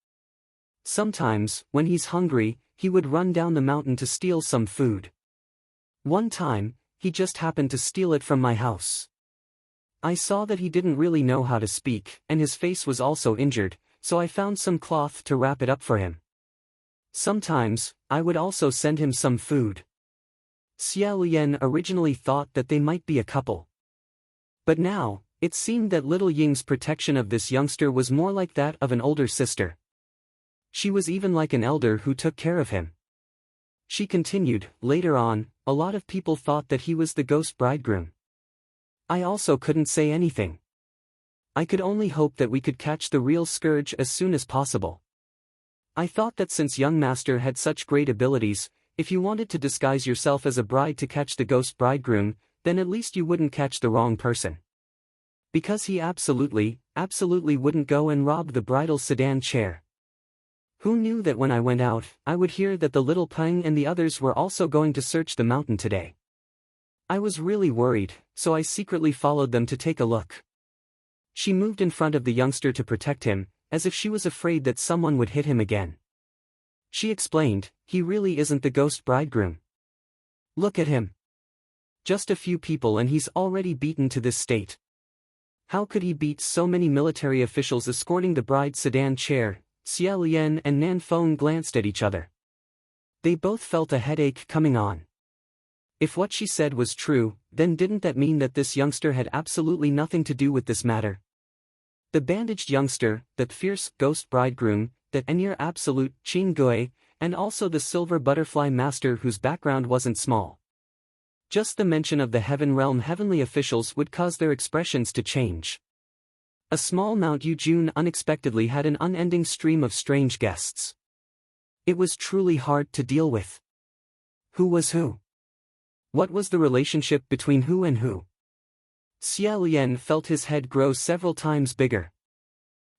Sometimes, when he's hungry, he would run down the mountain to steal some food. One time, he just happened to steal it from my house. I saw that he didn't really know how to speak, and his face was also injured, so I found some cloth to wrap it up for him. Sometimes, I would also send him some food." Xia Lian originally thought that they might be a couple. But now, it seemed that Little Ying's protection of this youngster was more like that of an older sister. She was even like an elder who took care of him. She continued, "Later on, a lot of people thought that he was the ghost bridegroom. I also couldn't say anything. I could only hope that we could catch the real scourge as soon as possible. I thought that since young master had such great abilities, if you wanted to disguise yourself as a bride to catch the ghost bridegroom, then at least you wouldn't catch the wrong person. Because he absolutely wouldn't go and rob the bridal sedan chair. Who knew that when I went out, I would hear that the little Peng and the others were also going to search the mountain today. I was really worried, so I secretly followed them to take a look." She moved in front of the youngster to protect him, as if she was afraid that someone would hit him again. She explained, "He really isn't the ghost bridegroom. Look at him. Just a few people and he's already beaten to this state. How could he beat so many military officials escorting the bride's sedan chair?" Xia Lian and Nan Feng glanced at each other. They both felt a headache coming on. If what she said was true, then didn't that mean that this youngster had absolutely nothing to do with this matter? The bandaged youngster, that fierce ghost bridegroom, that near absolute Qing Gui, and also the silver butterfly master whose background wasn't small. Just the mention of the heaven realm heavenly officials would cause their expressions to change. A small Mount Yujun unexpectedly had an unending stream of strange guests. It was truly hard to deal with. Who was who? What was the relationship between who and who? Xia Lian felt his head grow several times bigger.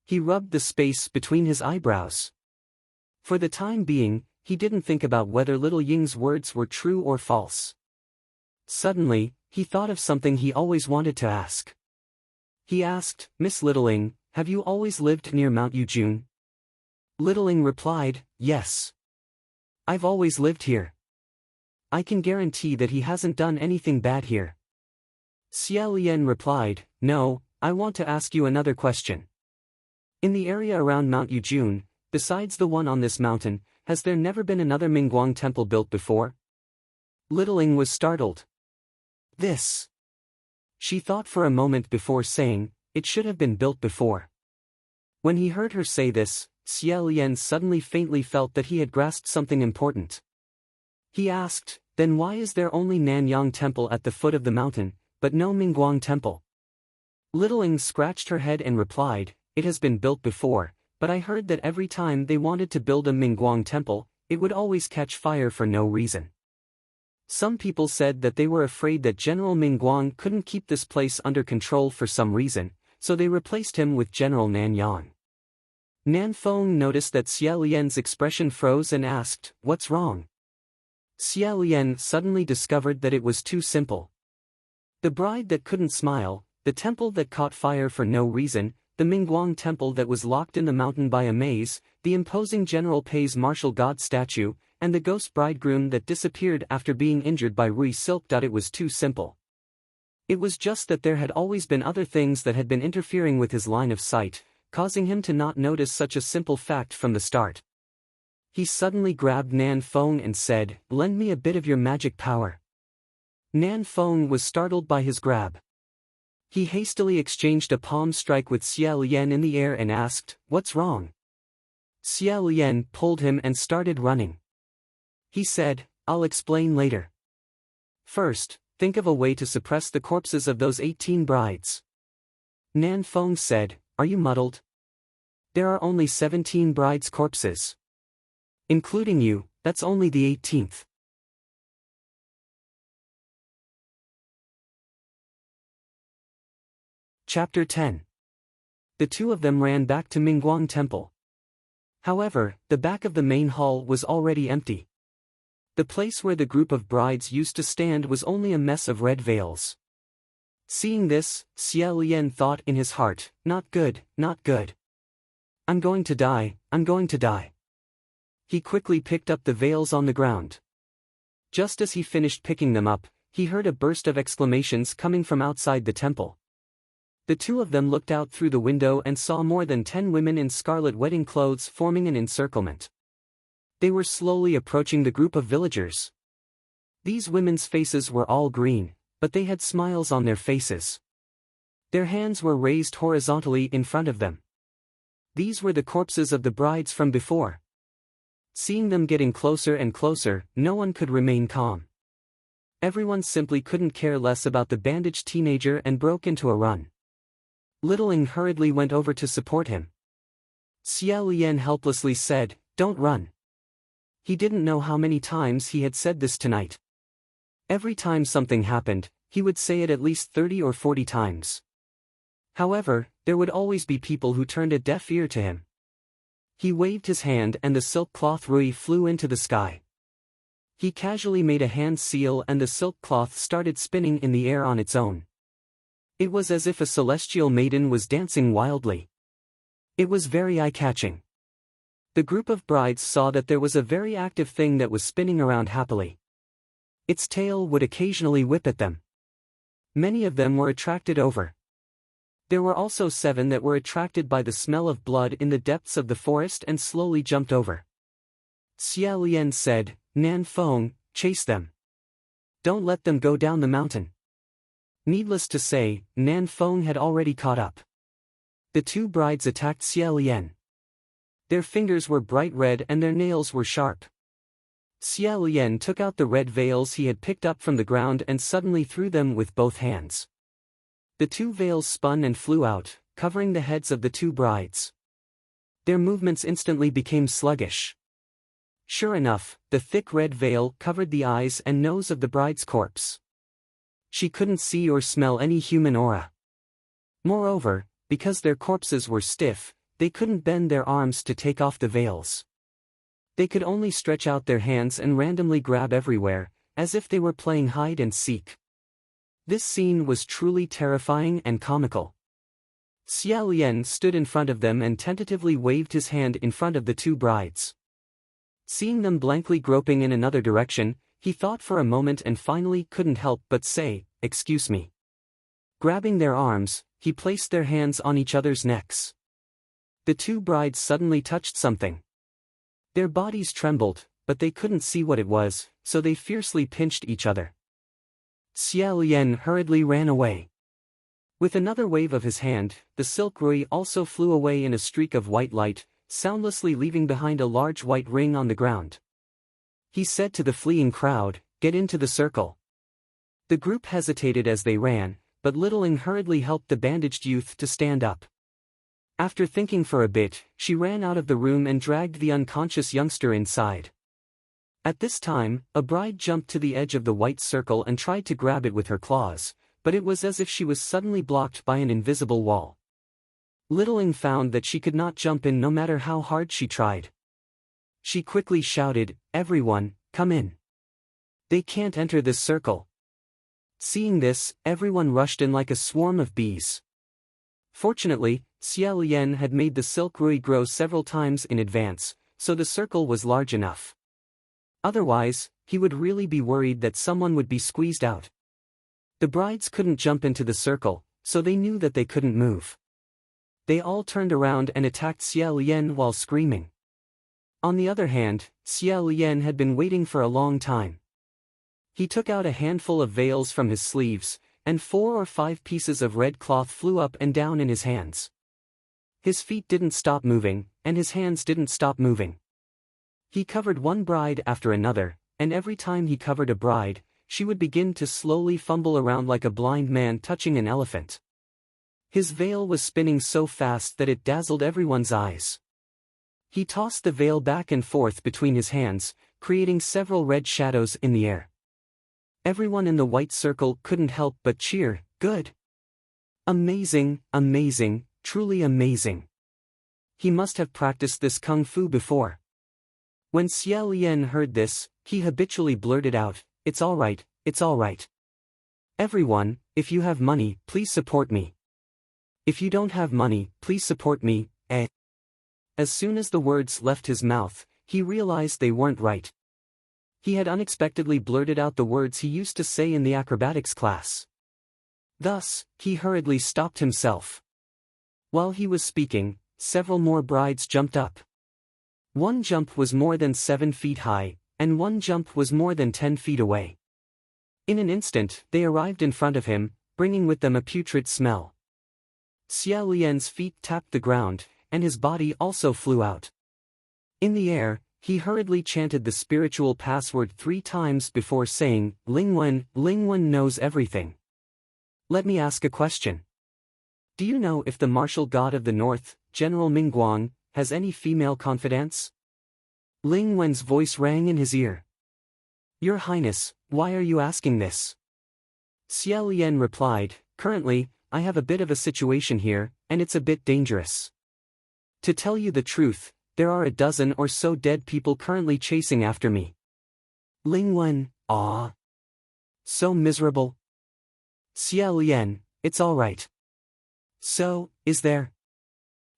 He rubbed the space between his eyebrows. For the time being, he didn't think about whether Little Ying's words were true or false. Suddenly, he thought of something he always wanted to ask. He asked, "Miss Littling, have you always lived near Mount Yujun?" Littling replied, "Yes. I've always lived here. I can guarantee that he hasn't done anything bad here." Xia Lian replied, "No, I want to ask you another question. In the area around Mount Yujun, besides the one on this mountain, has there never been another Mingguang temple built before?" Littling was startled. This. She thought for a moment before saying, "It should have been built before." When he heard her say this, Xia Lian suddenly faintly felt that he had grasped something important. He asked, "Then why is there only Nanyang Temple at the foot of the mountain, but no Mingguang Temple?" Littling scratched her head and replied, "It has been built before, but I heard that every time they wanted to build a Mingguang Temple, it would always catch fire for no reason. Some people said that they were afraid that General Mingguang couldn't keep this place under control for some reason, so they replaced him with General Nanyang." Nan Feng noticed that Xia Lian's expression froze and asked, "What's wrong?" Xia Lian suddenly discovered that it was too simple. The bride that couldn't smile, the temple that caught fire for no reason, the Mingguang temple that was locked in the mountain by a maze, the imposing General Pei's martial god statue, and the ghost bridegroom that disappeared after being injured by Rui Silk. It was too simple. It was just that there had always been other things that had been interfering with his line of sight, causing him to not notice such a simple fact from the start. He suddenly grabbed Nan Feng and said, "Lend me a bit of your magic power." Nan Feng was startled by his grab. He hastily exchanged a palm strike with Xia Lian in the air and asked, "What's wrong?" Xia Lian pulled him and started running. He said, "I'll explain later. First, think of a way to suppress the corpses of those 18 brides." Nan Feng said, "Are you muddled? There are only 17 brides' corpses. Including you, that's only the 18th. Chapter 10. The two of them ran back to Mingguang Temple. However, the back of the main hall was already empty. The place where the group of brides used to stand was only a mess of red veils. Seeing this, Xia Lian thought in his heart, not good, not good. I'm going to die, I'm going to die. He quickly picked up the veils on the ground. Just as he finished picking them up, he heard a burst of exclamations coming from outside the temple. The two of them looked out through the window and saw more than 10 women in scarlet wedding clothes forming an encirclement. They were slowly approaching the group of villagers. These women's faces were all green, but they had smiles on their faces. Their hands were raised horizontally in front of them. These were the corpses of the brides from before. Seeing them getting closer and closer, no one could remain calm. Everyone simply couldn't care less about the bandaged teenager and broke into a run. Littling hurriedly went over to support him. Xia Lian helplessly said, "Don't run." He didn't know how many times he had said this tonight. Every time something happened, he would say it at least 30 or 40 times. However, there would always be people who turned a deaf ear to him. He waved his hand and the silk cloth rui flew into the sky. He casually made a hand seal and the silk cloth started spinning in the air on its own. It was as if a celestial maiden was dancing wildly. It was very eye-catching. The group of brides saw that there was a very active thing that was spinning around happily. Its tail would occasionally whip at them. Many of them were attracted over. There were also 7 that were attracted by the smell of blood in the depths of the forest and slowly jumped over. Xia Lian said, "Nan Feng, chase them. Don't let them go down the mountain." Needless to say, Nan Feng had already caught up. The two brides attacked Xia Lian. Their fingers were bright red and their nails were sharp. Xia Lian took out the red veils he had picked up from the ground and suddenly threw them with both hands. The two veils spun and flew out, covering the heads of the two brides. Their movements instantly became sluggish. Sure enough, the thick red veil covered the eyes and nose of the bride's corpse. She couldn't see or smell any human aura. Moreover, because their corpses were stiff, they couldn't bend their arms to take off the veils. They could only stretch out their hands and randomly grab everywhere, as if they were playing hide and seek. This scene was truly terrifying and comical. Xia Lian stood in front of them and tentatively waved his hand in front of the two brides. Seeing them blankly groping in another direction, he thought for a moment and finally couldn't help but say, "Excuse me." Grabbing their arms, he placed their hands on each other's necks. The two brides suddenly touched something. Their bodies trembled, but they couldn't see what it was, so they fiercely pinched each other. Xia Lian hurriedly ran away. With another wave of his hand, the silk rui also flew away in a streak of white light, soundlessly leaving behind a large white ring on the ground. He said to the fleeing crowd, "Get into the circle." The group hesitated as they ran, but Littling hurriedly helped the bandaged youth to stand up. After thinking for a bit, she ran out of the room and dragged the unconscious youngster inside. At this time, a bride jumped to the edge of the white circle and tried to grab it with her claws, but it was as if she was suddenly blocked by an invisible wall. Littling found that she could not jump in no matter how hard she tried. She quickly shouted, "Everyone, come in. They can't enter this circle." Seeing this, everyone rushed in like a swarm of bees. Fortunately, Xia Lian had made the silk rui grow several times in advance, so the circle was large enough. Otherwise, he would really be worried that someone would be squeezed out. The brides couldn't jump into the circle, so they knew that they couldn't move. They all turned around and attacked Xia Lian while screaming. On the other hand, Xia Lian had been waiting for a long time. He took out a handful of veils from his sleeves, and 4 or 5 pieces of red cloth flew up and down in his hands. His feet didn't stop moving, and his hands didn't stop moving. He covered one bride after another, and every time he covered a bride, she would begin to slowly fumble around like a blind man touching an elephant. His veil was spinning so fast that it dazzled everyone's eyes. He tossed the veil back and forth between his hands, creating several red shadows in the air. Everyone in the white circle couldn't help but cheer, "Good! Amazing, amazing, truly amazing. He must have practiced this kung fu before. When Xie Lian heard this, he habitually blurted out, "It's all right, it's all right. Everyone, if you have money, please support me. If you don't have money, please support me, eh?" As soon as the words left his mouth, he realized they weren't right. He had unexpectedly blurted out the words he used to say in the acrobatics class. Thus, he hurriedly stopped himself. While he was speaking, several more brides jumped up. One jump was more than 7 feet high, and one jump was more than 10 feet away. In an instant, they arrived in front of him, bringing with them a putrid smell. Xie Lian's feet tapped the ground, and his body also flew out. In the air, he hurriedly chanted the spiritual password 3 times before saying, Lingwen knows everything. Let me ask a question. Do you know if the martial god of the north, General Mingguang, has any female confidants? Lingwen's voice rang in his ear. Your Highness, why are you asking this? Xie Lian replied, currently, I have a bit of a situation here, and it's a bit dangerous. To tell you the truth, there are a dozen or so dead people currently chasing after me. Lingwen, ah. So miserable. Xie Lian, it's all right. So, is there?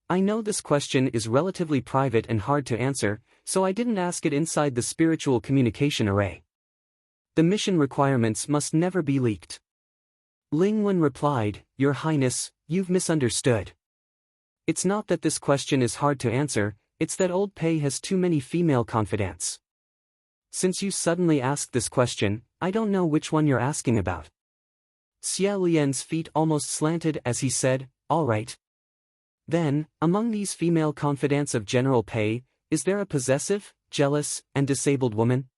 I know this question is relatively private and hard to answer, so I didn't ask it inside the spiritual communication array. The mission requirements must never be leaked. Lingwen replied, Your Highness, you've misunderstood. It's not that this question is hard to answer, it's that old Pei has too many female confidants. Since you suddenly asked this question, I don't know which one you're asking about. Xie Lian's feet almost slanted as he said, all right. Then, among these female confidants of General Pei, is there a possessive, jealous, and disabled woman?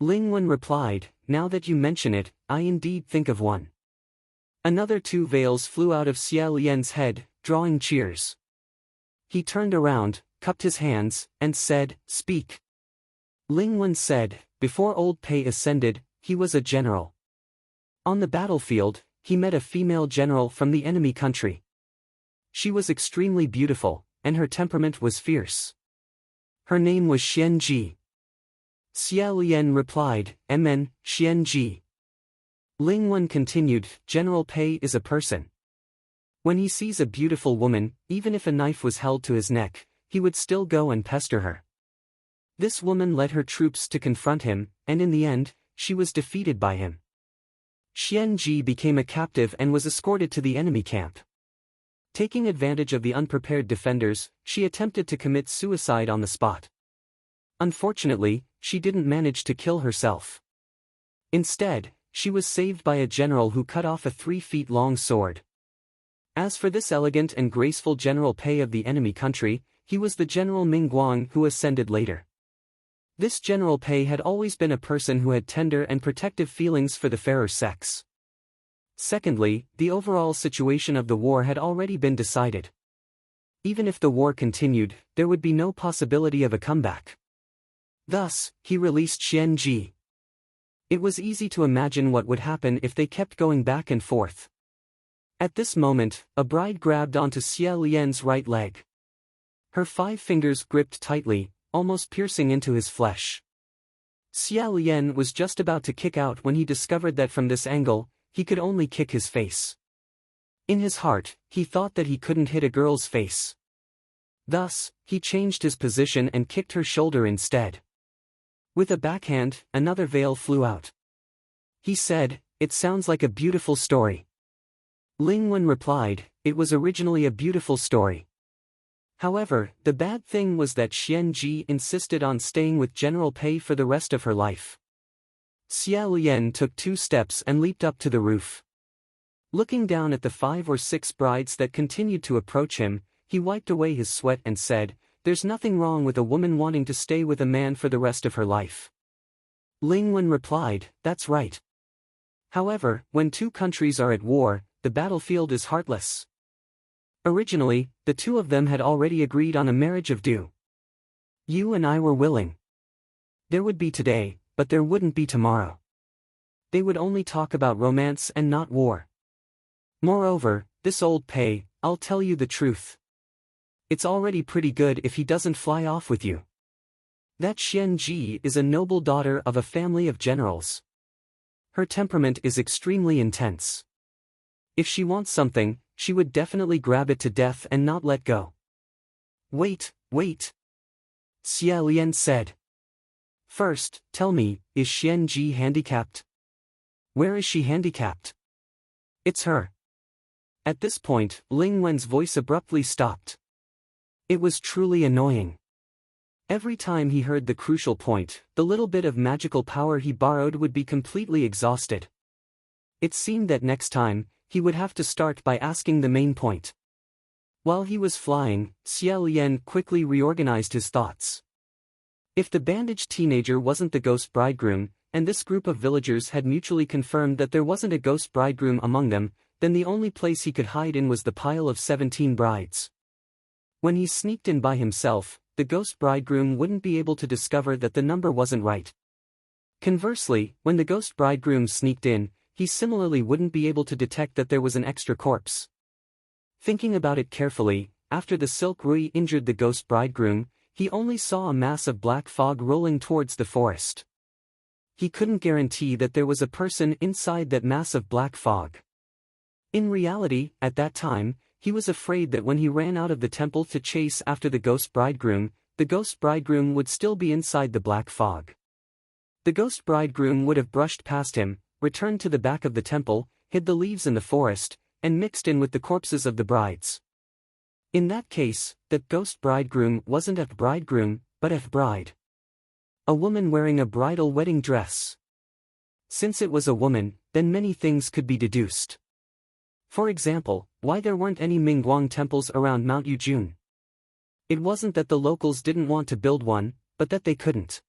Lingwen replied, now that you mention it, I indeed think of one. Another 2 veils flew out of Xie Lian's head, drawing cheers. He turned around, cupped his hands, and said, speak. Lingwen said, before old Pei ascended, he was a general. On the battlefield, he met a female general from the enemy country. She was extremely beautiful, and her temperament was fierce. Her name was Xianji. Xie Lian replied, Amen, Xianji. Lingwen continued, General Pei is a person. When he sees a beautiful woman, even if a knife was held to his neck, he would still go and pester her. This woman led her troops to confront him, and in the end, she was defeated by him. Xianji became a captive and was escorted to the enemy camp. Taking advantage of the unprepared defenders, she attempted to commit suicide on the spot. Unfortunately, she didn't manage to kill herself. Instead, she was saved by a general who cut off a 3-feet-long sword. As for this elegant and graceful General Pei of the enemy country, he was the General Mingguang who ascended later. This General Pei had always been a person who had tender and protective feelings for the fairer sex. Secondly, the overall situation of the war had already been decided. Even if the war continued, there would be no possibility of a comeback. Thus, he released Xianji. It was easy to imagine what would happen if they kept going back and forth. At this moment, a bride grabbed onto Xie Lian's right leg. Her 5 fingers gripped tightly, almost piercing into his flesh. Xie Lian was just about to kick out when he discovered that from this angle, he could only kick his face. In his heart, he thought that he couldn't hit a girl's face. Thus, he changed his position and kicked her shoulder instead. With a backhand, another veil flew out. He said, it sounds like a beautiful story. Lingwen replied, it was originally a beautiful story. However, the bad thing was that Xianji insisted on staying with General Pei for the rest of her life. Xie Lian took 2 steps and leaped up to the roof. Looking down at the 5 or 6 brides that continued to approach him, he wiped away his sweat and said, there's nothing wrong with a woman wanting to stay with a man for the rest of her life. Lingwen replied, that's right. However, when 2 countries are at war, the battlefield is heartless. Originally, the 2 of them had already agreed on a marriage of due. You and I were willing. There would be today, but there wouldn't be tomorrow. They would only talk about romance and not war. Moreover, this old Pei, I'll tell you the truth. It's already pretty good if he doesn't fly off with you. That Xian Ji is a noble daughter of a family of generals. Her temperament is extremely intense. If she wants something, she would definitely grab it to death and not let go. Wait. Xia Lian said. First, tell me, is Xian Ji handicapped? Where is she handicapped? It's her. At this point, Ling Wen's voice abruptly stopped. It was truly annoying. Every time he heard the crucial point, the little bit of magical power he borrowed would be completely exhausted. It seemed that next time, he would have to start by asking the main point. While he was flying, Xia Lian quickly reorganized his thoughts. If the bandaged teenager wasn't the ghost bridegroom, and this group of villagers had mutually confirmed that there wasn't a ghost bridegroom among them, then the only place he could hide in was the pile of 17 brides. When he sneaked in by himself, the ghost bridegroom wouldn't be able to discover that the number wasn't right. Conversely, when the ghost bridegroom sneaked in, he similarly wouldn't be able to detect that there was an extra corpse. Thinking about it carefully, after the silk Rui injured the ghost bridegroom, he only saw a mass of black fog rolling towards the forest. He couldn't guarantee that there was a person inside that mass of black fog. In reality, at that time, he was afraid that when he ran out of the temple to chase after the ghost bridegroom would still be inside the black fog. The ghost bridegroom would have brushed past him, returned to the back of the temple, hid the leaves in the forest, and mixed in with the corpses of the brides. In that case, that ghost bridegroom wasn't a bridegroom, but a bride. A woman wearing a bridal wedding dress. Since it was a woman, then many things could be deduced. For example, why there weren't any Mingguang temples around Mount Yujun. It wasn't that the locals didn't want to build one, but that they couldn't.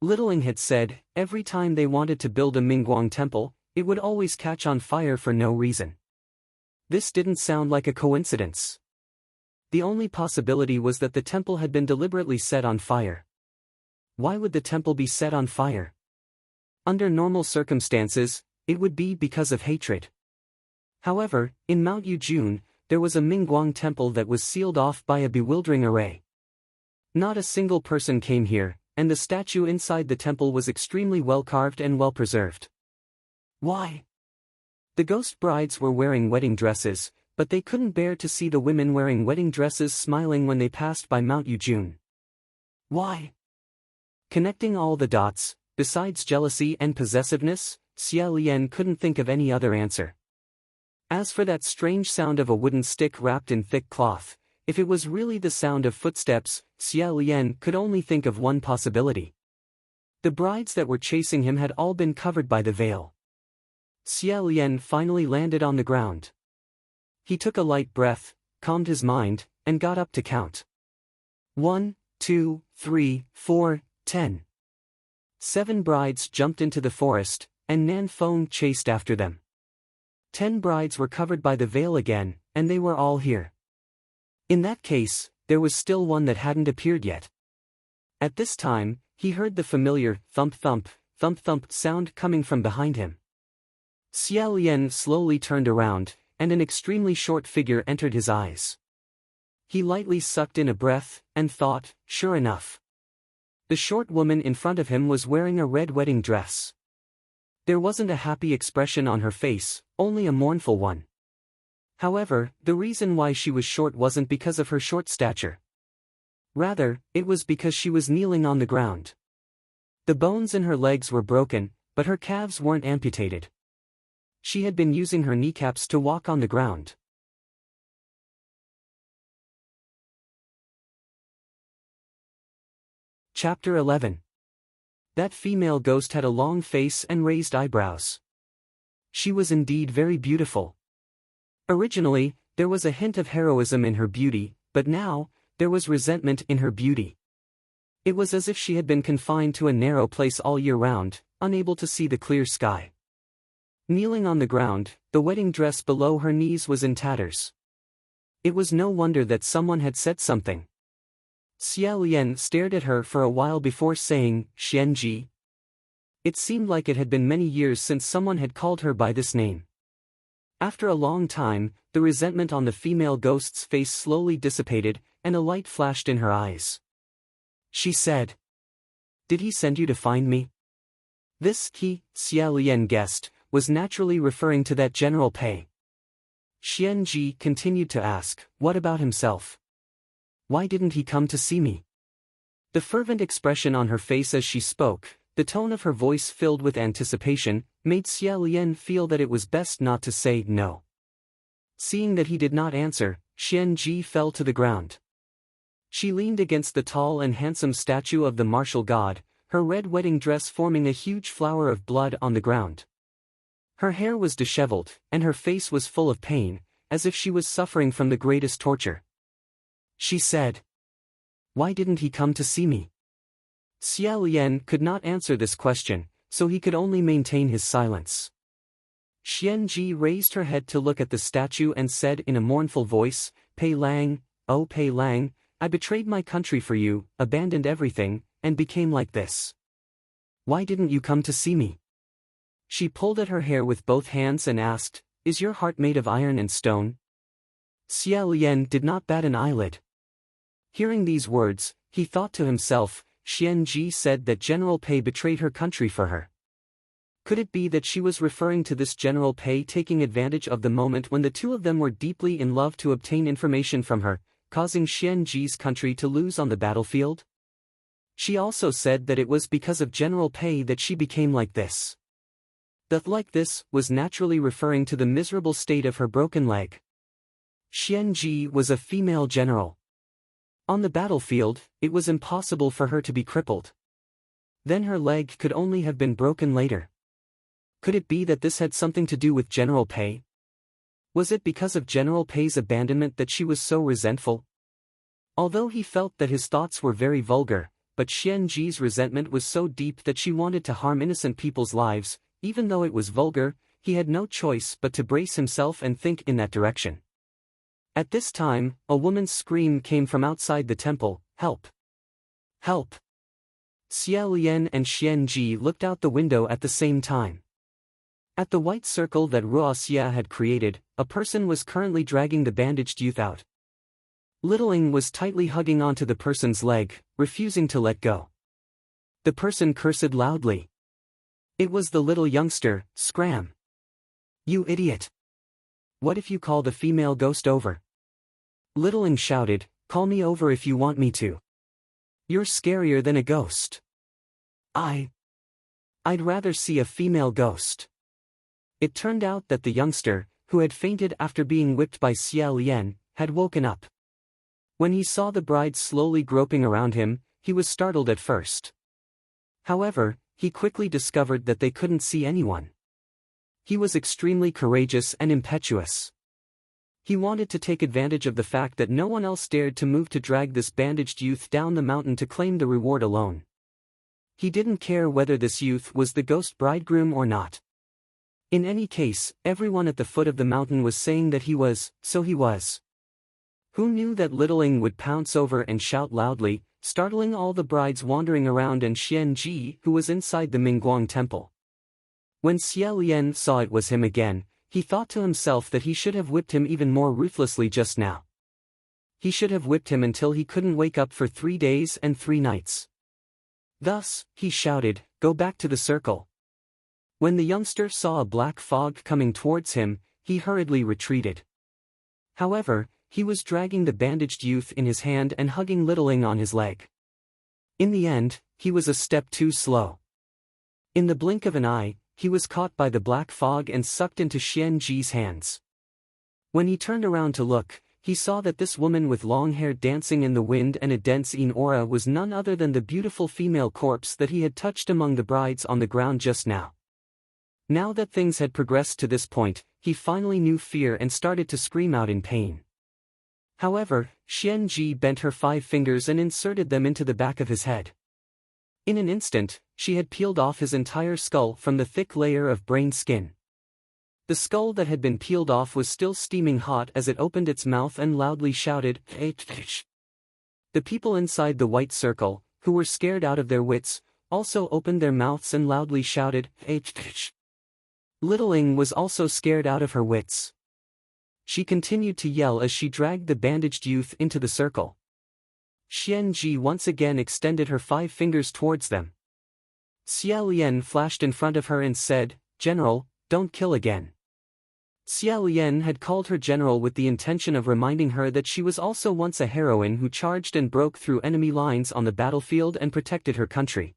Littling had said, every time they wanted to build a Mingguang temple, it would always catch on fire for no reason. This didn't sound like a coincidence. The only possibility was that the temple had been deliberately set on fire. Why would the temple be set on fire? Under normal circumstances, it would be because of hatred. However, in Mount Yujun, there was a Mingguang temple that was sealed off by a bewildering array. Not a single person came here, and the statue inside the temple was extremely well carved and well preserved. Why? The ghost brides were wearing wedding dresses, but they couldn't bear to see the women wearing wedding dresses smiling when they passed by Mount Yujun. Why? Connecting all the dots, besides jealousy and possessiveness, Xia Lian couldn't think of any other answer. As for that strange sound of a wooden stick wrapped in thick cloth, if it was really the sound of footsteps, Xia Lian could only think of one possibility. The brides that were chasing him had all been covered by the veil. Xia Lian finally landed on the ground. He took a light breath, calmed his mind, and got up to count. 1, 2, 3, 4, 10. 7 brides jumped into the forest, and Nan Feng chased after them. 10 brides were covered by the veil again, and they were all here. In that case, there was still one that hadn't appeared yet. At this time, he heard the familiar thump-thump, thump-thump sound coming from behind him. Xia Lian slowly turned around, and an extremely short figure entered his eyes. He lightly sucked in a breath, and thought, sure enough. The short woman in front of him was wearing a red wedding dress. There wasn't a happy expression on her face, only a mournful one. However, the reason why she was short wasn't because of her short stature. Rather, it was because she was kneeling on the ground. The bones in her legs were broken, but her calves weren't amputated. She had been using her kneecaps to walk on the ground. Chapter 11. That female ghost had a long face and raised eyebrows. She was indeed very beautiful. Originally, there was a hint of heroism in her beauty, but now, there was resentment in her beauty. It was as if she had been confined to a narrow place all year round, unable to see the clear sky. Kneeling on the ground, the wedding dress below her knees was in tatters. It was no wonder that someone had said something. Xia Lian stared at her for a while before saying, Xianji. It seemed like it had been many years since someone had called her by this name. After a long time, the resentment on the female ghost's face slowly dissipated, and a light flashed in her eyes. She said, "Did he send you to find me?" This Xia Lian guessed, was naturally referring to that General Pei. Xian Ji continued to ask, "What about himself? Why didn't he come to see me?" The fervent expression on her face as she spoke, the tone of her voice filled with anticipation, made Xia Lian feel that it was best not to say no. Seeing that he did not answer, Xian Ji fell to the ground. She leaned against the tall and handsome statue of the martial god, her red wedding dress forming a huge flower of blood on the ground. Her hair was disheveled, and her face was full of pain, as if she was suffering from the greatest torture. She said, "Why didn't he come to see me?" Xia Lian could not answer this question, so he could only maintain his silence. Xian Ji raised her head to look at the statue and said in a mournful voice, "Pei Lang, oh Pei Lang, I betrayed my country for you, abandoned everything, and became like this. Why didn't you come to see me?" She pulled at her hair with both hands and asked, "Is your heart made of iron and stone?" Xia Lian did not bat an eyelid. Hearing these words, he thought to himself, Xian Ji said that General Pei betrayed her country for her. Could it be that she was referring to this General Pei taking advantage of the moment when the two of them were deeply in love to obtain information from her, causing Xian Ji's country to lose on the battlefield? She also said that it was because of General Pei that she became like this. That "like this" was naturally referring to the miserable state of her broken leg. Xian Ji was a female general. On the battlefield, it was impossible for her to be crippled. Then her leg could only have been broken later. Could it be that this had something to do with General Pei? Was it because of General Pei's abandonment that she was so resentful? Although he felt that his thoughts were very vulgar, but Xian Ji's resentment was so deep that she wanted to harm innocent people's lives. Even though it was vulgar, he had no choice but to brace himself and think in that direction. At this time, a woman's scream came from outside the temple, "Help! Help!" Xia Lian and Xian Ji looked out the window at the same time. At the white circle that Ruo Xia had created, a person was currently dragging the bandaged youth out. Littling was tightly hugging onto the person's leg, refusing to let go. The person cursed loudly. It was the little youngster, Scram. "You idiot! What if you call the female ghost over?" Littling shouted, "Call me over if you want me to. You're scarier than a ghost. I'd rather see a female ghost." It turned out that the youngster, who had fainted after being whipped by Xia Lian, had woken up. When he saw the bride slowly groping around him, he was startled at first. However, he quickly discovered that they couldn't see anyone. He was extremely courageous and impetuous. He wanted to take advantage of the fact that no one else dared to move to drag this bandaged youth down the mountain to claim the reward alone. He didn't care whether this youth was the ghost bridegroom or not. In any case, everyone at the foot of the mountain was saying that he was, so he was. Who knew that Littling would pounce over and shout loudly, startling all the brides wandering around and Xian Ji, who was inside the Mingguang temple. When Xia Lian saw it was him again, he thought to himself that he should have whipped him even more ruthlessly just now. He should have whipped him until he couldn't wake up for 3 days and 3 nights. Thus, he shouted, "Go back to the circle." When the youngster saw a black fog coming towards him, he hurriedly retreated. However, he was dragging the bandaged youth in his hand and hugging Littling on his leg. In the end, he was a step too slow. In the blink of an eye, he was caught by the black fog and sucked into Xian Ji's hands. When he turned around to look, he saw that this woman with long hair dancing in the wind and a dense aura was none other than the beautiful female corpse that he had touched among the brides on the ground just now. Now that things had progressed to this point, he finally knew fear and started to scream out in pain. However, Xian Ji bent her 5 fingers and inserted them into the back of his head. In an instant, she had peeled off his entire skull from the thick layer of brain skin. The skull that had been peeled off was still steaming hot as it opened its mouth and loudly shouted, "H." The people inside the white circle, who were scared out of their wits, also opened their mouths and loudly shouted, "H." Little Ing was also scared out of her wits. She continued to yell as she dragged the bandaged youth into the circle. Xian Ji once again extended her 5 fingers towards them. Xia Lian flashed in front of her and said, "General, don't kill again." Xia Lian had called her general with the intention of reminding her that she was also once a heroine who charged and broke through enemy lines on the battlefield and protected her country.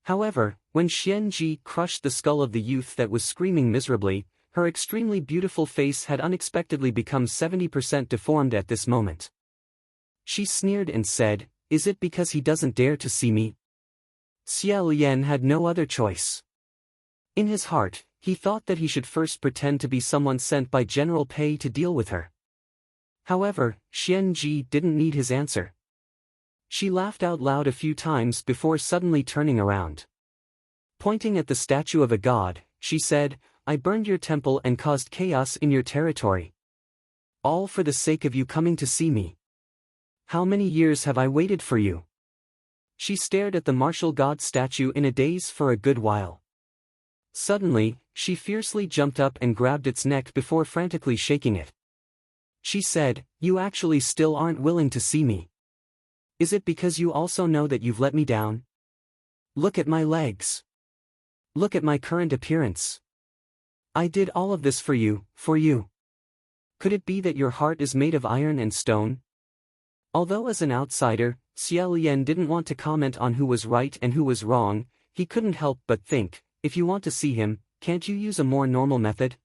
However, when Xian Ji crushed the skull of the youth that was screaming miserably, her extremely beautiful face had unexpectedly become 70% deformed at this moment. She sneered and said, "Is it because he doesn't dare to see me?" Xia Lian had no other choice. In his heart, he thought that he should first pretend to be someone sent by General Pei to deal with her. However, Xian Ji didn't need his answer. She laughed out loud a few times before suddenly turning around. Pointing at the statue of a god, she said, "I burned your temple and caused chaos in your territory. All for the sake of you coming to see me. How many years have I waited for you?" She stared at the martial god statue in a daze for a good while. Suddenly, she fiercely jumped up and grabbed its neck before frantically shaking it. She said, "You actually still aren't willing to see me. Is it because you also know that you've let me down? Look at my legs. Look at my current appearance. I did all of this for you, for you. Could it be that your heart is made of iron and stone?" Although as an outsider, Xia Lian didn't want to comment on who was right and who was wrong, he couldn't help but think, if you want to see him, can't you use a more normal method?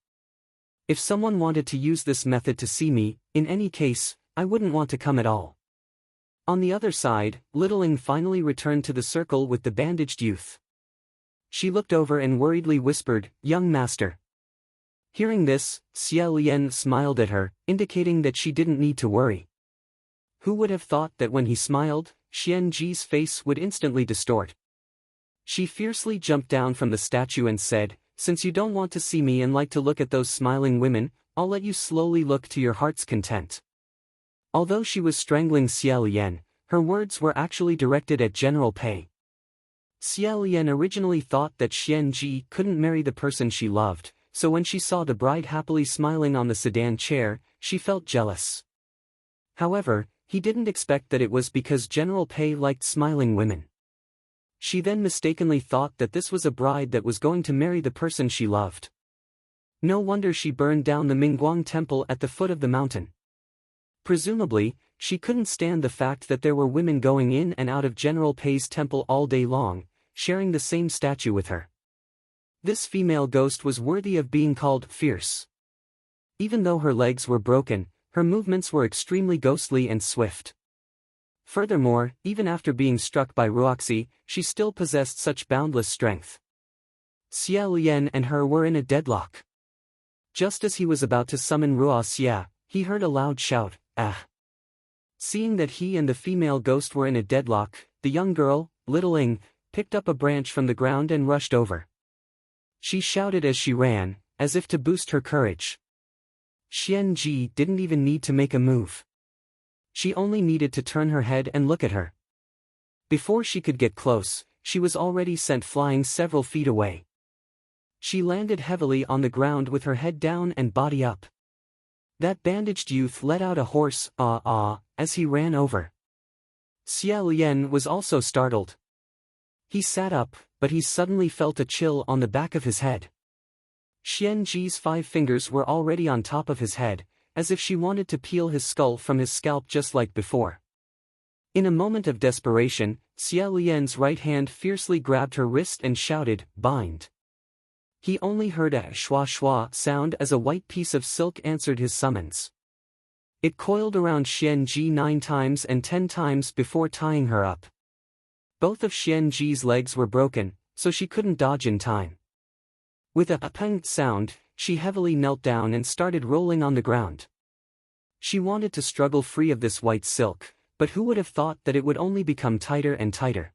If someone wanted to use this method to see me, in any case, I wouldn't want to come at all. On the other side, Little Ing finally returned to the circle with the bandaged youth. She looked over and worriedly whispered, "Young master." Hearing this, Xia Lian smiled at her, indicating that she didn't need to worry. Who would have thought that when he smiled, Xian Ji's face would instantly distort? She fiercely jumped down from the statue and said, "Since you don't want to see me and like to look at those smiling women, I'll let you slowly look to your heart's content." Although she was strangling Xia Lian, her words were actually directed at General Pei. Xia Lian originally thought that Xian Ji couldn't marry the person she loved, so when she saw the bride happily smiling on the sedan chair, she felt jealous. However, he didn't expect that it was because General Pei liked smiling women. She then mistakenly thought that this was a bride that was going to marry the person she loved. No wonder she burned down the Mingguang temple at the foot of the mountain. Presumably, she couldn't stand the fact that there were women going in and out of General Pei's temple all day long, sharing the same statue with her. This female ghost was worthy of being called fierce. Even though her legs were broken, her movements were extremely ghostly and swift. Furthermore, even after being struck by Ruoxi, she still possessed such boundless strength. Xia Lian and her were in a deadlock. Just as he was about to summon Ruoxia, he heard a loud shout, "Ah!" Seeing that he and the female ghost were in a deadlock, the young girl, Little Ing, picked up a branch from the ground and rushed over. She shouted as she ran, as if to boost her courage. Xian Ji didn't even need to make a move. She only needed to turn her head and look at her. Before she could get close, she was already sent flying several feet away. She landed heavily on the ground with her head down and body up. That bandaged youth let out a hoarse "ah" as he ran over. Xia Lian was also startled. He sat up, but he suddenly felt a chill on the back of his head. Xian Ji's 5 fingers were already on top of his head, as if she wanted to peel his skull from his scalp just like before. In a moment of desperation, Xia Lian's right hand fiercely grabbed her wrist and shouted, "Bind." He only heard a shwa shwa sound as a white piece of silk answered his summons. It coiled around Xian Ji 9 times and 10 times before tying her up. Both of Xian Ji's legs were broken, so she couldn't dodge in time. With a pang sound, she heavily knelt down and started rolling on the ground. She wanted to struggle free of this white silk, but who would have thought that it would only become tighter and tighter?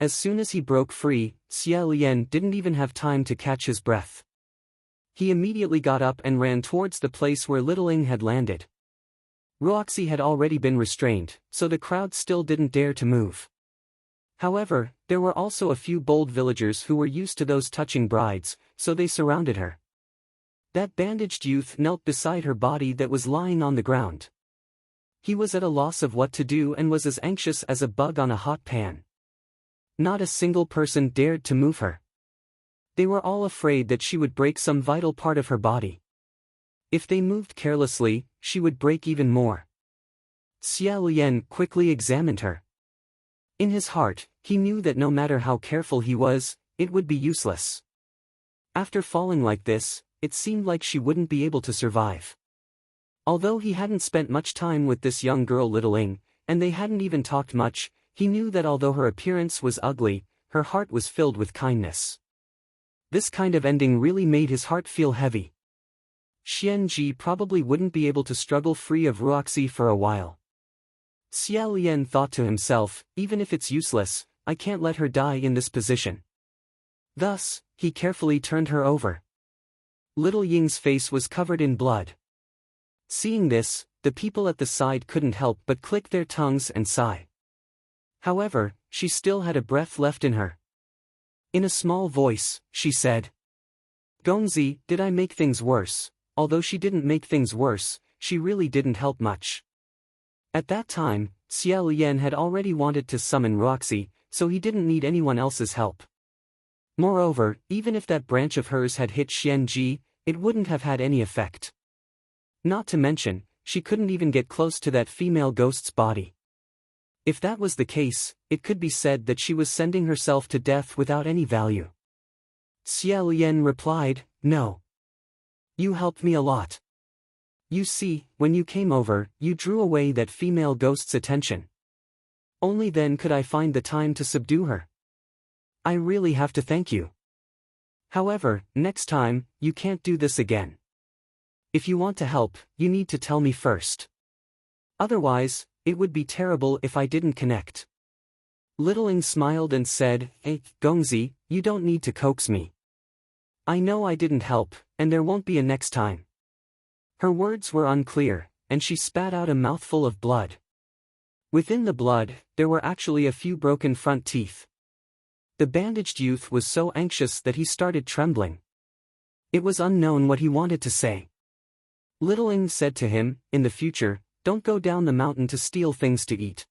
As soon as he broke free, Xia Lian didn't even have time to catch his breath. He immediately got up and ran towards the place where Little Ing had landed. Ruoxi had already been restrained, so the crowd still didn't dare to move. However, there were also a few bold villagers who were used to those touching brides, so they surrounded her. That bandaged youth knelt beside her body that was lying on the ground. He was at a loss of what to do and was as anxious as a bug on a hot pan. Not a single person dared to move her. They were all afraid that she would break some vital part of her body. If they moved carelessly, she would break even more. Xia Lian quickly examined her. In his heart, he knew that no matter how careful he was, it would be useless. After falling like this, it seemed like she wouldn't be able to survive. Although he hadn't spent much time with this young girl Littling, and they hadn't even talked much, he knew that although her appearance was ugly, her heart was filled with kindness. This kind of ending really made his heart feel heavy. Xian Ji probably wouldn't be able to struggle free of Ruoxi for a while. Xia Lian thought to himself, even if it's useless, I can't let her die in this position. Thus, he carefully turned her over. Little Ying's face was covered in blood. Seeing this, the people at the side couldn't help but click their tongues and sigh. However, she still had a breath left in her. In a small voice, she said, Gongzi, did I make things worse? Although she didn't make things worse, she really didn't help much. At that time, Xia Lian had already wanted to summon Ruoxi, so he didn't need anyone else's help. Moreover, even if that branch of hers had hit Xian Ji, it wouldn't have had any effect. Not to mention, she couldn't even get close to that female ghost's body. If that was the case, it could be said that she was sending herself to death without any value. Xia Lian replied, No. You helped me a lot. You see, when you came over, you drew away that female ghost's attention. Only then could I find the time to subdue her. I really have to thank you. However, next time, you can't do this again. If you want to help, you need to tell me first. Otherwise, it would be terrible if I didn't connect. Littling smiled and said, Hey, Gongzi, you don't need to coax me. I know I didn't help, and there won't be a next time. Her words were unclear, and she spat out a mouthful of blood. Within the blood, there were actually a few broken front teeth. The bandaged youth was so anxious that he started trembling. It was unknown what he wanted to say. Littling said to him, In the future, don't go down the mountain to steal things to eat.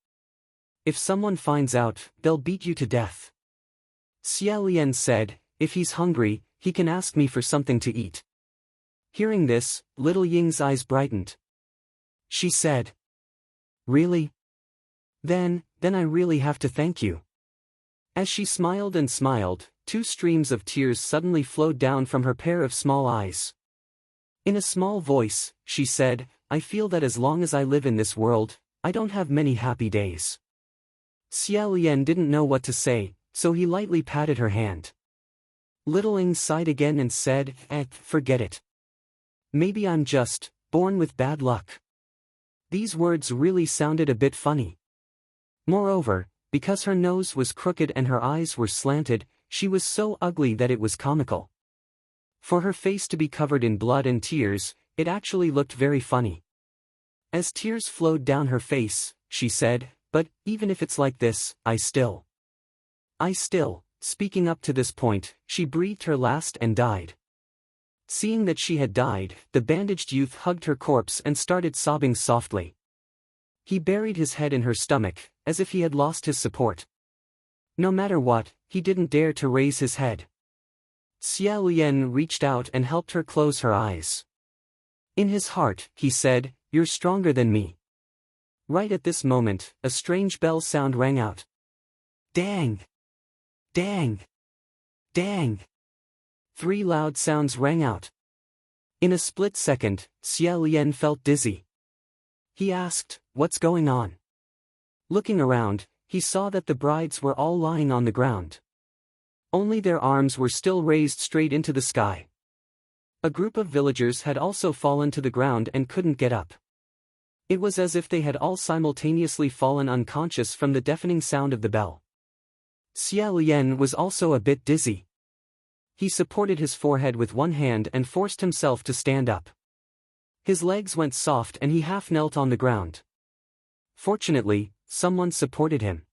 If someone finds out, they'll beat you to death. Xia Lian said, If he's hungry, he can ask me for something to eat. Hearing this, Little Ying's eyes brightened. She said, Really? Then I really have to thank you. As she smiled and smiled, 2 streams of tears suddenly flowed down from her pair of small eyes. In a small voice, she said, I feel that as long as I live in this world, I don't have many happy days. Xia Lian didn't know what to say, so he lightly patted her hand. Littling sighed again and said, Forget it. Maybe I'm just born with bad luck. These words really sounded a bit funny. Moreover, because her nose was crooked and her eyes were slanted, she was so ugly that it was comical. For her face to be covered in blood and tears, it actually looked very funny. As tears flowed down her face, she said, But even if it's like this, I still. Speaking up to this point, she breathed her last and died. Seeing that she had died, the bandaged youth hugged her corpse and started sobbing softly. He buried his head in her stomach, as if he had lost his support. No matter what, he didn't dare to raise his head. Xia Lian reached out and helped her close her eyes. In his heart, he said, You're stronger than me. Right at this moment, a strange bell sound rang out. Dang! Dang! Dang! 3 loud sounds rang out. In a split second, Xia Lian felt dizzy. He asked, What's going on? Looking around, he saw that the brides were all lying on the ground. Only their arms were still raised straight into the sky. A group of villagers had also fallen to the ground and couldn't get up. It was as if they had all simultaneously fallen unconscious from the deafening sound of the bell. Xia Lian was also a bit dizzy. He supported his forehead with one hand and forced himself to stand up. His legs went soft and he half knelt on the ground. Fortunately, someone supported him.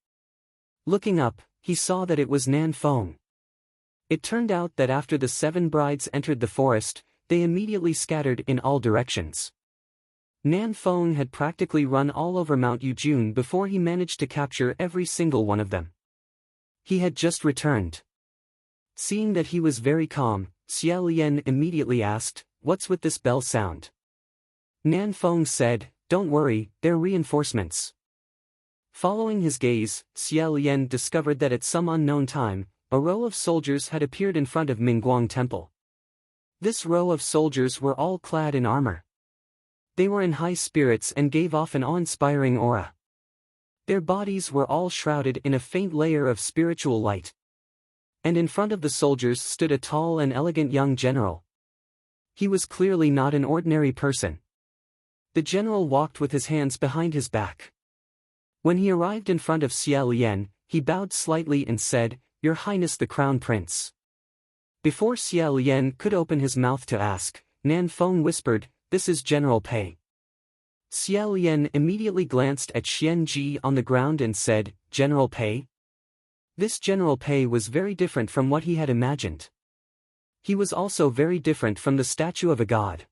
Looking up, he saw that it was Nan Fong. It turned out that after the 7 brides entered the forest, they immediately scattered in all directions. Nan Fong had practically run all over Mount Yujun before he managed to capture every single one of them. He had just returned. Seeing that he was very calm, Xia Lian immediately asked, "What's with this bell sound?" Nan Fong said, "Don't worry, they're reinforcements." Following his gaze, Xia Lian discovered that at some unknown time, a row of soldiers had appeared in front of Mingguang Temple. This row of soldiers were all clad in armor. They were in high spirits and gave off an awe-inspiring aura. Their bodies were all shrouded in a faint layer of spiritual light. And in front of the soldiers stood a tall and elegant young general. He was clearly not an ordinary person. The general walked with his hands behind his back. When he arrived in front of Xia Lian, he bowed slightly and said, "Your Highness the Crown Prince." Before Xia Lian could open his mouth to ask, Nan Fong whispered, "This is General Pei." Xia Lian immediately glanced at Xian Ji on the ground and said, "General Pei?" This General Pei was very different from what he had imagined. He was also very different from the statue of a god.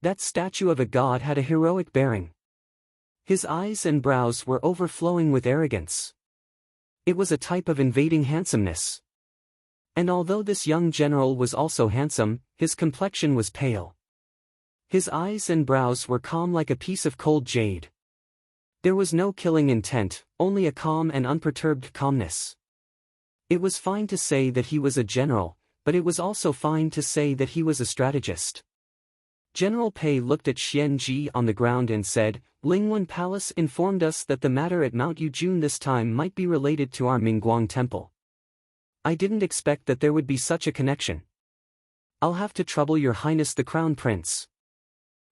That statue of a god had a heroic bearing. His eyes and brows were overflowing with arrogance. It was a type of invading handsomeness. And although this young general was also handsome, his complexion was pale. His eyes and brows were calm like a piece of cold jade. There was no killing intent, only a calm and unperturbed calmness. It was fine to say that he was a general, but it was also fine to say that he was a strategist. General Pei looked at Xian Ji on the ground and said, "Lingwen Palace informed us that the matter at Mount Yujun this time might be related to our Mingguang Temple. I didn't expect that there would be such a connection. I'll have to trouble Your Highness the Crown Prince."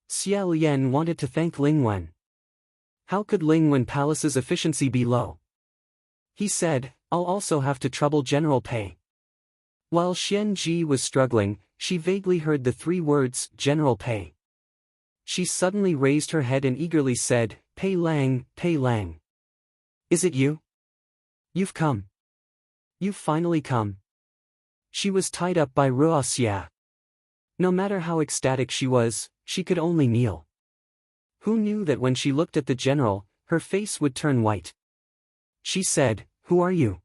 Xia Lian wanted to thank Lingwen. How could Lingwen Palace's efficiency be low? He said, "I'll also have to trouble General Pei." While Xian Ji was struggling, she vaguely heard the 3 words, "General Pei." She suddenly raised her head and eagerly said, Pei Lang, Pei Lang. Is it you? You've come. You've finally come." She was tied up by Ruo Xia. No matter how ecstatic she was, she could only kneel. Who knew that when she looked at the general, her face would turn white? She said, "Who are you?"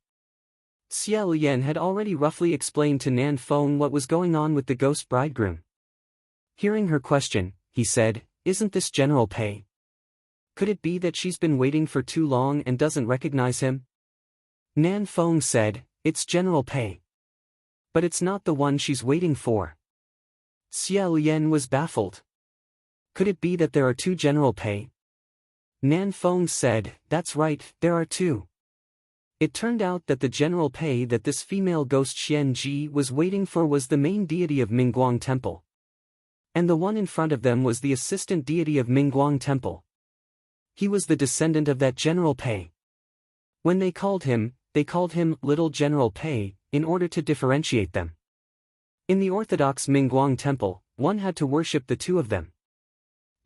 Xia Lian had already roughly explained to Nan Fong what was going on with the ghost bridegroom. Hearing her question, he said, "Isn't this General Pei? Could it be that she's been waiting for too long and doesn't recognize him?" Nan Fong said, "It's General Pei. But it's not the one she's waiting for." Xia Lian was baffled. Could it be that there are 2 General Pei? Nan Fong said, "That's right, there are 2. It turned out that the General Pei that this female ghost Xian Ji was waiting for was the main deity of Mingguang Temple. And the one in front of them was the assistant deity of Mingguang Temple. He was the descendant of that General Pei. When they called him Little General Pei, in order to differentiate them. In the Orthodox Mingguang Temple, one had to worship the 2 of them.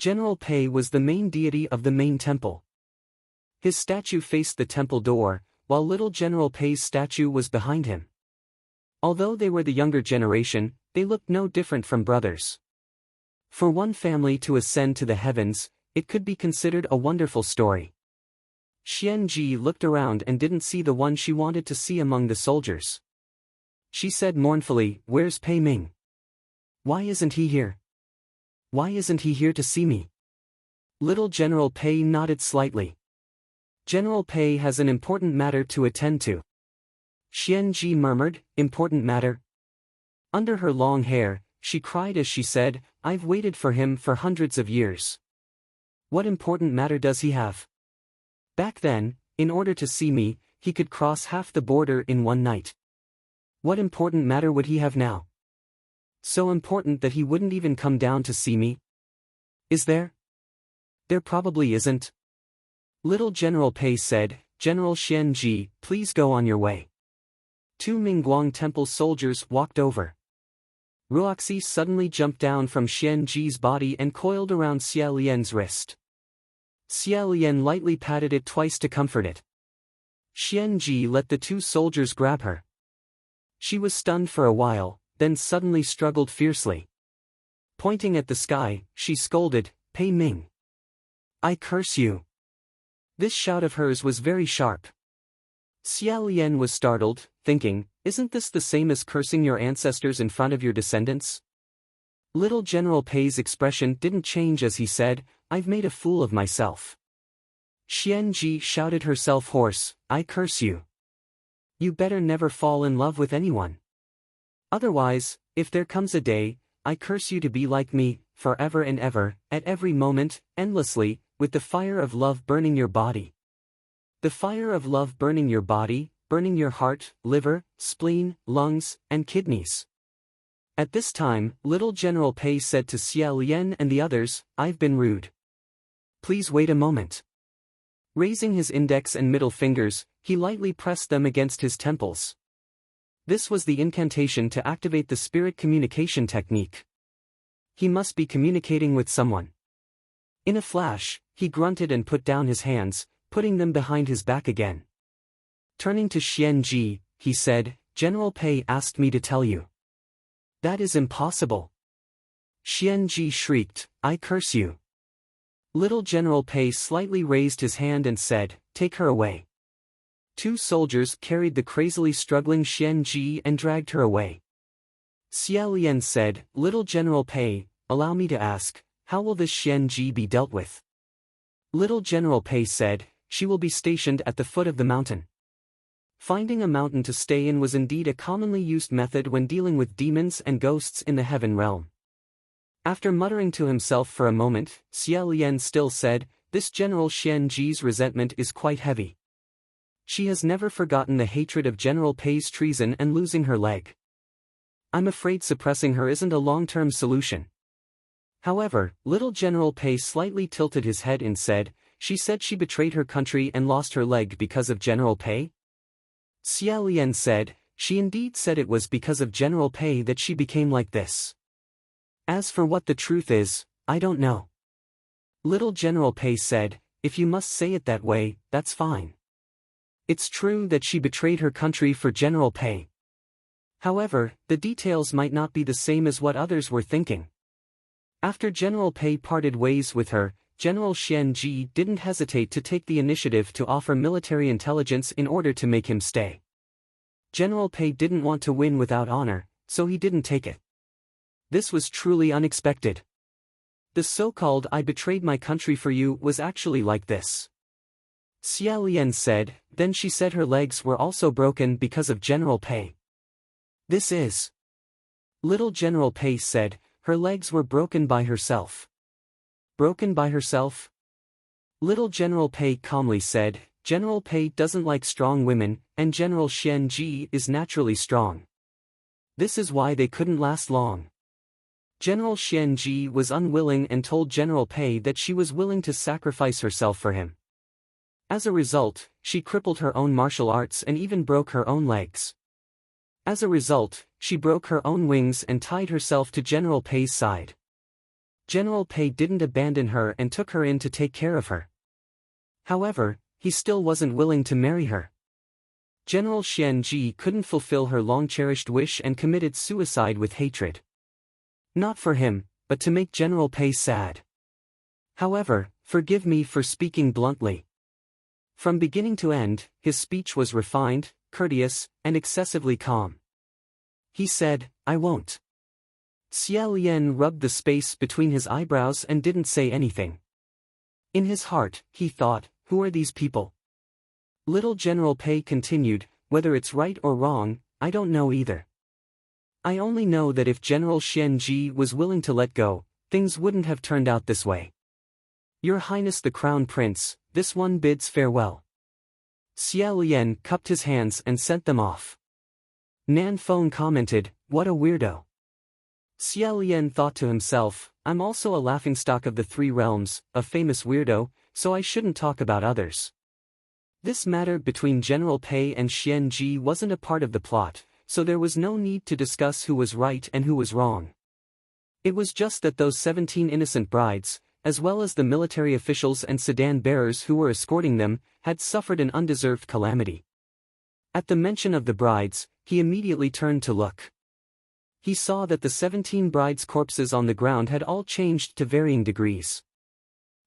General Pei was the main deity of the main temple. His statue faced the temple door, while Little General Pei's statue was behind him. Although they were the younger generation, they looked no different from brothers. For one family to ascend to the heavens, it could be considered a wonderful story. Xian Ji looked around and didn't see the one she wanted to see among the soldiers. She said mournfully, "Where's Pei Ming? Why isn't he here? Why isn't he here to see me?" Little General Pei nodded slightly. "General Pei has an important matter to attend to." Xian Ji murmured, "Important matter?" Under her long hair, she cried as she said, "I've waited for him for hundreds of years. What important matter does he have? Back then, in order to see me, he could cross half the border in one night. What important matter would he have now? So important that he wouldn't even come down to see me? Is there? There probably isn't." Little General Pei said, "General Xian Ji, please go on your way." 2 Mingguang Temple soldiers walked over. Ruoxi suddenly jumped down from Xian Ji's body and coiled around Xia Lian's wrist. Xia Lian lightly patted it twice to comfort it. Xianji let the two soldiers grab her. She was stunned for a while, then suddenly struggled fiercely. Pointing at the sky, she scolded, "Pei Ming! I curse you!" This shout of hers was very sharp. Xia Lian was startled, thinking, "Isn't this the same as cursing your ancestors in front of your descendants?" Little General Pei's expression didn't change as he said, "I've made a fool of myself." Xianji shouted herself hoarse, "I curse you. You better never fall in love with anyone. Otherwise, if there comes a day, I curse you to be like me, forever and ever, at every moment, endlessly, with the fire of love burning your body. The fire of love burning your body, burning your heart, liver, spleen, lungs, and kidneys." At this time, little General Pei said to Xia Lian and the others, "I've been rude. Please wait a moment." Raising his index and middle fingers, he lightly pressed them against his temples. This was the incantation to activate the spirit communication technique. He must be communicating with someone. In a flash, he grunted and put down his hands, putting them behind his back again. Turning to Xianji, he said, "General Pei asked me to tell you." "That is impossible." Xianji shrieked, "I curse you." Little General Pei slightly raised his hand and said, "Take her away." Two soldiers carried the crazily struggling Xianji and dragged her away. Xia Lian said, "Little General Pei, allow me to ask, how will this Xianji be dealt with?" Little General Pei said, "She will be stationed at the foot of the mountain." Finding a mountain to stay in was indeed a commonly used method when dealing with demons and ghosts in the heaven realm. After muttering to himself for a moment, Xia Lian still said, "This General Xianji's resentment is quite heavy. She has never forgotten the hatred of General Pei's treason and losing her leg. I'm afraid suppressing her isn't a long-term solution." However, little General Pei slightly tilted his head and said, "She said she betrayed her country and lost her leg because of General Pei?" Xia Lian said, "She indeed said it was because of General Pei that she became like this. As for what the truth is, I don't know." Little General Pei said, "If you must say it that way, that's fine. It's true that she betrayed her country for General Pei. However, the details might not be the same as what others were thinking." After General Pei parted ways with her, General Xianji didn't hesitate to take the initiative to offer military intelligence in order to make him stay. General Pei didn't want to win without honor, so he didn't take it. This was truly unexpected. The so-called "I betrayed my country for you" was actually like this. Xia Lian said, "Then she said her legs were also broken because of General Pei." "This is..." Little General Pei said, "Her legs were broken by herself." "Broken by herself?" Little General Pei calmly said, "General Pei doesn't like strong women, and General Xianji is naturally strong. This is why they couldn't last long." General Xianji was unwilling and told General Pei that she was willing to sacrifice herself for him. As a result, she crippled her own martial arts and even broke her own legs. As a result, she broke her own wings and tied herself to General Pei's side. General Pei didn't abandon her and took her in to take care of her. However, he still wasn't willing to marry her. General Xianji couldn't fulfill her long-cherished wish and committed suicide with hatred. Not for him, but to make General Pei sad. However, forgive me for speaking bluntly. From beginning to end, his speech was refined, courteous, and excessively calm. He said, "I won't." Xia Lian rubbed the space between his eyebrows and didn't say anything. In his heart, he thought, "Who are these people?" Little General Pei continued, "Whether it's right or wrong, I don't know either. I only know that if General Xianji was willing to let go, things wouldn't have turned out this way. Your Highness the Crown Prince, this one bids farewell." Xia Lian cupped his hands and sent them off. Nan Feng commented, "What a weirdo." Xia Lian thought to himself, "I'm also a laughingstock of the three realms, a famous weirdo, so I shouldn't talk about others." This matter between General Pei and Xianji wasn't a part of the plot, so there was no need to discuss who was right and who was wrong. It was just that those 17 innocent brides, as well as the military officials and sedan bearers who were escorting them, had suffered an undeserved calamity. At the mention of the brides, he immediately turned to look. He saw that the 17 brides' corpses on the ground had all changed to varying degrees.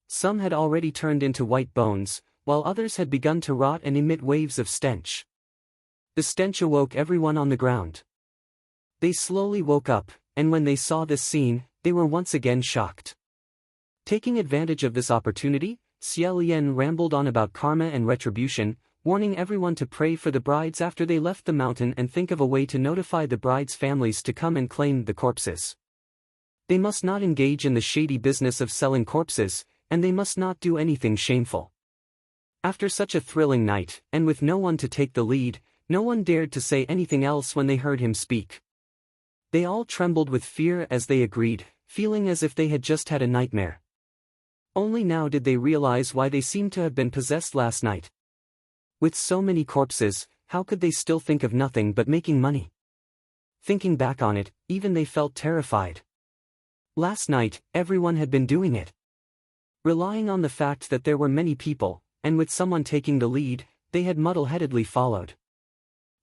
Some had already turned into white bones, while others had begun to rot and emit waves of stench. The stench awoke everyone on the ground. They slowly woke up, and when they saw this scene, they were once again shocked. Taking advantage of this opportunity, Xie Lian rambled on about karma and retribution, warning everyone to pray for the brides after they left the mountain and think of a way to notify the brides' families to come and claim the corpses. They must not engage in the shady business of selling corpses, and they must not do anything shameful. After such a thrilling night, and with no one to take the lead, no one dared to say anything else when they heard him speak. They all trembled with fear as they agreed, feeling as if they had just had a nightmare. Only now did they realize why they seemed to have been possessed last night. With so many corpses, how could they still think of nothing but making money? Thinking back on it, even they felt terrified. Last night, everyone had been doing it. Relying on the fact that there were many people, and with someone taking the lead, they had muddle-headedly followed.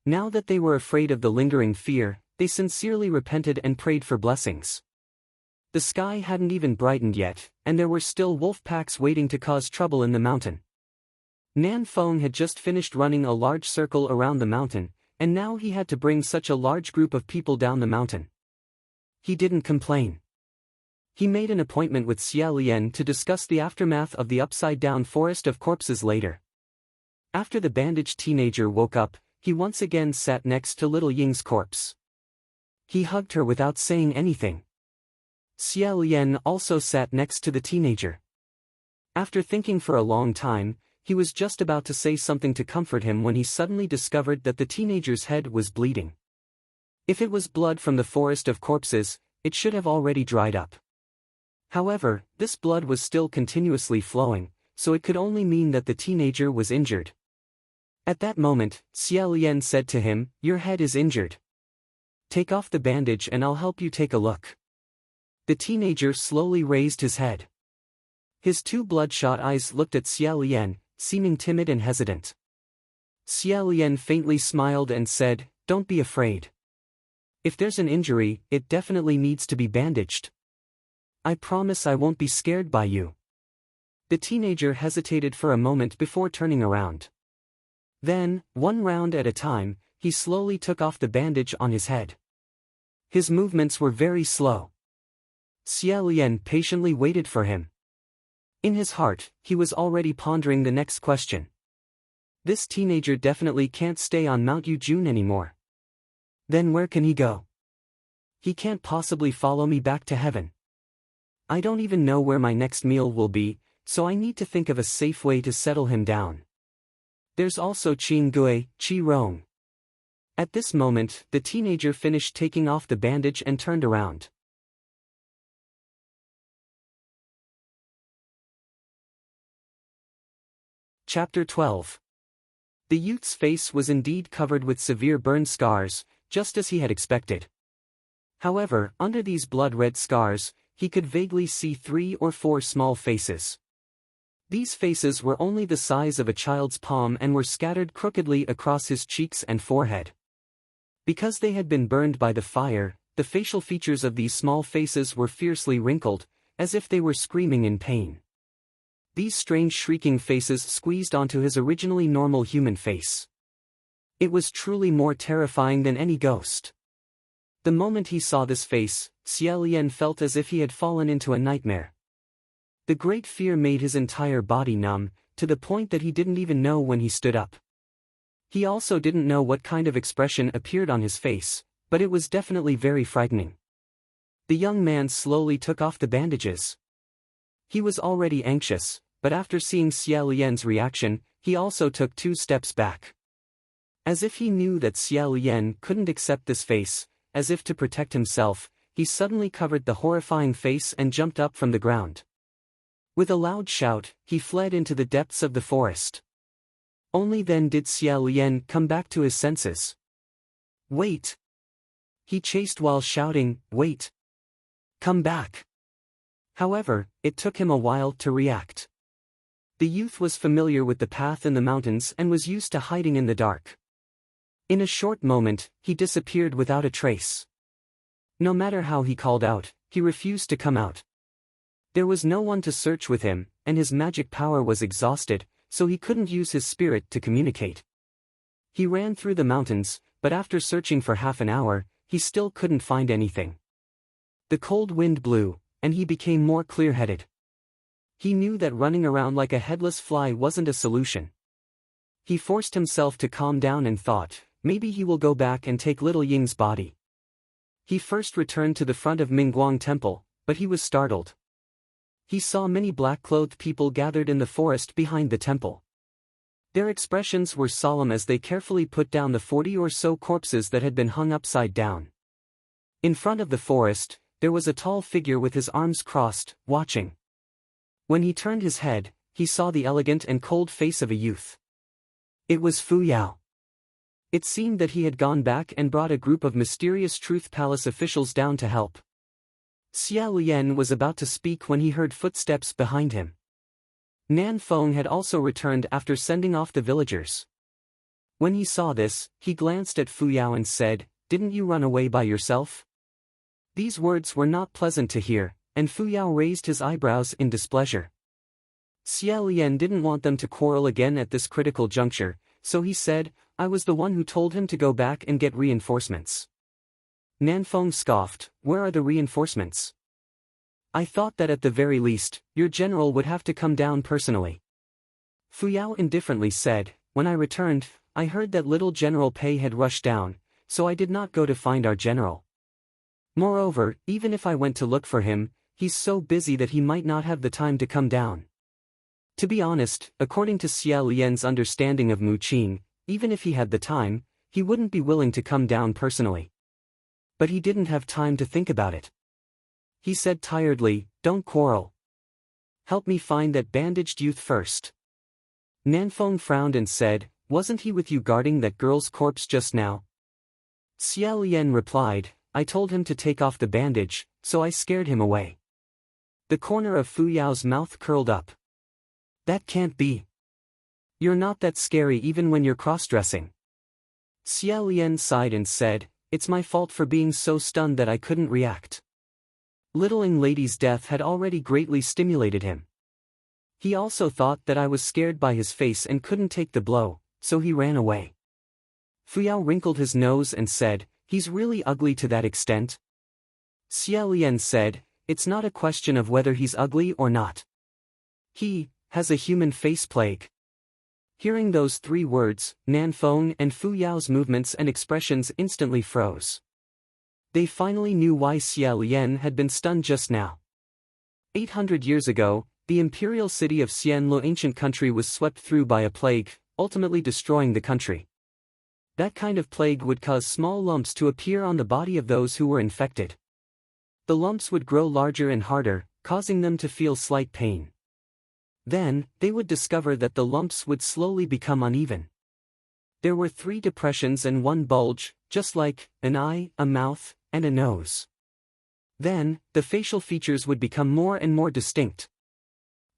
Now that they were afraid of the lingering fear, they sincerely repented and prayed for blessings. The sky hadn't even brightened yet, and there were still wolf packs waiting to cause trouble in the mountain. Nan Feng had just finished running a large circle around the mountain, and now he had to bring such a large group of people down the mountain. He didn't complain. He made an appointment with Xie Lian to discuss the aftermath of the upside-down forest of corpses later. After the bandaged teenager woke up, he once again sat next to little Ying's corpse. He hugged her without saying anything. Xie Lian also sat next to the teenager. After thinking for a long time, he was just about to say something to comfort him when he suddenly discovered that the teenager's head was bleeding. If it was blood from the forest of corpses, it should have already dried up. However, this blood was still continuously flowing, so it could only mean that the teenager was injured. At that moment, Xie Lian said to him, "Your head is injured. Take off the bandage and I'll help you take a look." The teenager slowly raised his head. His two bloodshot eyes looked at Xie Lian, seeming timid and hesitant. Xie Lian faintly smiled and said, "Don't be afraid. If there's an injury, it definitely needs to be bandaged. I promise I won't be scared by you." The teenager hesitated for a moment before turning around. Then, one round at a time, he slowly took off the bandage on his head. His movements were very slow. Xie Lian patiently waited for him. In his heart, he was already pondering the next question. This teenager definitely can't stay on Mount Yujun anymore. Then where can he go? He can't possibly follow me back to heaven. I don't even know where my next meal will be, so I need to think of a safe way to settle him down. There's also Qing Gui, Qi Rong. At this moment, the teenager finished taking off the bandage and turned around. Chapter 12. The youth's face was indeed covered with severe burn scars, just as he had expected. However, under these blood-red scars, he could vaguely see 3 or 4 small faces. These faces were only the size of a child's palm and were scattered crookedly across his cheeks and forehead. Because they had been burned by the fire, the facial features of these small faces were fiercely wrinkled, as if they were screaming in pain. These strange shrieking faces squeezed onto his originally normal human face. It was truly more terrifying than any ghost. The moment he saw this face, Xie Lian felt as if he had fallen into a nightmare. The great fear made his entire body numb, to the point that he didn't even know when he stood up. He also didn't know what kind of expression appeared on his face, but it was definitely very frightening. The young man slowly took off the bandages. He was already anxious, but after seeing Xie Lian's reaction, he also took 2 steps back. As if he knew that Xie Lian couldn't accept this face, as if to protect himself, he suddenly covered the horrifying face and jumped up from the ground. With a loud shout, he fled into the depths of the forest. Only then did Xie Lian come back to his senses. "Wait!" He chased while shouting, "Wait! Come back!" However, it took him a while to react. The youth was familiar with the path in the mountains and was used to hiding in the dark. In a short moment, he disappeared without a trace. No matter how he called out, he refused to come out. There was no one to search with him, and his magic power was exhausted, so he couldn't use his spirit to communicate. He ran through the mountains, but after searching for half an hour, he still couldn't find anything. The cold wind blew, and he became more clear-headed. He knew that running around like a headless fly wasn't a solution. He forced himself to calm down and thought, maybe he will go back and take little Ying's body. He first returned to the front of Mingguang Temple, but he was startled. He saw many black-clothed people gathered in the forest behind the temple. Their expressions were solemn as they carefully put down the 40 or so corpses that had been hung upside down. In front of the forest, there was a tall figure with his arms crossed, watching. When he turned his head, he saw the elegant and cold face of a youth. It was Fu Yao. It seemed that he had gone back and brought a group of mysterious Truth Palace officials down to help. Xia Lian was about to speak when he heard footsteps behind him. Nan Feng had also returned after sending off the villagers. When he saw this, he glanced at Fu Yao and said, "Didn't you run away by yourself?" These words were not pleasant to hear, and Fu Yao raised his eyebrows in displeasure. Xia Lian didn't want them to quarrel again at this critical juncture, so he said, "I was the one who told him to go back and get reinforcements." Nan Feng scoffed, "Where are the reinforcements? I thought that at the very least, your general would have to come down personally." Fu Yao indifferently said, "When I returned, I heard that little General Pei had rushed down, so I did not go to find our general. Moreover, even if I went to look for him, he's so busy that he might not have the time to come down." To be honest, according to Xia Lian's understanding of Mu Qing, even if he had the time, he wouldn't be willing to come down personally. But he didn't have time to think about it. He said tiredly, "Don't quarrel. Help me find that bandaged youth first." Nanfeng frowned and said, "Wasn't he with you guarding that girl's corpse just now?" Xia Lian replied, "I told him to take off the bandage, so I scared him away." The corner of Fu Yao's mouth curled up. "That can't be. You're not that scary even when you're cross-dressing." Xia Lian sighed and said, "It's my fault for being so stunned that I couldn't react." Little Ing Lady's death had already greatly stimulated him. He also thought that I was scared by his face and couldn't take the blow, so he ran away. Fu Yao wrinkled his nose and said, "He's really ugly to that extent?" Xia Lian said, "It's not a question of whether he's ugly or not. He has a human face plague." Hearing those three words, Nanfeng and Fu Yao's movements and expressions instantly froze. They finally knew why Xia Lian had been stunned just now. 800 years ago, the imperial city of Xianlu ancient country was swept through by a plague, ultimately destroying the country. That kind of plague would cause small lumps to appear on the body of those who were infected. The lumps would grow larger and harder, causing them to feel slight pain. Then, they would discover that the lumps would slowly become uneven. There were 3 depressions and 1 bulge, just like an eye, a mouth, and a nose. Then, the facial features would become more and more distinct.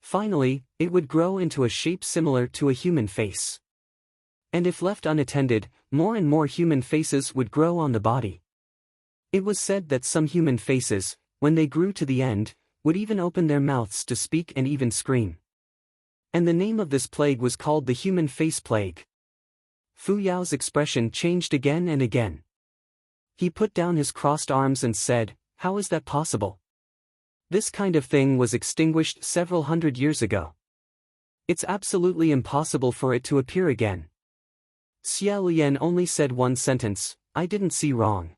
Finally, it would grow into a shape similar to a human face. And if left unattended, more and more human faces would grow on the body. It was said that some human faces, when they grew to the end, would even open their mouths to speak and even scream. And the name of this plague was called the human face plague. Fu Yao's expression changed again and again. He put down his crossed arms and said, "How is that possible? This kind of thing was extinguished several hundred years ago. It's absolutely impossible for it to appear again." Xia Lian only said one sentence, "I didn't see wrong."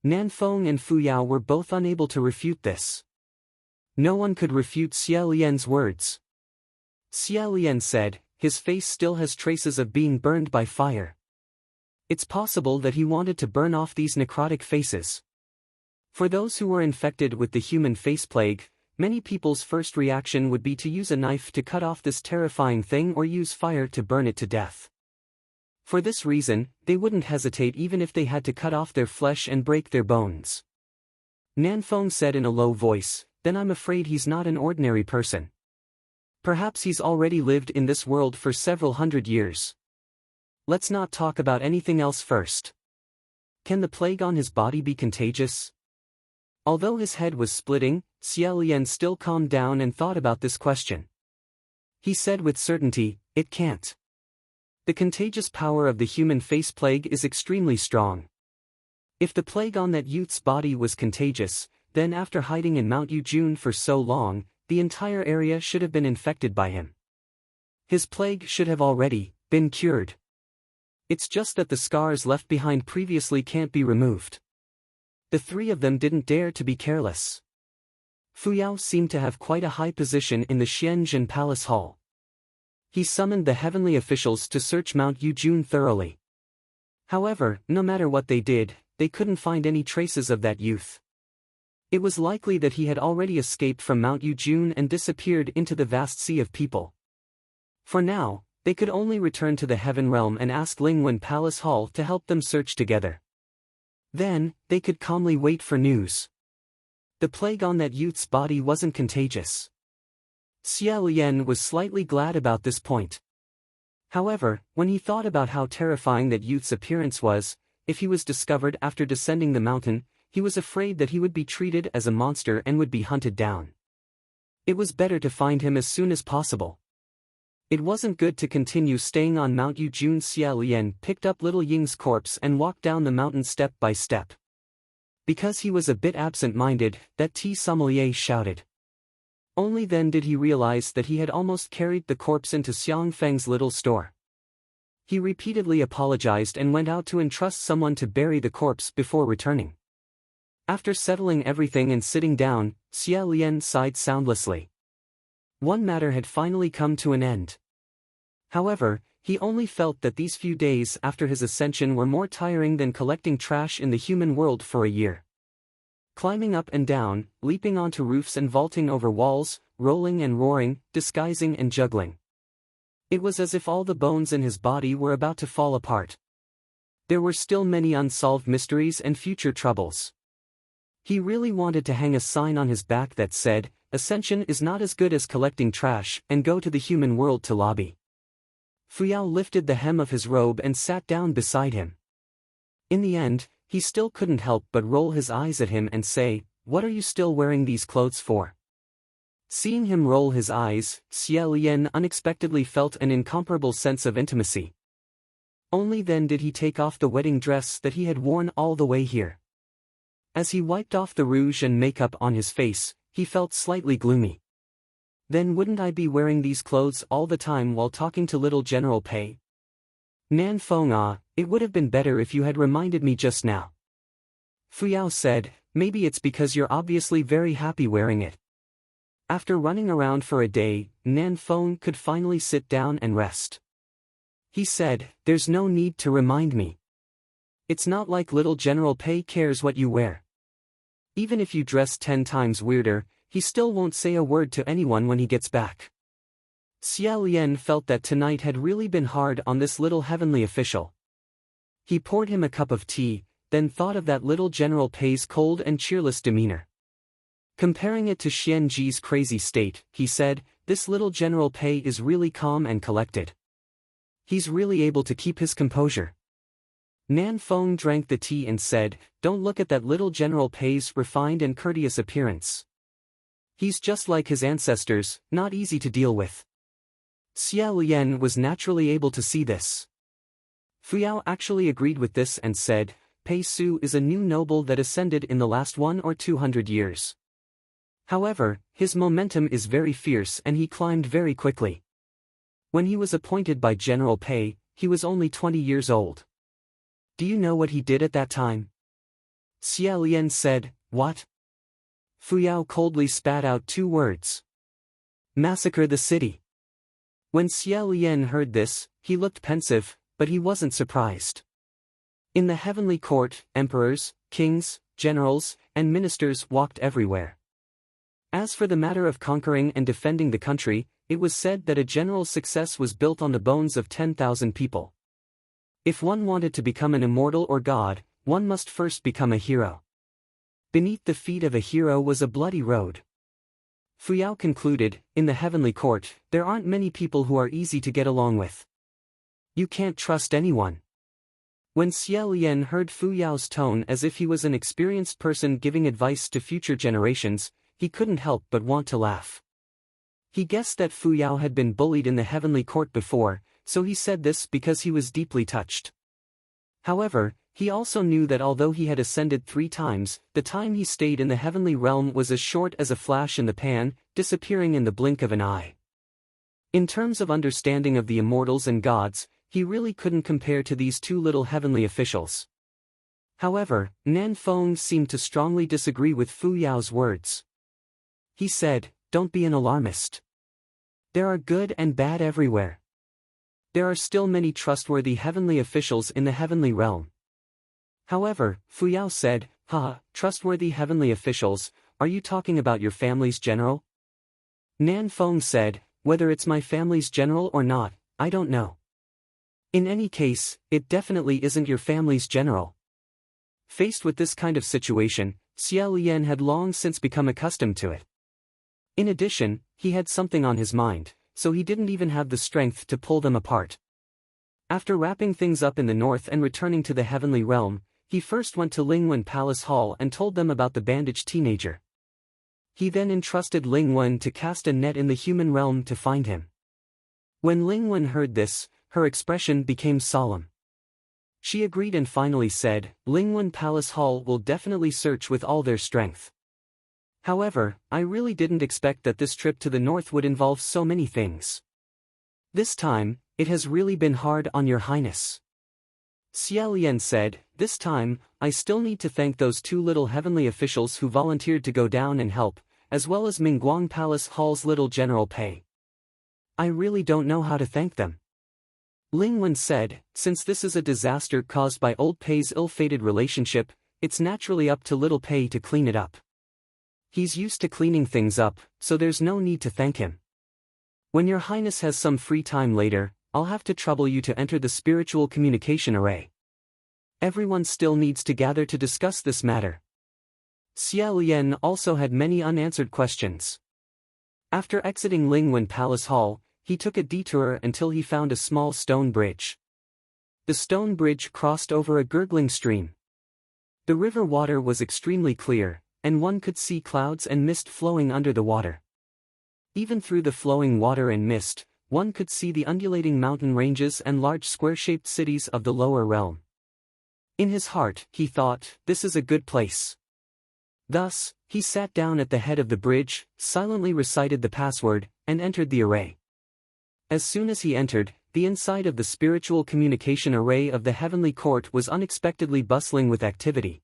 Nanfeng and Fu Yao were both unable to refute this. No one could refute Xia Lian's words. Xia Lian said, "His face still has traces of being burned by fire. It's possible that he wanted to burn off these necrotic faces." For those who were infected with the human face plague, many people's first reaction would be to use a knife to cut off this terrifying thing or use fire to burn it to death. For this reason, they wouldn't hesitate even if they had to cut off their flesh and break their bones. Nanfeng said in a low voice, then I'm afraid he's not an ordinary person. Perhaps he's already lived in this world for several hundred years. Let's not talk about anything else first. Can the plague on his body be contagious? Although his head was splitting, Xie Lian still calmed down and thought about this question. He said with certainty, it can't. The contagious power of the human face plague is extremely strong. If the plague on that youth's body was contagious, then after hiding in Mount Yujun for so long, the entire area should have been infected by him. His plague should have already been cured. It's just that the scars left behind previously can't be removed. The three of them didn't dare to be careless. Fu Yao seemed to have quite a high position in the Xianzhen Palace Hall. He summoned the heavenly officials to search Mount Yujun thoroughly. However, no matter what they did, they couldn't find any traces of that youth. It was likely that he had already escaped from Mount Yujun and disappeared into the vast sea of people. For now, they could only return to the Heaven Realm and ask Lingwen Palace Hall to help them search together. Then, they could calmly wait for news. The plague on that youth's body wasn't contagious. Xie Lian was slightly glad about this point. However, when he thought about how terrifying that youth's appearance was, if he was discovered after descending the mountain, he was afraid that he would be treated as a monster and would be hunted down. It was better to find him as soon as possible. It wasn't good to continue staying on Mount Yujun. Xie Lian picked up little Ying's corpse and walked down the mountain step by step. Because he was a bit absent-minded, that tea sommelier shouted. Only then did he realize that he had almost carried the corpse into Xiang Feng's little store. He repeatedly apologized and went out to entrust someone to bury the corpse before returning. After settling everything and sitting down, Xie Lian sighed soundlessly. One matter had finally come to an end. However, he only felt that these few days after his ascension were more tiring than collecting trash in the human world for a year. Climbing up and down, leaping onto roofs and vaulting over walls, rolling and roaring, disguising and juggling. It was as if all the bones in his body were about to fall apart. There were still many unsolved mysteries and future troubles. He really wanted to hang a sign on his back that said, "Ascension is not as good as collecting trash," and go to the human world to lobby. Fu Yao lifted the hem of his robe and sat down beside him. In the end, he still couldn't help but roll his eyes at him and say, "What are you still wearing these clothes for?" Seeing him roll his eyes, Xie Lian unexpectedly felt an incomparable sense of intimacy. Only then did he take off the wedding dress that he had worn all the way here. As he wiped off the rouge and makeup on his face, he felt slightly gloomy. Then wouldn't I be wearing these clothes all the time while talking to little General Pei? Nan Feng ah, it would have been better if you had reminded me just now. Fu Yao said, "Maybe it's because you're obviously very happy wearing it." After running around for a day, Nan Feng could finally sit down and rest. He said, "There's no need to remind me. It's not like little General Pei cares what you wear. Even if you dress 10 times weirder, he still won't say a word to anyone when he gets back." Xie Lian felt that tonight had really been hard on this little heavenly official. He poured him a cup of tea, then thought of that little General Pei's cold and cheerless demeanor. Comparing it to Xian Ji's crazy state, he said, "This little General Pei is really calm and collected. He's really able to keep his composure." Nan Feng drank the tea and said, "Don't look at that little General Pei's refined and courteous appearance. He's just like his ancestors, not easy to deal with." Xie Lian was naturally able to see this. Fu Yao actually agreed with this and said, "Pei Su is a new noble that ascended in the last 1 or 200 years. However, his momentum is very fierce and he climbed very quickly. When he was appointed by General Pei, he was only 20 years old. Do you know what he did at that time?" Xie Lian said, "What?" Fu Yao coldly spat out 2 words. "Massacre the city." When Xie Lian heard this, he looked pensive, but he wasn't surprised. In the heavenly court, emperors, kings, generals, and ministers walked everywhere. As for the matter of conquering and defending the country, it was said that a general success was built on the bones of 10,000 people. If one wanted to become an immortal or god, one must first become a hero. Beneath the feet of a hero was a bloody road. Fu Yao concluded, in the heavenly court, there aren't many people who are easy to get along with. You can't trust anyone. When Xie Lian heard Fu Yao's tone as if he was an experienced person giving advice to future generations, he couldn't help but want to laugh. He guessed that Fu Yao had been bullied in the heavenly court before, so he said this because he was deeply touched. However, he also knew that although he had ascended 3 times, the time he stayed in the heavenly realm was as short as a flash in the pan, disappearing in the blink of an eye. In terms of understanding of the immortals and gods, he really couldn't compare to these 2 little heavenly officials. However, Nan Feng seemed to strongly disagree with Fu Yao's words. He said, "Don't be an alarmist. There are good and bad everywhere. There are still many trustworthy heavenly officials in the heavenly realm." However, Fu Yao said, trustworthy heavenly officials, are you talking about your family's general? Nan Feng said, whether it's my family's general or not, I don't know. In any case, it definitely isn't your family's general. Faced with this kind of situation, Xie Lian had long since become accustomed to it. In addition, he had something on his mind, so he didn't even have the strength to pull them apart. After wrapping things up in the north and returning to the heavenly realm, he first went to Lingwen Palace Hall and told them about the bandaged teenager. He then entrusted Lingwen to cast a net in the human realm to find him. When Lingwen heard this, her expression became solemn. She agreed and finally said, Lingwen Palace Hall will definitely search with all their strength. However, I really didn't expect that this trip to the north would involve so many things. This time, it has really been hard on your highness. Xie Lian said, this time, I still need to thank those 2 little heavenly officials who volunteered to go down and help, as well as Mingguang Palace Hall's little General Pei. I really don't know how to thank them. Lingwen said, since this is a disaster caused by old Pei's ill-fated relationship, it's naturally up to little Pei to clean it up. He's used to cleaning things up, so there's no need to thank him. When your highness has some free time later, I'll have to trouble you to enter the spiritual communication array. Everyone still needs to gather to discuss this matter. Xie Lian also had many unanswered questions. After exiting Lingwen Palace Hall, he took a detour until he found a small stone bridge. The stone bridge crossed over a gurgling stream. The river water was extremely clear, and one could see clouds and mist flowing under the water. Even through the flowing water and mist, one could see the undulating mountain ranges and large square-shaped cities of the lower realm. In his heart, he thought, this is a good place. Thus, he sat down at the head of the bridge, silently recited the password, and entered the array. As soon as he entered, the inside of the spiritual communication array of the heavenly court was unexpectedly bustling with activity.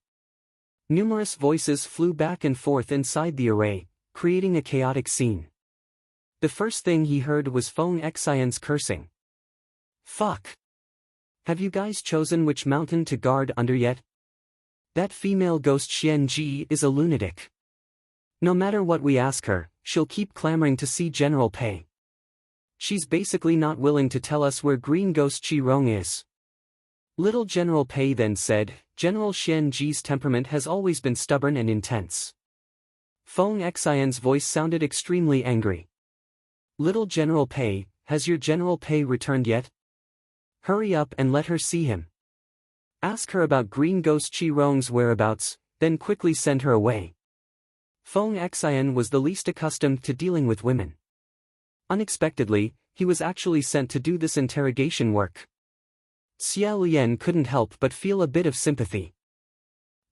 Numerous voices flew back and forth inside the array, creating a chaotic scene. The first thing he heard was Feng Xian's cursing. Fuck! Have you guys chosen which mountain to guard under yet? That female ghost Xian Ji is a lunatic. No matter what we ask her, she'll keep clamoring to see General Pei. She's basically not willing to tell us where Green Ghost Qi Rong is. Little General Pei then said, General Xian Ji's temperament has always been stubborn and intense. Feng Xian's voice sounded extremely angry. Little General Pei, has your General Pei returned yet? Hurry up and let her see him. Ask her about Green Ghost Qi Rong's whereabouts, then quickly send her away. Feng Xian was the least accustomed to dealing with women. Unexpectedly, he was actually sent to do this interrogation work. Xie Lian couldn't help but feel a bit of sympathy.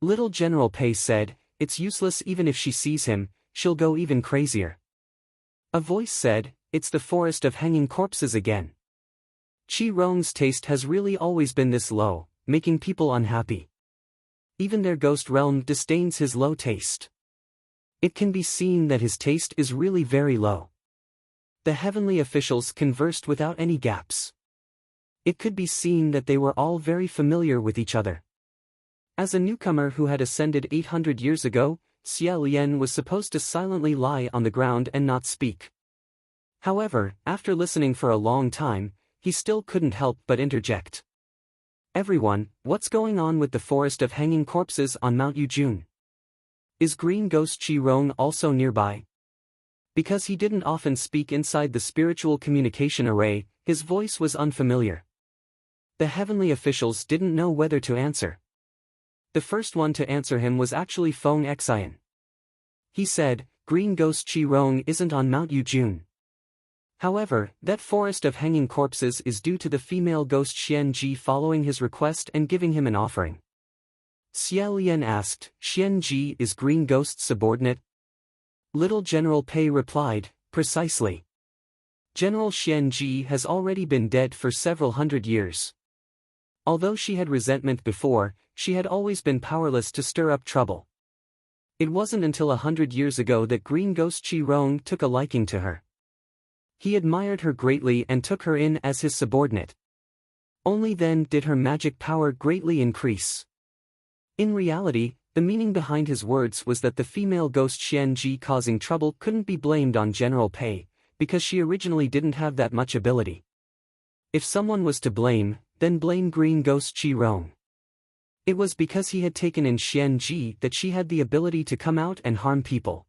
Little General Pei said, it's useless even if she sees him, she'll go even crazier. A voice said, it's the forest of hanging corpses again. Qi Rong's taste has really always been this low, making people unhappy. Even their ghost realm disdains his low taste. It can be seen that his taste is really very low. The heavenly officials conversed without any gaps. It could be seen that they were all very familiar with each other. As a newcomer who had ascended 800 years ago, Xie Lian was supposed to silently lie on the ground and not speak. However, after listening for a long time, he still couldn't help but interject. Everyone, what's going on with the forest of hanging corpses on Mount Yujun? Is Green Ghost Qi Rong also nearby? Because he didn't often speak inside the spiritual communication array, his voice was unfamiliar. The heavenly officials didn't know whether to answer. The first one to answer him was actually Feng Xian. He said, "Green Ghost Qi Rong isn't on Mount Yujun. However, that forest of hanging corpses is due to the female ghost Xian Ji following his request and giving him an offering." Xia Lian asked, "Xian Ji is Green Ghost's subordinate?" Little General Pei replied, "Precisely. General Xian Ji has already been dead for several hundred years. Although she had resentment before, she had always been powerless to stir up trouble. It wasn't until 100 years ago that Green Ghost Qi Rong took a liking to her. He admired her greatly and took her in as his subordinate. Only then did her magic power greatly increase." In reality, the meaning behind his words was that the female ghost Xian Ji causing trouble couldn't be blamed on General Pei, because she originally didn't have that much ability. If someone was to blame, then blame Green Ghost Qi Rong. It was because he had taken in Xian Ji that she had the ability to come out and harm people.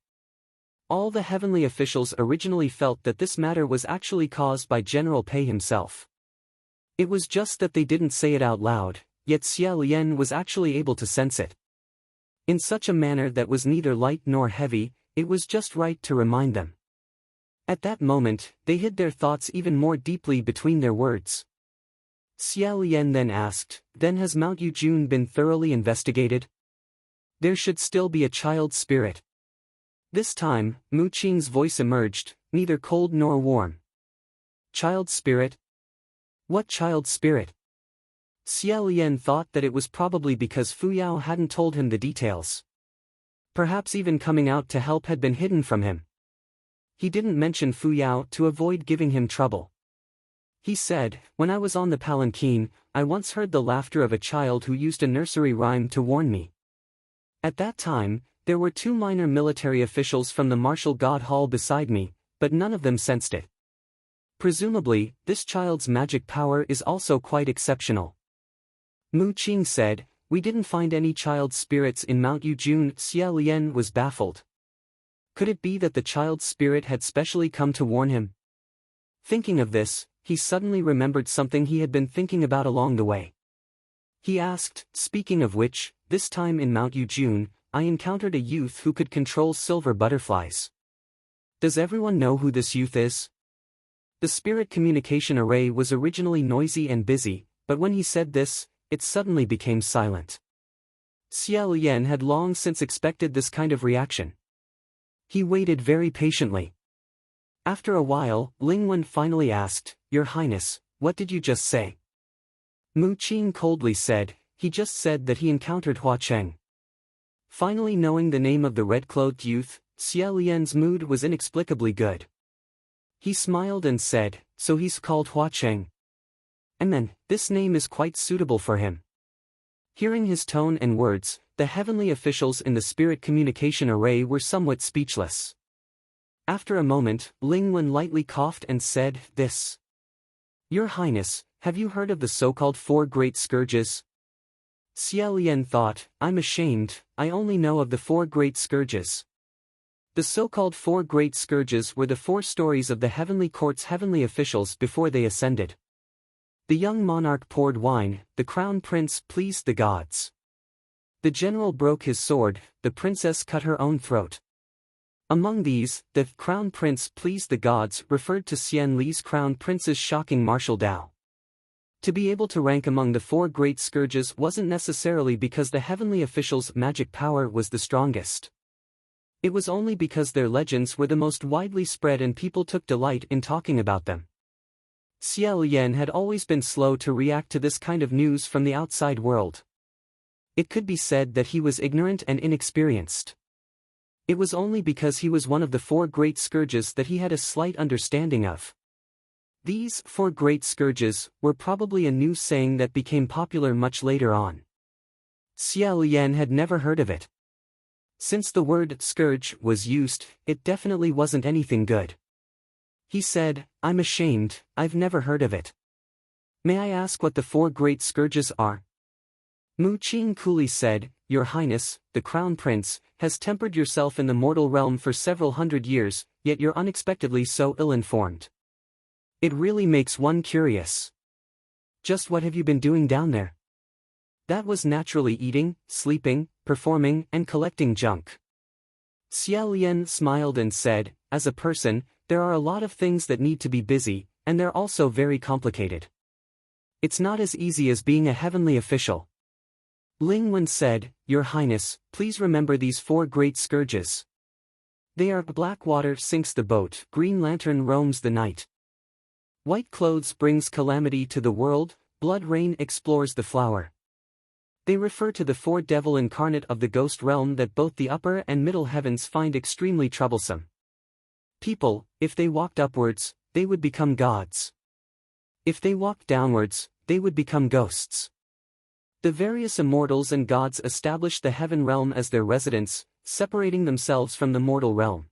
All the heavenly officials originally felt that this matter was actually caused by General Pei himself. It was just that they didn't say it out loud, yet Xia Lian was actually able to sense it. In such a manner that was neither light nor heavy, it was just right to remind them. At that moment, they hid their thoughts even more deeply between their words. Xia Lian then asked, "Then has Mount Yujun been thoroughly investigated? There should still be a child spirit." This time, Mu Qing's voice emerged, neither cold nor warm. "Child spirit? What child spirit?" Xia Lian thought that it was probably because Fu Yao hadn't told him the details. Perhaps even coming out to help had been hidden from him. He didn't mention Fu Yao to avoid giving him trouble. He said, "When I was on the palanquin, I once heard the laughter of a child who used a nursery rhyme to warn me. At that time, there were 2 minor military officials from the Martial God Hall beside me, but none of them sensed it. Presumably, this child's magic power is also quite exceptional." Mu Qing said, "We didn't find any child spirits in Mount Yujun." Xia Lian was baffled. Could it be that the child's spirit had specially come to warn him? Thinking of this, he suddenly remembered something he had been thinking about along the way. He asked, "Speaking of which, this time in Mount Yujun, I encountered a youth who could control silver butterflies. Does everyone know who this youth is?" The spirit communication array was originally noisy and busy, but when he said this, it suddenly became silent. Xia Lian had long since expected this kind of reaction. He waited very patiently. After a while, Ling Wen finally asked, "Your Highness, what did you just say?" Mu Qing coldly said, "He just said that he encountered Hua Cheng." Finally knowing the name of the red-clothed youth, Xia Lian's mood was inexplicably good. He smiled and said, "So he's called Hua Cheng. And then, this name is quite suitable for him." Hearing his tone and words, the heavenly officials in the spirit communication array were somewhat speechless. After a moment, Ling Wen lightly coughed and said, "This. Your Highness, have you heard of the so-called 4 great scourges?" Xia Lian thought, "I'm ashamed, I only know of the 4 great scourges." The so-called 4 great scourges were the 4 stories of the heavenly court's heavenly officials before they ascended. The young monarch poured wine, the crown prince pleased the gods. The general broke his sword, the princess cut her own throat. Among these, the crown prince pleased the gods referred to Xian Li's crown prince's shocking martial Dao. To be able to rank among the 4 great scourges wasn't necessarily because the heavenly officials' magic power was the strongest. It was only because their legends were the most widely spread and people took delight in talking about them. Xia Lian had always been slow to react to this kind of news from the outside world. It could be said that he was ignorant and inexperienced. It was only because he was one of the 4 great scourges that he had a slight understanding of. These 4 great scourges were probably a new saying that became popular much later on. Xia Lian had never heard of it. Since the word scourge was used, it definitely wasn't anything good. He said, "I'm ashamed, I've never heard of it. May I ask what the 4 great scourges are?" Mu Qing coolly said, "Your Highness, the Crown Prince, has tempered yourself in the mortal realm for several hundred years, yet you're unexpectedly so ill-informed. It really makes one curious. Just what have you been doing down there? That was naturally eating, sleeping, performing, and collecting junk. Xia Lian smiled and said, as a person, there are a lot of things that need to be busy, and they're also very complicated. It's not as easy as being a heavenly official. Ling Wen said, Your Highness, please remember these 4 great scourges. They are black water sinks the boat, green lantern roams the night. White clothes brings calamity to the world, blood rain explores the flower. They refer to the 4 devil incarnate of the ghost realm that both the upper and middle heavens find extremely troublesome. People, if they walked upwards, they would become gods. If they walked downwards, they would become ghosts. The various immortals and gods established the heaven realm as their residence, separating themselves from the mortal realm.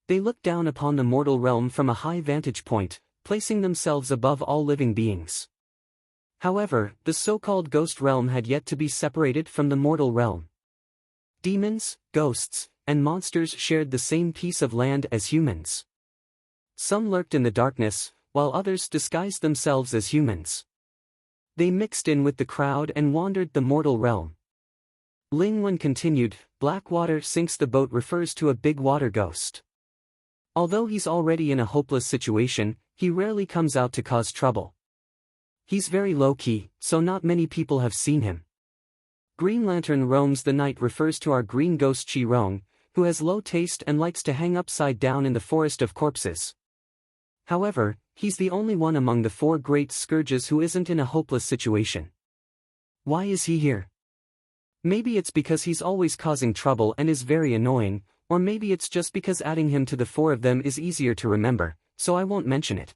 They looked down upon the mortal realm from a high vantage point, placing themselves above all living beings. However, the so-called ghost realm had yet to be separated from the mortal realm. Demons, ghosts, and monsters shared the same piece of land as humans. Some lurked in the darkness, while others disguised themselves as humans. They mixed in with the crowd and wandered the mortal realm. Ling Wen continued, Black water sinks the boat refers to a big water ghost. Although he's already in a hopeless situation, he rarely comes out to cause trouble. He's very low-key, so not many people have seen him. Green lantern roams the night refers to our green ghost Chi Rong, who has low taste and likes to hang upside down in the forest of corpses. However, he's the only one among the 4 great scourges who isn't in a hopeless situation. Why is he here? Maybe it's because he's always causing trouble and is very annoying, or maybe it's just because adding him to the 4 of them is easier to remember, so I won't mention it.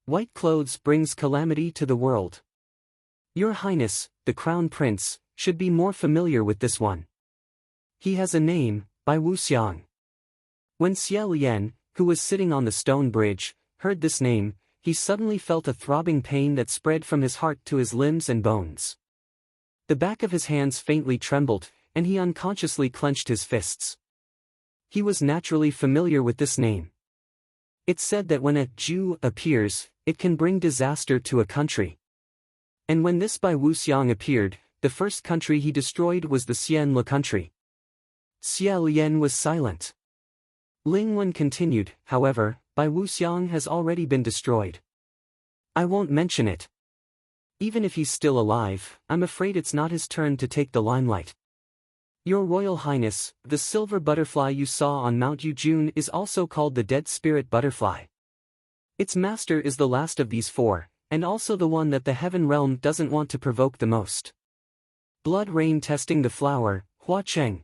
White clothes brings calamity to the world. Your Highness, the Crown Prince, should be more familiar with this one. He has a name, Bai Wuxiang. When Xia Lian, who was sitting on the stone bridge, heard this name, he suddenly felt a throbbing pain that spread from his heart to his limbs and bones. The back of his hands faintly trembled, and he unconsciously clenched his fists. He was naturally familiar with this name. It's said that when a Jew appears, it can bring disaster to a country. And when this Bai Wuxiang appeared, the first country he destroyed was the Xianlu country. Xia Lian was silent. Ling Wen continued, however, Bai Wuxiang has already been destroyed. I won't mention it. Even if he's still alive, I'm afraid it's not his turn to take the limelight. Your Royal Highness, the silver butterfly you saw on Mount Yujun is also called the Dead Spirit Butterfly. Its master is the last of these 4, and also the one that the heaven realm doesn't want to provoke the most. Blood rain testing the flower, Hua Cheng.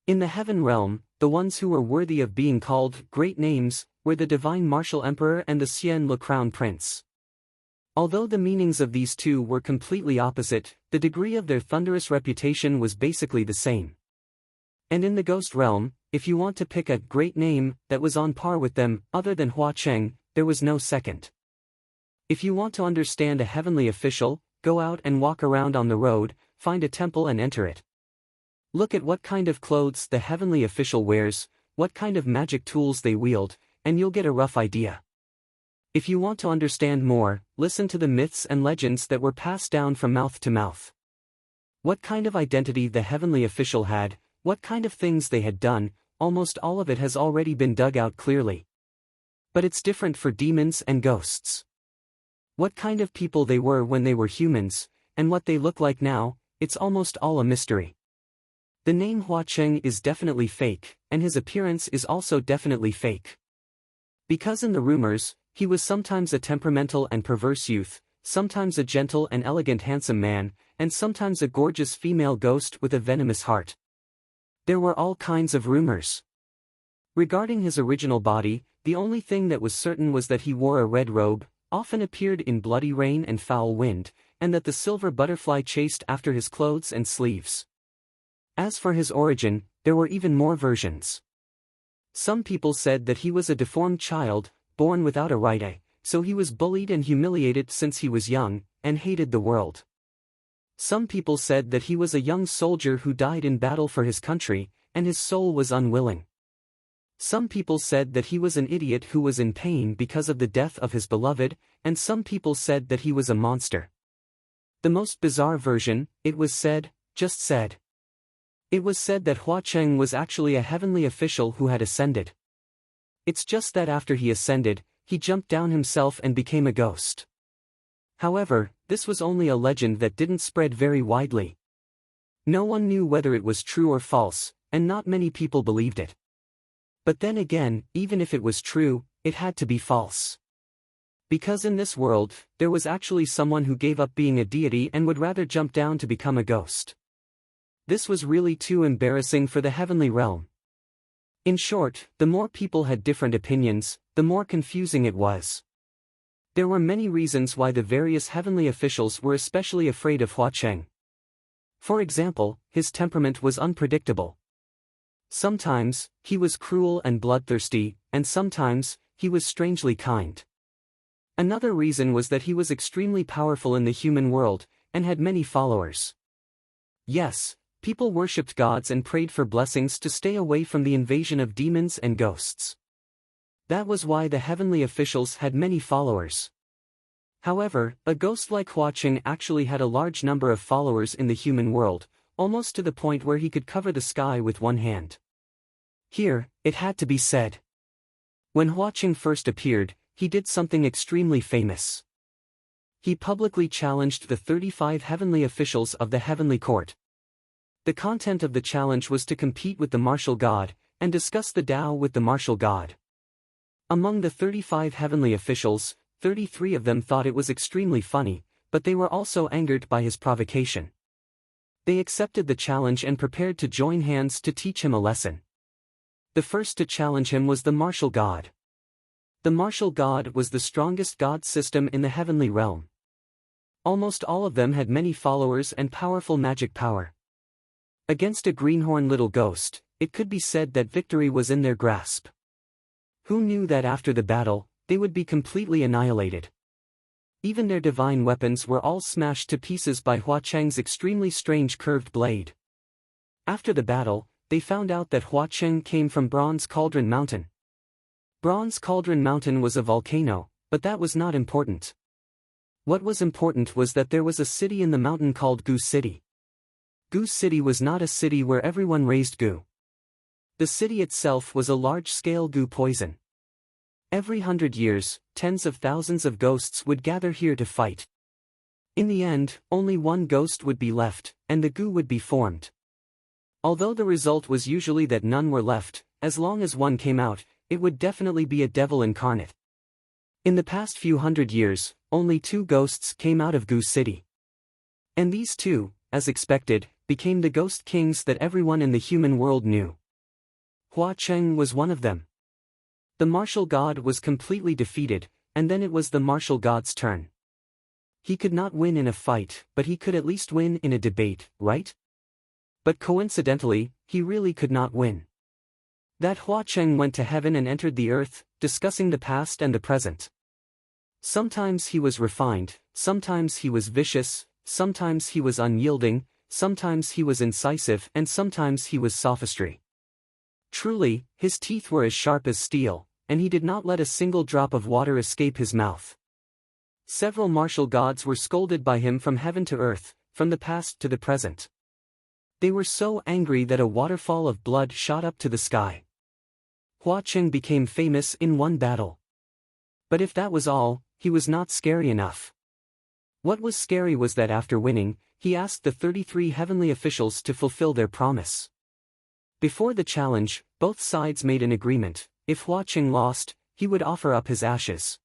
In the heaven realm, the ones who were worthy of being called great names were the divine martial emperor and the Xianlu crown prince. Although the meanings of these 2 were completely opposite, the degree of their thunderous reputation was basically the same. And in the ghost realm, if you want to pick a great name that was on par with them, other than Hua Cheng, there was no second. If you want to understand a heavenly official, go out and walk around on the road, find a temple and enter it. Look at what kind of clothes the heavenly official wears, what kind of magic tools they wield, and you'll get a rough idea. If you want to understand more, listen to the myths and legends that were passed down from mouth to mouth. What kind of identity the heavenly official had, what kind of things they had done, almost all of it has already been dug out clearly. But it's different for demons and ghosts. What kind of people they were when they were humans, and what they look like now, it's almost all a mystery. The name Hua Cheng is definitely fake, and his appearance is also definitely fake. Because in the rumors, he was sometimes a temperamental and perverse youth, sometimes a gentle and elegant handsome man, and sometimes a gorgeous female ghost with a venomous heart. There were all kinds of rumors. Regarding his original body, the only thing that was certain was that he wore a red robe, often appeared in bloody rain and foul wind, and that the silver butterfly chased after his clothes and sleeves. As for his origin, there were even more versions. Some people said that he was a deformed child, born without a right eye, so he was bullied and humiliated since he was young, and hated the world. Some people said that he was a young soldier who died in battle for his country, and his soul was unwilling. Some people said that he was an idiot who was in pain because of the death of his beloved, and some people said that he was a monster. The most bizarre version, it was said, just said. It was said that Hua Cheng was actually a heavenly official who had ascended. It's just that after he ascended, he jumped down himself and became a ghost. However, this was only a legend that didn't spread very widely. No one knew whether it was true or false, and not many people believed it. But then again, even if it was true, it had to be false. Because in this world, there was actually someone who gave up being a deity and would rather jump down to become a ghost. This was really too embarrassing for the heavenly realm. In short, the more people had different opinions, the more confusing it was. There were many reasons why the various heavenly officials were especially afraid of Hua Cheng. For example, his temperament was unpredictable. Sometimes, he was cruel and bloodthirsty, and sometimes, he was strangely kind. Another reason was that he was extremely powerful in the human world, and had many followers. Yes, people worshipped gods and prayed for blessings to stay away from the invasion of demons and ghosts. That was why the heavenly officials had many followers. However, a ghost like Hua Cheng actually had a large number of followers in the human world, almost to the point where he could cover the sky with one hand. Here, it had to be said. When Hua Cheng first appeared, he did something extremely famous. He publicly challenged the 35 heavenly officials of the heavenly court. The content of the challenge was to compete with the martial god, and discuss the Tao with the martial god. Among the 35 heavenly officials, 33 of them thought it was extremely funny, but they were also angered by his provocation. They accepted the challenge and prepared to join hands to teach him a lesson. The first to challenge him was the martial god. The martial god was the strongest god system in the heavenly realm. Almost all of them had many followers and powerful magic power. Against a greenhorn little ghost, it could be said that victory was in their grasp. Who knew that after the battle, they would be completely annihilated? Even their divine weapons were all smashed to pieces by Hua Cheng's extremely strange curved blade. After the battle, they found out that Hua Cheng came from Bronze Cauldron Mountain. Bronze Cauldron Mountain was a volcano, but that was not important. What was important was that there was a city in the mountain called Gu City. Gu City was not a city where everyone raised gu. The city itself was a large-scale gu poison. Every 100 years, tens of thousands of ghosts would gather here to fight. In the end, only one ghost would be left, and the gu would be formed. Although the result was usually that none were left, as long as one came out, it would definitely be a devil incarnate. In the past few hundred years, only 2 ghosts came out of Gu City. And these 2, as expected, became the ghost kings that everyone in the human world knew. Hua Cheng was one of them. The martial god was completely defeated, and then it was the martial god's turn. He could not win in a fight, but he could at least win in a debate, right? But coincidentally, he really could not win. That Hua Cheng went to heaven and entered the earth, discussing the past and the present. Sometimes he was refined, sometimes he was vicious, sometimes he was unyielding, sometimes he was incisive, and sometimes he was sophistry. Truly, his teeth were as sharp as steel, and he did not let a single drop of water escape his mouth. Several martial gods were scolded by him from heaven to earth, from the past to the present. They were so angry that a waterfall of blood shot up to the sky. Hua Cheng became famous in one battle. But if that was all, he was not scary enough. What was scary was that after winning, he asked the 33 heavenly officials to fulfill their promise. Before the challenge, both sides made an agreement: if Hua Cheng lost, he would offer up his ashes.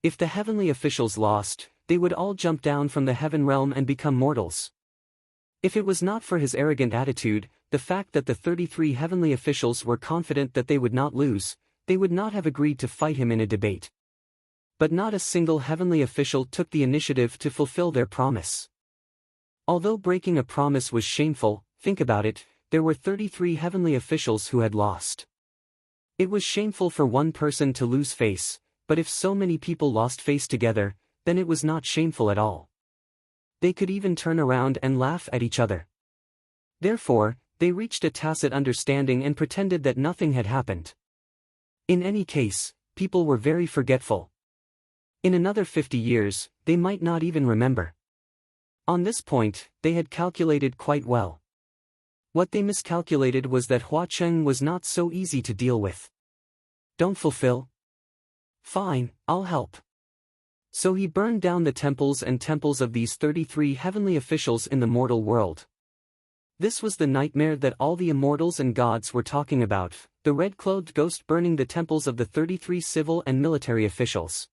If the heavenly officials lost, they would all jump down from the heaven realm and become mortals. If it was not for his arrogant attitude, the fact that the 33 heavenly officials were confident that they would not lose, they would not have agreed to fight him in a debate. But not a single heavenly official took the initiative to fulfill their promise. Although breaking a promise was shameful, think about it, there were 33 heavenly officials who had lost. It was shameful for one person to lose face, but if so many people lost face together, then it was not shameful at all. They could even turn around and laugh at each other. Therefore, They reached a tacit understanding and pretended that nothing had happened. In any case, people were very forgetful. In another 50 years, they might not even remember. On this point, they had calculated quite well. What they miscalculated was that Hua Cheng was not so easy to deal with. Don't fulfill? Fine, I'll help. So he burned down the temples of these 33 heavenly officials in the mortal world. This was the nightmare that all the immortals and gods were talking about, the red-clothed ghost burning the temples of the 33 civil and military officials.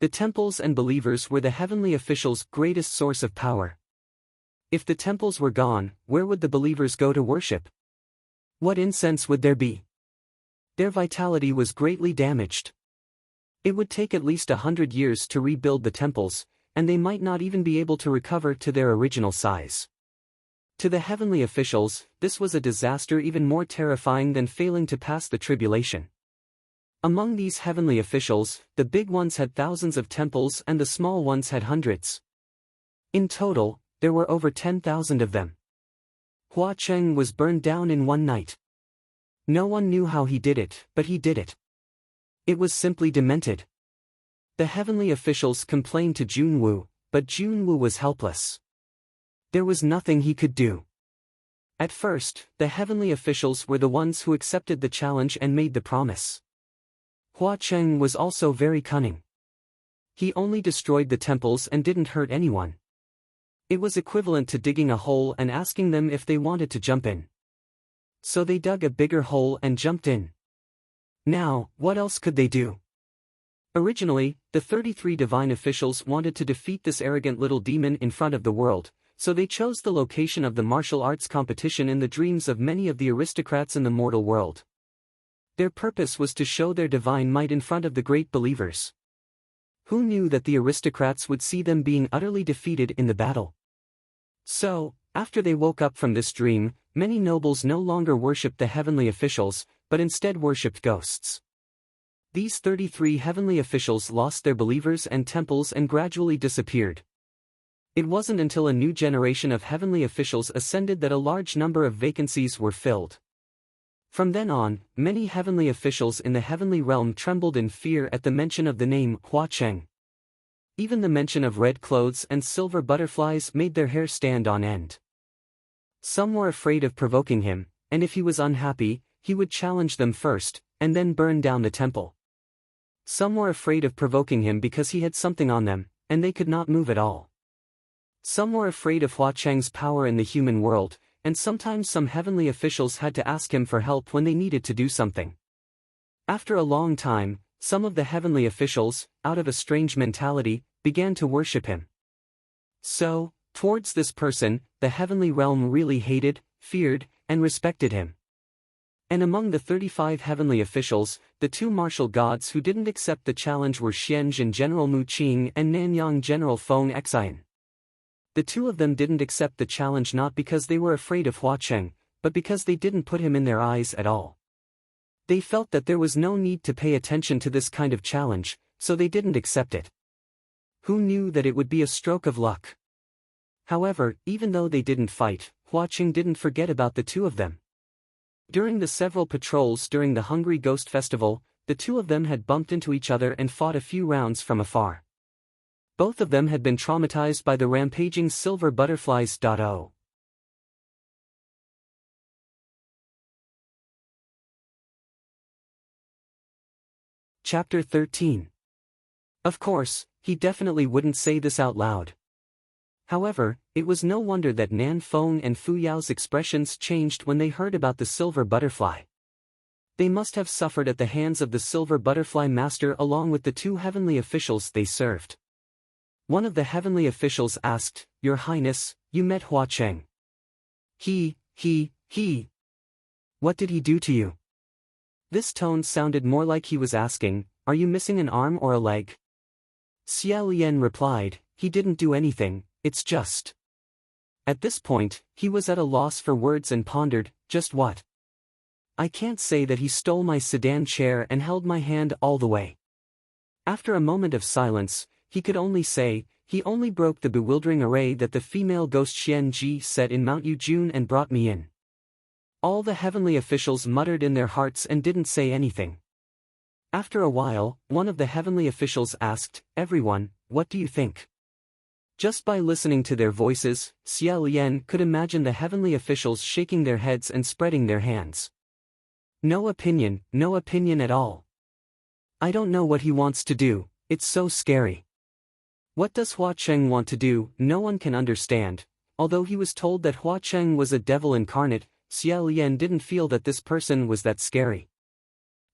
The temples and believers were the heavenly officials' greatest source of power. If the temples were gone, where would the believers go to worship? What incense would there be? Their vitality was greatly damaged. It would take at least 100 years to rebuild the temples, and they might not even be able to recover to their original size. To the heavenly officials, this was a disaster even more terrifying than failing to pass the tribulation. Among these heavenly officials, the big ones had thousands of temples and the small ones had hundreds. In total, there were over 10,000 of them. Hua Cheng was burned down in one night. No one knew how he did it, but he did it. It was simply demented. The heavenly officials complained to Junwu, but Junwu was helpless. There was nothing he could do. At first, the heavenly officials were the ones who accepted the challenge and made the promise. Hua Cheng was also very cunning. He only destroyed the temples and didn't hurt anyone. It was equivalent to digging a hole and asking them if they wanted to jump in. So they dug a bigger hole and jumped in. Now, what else could they do? Originally, the 33 divine officials wanted to defeat this arrogant little demon in front of the world, so they chose the location of the martial arts competition in the dreams of many of the aristocrats in the mortal world. Their purpose was to show their divine might in front of the great believers. Who knew that the aristocrats would see them being utterly defeated in the battle? So, after they woke up from this dream, many nobles no longer worshipped the heavenly officials, but instead worshipped ghosts. These 33 heavenly officials lost their believers and temples and gradually disappeared. It wasn't until a new generation of heavenly officials ascended that a large number of vacancies were filled. From then on, many heavenly officials in the heavenly realm trembled in fear at the mention of the name Hua Cheng. Even the mention of red clothes and silver butterflies made their hair stand on end. Some were afraid of provoking him, and if he was unhappy, he would challenge them first, and then burn down the temple. Some were afraid of provoking him because he had something on them, and they could not move at all. Some were afraid of Hua Cheng's power in the human world, and sometimes some heavenly officials had to ask him for help when they needed to do something. After a long time, some of the heavenly officials, out of a strange mentality, began to worship him. So, towards this person, the heavenly realm really hated, feared, and respected him. And among the 35 heavenly officials, the two martial gods who didn't accept the challenge were Xianzhen General Mu Qing and Nanyang General Feng Xian. The two of them didn't accept the challenge not because they were afraid of Hua Cheng, but because they didn't put him in their eyes at all. They felt that there was no need to pay attention to this kind of challenge, so they didn't accept it. Who knew that it would be a stroke of luck? However, even though they didn't fight, Hua Cheng didn't forget about the two of them. During the several patrols during the Hungry Ghost Festival, the two of them had bumped into each other and fought a few rounds from afar. Both of them had been traumatized by the rampaging silver butterflies. Chapter 13. Of course, he definitely wouldn't say this out loud. However, it was no wonder that Nan Feng and Fu Yao's expressions changed when they heard about the silver butterfly. They must have suffered at the hands of the silver butterfly master along with the two heavenly officials they served. One of the heavenly officials asked, "Your Highness, you met Hua Cheng. He. What did he do to you?" This tone sounded more like he was asking, "Are you missing an arm or a leg?" Xia Lian replied, "He didn't do anything, it's just..." At this point, he was at a loss for words and pondered, "Just what?" "I can't say that he stole my sedan chair and held my hand all the way." After a moment of silence, he could only say, "He only broke the bewildering array that the female ghost Xian Ji set in Mount Yujun and brought me in." All the heavenly officials muttered in their hearts and didn't say anything. After a while, one of the heavenly officials asked, "Everyone, what do you think?" Just by listening to their voices, Xia Lian could imagine the heavenly officials shaking their heads and spreading their hands. No opinion at all. I don't know what he wants to do, it's so scary. What does Hua Cheng want to do? No one can understand. Although he was told that Hua Cheng was a devil incarnate, Xia Lian didn't feel that this person was that scary.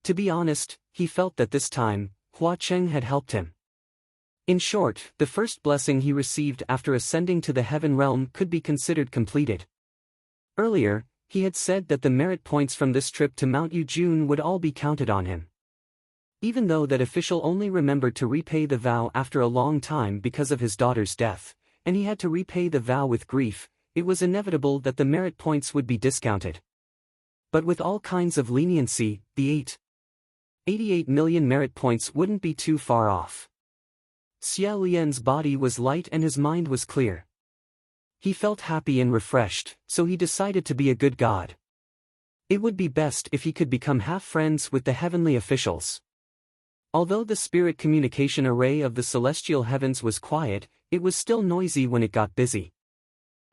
To be honest, he felt that this time, Hua Cheng had helped him. In short, the first blessing he received after ascending to the heaven realm could be considered completed. Earlier, he had said that the merit points from this trip to Mount Yujun would all be counted on him. Even though that official only remembered to repay the vow after a long time because of his daughter's death, and he had to repay the vow with grief, it was inevitable that the merit points would be discounted. But with all kinds of leniency, the 88 million merit points wouldn't be too far off. Xia Lian's body was light and his mind was clear. He felt happy and refreshed, so he decided to be a good god. It would be best if he could become half friends with the heavenly officials. Although the spirit communication array of the celestial heavens was quiet, it was still noisy when it got busy.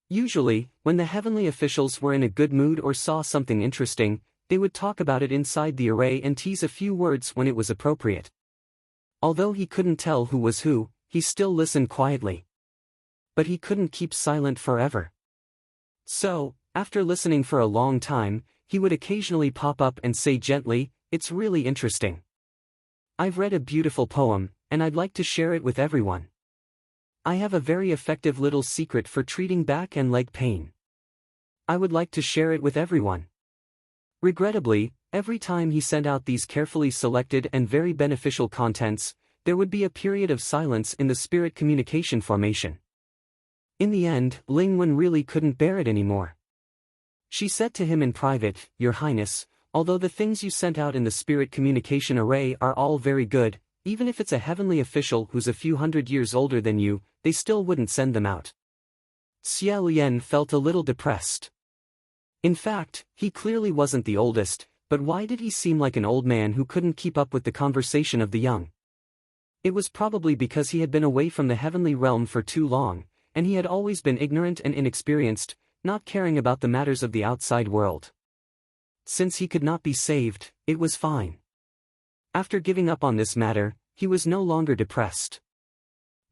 Usually, when the heavenly officials were in a good mood or saw something interesting, they would talk about it inside the array and tease a few words when it was appropriate. Although he couldn't tell who was who, he still listened quietly. But he couldn't keep silent forever. So, after listening for a long time, he would occasionally pop up and say gently, "It's really interesting. I've read a beautiful poem, and I'd like to share it with everyone. I have a very effective little secret for treating back and leg pain. I would like to share it with everyone." Regrettably, every time he sent out these carefully selected and very beneficial contents, there would be a period of silence in the spirit communication formation. In the end, Ling Wen really couldn't bear it anymore. She said to him in private, "Your Highness, although the things you sent out in the spirit communication array are all very good, even if it's a heavenly official who's a few hundred years older than you, they still wouldn't send them out." Xia Lian felt a little depressed. In fact, he clearly wasn't the oldest, but why did he seem like an old man who couldn't keep up with the conversation of the young? It was probably because he had been away from the heavenly realm for too long, and he had always been ignorant and inexperienced, not caring about the matters of the outside world. Since he could not be saved, it was fine. After giving up on this matter, he was no longer depressed.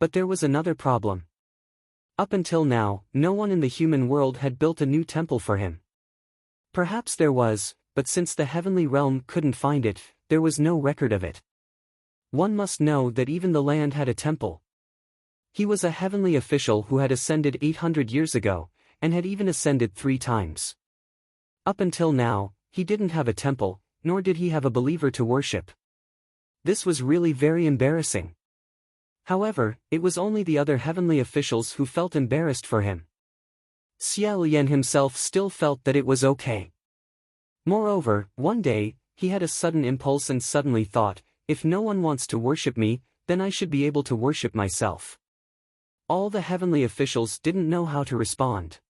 But there was another problem. Up until now, no one in the human world had built a new temple for him. Perhaps there was, but since the heavenly realm couldn't find it, there was no record of it. One must know that even the land had a temple. He was a heavenly official who had ascended 800 years ago, and had even ascended 3 times. Up until now, he didn't have a temple, nor did he have a believer to worship. This was really very embarrassing. However, it was only the other heavenly officials who felt embarrassed for him. Xia Lian himself still felt that it was okay. Moreover, one day, he had a sudden impulse and suddenly thought, if no one wants to worship me, then I should be able to worship myself. All the heavenly officials didn't know how to respond.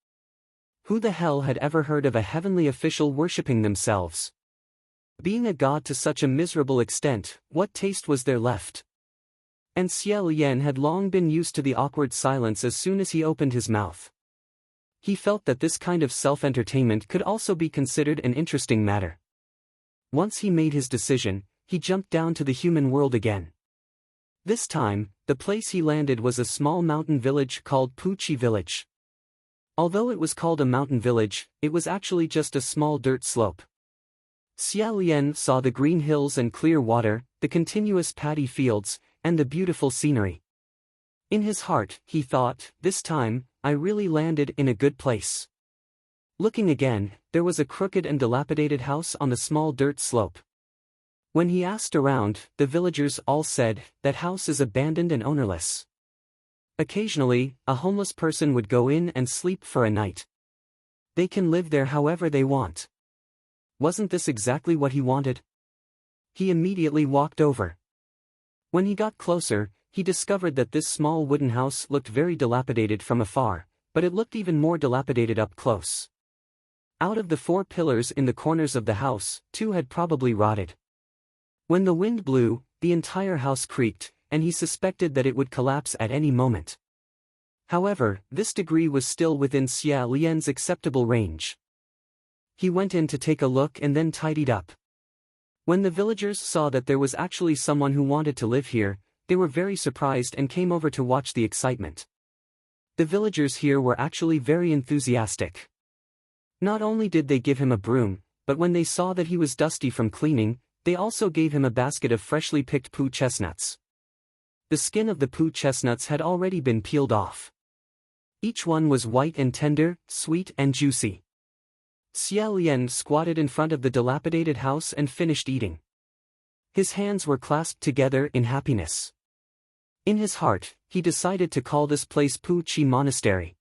Who the hell had ever heard of a heavenly official worshipping themselves? Being a god to such a miserable extent, what taste was there left? And Xia Lian had long been used to the awkward silence as soon as he opened his mouth. He felt that this kind of self-entertainment could also be considered an interesting matter. Once he made his decision, he jumped down to the human world again. This time, the place he landed was a small mountain village called Puchi Village. Although it was called a mountain village, it was actually just a small dirt slope. Xia Lian saw the green hills and clear water, the continuous paddy fields, and the beautiful scenery. In his heart, he thought, this time, I really landed in a good place. Looking again, there was a crooked and dilapidated house on the small dirt slope. When he asked around, the villagers all said, that house is abandoned and ownerless. Occasionally, a homeless person would go in and sleep for a night. They can live there however they want. Wasn't this exactly what he wanted? He immediately walked over. When he got closer, he discovered that this small wooden house looked very dilapidated from afar, but it looked even more dilapidated up close. Out of the 4 pillars in the corners of the house, 2 had probably rotted. When the wind blew, the entire house creaked, and he suspected that it would collapse at any moment. However, this degree was still within Xia Lian's acceptable range. He went in to take a look and then tidied up. When the villagers saw that there was actually someone who wanted to live here, they were very surprised and came over to watch the excitement. The villagers here were actually very enthusiastic. Not only did they give him a broom, but when they saw that he was dusty from cleaning, they also gave him a basket of freshly picked poo chestnuts. The skin of the poo chestnuts had already been peeled off. Each one was white and tender, sweet and juicy. Xia Lian squatted in front of the dilapidated house and finished eating. His hands were clasped together in happiness. In his heart, he decided to call this place Pu Chi Monastery.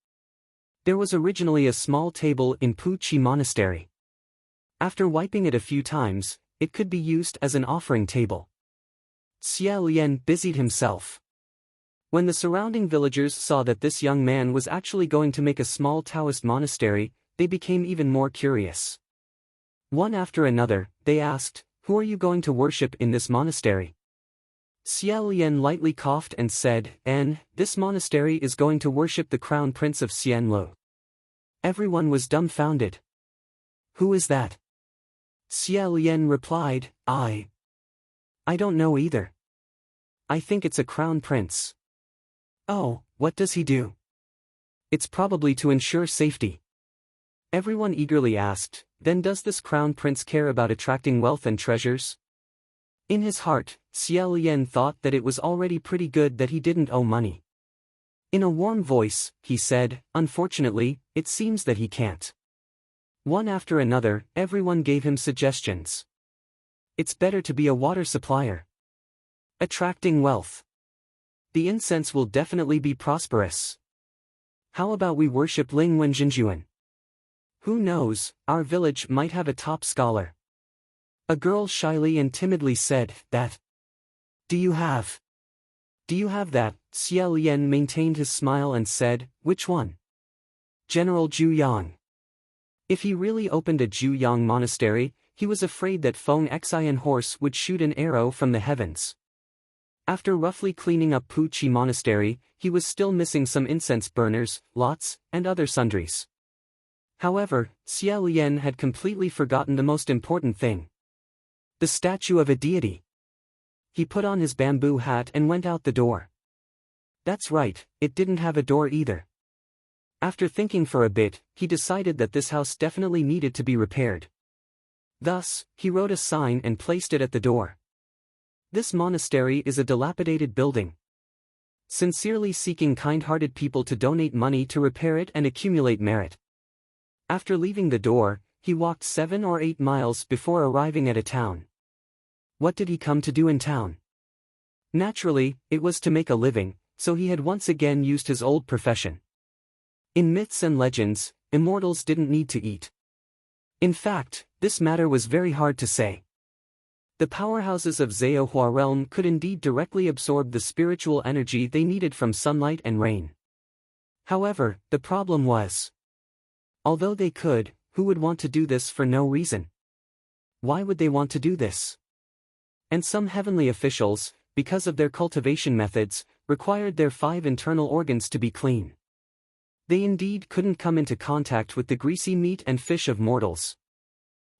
There was originally a small table in Pu Chi Monastery. After wiping it a few times, it could be used as an offering table. Xia Lian busied himself. When the surrounding villagers saw that this young man was actually going to make a small Taoist monastery, they became even more curious. One after another, they asked, "Who are you going to worship in this monastery?" Xia Lian lightly coughed and said, "This monastery is going to worship the Crown Prince of Xianlu." Everyone was dumbfounded. "Who is that?" Xia Lian replied, I don't know either. I think it's a crown prince." "Oh, what does he do?" "It's probably to ensure safety." Everyone eagerly asked, "Then does this crown prince care about attracting wealth and treasures?" In his heart, Xia Lian thought that it was already pretty good that he didn't owe money. In a warm voice, he said, "Unfortunately, it seems that he can't." One after another, everyone gave him suggestions. "It's better to be a water supplier. Attracting wealth. The incense will definitely be prosperous. How about we worship Ling Wenjinjuan? Who knows, our village might have a top scholar." A girl shyly and timidly said, "That. Do you have that?" Xia Lian maintained his smile and said, "Which one?" "General Zhu Yang." If he really opened a Zhu Yang monastery, he was afraid that Feng Xian horse would shoot an arrow from the heavens. After roughly cleaning up Pu Chi Monastery, he was still missing some incense burners, lots, and other sundries. However, Xia Lian had completely forgotten the most important thing. The statue of a deity. He put on his bamboo hat and went out the door. That's right, it didn't have a door either. After thinking for a bit, he decided that this house definitely needed to be repaired. Thus, he wrote a sign and placed it at the door. "This monastery is a dilapidated building. Sincerely seeking kind-hearted people to donate money to repair it and accumulate merit." After leaving the door, he walked 7 or 8 miles before arriving at a town. What did he come to do in town? Naturally, it was to make a living, so he had once again used his old profession. In myths and legends, immortals didn't need to eat. In fact, this matter was very hard to say. The powerhouses of Zhaohua realm could indeed directly absorb the spiritual energy they needed from sunlight and rain. However, the problem was, although they could, who would want to do this for no reason? Why would they want to do this? And some heavenly officials, because of their cultivation methods, required their 5 internal organs to be clean. They indeed couldn't come into contact with the greasy meat and fish of mortals.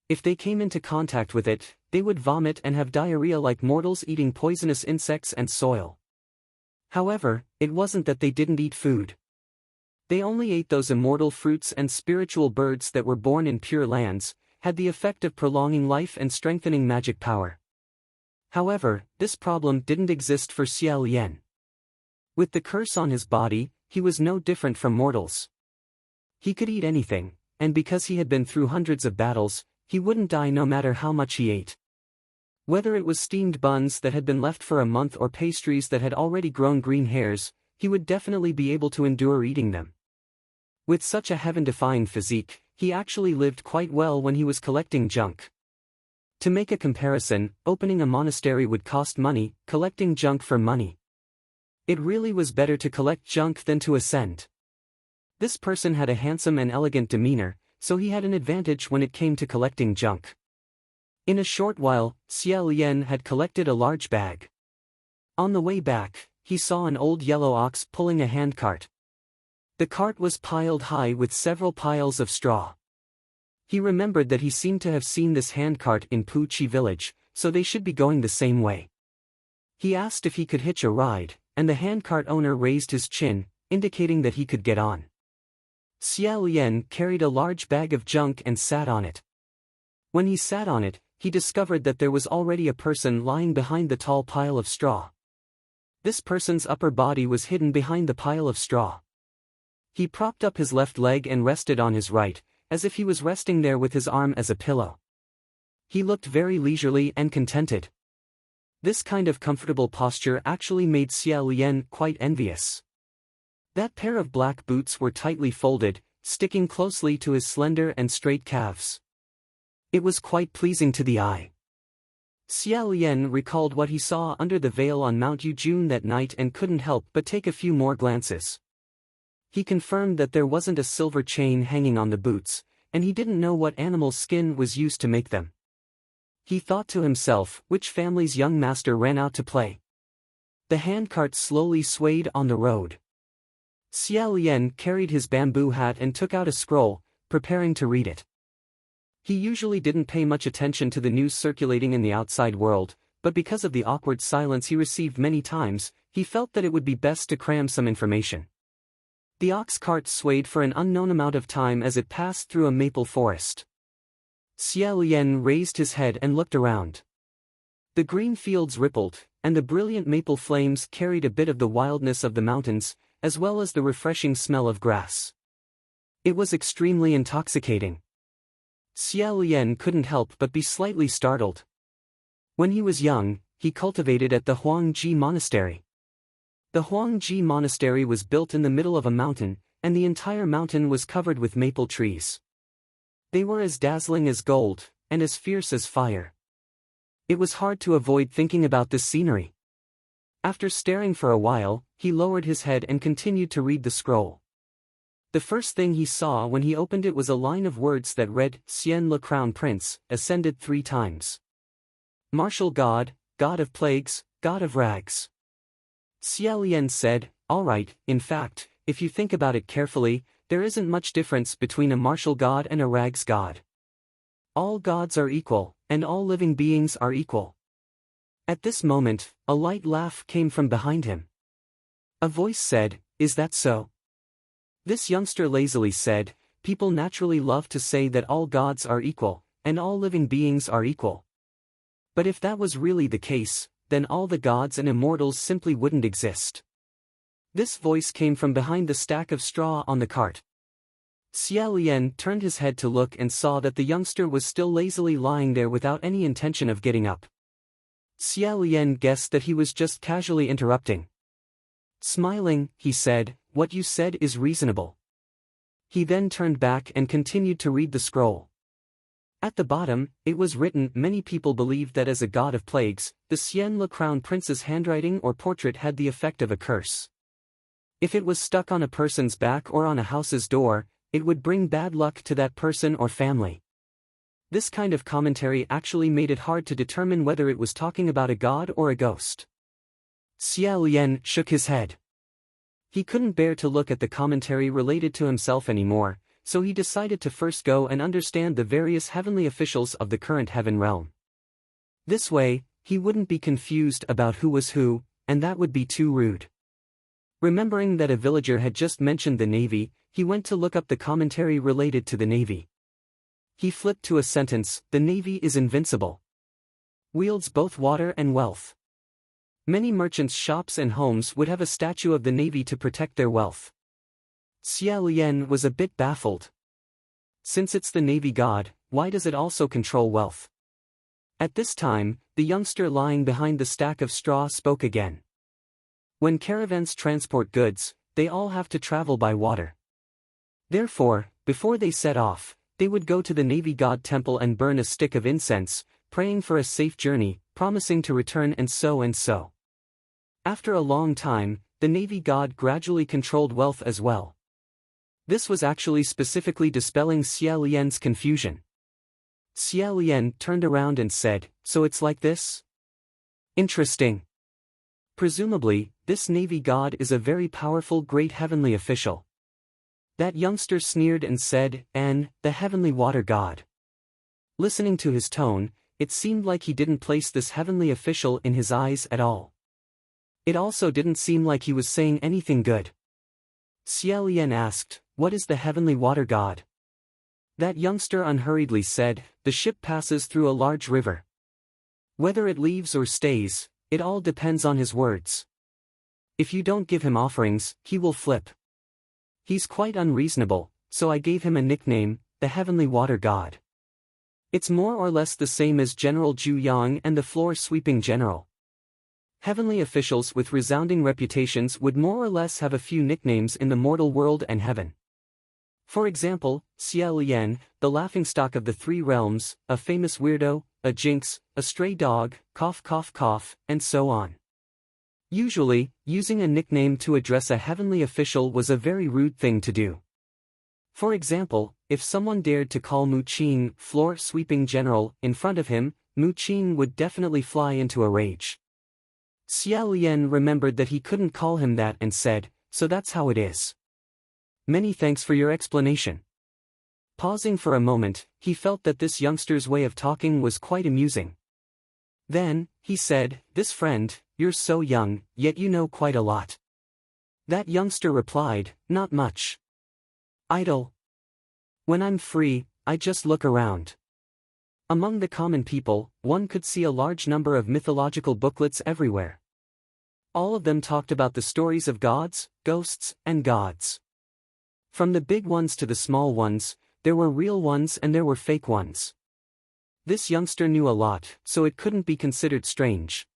If they came into contact with it, they would vomit and have diarrhea like mortals eating poisonous insects and soil. However, it wasn't that they didn't eat food. They only ate those immortal fruits and spiritual birds that were born in pure lands, had the effect of prolonging life and strengthening magic power. However, this problem didn't exist for Xia Lian. With the curse on his body, he was no different from mortals. He could eat anything, and because he had been through hundreds of battles, he wouldn't die no matter how much he ate. Whether it was steamed buns that had been left for a month or pastries that had already grown green hairs, he would definitely be able to endure eating them. With such a heaven-defying physique, he actually lived quite well when he was collecting junk. To make a comparison, opening a monastery would cost money, collecting junk for money. It really was better to collect junk than to ascend. This person had a handsome and elegant demeanor, so he had an advantage when it came to collecting junk. In a short while, Xia Lian had collected a large bag. On the way back, he saw an old yellow ox pulling a handcart. The cart was piled high with several piles of straw. He remembered that he seemed to have seen this handcart in Puqi village, so they should be going the same way. He asked if he could hitch a ride, and the handcart owner raised his chin, indicating that he could get on. Xia Lian carried a large bag of junk and sat on it. When he sat on it, he discovered that there was already a person lying behind the tall pile of straw. This person's upper body was hidden behind the pile of straw. He propped up his left leg and rested on his right, as if he was resting there with his arm as a pillow. He looked very leisurely and contented. This kind of comfortable posture actually made Xia Lian quite envious. That pair of black boots were tightly folded, sticking closely to his slender and straight calves. It was quite pleasing to the eye. Xia Lian recalled what he saw under the veil on Mount Yujun that night and couldn't help but take a few more glances. He confirmed that there wasn't a silver chain hanging on the boots, and he didn't know what animal's skin was used to make them. He thought to himself which family's young master ran out to play. The handcart slowly swayed on the road. Xia Lian carried his bamboo hat and took out a scroll, preparing to read it. He usually didn't pay much attention to the news circulating in the outside world, but because of the awkward silence he received many times, he felt that it would be best to cram some information. The ox cart swayed for an unknown amount of time as it passed through a maple forest. Xia Lian raised his head and looked around. The green fields rippled, and the brilliant maple flames carried a bit of the wildness of the mountains, as well as the refreshing smell of grass. It was extremely intoxicating. Xia Lian couldn't help but be slightly startled. When he was young, he cultivated at the Huangji Monastery. The Huangji Monastery was built in the middle of a mountain, and the entire mountain was covered with maple trees. They were as dazzling as gold, and as fierce as fire. It was hard to avoid thinking about this scenery. After staring for a while, he lowered his head and continued to read the scroll. The first thing he saw when he opened it was a line of words that read, Xian le Crown Prince, ascended 3 times. Martial God, God of Plagues, God of Rags. Xia Lian said, all right, in fact, if you think about it carefully, there isn't much difference between a martial god and a rags god. All gods are equal, and all living beings are equal. At this moment, a light laugh came from behind him. A voice said, is that so? This youngster lazily said, people naturally love to say that all gods are equal, and all living beings are equal. But if that was really the case, then all the gods and immortals simply wouldn't exist. This voice came from behind the stack of straw on the cart. Xia Lian turned his head to look and saw that the youngster was still lazily lying there without any intention of getting up. Xia Lian guessed that he was just casually interrupting. Smiling, he said, what you said is reasonable. He then turned back and continued to read the scroll. At the bottom, it was written, many people believed that as a god of plagues, the Xian le Crown Prince's handwriting or portrait had the effect of a curse. If it was stuck on a person's back or on a house's door, it would bring bad luck to that person or family. This kind of commentary actually made it hard to determine whether it was talking about a god or a ghost. Xia Lian shook his head. He couldn't bear to look at the commentary related to himself anymore, so he decided to first go and understand the various heavenly officials of the current heaven realm. This way, he wouldn't be confused about who was who, and that would be too rude. Remembering that a villager had just mentioned the navy, he went to look up the commentary related to the navy. He flipped to a sentence, the navy is invincible. Wields both water and wealth. Many merchants' shops and homes would have a statue of the navy to protect their wealth. Xia Lian was a bit baffled. Since it's the navy god, why does it also control wealth? At this time, the youngster lying behind the stack of straw spoke again. When caravans transport goods, they all have to travel by water. Therefore, before they set off, they would go to the navy god temple and burn a stick of incense, praying for a safe journey, promising to return and so and so. After a long time, the navy god gradually controlled wealth as well. This was actually specifically dispelling Xia Lian's confusion. Xia Lian turned around and said, "So it's like this? Interesting. Presumably, this Navy god is a very powerful great heavenly official." That youngster sneered and said, "The heavenly water god." Listening to his tone, it seemed like he didn't place this heavenly official in his eyes at all. It also didn't seem like he was saying anything good. Xia Lian asked, "What is the heavenly water god?" That youngster unhurriedly said, "The ship passes through a large river. Whether it leaves or stays, it all depends on his words. If you don't give him offerings, he will flip. He's quite unreasonable, so I gave him a nickname, the heavenly water god. It's more or less the same as General Zhu Yang and the floor-sweeping general. Heavenly officials with resounding reputations would more or less have a few nicknames in the mortal world and heaven. For example, Xia Lian, the laughingstock of the three realms, a famous weirdo, a jinx, a stray dog, cough cough cough, and so on. Usually, using a nickname to address a heavenly official was a very rude thing to do. For example, if someone dared to call Mu Qing, floor-sweeping general, in front of him, Mu Qing would definitely fly into a rage. Xia Lian remembered that he couldn't call him that and said, "So that's how it is. Many thanks for your explanation." Pausing for a moment, he felt that this youngster's way of talking was quite amusing. Then, he said, "This friend, you're so young, yet you know quite a lot." That youngster replied, "Not much. Idle. When I'm free, I just look around." Among the common people, one could see a large number of mythological booklets everywhere. All of them talked about the stories of gods, ghosts, and gods. From the big ones to the small ones, there were real ones and there were fake ones. This youngster knew a lot, so it couldn't be considered strange.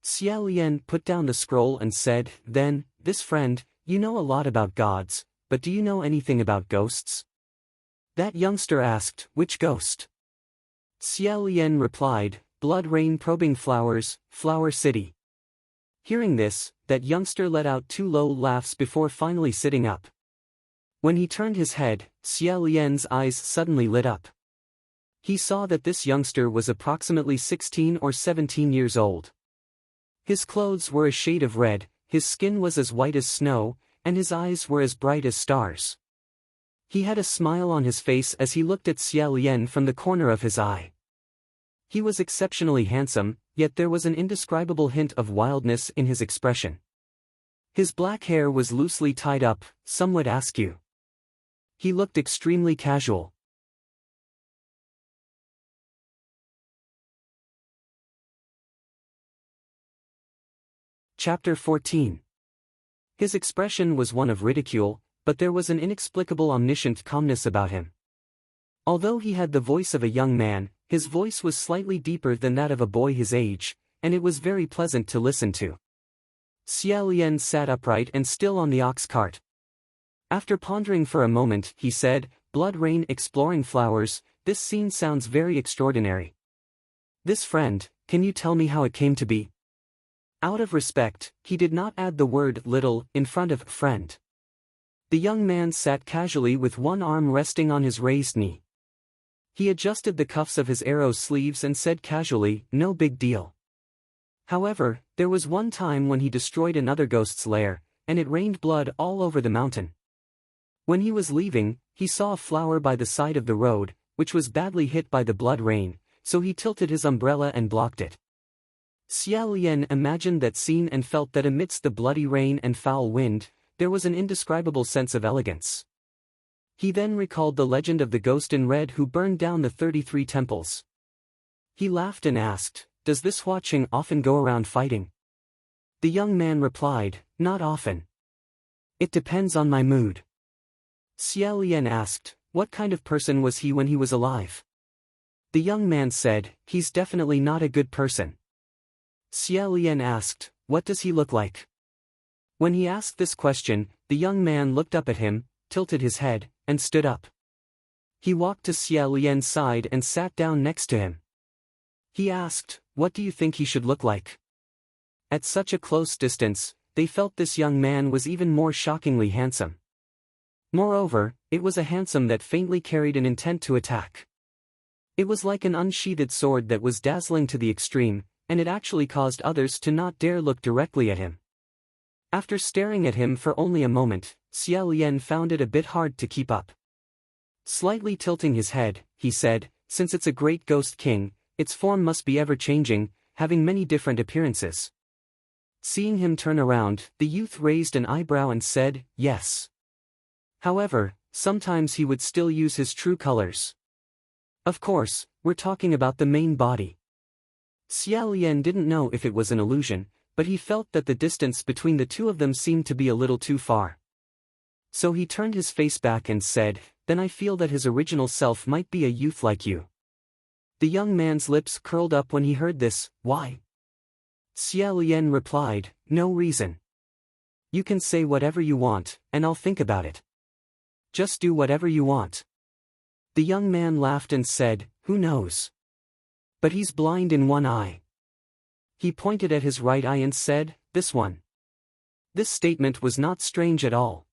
Xia Lian put down the scroll and said, "Then, this friend, you know a lot about gods, but do you know anything about ghosts?" That youngster asked, "Which ghost?" Xia Lian replied, "Blood rain probing flowers, Flower City." Hearing this, that youngster let out two low laughs before finally sitting up. When he turned his head, Xia Lian's eyes suddenly lit up. He saw that this youngster was approximately 16 or 17 years old. His clothes were a shade of red, his skin was as white as snow, and his eyes were as bright as stars. He had a smile on his face as he looked at Xia Lian from the corner of his eye. He was exceptionally handsome, yet there was an indescribable hint of wildness in his expression. His black hair was loosely tied up, some would ask you. He looked extremely casual. Chapter 14. His expression was one of ridicule, but there was an inexplicable omniscient calmness about him. Although he had the voice of a young man, his voice was slightly deeper than that of a boy his age, and it was very pleasant to listen to. Xia Lian sat upright and still on the ox cart. After pondering for a moment, he said, "Blood rain exploring flowers, this scene sounds very extraordinary. This friend, can you tell me how it came to be?" Out of respect, he did not add the word little in front of friend. The young man sat casually with one arm resting on his raised knee. He adjusted the cuffs of his arrow sleeves and said casually, "No big deal." However, there was one time when he destroyed another ghost's lair, and it rained blood all over the mountain. When he was leaving, he saw a flower by the side of the road, which was badly hit by the blood rain, so he tilted his umbrella and blocked it. Xia Lian imagined that scene and felt that amidst the bloody rain and foul wind, there was an indescribable sense of elegance. He then recalled the legend of the ghost in red who burned down the 33 temples. He laughed and asked, "Does this Hua Qing often go around fighting?" The young man replied, "Not often. It depends on my mood." Xia Lian asked, "What kind of person was he when he was alive?" The young man said, "He's definitely not a good person." Xia Lian asked, "What does he look like?" When he asked this question, the young man looked up at him, tilted his head, and stood up. He walked to Xia Lian's side and sat down next to him. He asked, "What do you think he should look like?" At such a close distance, they felt this young man was even more shockingly handsome. Moreover, it was a handsome that faintly carried an intent to attack. It was like an unsheathed sword that was dazzling to the extreme, and it actually caused others to not dare look directly at him. After staring at him for only a moment, Xia Lian found it a bit hard to keep up. Slightly tilting his head, he said, "Since it's a great ghost king, its form must be ever-changing, having many different appearances." Seeing him turn around, the youth raised an eyebrow and said, "Yes. However, sometimes he would still use his true colors. Of course, we're talking about the main body." Xia Lian didn't know if it was an illusion, but he felt that the distance between the two of them seemed to be a little too far. So he turned his face back and said, "Then I feel that his original self might be a youth like you." The young man's lips curled up when he heard this. "Why?" Xia Lian replied, "No reason. You can say whatever you want, and I'll think about it. Just do whatever you want." The young man laughed and said, "Who knows? But he's blind in one eye." He pointed at his right eye and said, "This one." This statement was not strange at all.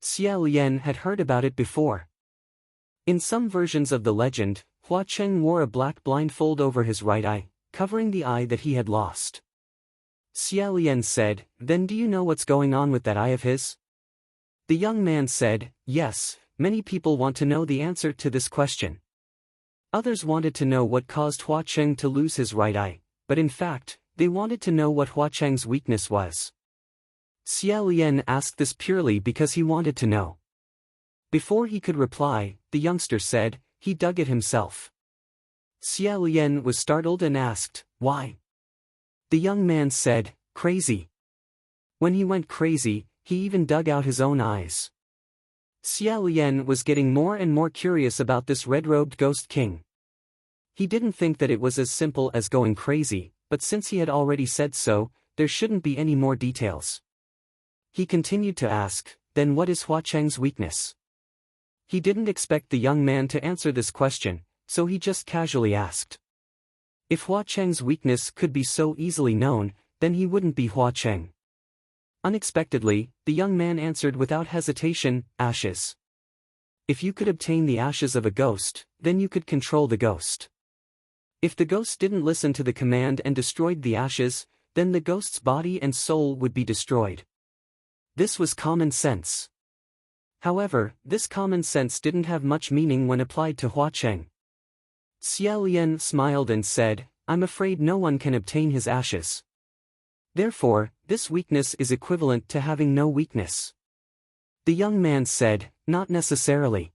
Xia Lian had heard about it before. In some versions of the legend, Hua Cheng wore a black blindfold over his right eye, covering the eye that he had lost. Xia Lian said, "Then do you know what's going on with that eye of his?" The young man said, "Yes, many people want to know the answer to this question. Others wanted to know what caused Hua Cheng to lose his right eye, but in fact, they wanted to know what Hua Cheng's weakness was." Xia Lian asked this purely because he wanted to know. Before he could reply, the youngster said, "He dug it himself." Xia Lian was startled and asked, "Why?" The young man said, "Crazy. When he went crazy, he even dug out his own eyes." Xia Lian was getting more and more curious about this red-robed ghost king. He didn't think that it was as simple as going crazy, but since he had already said so, there shouldn't be any more details. He continued to ask, "Then what is Hua Cheng's weakness?" He didn't expect the young man to answer this question, so he just casually asked. If Hua Cheng's weakness could be so easily known, then he wouldn't be Hua Cheng. Unexpectedly, the young man answered without hesitation, "Ashes. If you could obtain the ashes of a ghost, then you could control the ghost. If the ghost didn't listen to the command and destroyed the ashes, then the ghost's body and soul would be destroyed." This was common sense. However, this common sense didn't have much meaning when applied to Hua Cheng. Xia Lian smiled and said, "I'm afraid no one can obtain his ashes. Therefore, this weakness is equivalent to having no weakness." The young man said, "Not necessarily.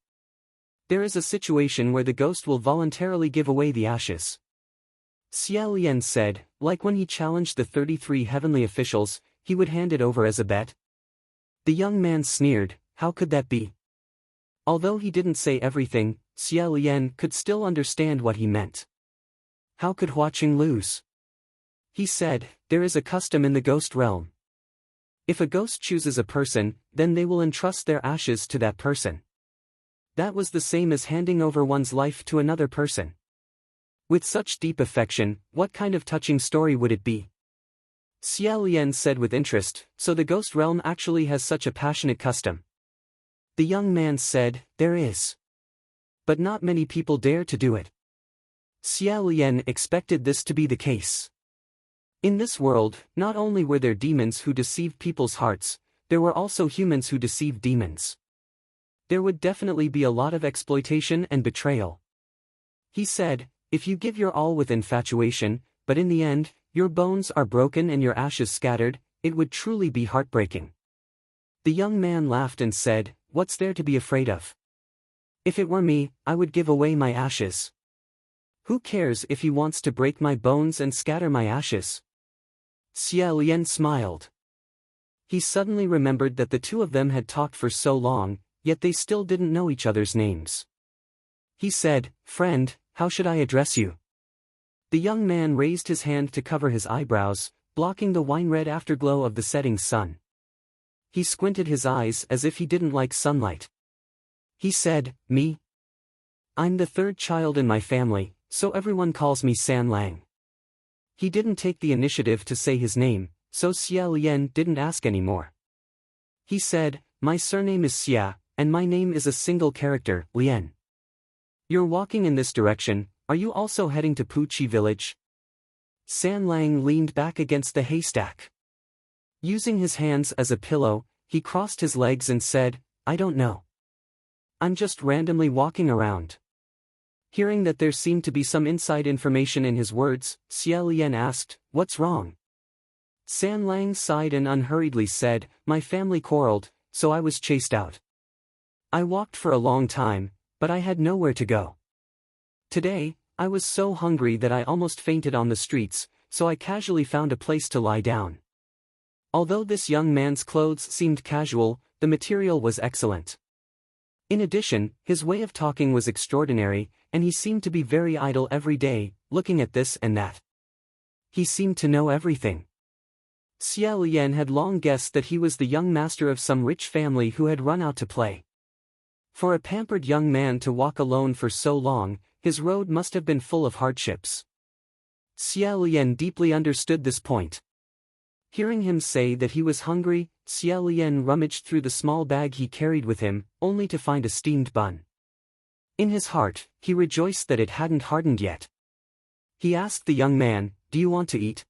There is a situation where the ghost will voluntarily give away the ashes." Xia Lian said, "Like when he challenged the 33 heavenly officials, he would hand it over as a bet?" The young man sneered, "How could that be?" Although he didn't say everything, Xia Lian could still understand what he meant. How could Hua Cheng lose? He said, "There is a custom in the ghost realm. If a ghost chooses a person, then they will entrust their ashes to that person. That was the same as handing over one's life to another person. With such deep affection, what kind of touching story would it be?" Xia Lian said with interest, "So the ghost realm actually has such a passionate custom?" The young man said, "There is. But not many people dare to do it." Xia Lian expected this to be the case. In this world, not only were there demons who deceived people's hearts, there were also humans who deceived demons. There would definitely be a lot of exploitation and betrayal. He said, "If you give your all with infatuation, but in the end, your bones are broken and your ashes scattered, it would truly be heartbreaking." The young man laughed and said, "What's there to be afraid of? If it were me, I would give away my ashes. Who cares if he wants to break my bones and scatter my ashes?" Xia Lian smiled. He suddenly remembered that the two of them had talked for so long, yet they still didn't know each other's names. He said, "Friend, how should I address you?" The young man raised his hand to cover his eyebrows, blocking the wine-red afterglow of the setting sun. He squinted his eyes as if he didn't like sunlight. He said, "Me? I'm the third child in my family, so everyone calls me San Lang." He didn't take the initiative to say his name, so Xia Lian didn't ask anymore. He said, "My surname is Xia, and my name is a single character, Lien. You're walking in this direction, are you also heading to Puchi village? San Lang leaned back against the haystack. Using his hands as a pillow, he crossed his legs and said, I don't know. I'm just randomly walking around. Hearing that there seemed to be some inside information in his words, Xie Lian asked, what's wrong? San Lang sighed and unhurriedly said, my family quarreled, so I was chased out. I walked for a long time, but I had nowhere to go. Today, I was so hungry that I almost fainted on the streets, so I casually found a place to lie down. Although this young man's clothes seemed casual, the material was excellent. In addition, his way of talking was extraordinary, and he seemed to be very idle every day, looking at this and that. He seemed to know everything. Xie Lian had long guessed that he was the young master of some rich family who had run out to play. For a pampered young man to walk alone for so long, his road must have been full of hardships. Xie Lian deeply understood this point. Hearing him say that he was hungry, Xie Lian rummaged through the small bag he carried with him, only to find a steamed bun. In his heart, he rejoiced that it hadn't hardened yet. He asked the young man, do you want to eat?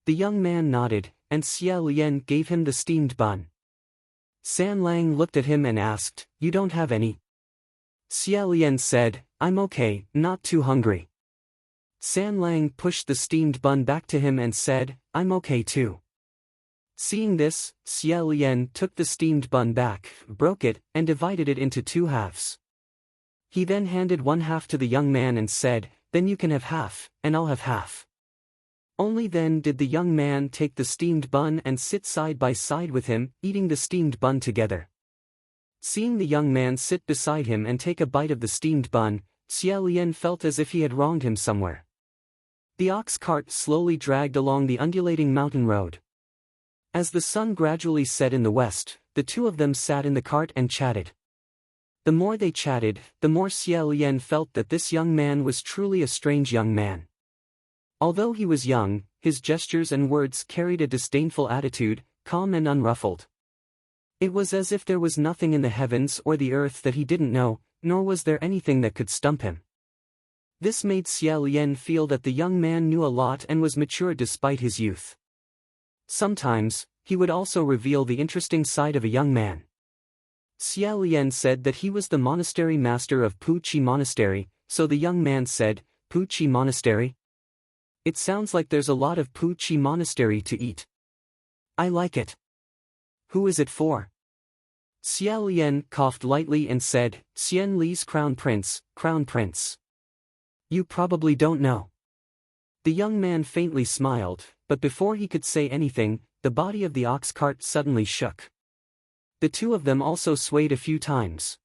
The young man nodded, and Xie Lian gave him the steamed bun. San Lang looked at him and asked, you don't have any? Xie Lian said, I'm okay, not too hungry. San Lang pushed the steamed bun back to him and said, I'm okay too. Seeing this, Xie Lian took the steamed bun back, broke it, and divided it into 2 halves. He then handed 1 half to the young man and said, then you can have half, and I'll have half. Only then did the young man take the steamed bun and sit side by side with him, eating the steamed bun together. Seeing the young man sit beside him and take a bite of the steamed bun, Xie Lian felt as if he had wronged him somewhere. The ox cart slowly dragged along the undulating mountain road. As the sun gradually set in the west, the 2 of them sat in the cart and chatted. The more they chatted, the more Xie Lian felt that this young man was truly a strange young man. Although he was young, his gestures and words carried a disdainful attitude, calm and unruffled. It was as if there was nothing in the heavens or the earth that he didn't know, nor was there anything that could stump him. This made Xie Lian feel that the young man knew a lot and was mature despite his youth. Sometimes, he would also reveal the interesting side of a young man. Xie Lian said that he was the monastery master of Puchi Monastery, so the young man said, Puchi Monastery? It sounds like there's a lot of Puchi Monastery to eat. I like it. Who is it for? Xie Lian coughed lightly and said, Xian Li's Crown Prince, Crown Prince. You probably don't know. The young man faintly smiled, but before he could say anything, the body of the ox cart suddenly shook. The 2 of them also swayed a few times.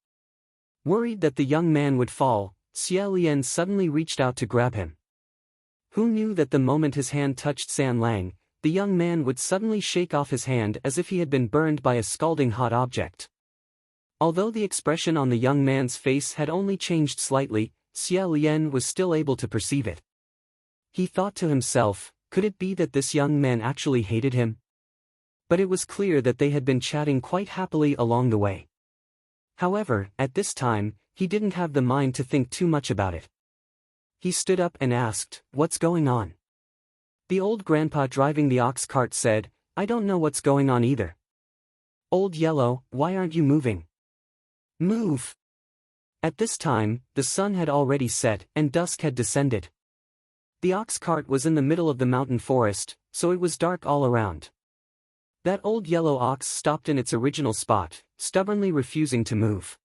Worried that the young man would fall, Xie Lian suddenly reached out to grab him. Who knew that the moment his hand touched San Lang, the young man would suddenly shake off his hand as if he had been burned by a scalding hot object. Although the expression on the young man's face had only changed slightly, Xie Lian was still able to perceive it. He thought to himself, could it be that this young man actually hated him? But it was clear that they had been chatting quite happily along the way. However, at this time, he didn't have the mind to think too much about it. He stood up and asked, what's going on? The old grandpa driving the ox cart said, I don't know what's going on either. Old Yellow, why aren't you moving? Move! At this time, the sun had already set and dusk had descended. The ox cart was in the middle of the mountain forest, so it was dark all around. That old yellow ox stopped in its original spot, stubbornly refusing to move.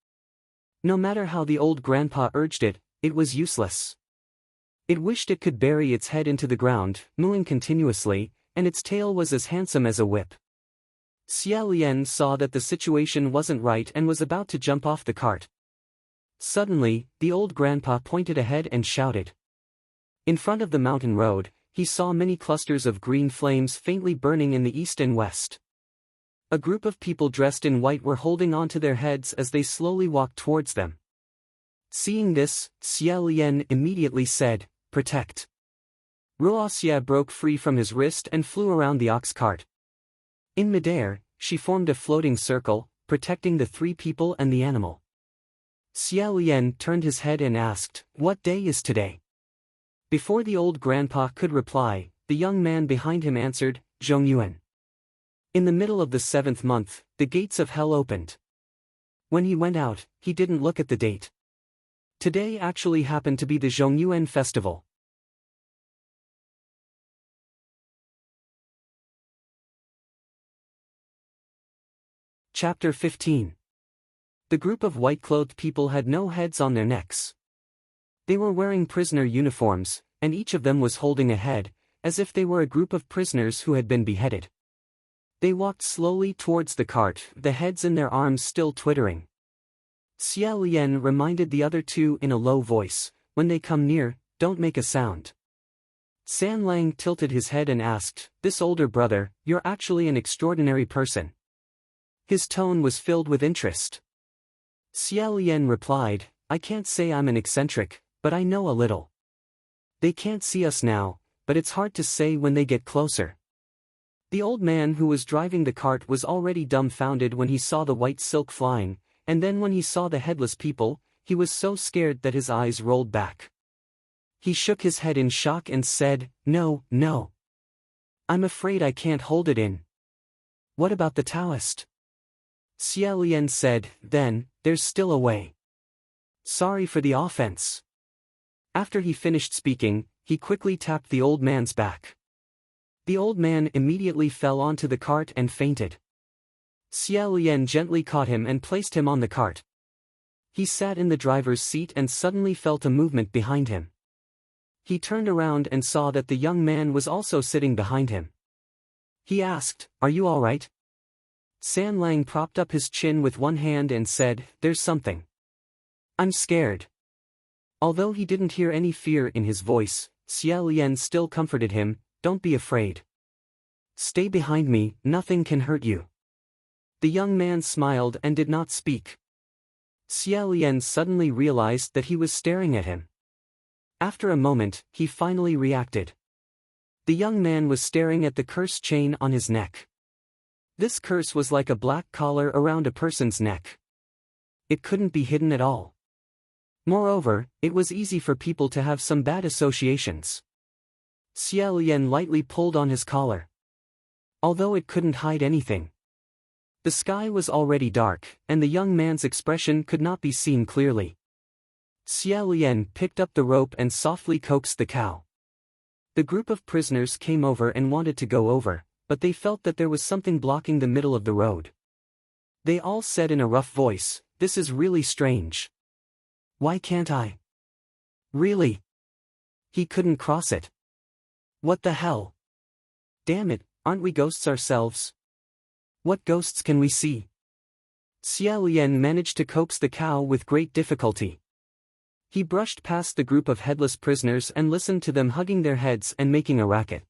No matter how the old grandpa urged it, it was useless. It wished it could bury its head into the ground, mooing continuously, and its tail was as handsome as a whip. Xie Lian saw that the situation wasn't right and was about to jump off the cart. Suddenly, the old grandpa pointed ahead and shouted. In front of the mountain road, he saw many clusters of green flames faintly burning in the east and west. A group of people dressed in white were holding onto their heads as they slowly walked towards them. Seeing this, Xie Lian immediately said, Protect. Ruoxia broke free from his wrist and flew around the ox cart. In midair, she formed a floating circle, protecting the three people and the animal. Xiao Lian turned his head and asked, "What day is today?" Before the old grandpa could reply, the young man behind him answered, "Zhongyuan." In the middle of the 7th month, the gates of hell opened. When he went out, he didn't look at the date. Today actually happened to be the Zhongyuan festival. Chapter 15. The group of white-clothed people had no heads on their necks. They were wearing prisoner uniforms, and each of them was holding a head, as if they were a group of prisoners who had been beheaded. They walked slowly towards the cart, the heads in their arms still twittering. Xiao Lian reminded the other two in a low voice, "When they come near, don't make a sound." San Lang tilted his head and asked, "This older brother, you're actually an extraordinary person." His tone was filled with interest. Xiao Lian replied, "I can't say I'm an eccentric, but I know a little. They can't see us now, but it's hard to say when they get closer." The old man who was driving the cart was already dumbfounded when he saw the white silk flying, and then when he saw the headless people, he was so scared that his eyes rolled back. He shook his head in shock and said, "No, no. I'm afraid I can't hold it in." "What about the Taoist?" Xiao Lian said, "Then, there's still a way. Sorry for the offense." After he finished speaking, he quickly tapped the old man's back. The old man immediately fell onto the cart and fainted. Xiao Lian gently caught him and placed him on the cart. He sat in the driver's seat and suddenly felt a movement behind him. He turned around and saw that the young man was also sitting behind him. He asked, "Are you all right?" San Lang propped up his chin with one hand and said, "There's something. I'm scared." Although he didn't hear any fear in his voice, Xiao Lian still comforted him, "Don't be afraid. Stay behind me, nothing can hurt you." The young man smiled and did not speak. Xiao Lian suddenly realized that he was staring at him. After a moment, he finally reacted. The young man was staring at the curse chain on his neck. This curse was like a black collar around a person's neck. It couldn't be hidden at all. Moreover, it was easy for people to have some bad associations. Xiao Lian lightly pulled on his collar. Although it couldn't hide anything. The sky was already dark, and the young man's expression could not be seen clearly. Xiao Lian picked up the rope and softly coaxed the cow. The group of prisoners came over and wanted to go over, but they felt that there was something blocking the middle of the road. They all said in a rough voice, "This is really strange. Why can't I?" "Really? He couldn't cross it. What the hell? Damn it, aren't we ghosts ourselves? What ghosts can we see?" Xiao Lian managed to coax the cow with great difficulty. He brushed past the group of headless prisoners and listened to them hugging their heads and making a racket.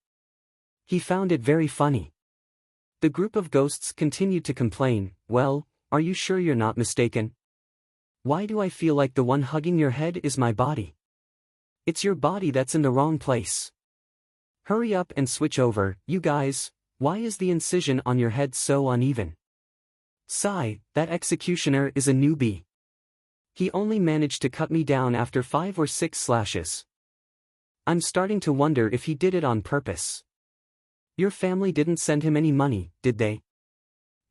He found it very funny. The group of ghosts continued to complain, "Well, are you sure you're not mistaken? Why do I feel like the one hugging your head is my body? It's your body that's in the wrong place. Hurry up and switch over, you guys. Why is the incision on your head so uneven? Sigh, that executioner is a newbie. He only managed to cut me down after 5 or 6 slashes. I'm starting to wonder if he did it on purpose. Your family didn't send him any money, did they?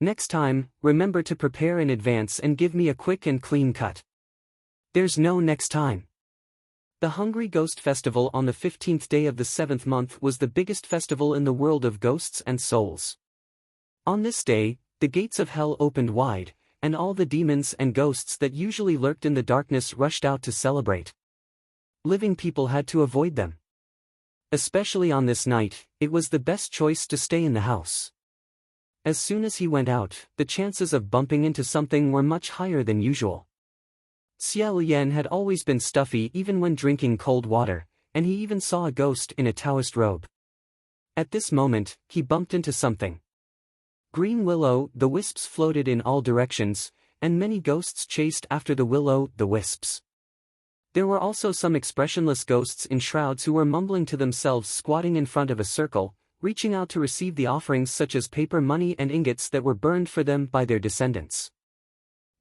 Next time, remember to prepare in advance and give me a quick and clean cut." There's no next time. The Hungry Ghost Festival on the 15th day of the 7th month was the biggest festival in the world of ghosts and souls. On this day, the gates of hell opened wide, and all the demons and ghosts that usually lurked in the darkness rushed out to celebrate. Living people had to avoid them. Especially on this night, it was the best choice to stay in the house. As soon as he went out, the chances of bumping into something were much higher than usual. Xiao Lian had always been stuffy even when drinking cold water, and he even saw a ghost in a Taoist robe. At this moment, he bumped into something. Green willow, the wisps floated in all directions, and many ghosts chased after the willow, the wisps. There were also some expressionless ghosts in shrouds who were mumbling to themselves, squatting in front of a circle, reaching out to receive the offerings such as paper money and ingots that were burned for them by their descendants.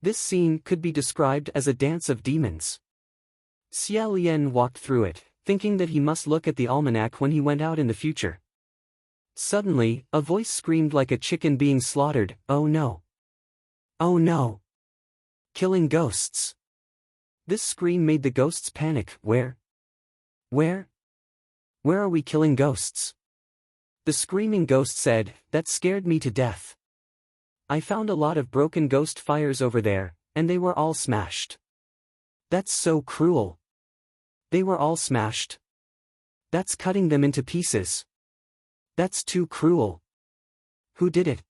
This scene could be described as a dance of demons. Xia Lian walked through it, thinking that he must look at the almanac when he went out in the future. Suddenly, a voice screamed like a chicken being slaughtered, "Oh no! Oh no! Killing ghosts!" This scream made the ghosts panic. Where? Where are we killing ghosts? The screaming ghost said, "That scared me to death. I found a lot of broken ghost fires over there, and they were all smashed." "That's so cruel. They were all smashed. That's cutting them into pieces. That's too cruel. Who did it?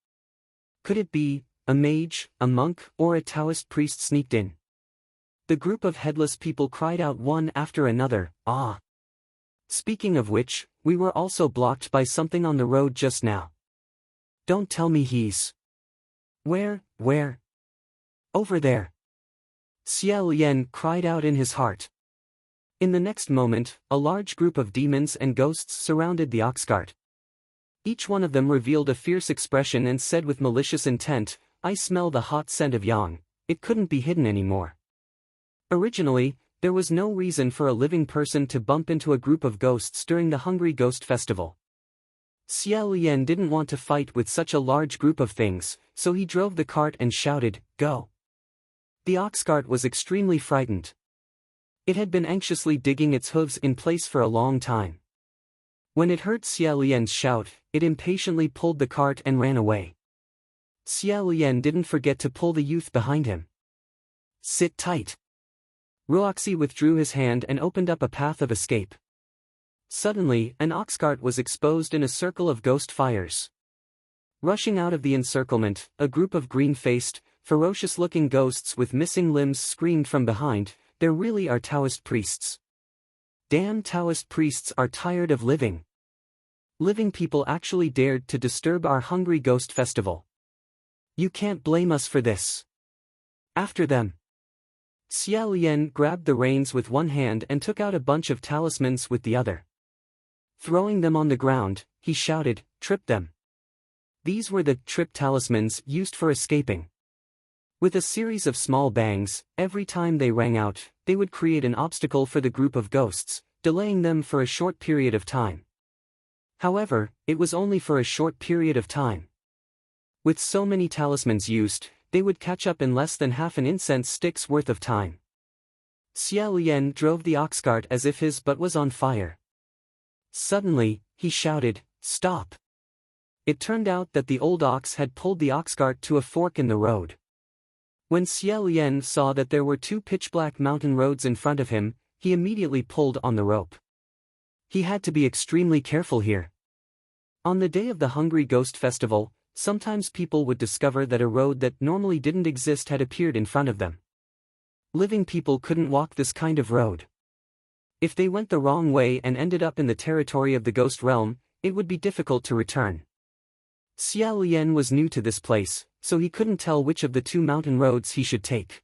Could it be a mage, a monk, or a Taoist priest sneaked in?" The group of headless people cried out one after another, "Ah! Speaking of which, we were also blocked by something on the road just now. Don't tell me he's..." Where? Over there." Xia Lian cried out in his heart. In the next moment, a large group of demons and ghosts surrounded the ox cart. Each one of them revealed a fierce expression and said with malicious intent, "I smell the hot scent of yang." It couldn't be hidden anymore. Originally, there was no reason for a living person to bump into a group of ghosts during the Hungry Ghost Festival. Xia Lian didn't want to fight with such a large group of things, so he drove the cart and shouted, "Go!" The ox cart was extremely frightened. It had been anxiously digging its hooves in place for a long time. When it heard Xia Lian's shout, it impatiently pulled the cart and ran away. Xia Lian didn't forget to pull the youth behind him. "Sit tight." Ruoxi withdrew his hand and opened up a path of escape. Suddenly, an ox cart was exposed in a circle of ghost fires. Rushing out of the encirclement, a group of green-faced, ferocious-looking ghosts with missing limbs screamed from behind, "There really are Taoist priests. Damn Taoist priests are tired of living. Living people actually dared to disturb our Hungry Ghost Festival. You can't blame us for this. After them." Xia Lian grabbed the reins with one hand and took out a bunch of talismans with the other. Throwing them on the ground, he shouted, "Trip them." These were the trip talismans used for escaping. With a series of small bangs, every time they rang out, they would create an obstacle for the group of ghosts, delaying them for a short period of time. However, it was only for a short period of time. With so many talismans used, they would catch up in less than half an incense stick's worth of time. Xia Lian drove the ox cart as if his butt was on fire. Suddenly, he shouted, "Stop!" It turned out that the old ox had pulled the ox cart to a fork in the road. When Xia Lian saw that there were two pitch-black mountain roads in front of him, he immediately pulled on the rope. He had to be extremely careful here. On the day of the Hungry Ghost Festival, sometimes people would discover that a road that normally didn't exist had appeared in front of them. Living people couldn't walk this kind of road. If they went the wrong way and ended up in the territory of the ghost realm, it would be difficult to return. Xia Lian was new to this place, so he couldn't tell which of the two mountain roads he should take.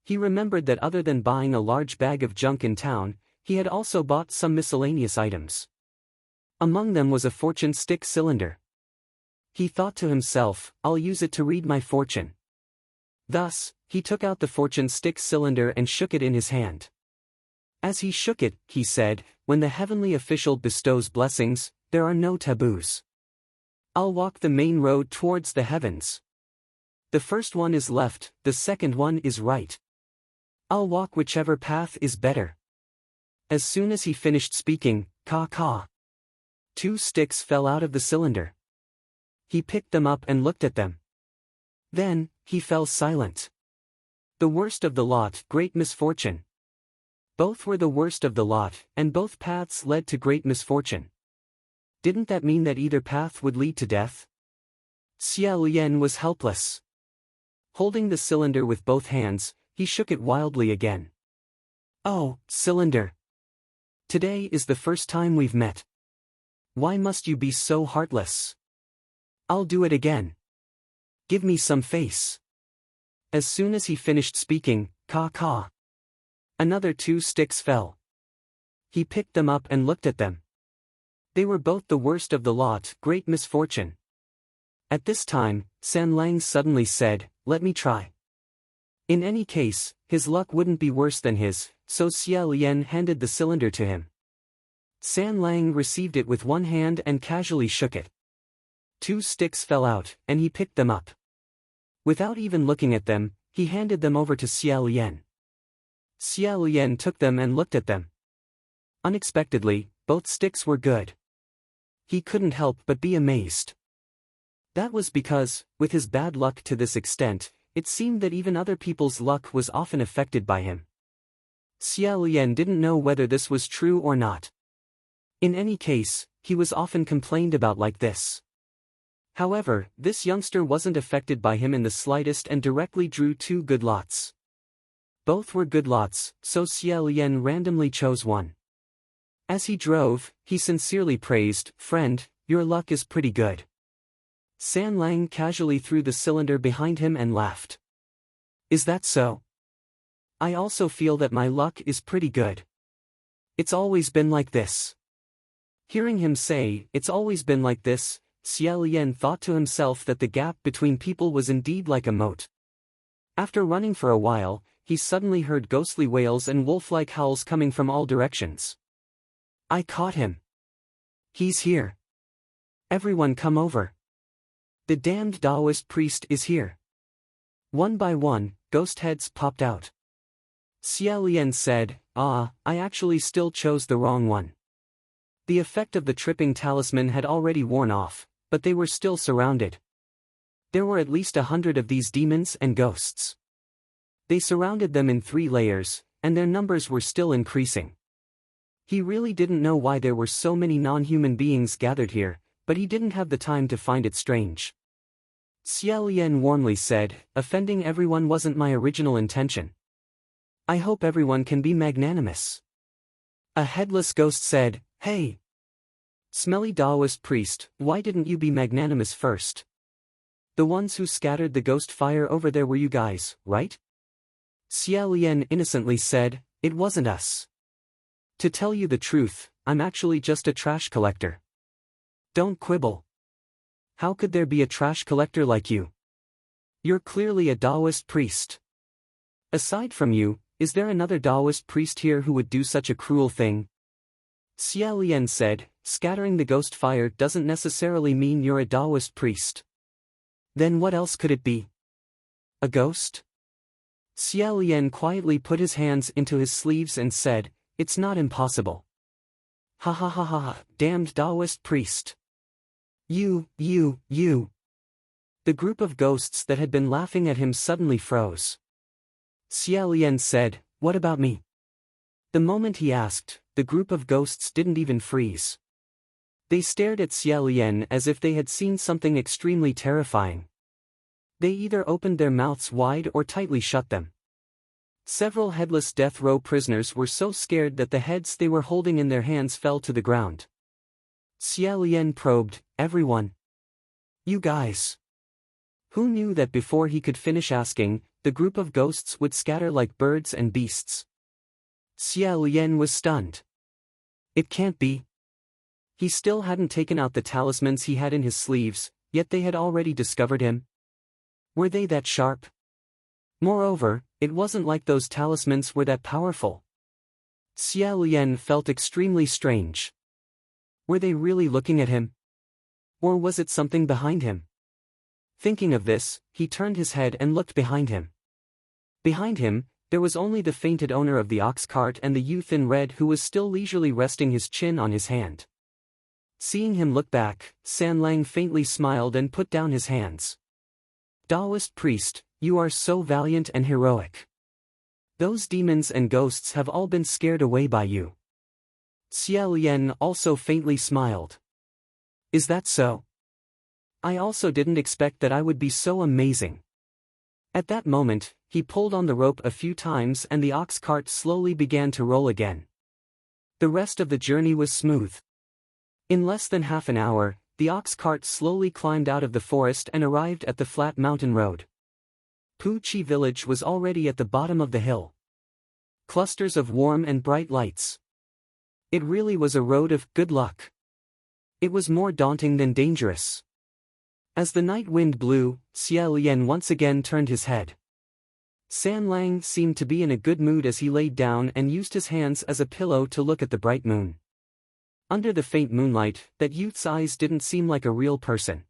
He remembered that other than buying a large bag of junk in town, he had also bought some miscellaneous items. Among them was a fortune stick cylinder. He thought to himself, "I'll use it to read my fortune." Thus, he took out the fortune stick cylinder and shook it in his hand. As he shook it, he said, "When the heavenly official bestows blessings, there are no taboos. I'll walk the main road towards the heavens. The first one is left, the second one is right. I'll walk whichever path is better." As soon as he finished speaking, caw. Two sticks fell out of the cylinder. He picked them up and looked at them. Then, he fell silent. The worst of the lot, great misfortune. Both were the worst of the lot, and both paths led to great misfortune. Didn't that mean that either path would lead to death? Xia Lian was helpless. Holding the cylinder with both hands, he shook it wildly again. "Oh, cylinder. Today is the first time we've met. Why must you be so heartless? I'll do it again. Give me some face." As soon as he finished speaking, caw. Another two sticks fell. He picked them up and looked at them. They were both the worst of the lot, great misfortune. At this time, San Lang suddenly said, "Let me try." In any case, his luck wouldn't be worse than his, so Xia Lian handed the cylinder to him. San Lang received it with one hand and casually shook it. 2 sticks fell out, and he picked them up. Without even looking at them, he handed them over to Xia Lian. Xia Lian took them and looked at them. Unexpectedly, both sticks were good. He couldn't help but be amazed. That was because, with his bad luck to this extent, it seemed that even other people's luck was often affected by him. Xia Lian didn't know whether this was true or not. In any case, he was often complained about like this. However, this youngster wasn't affected by him in the slightest and directly drew 2 good lots. Both were good lots, so Xia Lian randomly chose one. As he drove, he sincerely praised, "Friend, your luck is pretty good." San Lang casually threw the cylinder behind him and laughed. "Is that so? I also feel that my luck is pretty good. It's always been like this." Hearing him say, "It's always been like this," Xia Lian thought to himself that the gap between people was indeed like a moat. After running for a while, he suddenly heard ghostly wails and wolf-like howls coming from all directions. "I caught him. He's here. Everyone come over. The damned Taoist priest is here." One by one, ghost heads popped out. Xia Lian said, "Ah, I actually still chose the wrong one." The effect of the tripping talisman had already worn off, but they were still surrounded. There were at least 100 of these demons and ghosts. They surrounded them in 3 layers, and their numbers were still increasing. He really didn't know why there were so many non-human beings gathered here, but he didn't have the time to find it strange. Xia Lian warmly said, "Offending everyone wasn't my original intention. I hope everyone can be magnanimous." A headless ghost said, "Hey! Smelly Taoist priest, why didn't you be magnanimous first? The ones who scattered the ghost fire over there were you guys, right?" Xia Lian innocently said, "It wasn't us. To tell you the truth, I'm actually just a trash collector." "Don't quibble. How could there be a trash collector like you? You're clearly a Taoist priest. Aside from you, is there another Taoist priest here who would do such a cruel thing?" Xia Lian said, "Scattering the ghost fire doesn't necessarily mean you're a Taoist priest. Then what else could it be? A ghost?" Xia Lian quietly put his hands into his sleeves and said, "It's not impossible." "Ha ha ha ha, damned Taoist priest. You. The group of ghosts that had been laughing at him suddenly froze. Xia Lian said, "What about me?" The moment he asked, the group of ghosts didn't even freeze. They stared at Xia Lian as if they had seen something extremely terrifying. They either opened their mouths wide or tightly shut them. Several headless death row prisoners were so scared that the heads they were holding in their hands fell to the ground. Xia Lian probed, "Everyone? You guys? Who knew that before he could finish asking, the group of ghosts would scatter like birds and beasts?" Xia Lian was stunned. It can't be. He still hadn't taken out the talismans he had in his sleeves, yet they had already discovered him. Were they that sharp? Moreover, it wasn't like those talismans were that powerful. Xia Lian felt extremely strange. Were they really looking at him? Or was it something behind him? Thinking of this, he turned his head and looked behind him. Behind him, there was only the fainted owner of the ox cart and the youth in red who was still leisurely resting his chin on his hand. Seeing him look back, San Lang faintly smiled and put down his hands. "Taoist priest, you are so valiant and heroic. Those demons and ghosts have all been scared away by you." Xia Lian also faintly smiled. "Is that so? I also didn't expect that I would be so amazing." At that moment, he pulled on the rope a few times and the ox cart slowly began to roll again. The rest of the journey was smooth. In less than half an hour, the ox cart slowly climbed out of the forest and arrived at the flat mountain road. Pu Chi village was already at the bottom of the hill. Clusters of warm and bright lights. It really was a road of good luck. It was more daunting than dangerous. As the night wind blew, Xia Lian once again turned his head. San Lang seemed to be in a good mood as he laid down and used his hands as a pillow to look at the bright moon. Under the faint moonlight, that youth's eyes didn't seem like a real person.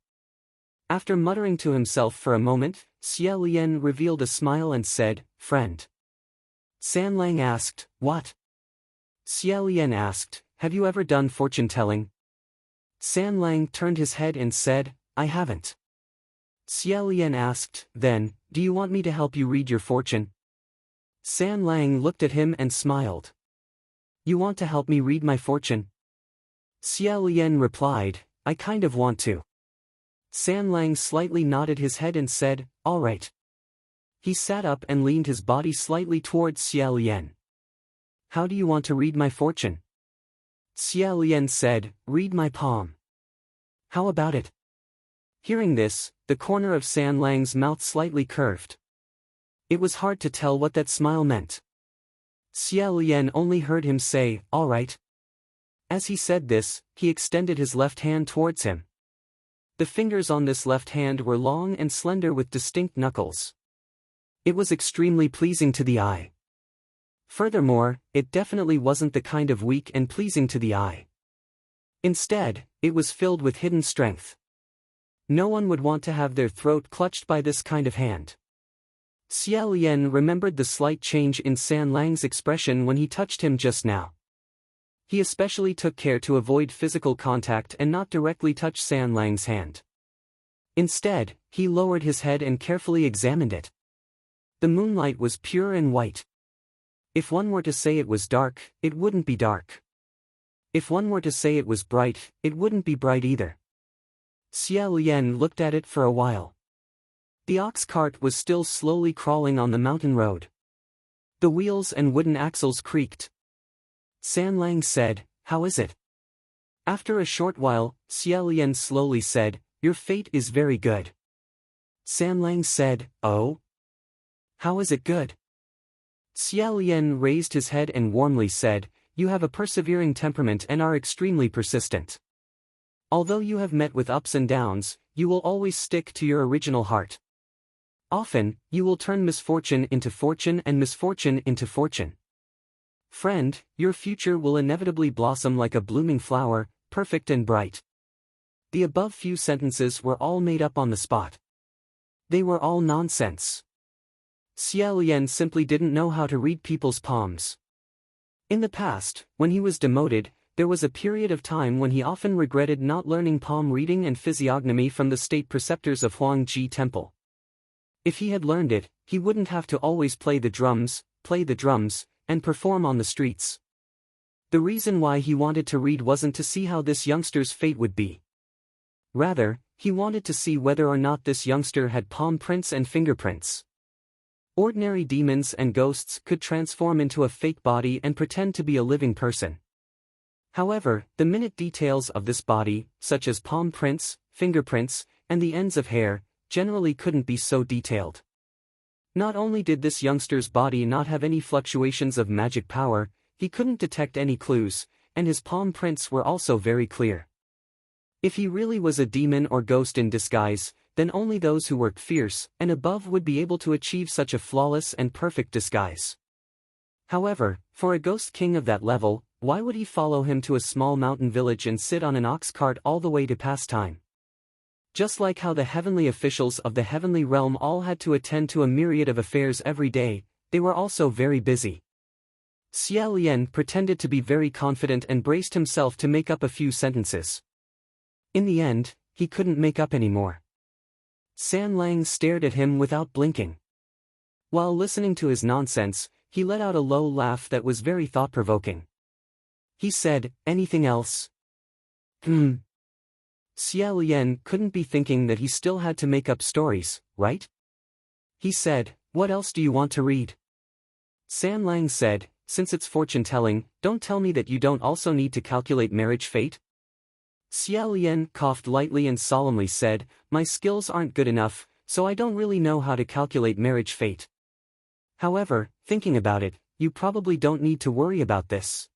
After muttering to himself for a moment, Xie Lian revealed a smile and said, "Friend." San Lang asked, "What?" Xie Lian asked, "Have you ever done fortune-telling?" San Lang turned his head and said, "I haven't." Xie Lian asked, "Then, do you want me to help you read your fortune?" San Lang looked at him and smiled. "You want to help me read my fortune?" Xie Lian replied, "I kind of want to." San Lang slightly nodded his head and said, "All right." He sat up and leaned his body slightly towards Xie Lian. "How do you want to read my fortune?" Xie Lian said, "Read my palm." "How about it?" Hearing this, the corner of San Lang's mouth slightly curved. It was hard to tell what that smile meant. Xie Lian only heard him say, "All right." As he said this, he extended his left hand towards him. The fingers on this left hand were long and slender with distinct knuckles. It was extremely pleasing to the eye. Furthermore, it definitely wasn't the kind of weak and pleasing to the eye. Instead, it was filled with hidden strength. No one would want to have their throat clutched by this kind of hand. Xie Lian remembered the slight change in San Lang's expression when he touched him just now. He especially took care to avoid physical contact and not directly touch San Lang's hand. Instead, he lowered his head and carefully examined it. The moonlight was pure and white. If one were to say it was dark, it wouldn't be dark. If one were to say it was bright, it wouldn't be bright either. Xie Lian looked at it for a while. The ox cart was still slowly crawling on the mountain road. The wheels and wooden axles creaked. San Lang said, "How is it?" After a short while, Xie Lian slowly said, "Your fate is very good." San Lang said, "Oh? How is it good?" Xie Lian raised his head and warmly said, "You have a persevering temperament and are extremely persistent. Although you have met with ups and downs, you will always stick to your original heart. Often, you will turn misfortune into fortune and misfortune into fortune. Friend, your future will inevitably blossom like a blooming flower, perfect and bright." The above few sentences were all made up on the spot. They were all nonsense. Xie Lian simply didn't know how to read people's palms. In the past, when he was demoted, there was a period of time when he often regretted not learning palm reading and physiognomy from the state preceptors of Huangji Temple. If he had learned it, he wouldn't have to always play the drums, and perform on the streets. The reason why he wanted to read wasn't to see how this youngster's fate would be. Rather, he wanted to see whether or not this youngster had palm prints and fingerprints. Ordinary demons and ghosts could transform into a fake body and pretend to be a living person. However, the minute details of this body, such as palm prints, fingerprints, and the ends of hair, generally couldn't be so detailed. Not only did this youngster's body not have any fluctuations of magic power, he couldn't detect any clues, and his palm prints were also very clear. If he really was a demon or ghost in disguise, then only those who worked fierce and above would be able to achieve such a flawless and perfect disguise. However, for a ghost king of that level, why would he follow him to a small mountain village and sit on an ox cart all the way to pass time? Just like how the heavenly officials of the heavenly realm all had to attend to a myriad of affairs every day, they were also very busy. Xie Lian pretended to be very confident and braced himself to make up a few sentences. In the end, he couldn't make up any more. San Lang stared at him without blinking. While listening to his nonsense, he let out a low laugh that was very thought-provoking. He said, "Anything else?" Xie Lian couldn't be thinking that he still had to make up stories, right? He said, "What else do you want to read?" San Lang said, "Since it's fortune-telling, don't tell me that you don't also need to calculate marriage fate?" Xie Lian coughed lightly and solemnly said, "My skills aren't good enough, so I don't really know how to calculate marriage fate. However, thinking about it, you probably don't need to worry about this."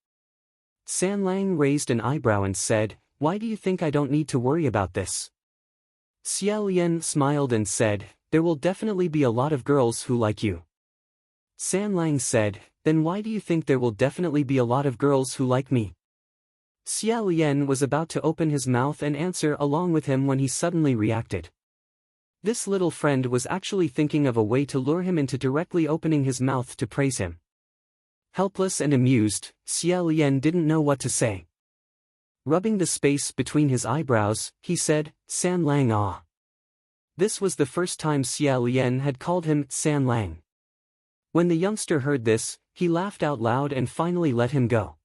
San Lang raised an eyebrow and said, "Why do you think I don't need to worry about this?" Xie Lian smiled and said, "There will definitely be a lot of girls who like you. San Lang said, then why do you think there will definitely be a lot of girls who like me? Xia Lian was about to open his mouth and answer along with him when he suddenly reacted. This little friend was actually thinking of a way to lure him into directly opening his mouth to praise him. Helpless and amused, Xia Lian didn't know what to say. Rubbing the space between his eyebrows, he said, San Lang ah. This was the first time Xia Lian had called him San Lang. When the youngster heard this, he laughed out loud and finally let him go.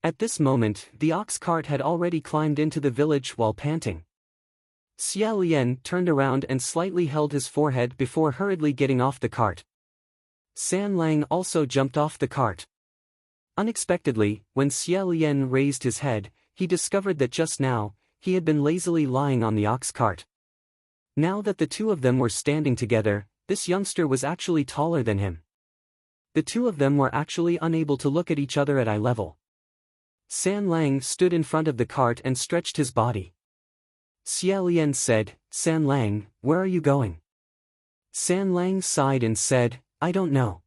At this moment, the ox cart had already climbed into the village while panting. Xia Lian turned around and slightly held his forehead before hurriedly getting off the cart. San Lang also jumped off the cart. Unexpectedly, when Xia Lian raised his head, he discovered that just now, he had been lazily lying on the ox cart. Now that the two of them were standing together, this youngster was actually taller than him. The two of them were actually unable to look at each other at eye level. San Lang stood in front of the cart and stretched his body. Xia Lian said, San Lang, where are you going? San Lang sighed and said, I don't know.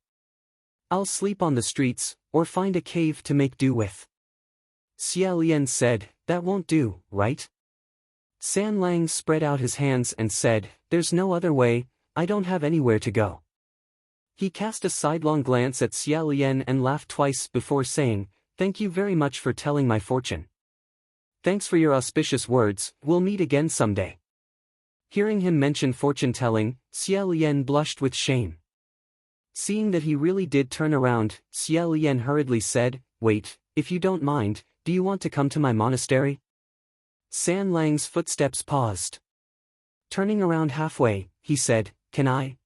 I'll sleep on the streets, or find a cave to make do with. Xia Lian said, that won't do, right? San Lang spread out his hands and said, there's no other way, I don't have anywhere to go. He cast a sidelong glance at Xia Lian and laughed twice before saying, thank you very much for telling my fortune. Thanks for your auspicious words, we'll meet again someday. Hearing him mention fortune-telling, Xia Lian blushed with shame. Seeing that he really did turn around, Xia Lian hurriedly said, wait, if you don't mind, do you want to come to my monastery? San Lang's footsteps paused. Turning around halfway, he said, can I?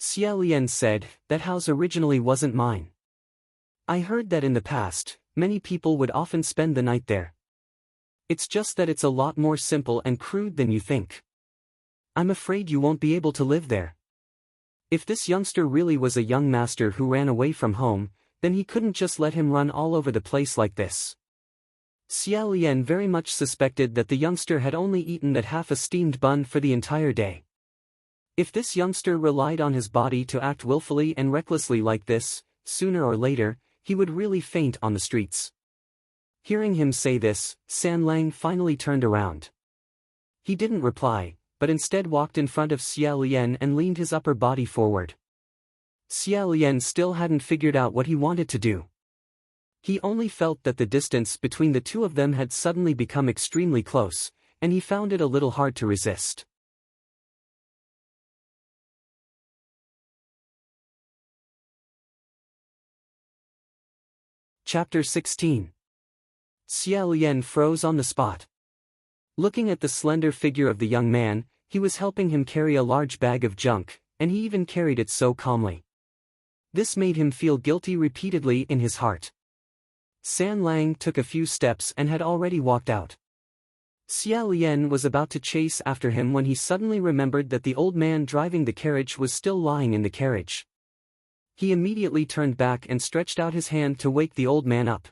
Xia Lian said, that house originally wasn't mine. I heard that in the past, many people would often spend the night there. It's just that it's a lot more simple and crude than you think. I'm afraid you won't be able to live there. If this youngster really was a young master who ran away from home, then he couldn't just let him run all over the place like this. Xia Lian very much suspected that the youngster had only eaten that half a steamed bun for the entire day. If this youngster relied on his body to act willfully and recklessly like this, sooner or later, he would really faint on the streets. Hearing him say this, San Lang finally turned around. He didn't reply, but instead walked in front of Xia Lian and leaned his upper body forward. Xia Lian still hadn't figured out what he wanted to do. He only felt that the distance between the two of them had suddenly become extremely close, and he found it a little hard to resist. Chapter 16. Xia Lian froze on the spot. Looking at the slender figure of the young man, he was helping him carry a large bag of junk, and he even carried it so calmly. This made him feel guilty repeatedly in his heart. San Lang took a few steps and had already walked out. Xia Lian was about to chase after him when he suddenly remembered that the old man driving the carriage was still lying in the carriage. He immediately turned back and stretched out his hand to wake the old man up.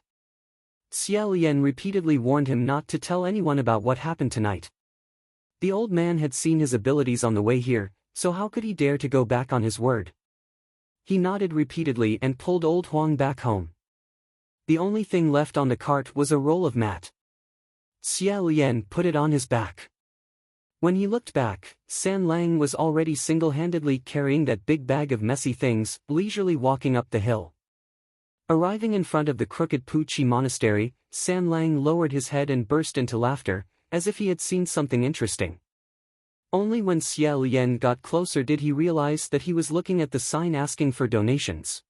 Xia Lian repeatedly warned him not to tell anyone about what happened tonight. The old man had seen his abilities on the way here, so how could he dare to go back on his word? He nodded repeatedly and pulled old Huang back home. The only thing left on the cart was a roll of mat. Xia Lian put it on his back. When he looked back, San Lang was already single-handedly carrying that big bag of messy things, leisurely walking up the hill. Arriving in front of the crooked Puchi monastery, San Lang lowered his head and burst into laughter, as if he had seen something interesting. Only when Xia Lian got closer did he realize that he was looking at the sign asking for donations.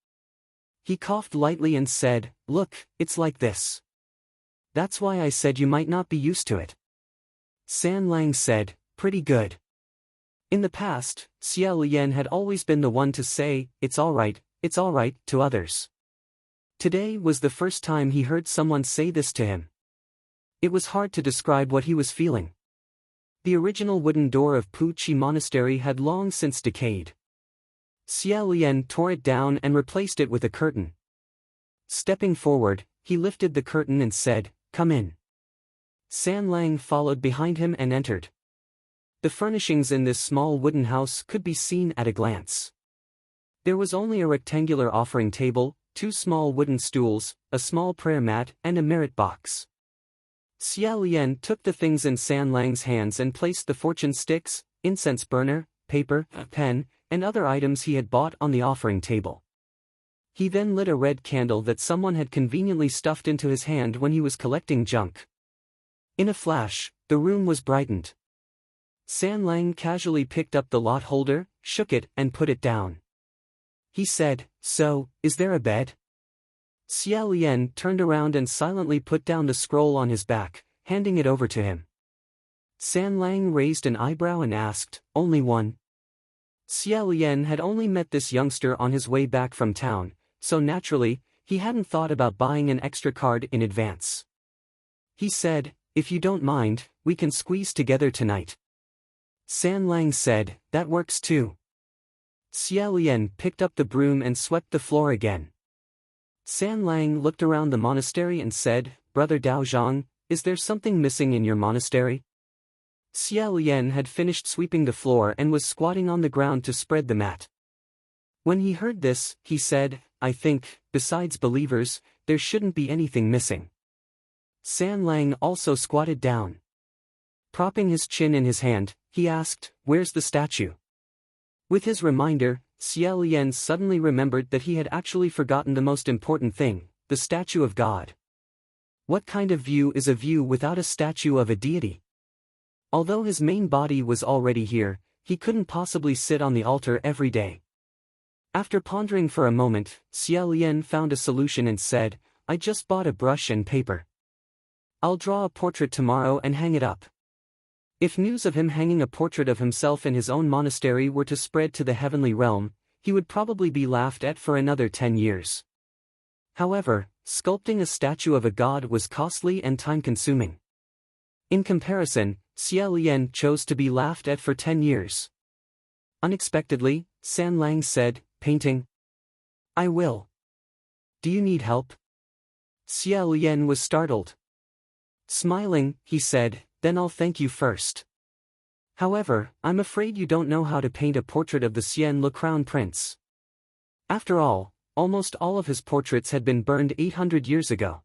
He coughed lightly and said, "Look, it's like this. That's why I said you might not be used to it." San Lang said, "Pretty good." In the past, Xia Lian had always been the one to say, it's all right, to others. Today was the first time he heard someone say this to him. It was hard to describe what he was feeling. The original wooden door of Puchi Monastery had long since decayed. Xia Lian tore it down and replaced it with a curtain. Stepping forward, he lifted the curtain and said, "Come in." San Lang followed behind him and entered. The furnishings in this small wooden house could be seen at a glance. There was only a rectangular offering table, 2 small wooden stools, a small prayer mat, and a merit box. Xia Lian took the things in San Lang's hands and placed the fortune sticks, incense burner, paper, a pen, and other items he had bought on the offering table. He then lit a red candle that someone had conveniently stuffed into his hand when he was collecting junk. In a flash, the room was brightened. San Lang casually picked up the lot holder, shook it, and put it down. He said, "So, is there a bed?" Xia Lian turned around and silently put down the scroll on his back, handing it over to him. San Lang raised an eyebrow and asked, "Only one?" Xia Lian had only met this youngster on his way back from town, so naturally, he hadn't thought about buying an extra card in advance. He said, "If you don't mind, we can squeeze together tonight." San Lang said, "That works too." Xia Lian picked up the broom and swept the floor again. San Lang looked around the monastery and said, "Brother Daozhang, is there something missing in your monastery?" Xia Lian had finished sweeping the floor and was squatting on the ground to spread the mat. When he heard this, he said, "I think, besides believers, there shouldn't be anything missing." San Lang also squatted down. Propping his chin in his hand, he asked, "Where's the statue?" With his reminder, Xia Lian suddenly remembered that he had actually forgotten the most important thing, the statue of God. What kind of view is a view without a statue of a deity? Although his main body was already here, he couldn't possibly sit on the altar every day. After pondering for a moment, Xia Lian found a solution and said, "I just bought a brush and paper. I'll draw a portrait tomorrow and hang it up." If news of him hanging a portrait of himself in his own monastery were to spread to the heavenly realm, he would probably be laughed at for another 10 years. However, sculpting a statue of a god was costly and time-consuming. In comparison, Xia Lian chose to be laughed at for 10 years. Unexpectedly, San Lang said, "Painting? I will. Do you need help?" Xia Lian was startled. Smiling, he said, "Then I'll thank you first. However, I'm afraid you don't know how to paint a portrait of the Xian Le Crown Prince." After all, almost all of his portraits had been burned 800 years ago.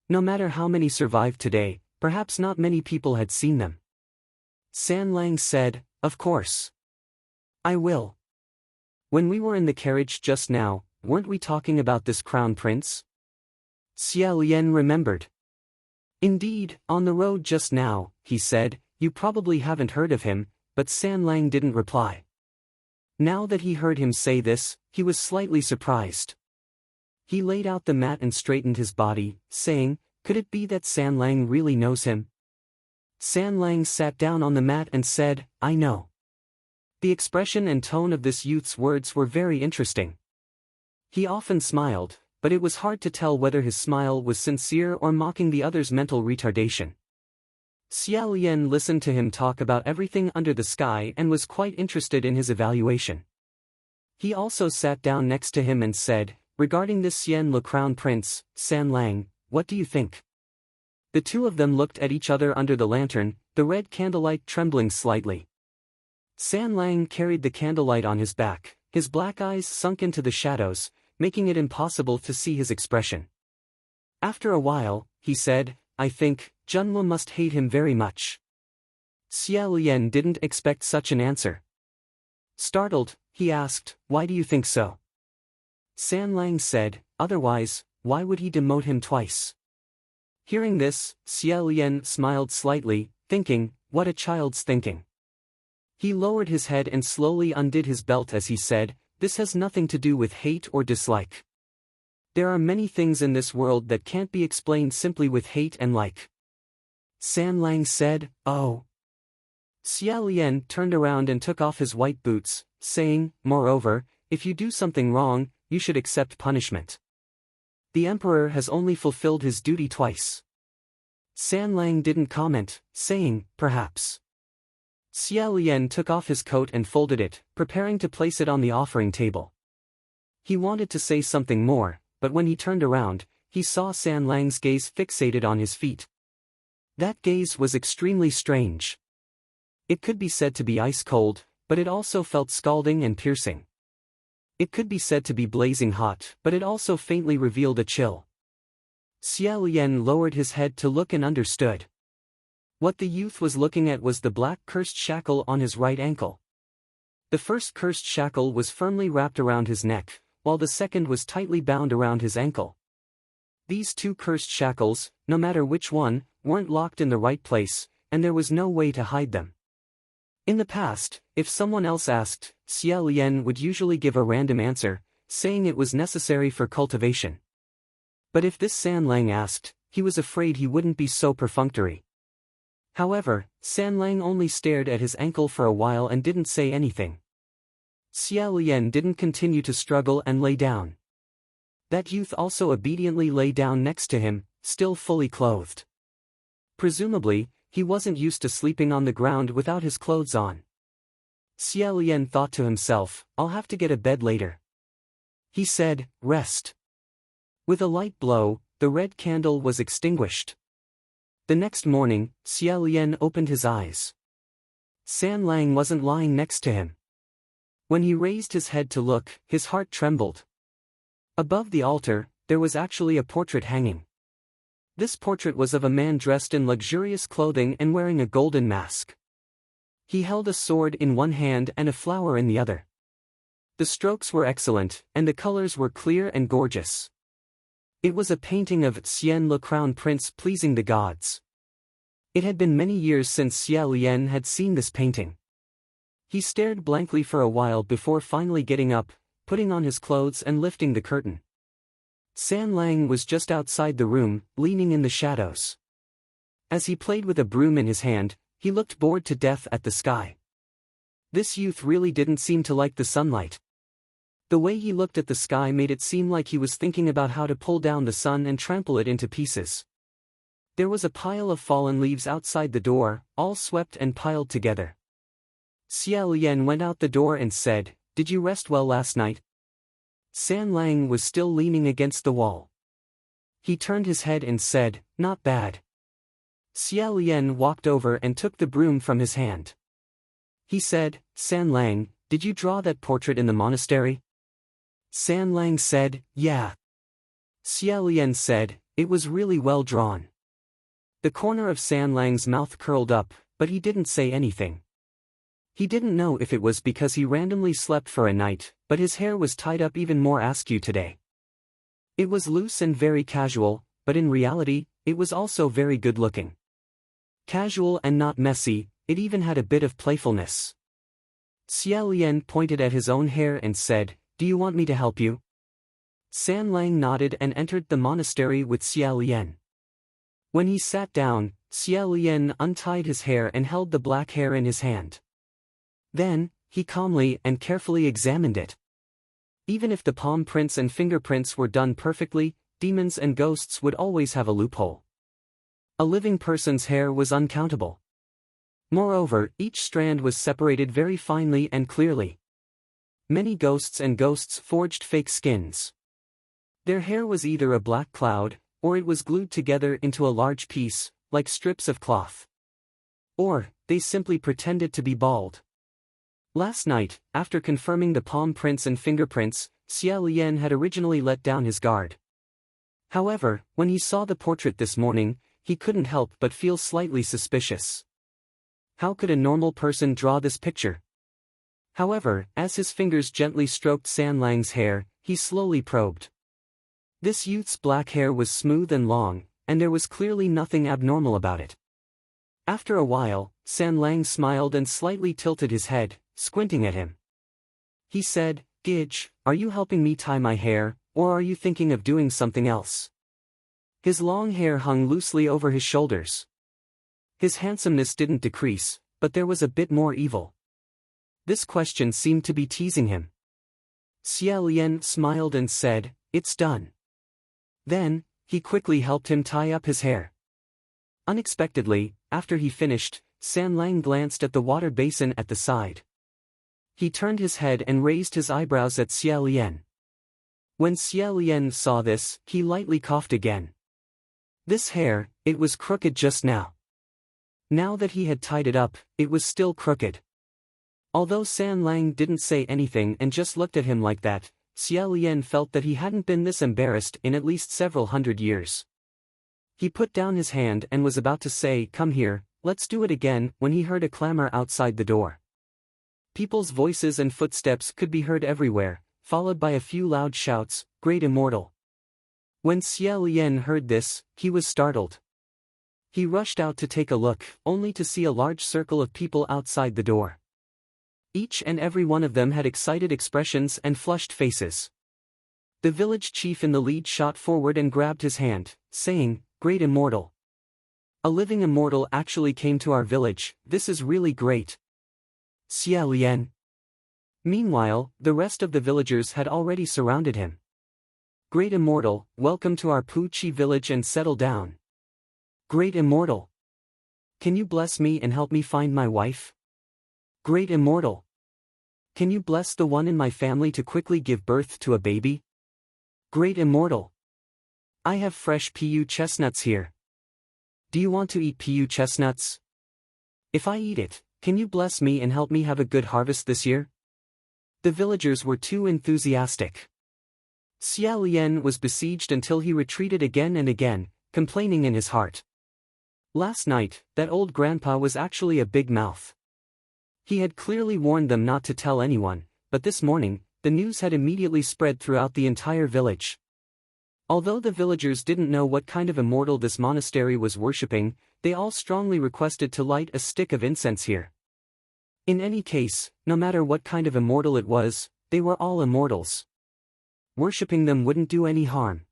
No matter how many survived today, perhaps not many people had seen them. San Lang said, "Of course. I will. When we were in the carriage just now, weren't we talking about this crown prince?" Xia Lian remembered. "Indeed, on the road just now," he said. "You probably haven't heard of him," but San Lang didn't reply. Now that he heard him say this, he was slightly surprised. He laid out the mat and straightened his body, saying, "Could it be that San Lang really knows him?" San Lang sat down on the mat and said, "I know." The expression and tone of this youth's words were very interesting. He often smiled, but it was hard to tell whether his smile was sincere or mocking the other's mental retardation. Xia Lian listened to him talk about everything under the sky and was quite interested in his evaluation. He also sat down next to him and said, "Regarding this Xian Le Crown Prince, San Lang, what do you think?" The two of them looked at each other under the lantern, the red candlelight trembling slightly. San Lang carried the candlelight on his back, his black eyes sunk into the shadows, making it impossible to see his expression. After a while, he said, "I think, Junmo must hate him very much." Xia Lian didn't expect such an answer. Startled, he asked, "Why do you think so?" San Lang said, "Otherwise, why would he demote him twice?" Hearing this, Xia Lian smiled slightly, thinking, what a child's thinking. He lowered his head and slowly undid his belt as he said, "This has nothing to do with hate or dislike. There are many things in this world that can't be explained simply with hate and like." San Lang said, "Oh." Xia Lian turned around and took off his white boots, saying, "Moreover, if you do something wrong, you should accept punishment. The emperor has only fulfilled his duty twice." San Lang didn't comment, saying, "Perhaps." Xia Lian took off his coat and folded it, preparing to place it on the offering table. He wanted to say something more, but when he turned around, he saw San Lang's gaze fixated on his feet. That gaze was extremely strange. It could be said to be ice cold, but it also felt scalding and piercing. It could be said to be blazing hot, but it also faintly revealed a chill. Xia Lian lowered his head to look and understood. What the youth was looking at was the black cursed shackle on his right ankle. The first cursed shackle was firmly wrapped around his neck, while the second was tightly bound around his ankle. These two cursed shackles, no matter which one, weren't locked in the right place, and there was no way to hide them. In the past, if someone else asked, Xia Lian would usually give a random answer, saying it was necessary for cultivation. But if this San Lang asked, he was afraid he wouldn't be so perfunctory. However, San Lang only stared at his ankle for a while and didn't say anything. Xia Lian didn't continue to struggle and lay down. That youth also obediently lay down next to him, still fully clothed. Presumably, he wasn't used to sleeping on the ground without his clothes on. Xia Lian thought to himself, I'll have to get a bed later. He said, rest. With a light blow, the red candle was extinguished. The next morning, Xia Lian opened his eyes. San Lang wasn't lying next to him. When he raised his head to look, his heart trembled. Above the altar, there was actually a portrait hanging. This portrait was of a man dressed in luxurious clothing and wearing a golden mask. He held a sword in one hand and a flower in the other. The strokes were excellent, and the colors were clear and gorgeous. It was a painting of Xian Le Crown Prince pleasing the gods. It had been many years since Xia Lian had seen this painting. He stared blankly for a while before finally getting up, putting on his clothes and lifting the curtain. San Lang was just outside the room, leaning in the shadows. As he played with a broom in his hand, he looked bored to death at the sky. This youth really didn't seem to like the sunlight. The way he looked at the sky made it seem like he was thinking about how to pull down the sun and trample it into pieces. There was a pile of fallen leaves outside the door, all swept and piled together. Xia Lian went out the door and said, Did you rest well last night? San Lang was still leaning against the wall. He turned his head and said, Not bad. Xia Lian walked over and took the broom from his hand. He said, San Lang, did you draw that portrait in the monastery? San Lang said, Yeah. Xia Lian said, It was really well drawn. The corner of San Lang's mouth curled up, but he didn't say anything. He didn't know if it was because he randomly slept for a night, but his hair was tied up even more askew today. It was loose and very casual, but in reality, it was also very good-looking. Casual and not messy, it even had a bit of playfulness. Xia Lian pointed at his own hair and said, Do you want me to help you? San Lang nodded and entered the monastery with Xia Lian. When he sat down, Xia Lian untied his hair and held the black hair in his hand. Then, he calmly and carefully examined it. Even if the palm prints and fingerprints were done perfectly, demons and ghosts would always have a loophole. A living person's hair was uncountable. Moreover, each strand was separated very finely and clearly. Many ghosts and ghosts forged fake skins. Their hair was either a black cloud, or it was glued together into a large piece, like strips of cloth. Or, they simply pretended to be bald. Last night, after confirming the palm prints and fingerprints, Xia Lian had originally let down his guard. However, when he saw the portrait this morning, he couldn't help but feel slightly suspicious. How could a normal person draw this picture? However, as his fingers gently stroked San Lang's hair, he slowly probed. This youth's black hair was smooth and long, and there was clearly nothing abnormal about it. After a while, San Lang smiled and slightly tilted his head, squinting at him. He said, Gidge, are you helping me tie my hair, or are you thinking of doing something else? His long hair hung loosely over his shoulders. His handsomeness didn't decrease, but there was a bit more evil. This question seemed to be teasing him. Xia Lian smiled and said, It's done. Then, he quickly helped him tie up his hair. Unexpectedly, after he finished, San Lang glanced at the water basin at the side. He turned his head and raised his eyebrows at Xia Lian. When Xia Lian saw this, he lightly coughed again. This hair, it was crooked just now. Now that he had tied it up, it was still crooked. Although San Lang didn't say anything and just looked at him like that, Xia Lian felt that he hadn't been this embarrassed in at least several hundred years. He put down his hand and was about to say, "Come here, let's do it again," when he heard a clamor outside the door. People's voices and footsteps could be heard everywhere, followed by a few loud shouts, "Great Immortal!" When Xia Lian heard this, he was startled. He rushed out to take a look, only to see a large circle of people outside the door. Each and every one of them had excited expressions and flushed faces. The village chief in the lead shot forward and grabbed his hand, saying, "Great Immortal! A living immortal actually came to our village, this is really great." Xia Lian. Meanwhile, the rest of the villagers had already surrounded him. "Great Immortal, welcome to our Puqi village and settle down. Great Immortal! Can you bless me and help me find my wife? Great Immortal! Can you bless the one in my family to quickly give birth to a baby? Great Immortal! I have fresh pu chestnuts here. Do you want to eat pu chestnuts? If I eat it, can you bless me and help me have a good harvest this year?" The villagers were too enthusiastic. Xia Lian was besieged until he retreated again and again, complaining in his heart. Last night, that old grandpa was actually a big mouth. He had clearly warned them not to tell anyone, but this morning, the news had immediately spread throughout the entire village. Although the villagers didn't know what kind of immortal this monastery was worshipping, they all strongly requested to light a stick of incense here. In any case, no matter what kind of immortal it was, they were all immortals. Worshipping them wouldn't do any harm.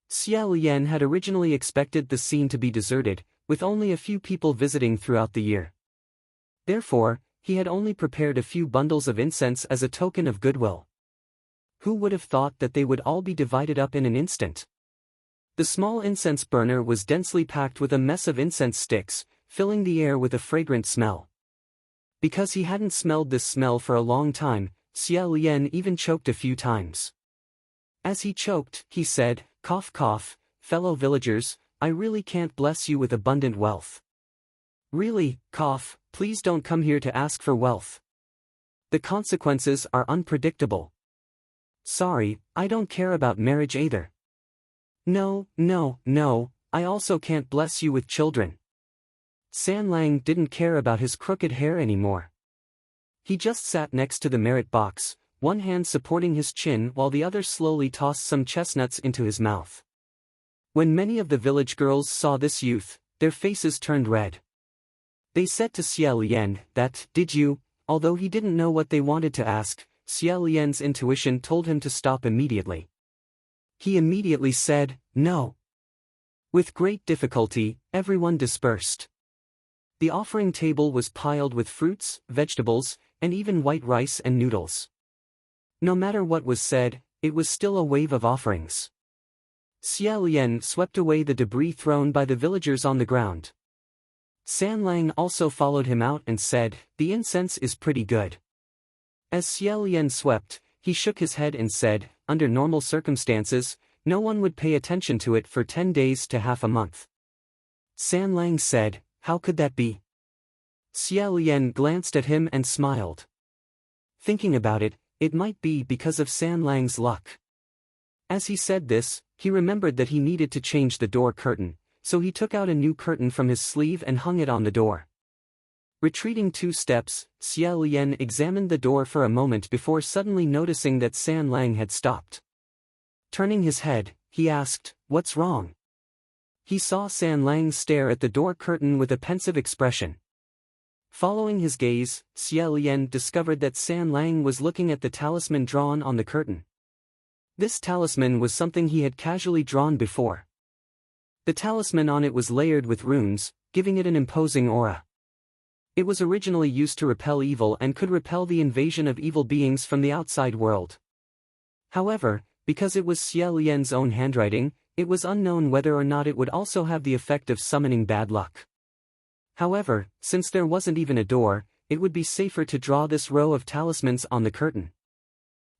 Xia Lian had originally expected the scene to be deserted, with only a few people visiting throughout the year. Therefore, he had only prepared a few bundles of incense as a token of goodwill. Who would have thought that they would all be divided up in an instant? The small incense burner was densely packed with a mess of incense sticks, filling the air with a fragrant smell. Because he hadn't smelled this smell for a long time, Xia Lian even choked a few times. As he choked, he said, "Cough cough, fellow villagers, I really can't bless you with abundant wealth. Really, cough, please don't come here to ask for wealth. The consequences are unpredictable. Sorry, I don't care about marriage either. No, no, no, I also can't bless you with children." San Lang didn't care about his crooked hair anymore. He just sat next to the merit box, one hand supporting his chin while the other slowly tossed some chestnuts into his mouth. When many of the village girls saw this youth, their faces turned red. They said to Xia Lian that, "Did you?" Although he didn't know what they wanted to ask, Xia Lian's intuition told him to stop immediately. He immediately said, "No." With great difficulty, everyone dispersed. The offering table was piled with fruits, vegetables, and even white rice and noodles. No matter what was said, it was still a wave of offerings. Xia Lian swept away the debris thrown by the villagers on the ground. San Lang also followed him out and said, "The incense is pretty good." As Xia Lian swept, he shook his head and said, "Under normal circumstances, no one would pay attention to it for 10 days to half a month." San Lang said, "How could that be?" Xia Lian glanced at him and smiled. Thinking about it, it might be because of San Lang's luck. As he said this, he remembered that he needed to change the door curtain, so he took out a new curtain from his sleeve and hung it on the door. Retreating 2 steps, Xia Lian examined the door for a moment before suddenly noticing that San Lang had stopped. Turning his head, he asked, "What's wrong?" He saw San Lang stare at the door curtain with a pensive expression. Following his gaze, Xia Lian discovered that San Lang was looking at the talisman drawn on the curtain. This talisman was something he had casually drawn before. The talisman on it was layered with runes, giving it an imposing aura. It was originally used to repel evil and could repel the invasion of evil beings from the outside world. However, because it was Xia Lian's own handwriting, it was unknown whether or not it would also have the effect of summoning bad luck. However, since there wasn't even a door, it would be safer to draw this row of talismans on the curtain.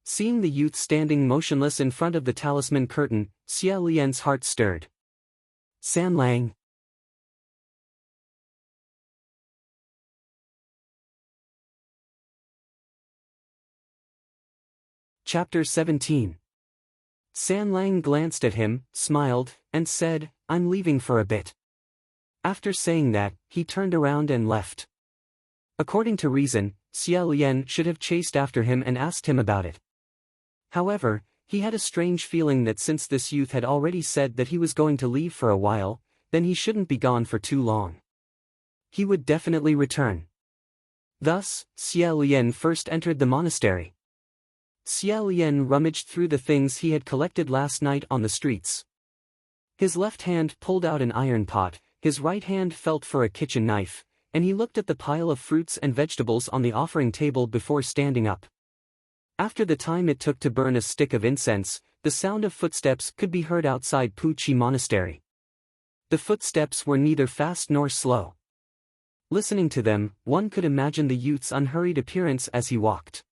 Seeing the youth standing motionless in front of the talisman curtain, Xia Lian's heart stirred. San Lang. Chapter 17. San Lang glanced at him, smiled, and said, "I'm leaving for a bit." After saying that, he turned around and left. According to reason, Xia Lian should have chased after him and asked him about it. However, he had a strange feeling that since this youth had already said that he was going to leave for a while, then he shouldn't be gone for too long. He would definitely return. Thus, Xia Lian first entered the monastery. Xia Lian rummaged through the things he had collected last night on the streets. His left hand pulled out an iron pot, his right hand felt for a kitchen knife, and he looked at the pile of fruits and vegetables on the offering table before standing up. After the time it took to burn a stick of incense, the sound of footsteps could be heard outside Puqi Monastery. The footsteps were neither fast nor slow. Listening to them, one could imagine the youth's unhurried appearance as he walked.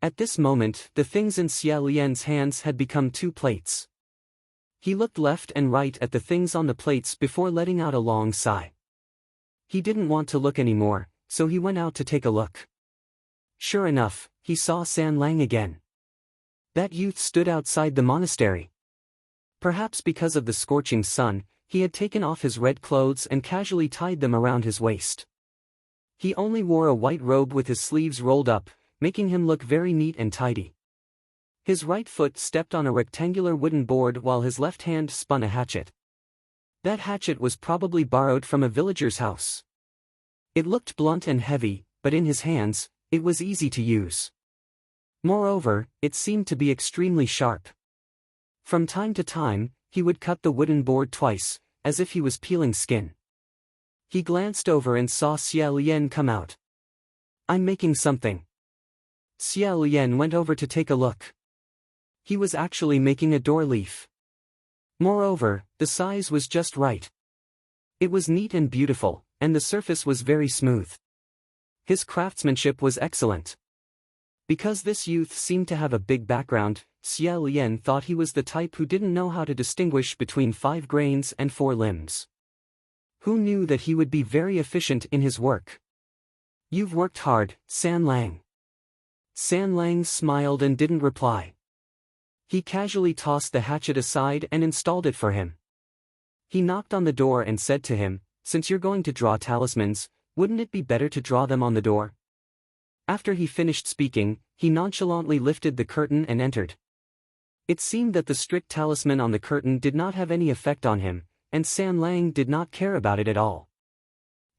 At this moment, the things in Xia Lian's hands had become 2 plates. He looked left and right at the things on the plates before letting out a long sigh. He didn't want to look anymore, so he went out to take a look. Sure enough, he saw San Lang again. That youth stood outside the monastery. Perhaps because of the scorching sun, he had taken off his red clothes and casually tied them around his waist. He only wore a white robe with his sleeves rolled up, making him look very neat and tidy. His right foot stepped on a rectangular wooden board while his left hand spun a hatchet. That hatchet was probably borrowed from a villager's house. It looked blunt and heavy, but in his hands, it was easy to use. Moreover, it seemed to be extremely sharp. From time to time, he would cut the wooden board twice, as if he was peeling skin. He glanced over and saw Xia Lian come out. "I'm making something." Xia Lian went over to take a look. He was actually making a door leaf. Moreover, the size was just right. It was neat and beautiful, and the surface was very smooth. His craftsmanship was excellent. Because this youth seemed to have a big background, Xia Lian thought he was the type who didn't know how to distinguish between 5 grains and 4 limbs. Who knew that he would be very efficient in his work? "You've worked hard, San Lang." San Lang smiled and didn't reply. He casually tossed the hatchet aside and installed it for him. He knocked on the door and said to him, "Since you're going to draw talismans, wouldn't it be better to draw them on the door?" After he finished speaking, he nonchalantly lifted the curtain and entered. It seemed that the strict talisman on the curtain did not have any effect on him, and San Lang did not care about it at all.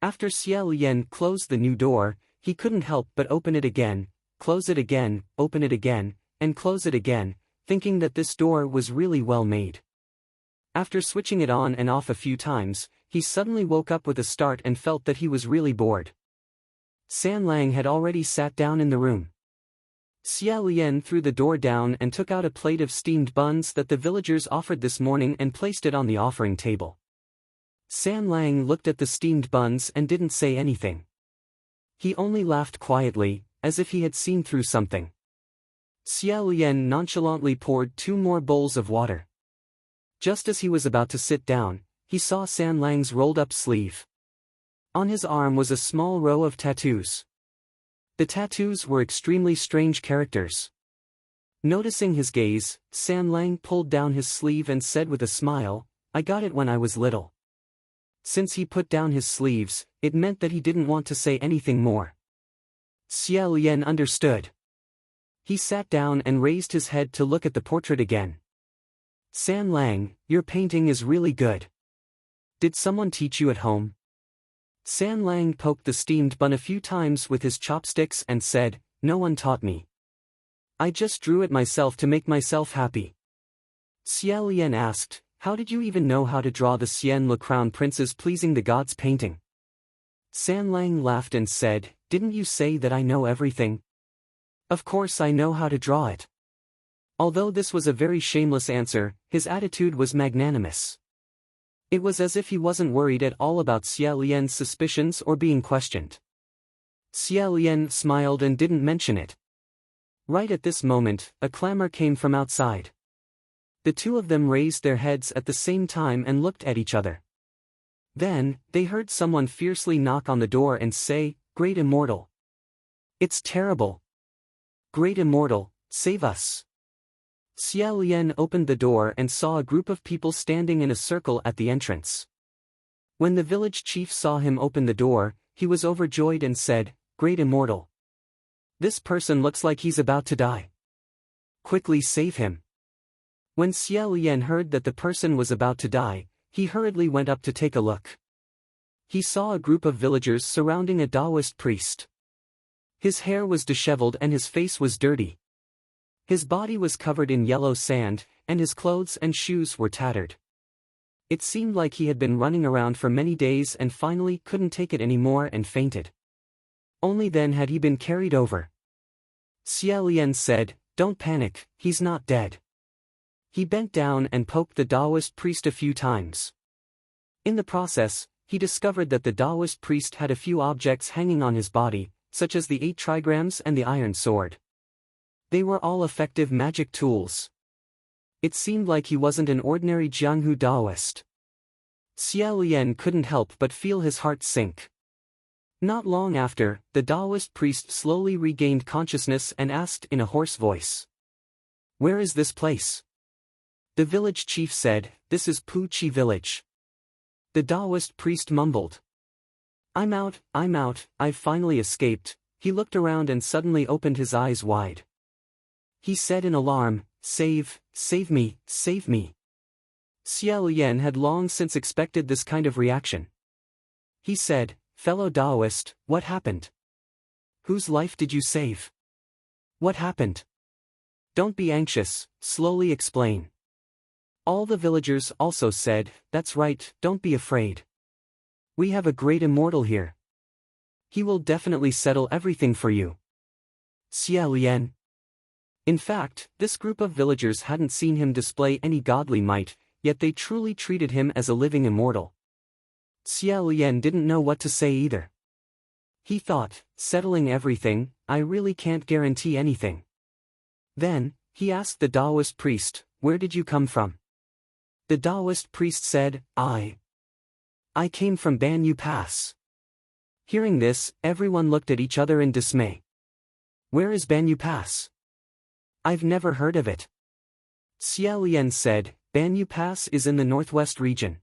After Xia Lian closed the new door, he couldn't help but open it again, close it again, open it again, and close it again, thinking that this door was really well made. After switching it on and off a few times, he suddenly woke up with a start and felt that he was really bored. San Lang had already sat down in the room. Xia Lian threw the door down and took out a plate of steamed buns that the villagers offered this morning and placed it on the offering table. San Lang looked at the steamed buns and didn't say anything. He only laughed quietly, as if he had seen through something. Xia Lian nonchalantly poured 2 more bowls of water. Just as he was about to sit down, he saw San Lang's rolled-up sleeve. On his arm was a small row of tattoos. The tattoos were extremely strange characters. Noticing his gaze, San Lang pulled down his sleeve and said with a smile, "I got it when I was little." Since he put down his sleeves, it meant that he didn't want to say anything more. Xia Lian understood. He sat down and raised his head to look at the portrait again. "San Lang, your painting is really good. Did someone teach you at home?" San Lang poked the steamed bun a few times with his chopsticks and said, "No one taught me. I just drew it myself to make myself happy." Xia Lian asked, "How did you even know how to draw the Xian Le Crown Prince's Pleasing the Gods painting?" San Lang laughed and said, "Didn't you say that I know everything? Of course I know how to draw it." Although this was a very shameless answer, his attitude was magnanimous. It was as if he wasn't worried at all about Xia Lian's suspicions or being questioned. Xia Lian smiled and didn't mention it. Right at this moment, a clamor came from outside. The two of them raised their heads at the same time and looked at each other. Then, they heard someone fiercely knock on the door and say, "Great Immortal." "It's terrible." "Great Immortal," save us." Xia Lian opened the door and saw a group of people standing in a circle at the entrance. When the village chief saw him open the door, he was overjoyed and said, "Great immortal. This person looks like he's about to die. Quickly save him." When Xia Lian heard that the person was about to die, he hurriedly went up to take a look. He saw a group of villagers surrounding a Taoist priest. His hair was disheveled and his face was dirty. His body was covered in yellow sand, and his clothes and shoes were tattered. It seemed like he had been running around for many days and finally couldn't take it anymore and fainted. Only then had he been carried over. Xia Lian said, "Don't panic, he's not dead." He bent down and poked the Taoist priest a few times. In the process, he discovered that the Taoist priest had a few objects hanging on his body, such as the 8 trigrams and the iron sword. They were all effective magic tools. It seemed like he wasn't an ordinary Jianghu Taoist. Xia Lian couldn't help but feel his heart sink. Not long after, the Taoist priest slowly regained consciousness and asked in a hoarse voice, "Where is this place?" The village chief said, "This is Pu Chi village." The Taoist priest mumbled, I'm out, I've finally escaped." He looked around and suddenly opened his eyes wide. He said in alarm, save me, save me." Xia Lian had long since expected this kind of reaction. He said, "Fellow Taoist, what happened? Whose life did you save? What happened? Don't be anxious, slowly explain." All the villagers also said, "That's right, don't be afraid. We have a great immortal here. He will definitely settle everything for you." Xia Lian. In fact, this group of villagers hadn't seen him display any godly might, yet they truly treated him as a living immortal. Xia Lian didn't know what to say either. He thought, settling everything, I really can't guarantee anything. Then, he asked the Taoist priest, "Where did you come from?" The Taoist priest said, I came from Banyu Pass." Hearing this, everyone looked at each other in dismay. "Where is Banyu Pass? I've never heard of it." Xia Lian said, "Banyu Pass is in the northwest region.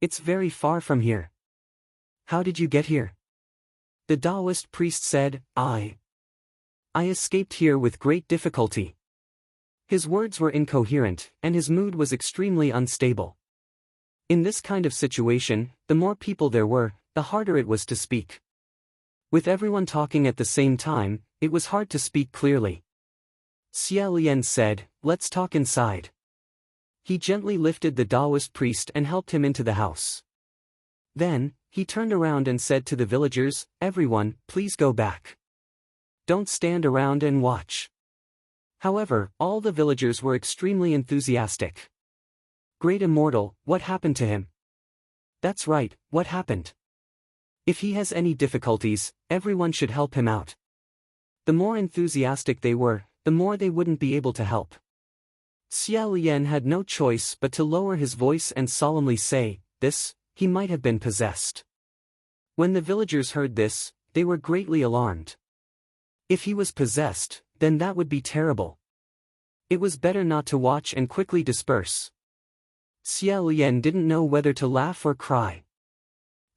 It's very far from here." "How did you get here?" The Taoist priest said, I escaped here with great difficulty." His words were incoherent, and his mood was extremely unstable. In this kind of situation, the more people there were, the harder it was to speak. With everyone talking at the same time, it was hard to speak clearly. Xia Lian said, "Let's talk inside." He gently lifted the Taoist priest and helped him into the house. Then, he turned around and said to the villagers, "Everyone, please go back. Don't stand around and watch." However, all the villagers were extremely enthusiastic. "Great immortal, what happened to him?" "That's right, what happened? If he has any difficulties, everyone should help him out." The more enthusiastic they were, the more they wouldn't be able to help. Xia Lian had no choice but to lower his voice and solemnly say, he might have been possessed." When the villagers heard this, they were greatly alarmed. If he was possessed, then that would be terrible. It was better not to watch and quickly disperse. Xia Lian didn't know whether to laugh or cry.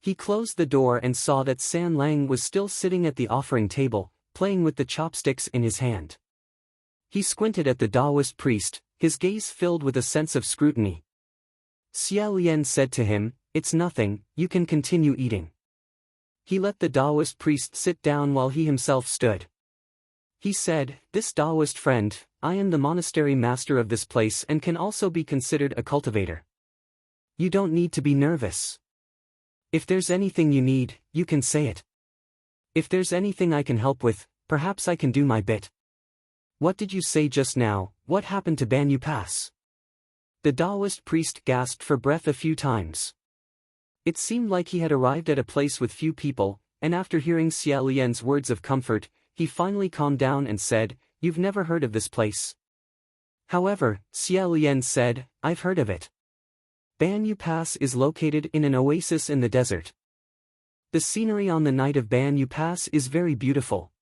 He closed the door and saw that San Lang was still sitting at the offering table, playing with the chopsticks in his hand. He squinted at the Taoist priest, his gaze filled with a sense of scrutiny. Xia Lian said to him, "It's nothing, you can continue eating." He let the Taoist priest sit down while he himself stood. He said, "This Taoist friend, I am the monastery master of this place and can also be considered a cultivator. You don't need to be nervous. If there's anything you need, you can say it. If there's anything I can help with, perhaps I can do my bit." "What did you say just now? What happened to Banyu Pass?" The Taoist priest gasped for breath a few times. It seemed like he had arrived at a place with few people, and after hearing Xia Lian's words of comfort, he finally calmed down and said, "You've never heard of this place." However, Xia Lian said, "I've heard of it. Banyu Pass is located in an oasis in the desert. The scenery on the night of Banyu Pass is very beautiful.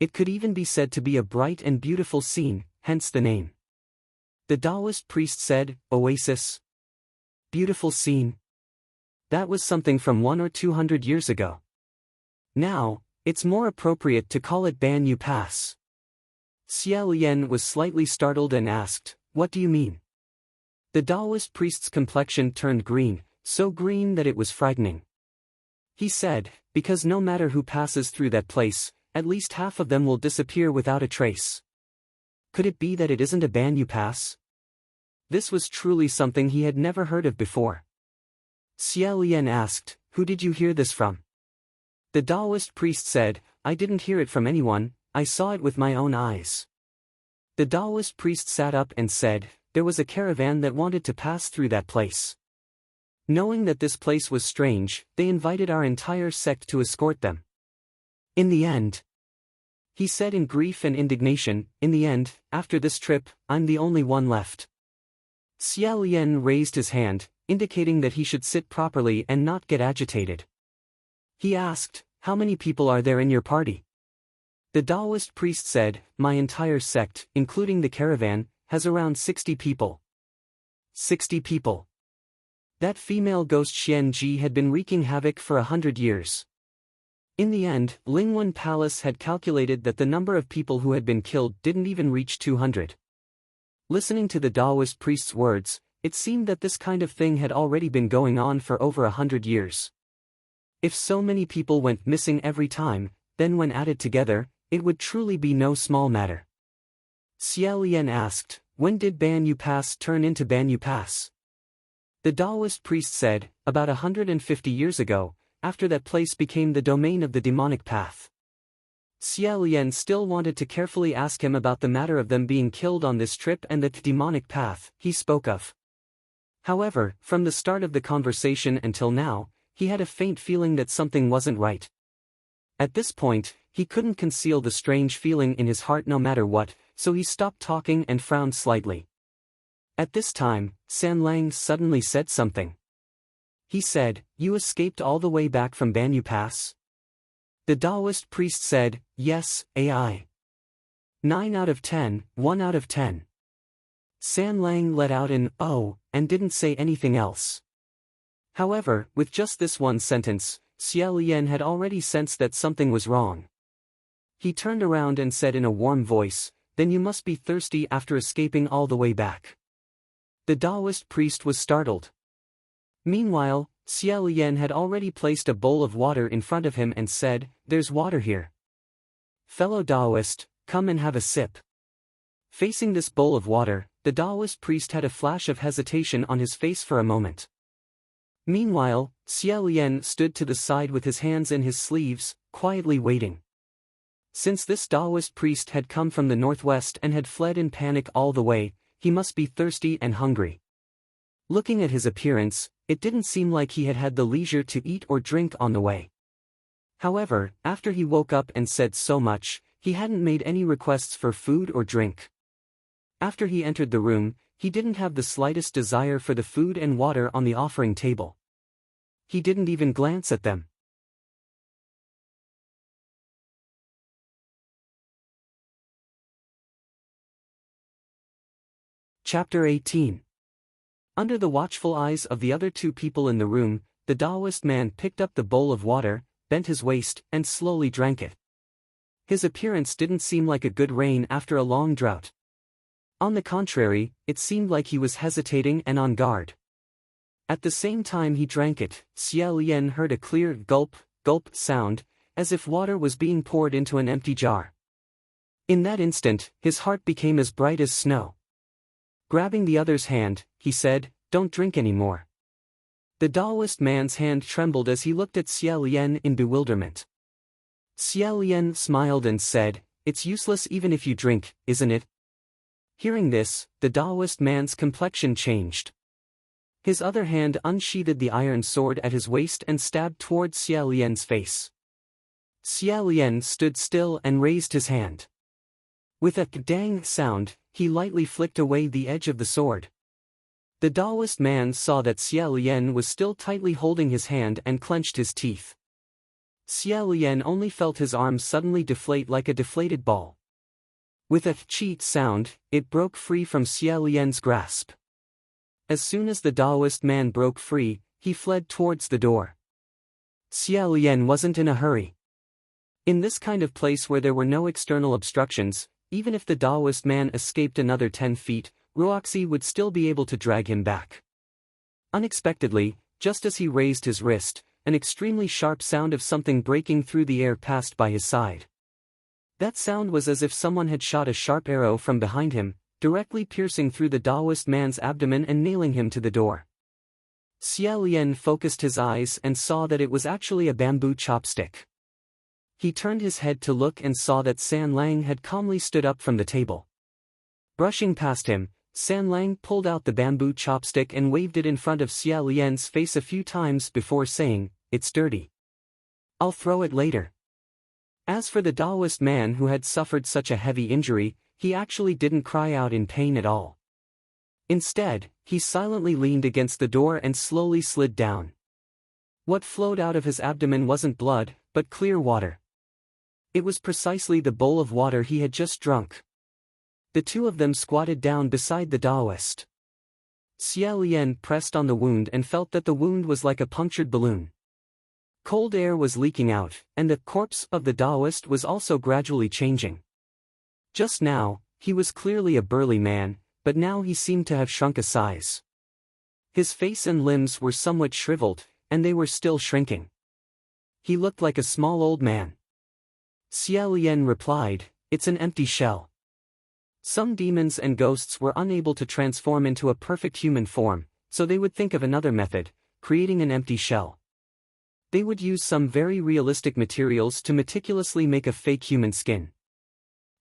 It could even be said to be a bright and beautiful scene, hence the name. The Taoist priest said, "Oasis? Beautiful scene? That was something from 100 or 200 years ago. Now, it's more appropriate to call it Banyu Pass." Xia Lian was slightly startled and asked, "What do you mean?" The Taoist priest's complexion turned green, so green that it was frightening. He said, "Because no matter who passes through that place, at least half of them will disappear without a trace." Could it be that it isn't a Banyu Pass? This was truly something he had never heard of before. Xia Lian asked, "Who did you hear this from?" The Taoist priest said, "I didn't hear it from anyone, I saw it with my own eyes." The Taoist priest sat up and said, "There was a caravan that wanted to pass through that place. Knowing that this place was strange, they invited our entire sect to escort them. In the end," he said in grief and indignation, "in the end, after this trip, I'm the only one left." Xia Lian raised his hand, indicating that he should sit properly and not get agitated. He asked, "How many people are there in your party?" The Taoist priest said, "My entire sect, including the caravan, has around 60 people. 60 people. That female ghost Xian Ji had been wreaking havoc for 100 years. In the end, Lingwen Palace had calculated that the number of people who had been killed didn't even reach 200. Listening to the Taoist priest's words, it seemed that this kind of thing had already been going on for over 100 years. If so many people went missing every time, then when added together, it would truly be no small matter. Xia Lian asked, "When did Banyu Pass turn into Banyu Pass?" The Taoist priest said, "About 150 years ago, after that place became the domain of the demonic path." Xia Lian still wanted to carefully ask him about the matter of them being killed on this trip and the demonic path he spoke of. However, from the start of the conversation until now, he had a faint feeling that something wasn't right. At this point, he couldn't conceal the strange feeling in his heart no matter what, so he stopped talking and frowned slightly. At this time, San Lang suddenly said something. He said, "You escaped all the way back from Banyu Pass?" The Taoist priest said, "Yes, AI. 9 out of 10, 1 out of 10. San Lang let out an "oh," and didn't say anything else. However, with just this one sentence, Xia Lian had already sensed that something was wrong. He turned around and said in a warm voice, "Then you must be thirsty after escaping all the way back." The Taoist priest was startled. Meanwhile, Xia Lian had already placed a bowl of water in front of him and said, "There's water here. Fellow Taoist, come and have a sip." Facing this bowl of water, the Taoist priest had a flash of hesitation on his face for a moment. Meanwhile, Xia Lian stood to the side with his hands in his sleeves, quietly waiting. Since this Taoist priest had come from the northwest and had fled in panic all the way, he must be thirsty and hungry. Looking at his appearance, it didn't seem like he had had the leisure to eat or drink on the way. However, after he woke up and said so much, he hadn't made any requests for food or drink. After he entered the room, he didn't have the slightest desire for the food and water on the offering table. He didn't even glance at them. Chapter 18. Under the watchful eyes of the other two people in the room, the Taoist man picked up the bowl of water, bent his waist, and slowly drank it. His appearance didn't seem like a good rain after a long drought. On the contrary, it seemed like he was hesitating and on guard. At the same time he drank it, Xia Lian heard a clear gulp, gulp sound, as if water was being poured into an empty jar. In that instant, his heart became as bright as snow. Grabbing the other's hand, he said, "Don't drink anymore." The Taoist man's hand trembled as he looked at Xia Lian in bewilderment. Xia Lian smiled and said, "It's useless even if you drink, isn't it?" Hearing this, the Taoist man's complexion changed. His other hand unsheathed the iron sword at his waist and stabbed towards Xia Lian's face. Xia Lian stood still and raised his hand. With a "dang" sound, he lightly flicked away the edge of the sword. The Taoist man saw that Xia Lian was still tightly holding his hand and clenched his teeth. Xia Lian only felt his arm suddenly deflate like a deflated ball. With a cheat sound, it broke free from Xia Lian's grasp. As soon as the Taoist man broke free, he fled towards the door. Xia Lian wasn't in a hurry. In this kind of place where there were no external obstructions, even if the Taoist man escaped another 10 feet, Ruoxi would still be able to drag him back. Unexpectedly, just as he raised his wrist, an extremely sharp sound of something breaking through the air passed by his side. That sound was as if someone had shot a sharp arrow from behind him, directly piercing through the Taoist man's abdomen and nailing him to the door. Xia Lian focused his eyes and saw that it was actually a bamboo chopstick. He turned his head to look and saw that San Lang had calmly stood up from the table. Brushing past him, San Lang pulled out the bamboo chopstick and waved it in front of Xia Lian's face a few times before saying, "It's dirty. I'll throw it later." As for the Taoist man who had suffered such a heavy injury, he actually didn't cry out in pain at all. Instead, he silently leaned against the door and slowly slid down. What flowed out of his abdomen wasn't blood, but clear water. It was precisely the bowl of water he had just drunk. The two of them squatted down beside the Taoist. Xia Lian pressed on the wound and felt that the wound was like a punctured balloon. Cold air was leaking out, and the corpse of the Taoist was also gradually changing. Just now, he was clearly a burly man, but now he seemed to have shrunk a size. His face and limbs were somewhat shriveled, and they were still shrinking. He looked like a small old man. Xia Lian replied, "It's an empty shell." Some demons and ghosts were unable to transform into a perfect human form, so they would think of another method, creating an empty shell. They would use some very realistic materials to meticulously make a fake human skin.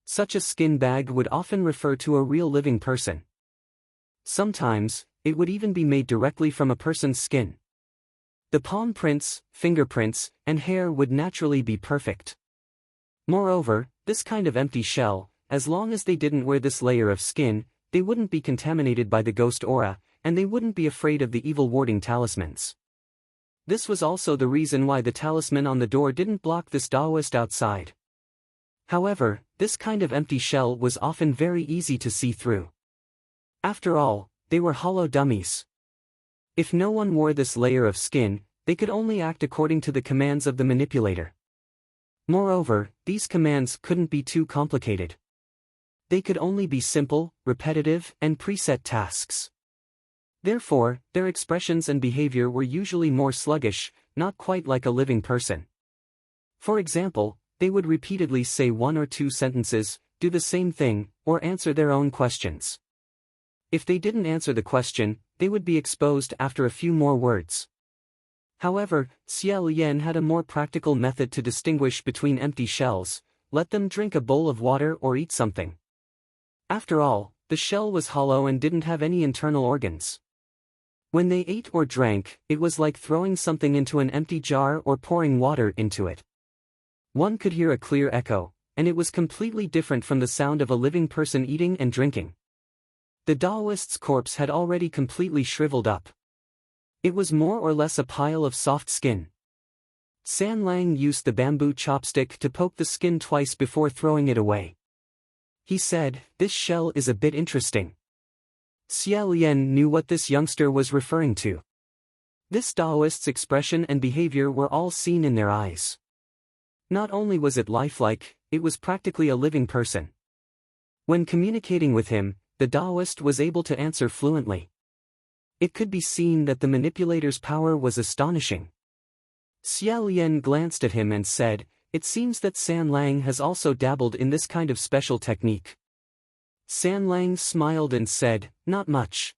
Such a skin bag would often refer to a real living person. Sometimes, it would even be made directly from a person's skin. The palm prints, fingerprints, and hair would naturally be perfect. Moreover, this kind of empty shell, as long as they didn't wear this layer of skin, they wouldn't be contaminated by the ghost aura, and they wouldn't be afraid of the evil warding talismans. This was also the reason why the talisman on the door didn't block this Taoist outside. However, this kind of empty shell was often very easy to see through. After all, they were hollow dummies. If no one wore this layer of skin, they could only act according to the commands of the manipulator. Moreover, these commands couldn't be too complicated. They could only be simple, repetitive, and preset tasks. Therefore, their expressions and behavior were usually more sluggish, not quite like a living person. For example, they would repeatedly say one or two sentences, do the same thing, or answer their own questions. If they didn't answer the question, they would be exposed after a few more words. However, Xia Lian had a more practical method to distinguish between empty shells: let them drink a bowl of water or eat something. After all, the shell was hollow and didn't have any internal organs. When they ate or drank, it was like throwing something into an empty jar or pouring water into it. One could hear a clear echo, and it was completely different from the sound of a living person eating and drinking. The Taoist's corpse had already completely shriveled up. It was more or less a pile of soft skin. San Lang used the bamboo chopstick to poke the skin twice before throwing it away. He said, "This shell is a bit interesting." Xia Lian knew what this youngster was referring to. This Taoist's expression and behavior were all seen in their eyes. Not only was it lifelike, it was practically a living person. When communicating with him, the Taoist was able to answer fluently. It could be seen that the manipulator's power was astonishing. Xia Lian glanced at him and said, "It seems that San Lang has also dabbled in this kind of special technique." San Lang smiled and said, "Not much."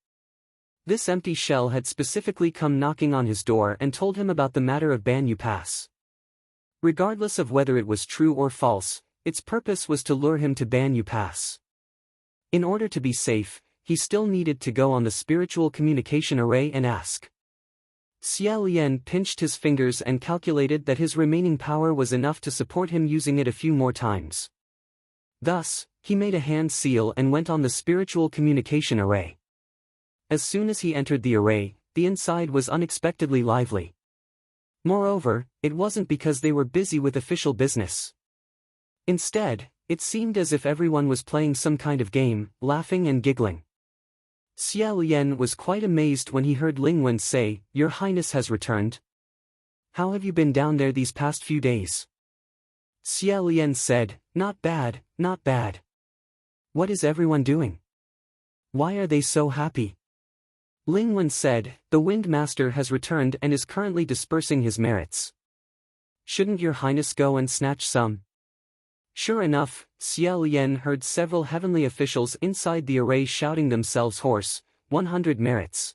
This empty shell had specifically come knocking on his door and told him about the matter of Banyu Pass. Regardless of whether it was true or false, its purpose was to lure him to Banyu Pass. In order to be safe, he still needed to go on the spiritual communication array and ask. Xia Lian pinched his fingers and calculated that his remaining power was enough to support him using it a few more times. Thus, he made a hand seal and went on the spiritual communication array. As soon as he entered the array, the inside was unexpectedly lively. Moreover, it wasn't because they were busy with official business. Instead, it seemed as if everyone was playing some kind of game, laughing and giggling. Xia Lian was quite amazed when he heard Ling Wen say, "Your Highness has returned? How have you been down there these past few days?" Xia Lian said, "Not bad, not bad. What is everyone doing? Why are they so happy?" Ling Wen said, "The Wind Master has returned and is currently dispersing his merits. Shouldn't your Highness go and snatch some?" Sure enough, Xia Lian heard several heavenly officials inside the array shouting themselves hoarse, 100 merits.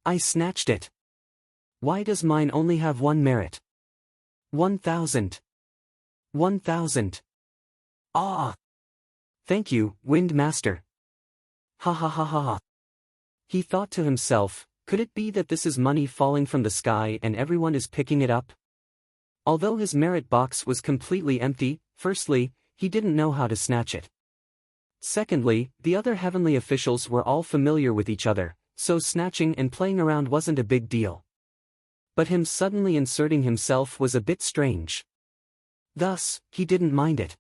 I snatched it. Why does mine only have 1 merit? 1,000. 1,000. Ah! Thank you, Wind Master. Ha ha ha ha ha. He thought to himself, could it be that this is money falling from the sky and everyone is picking it up? Although his merit box was completely empty, firstly, he didn't know how to snatch it. Secondly, the other heavenly officials were all familiar with each other, so snatching and playing around wasn't a big deal. But him suddenly inserting himself was a bit strange. Thus, he didn't mind it.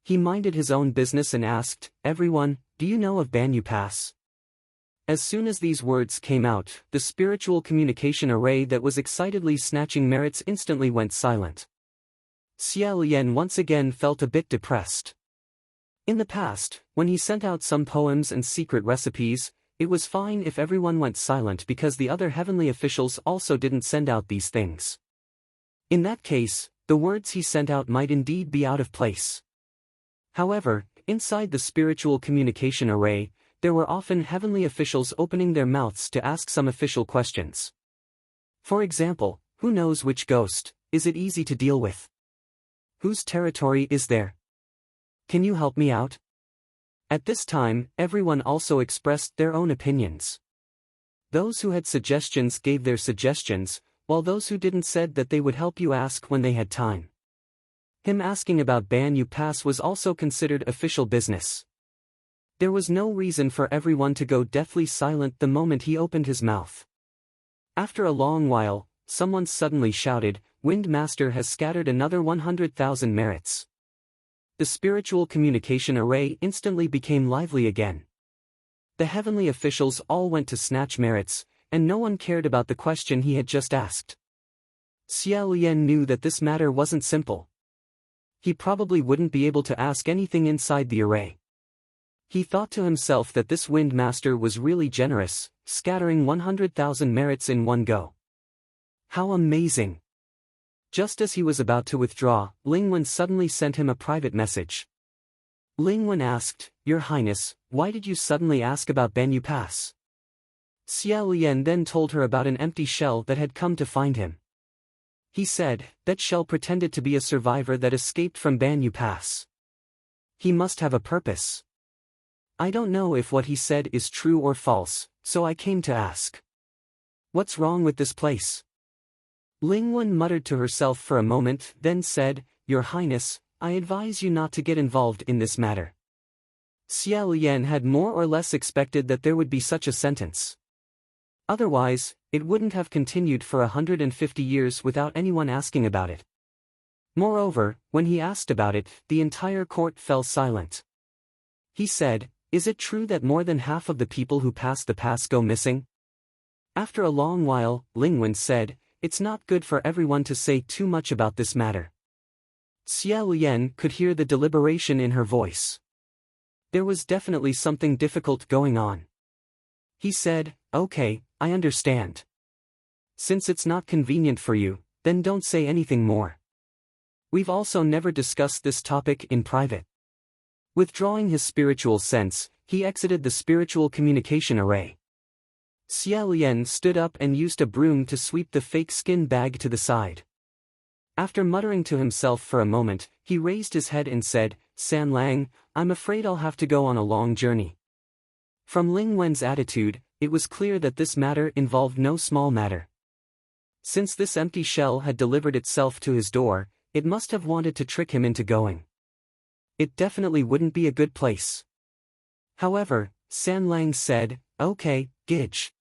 He minded his own business and asked, "Everyone, do you know of Banyu Pass?" As soon as these words came out, the spiritual communication array that was excitedly snatching merits instantly went silent. Xia Lian once again felt a bit depressed. In the past, when he sent out some poems and secret recipes, it was fine if everyone went silent because the other heavenly officials also didn't send out these things. In that case, the words he sent out might indeed be out of place. However, inside the spiritual communication array, there were often heavenly officials opening their mouths to ask some official questions. For example, who knows which ghost? Is it easy to deal with? Whose territory is there? Can you help me out? At this time, everyone also expressed their own opinions. Those who had suggestions gave their suggestions, while those who didn't said that they would help you ask when they had time. Him asking about Banyu Pass was also considered official business. There was no reason for everyone to go deathly silent the moment he opened his mouth. After a long while, someone suddenly shouted, "Wind Master has scattered another 100,000 merits." The spiritual communication array instantly became lively again. The heavenly officials all went to snatch merits, and no one cared about the question he had just asked. Xia Lian knew that this matter wasn't simple. He probably wouldn't be able to ask anything inside the array. He thought to himself that this Wind Master was really generous, scattering 100,000 merits in one go. How amazing! Just as he was about to withdraw, Ling Wen suddenly sent him a private message. Ling Wen asked, "Your Highness, why did you suddenly ask about Banyu Pass?" Xia Lian then told her about an empty shell that had come to find him. He said, that shell pretended to be a survivor that escaped from Banyu Pass. He must have a purpose. I don't know if what he said is true or false, so I came to ask. What's wrong with this place? Ling Wen muttered to herself for a moment, then said, "Your Highness, I advise you not to get involved in this matter." Xia Lian had more or less expected that there would be such a sentence. Otherwise, it wouldn't have continued for 150 years without anyone asking about it. Moreover, when he asked about it, the entire court fell silent. He said, "Is it true that more than half of the people who pass the pass go missing?" After a long while, Ling Wen said, "It's not good for everyone to say too much about this matter." Xia Lian could hear the deliberation in her voice. There was definitely something difficult going on. He said, "Okay, I understand. Since it's not convenient for you, then don't say anything more. We've also never discussed this topic in private." Withdrawing his spiritual sense, he exited the spiritual communication array. Xia Lian stood up and used a broom to sweep the fake skin bag to the side. After muttering to himself for a moment, he raised his head and said, "San Lang, I'm afraid I'll have to go on a long journey." From Ling Wen's attitude, it was clear that this matter involved no small matter. Since this empty shell had delivered itself to his door, it must have wanted to trick him into going. It definitely wouldn't be a good place. However, San Lang said, "Okay, Gidge.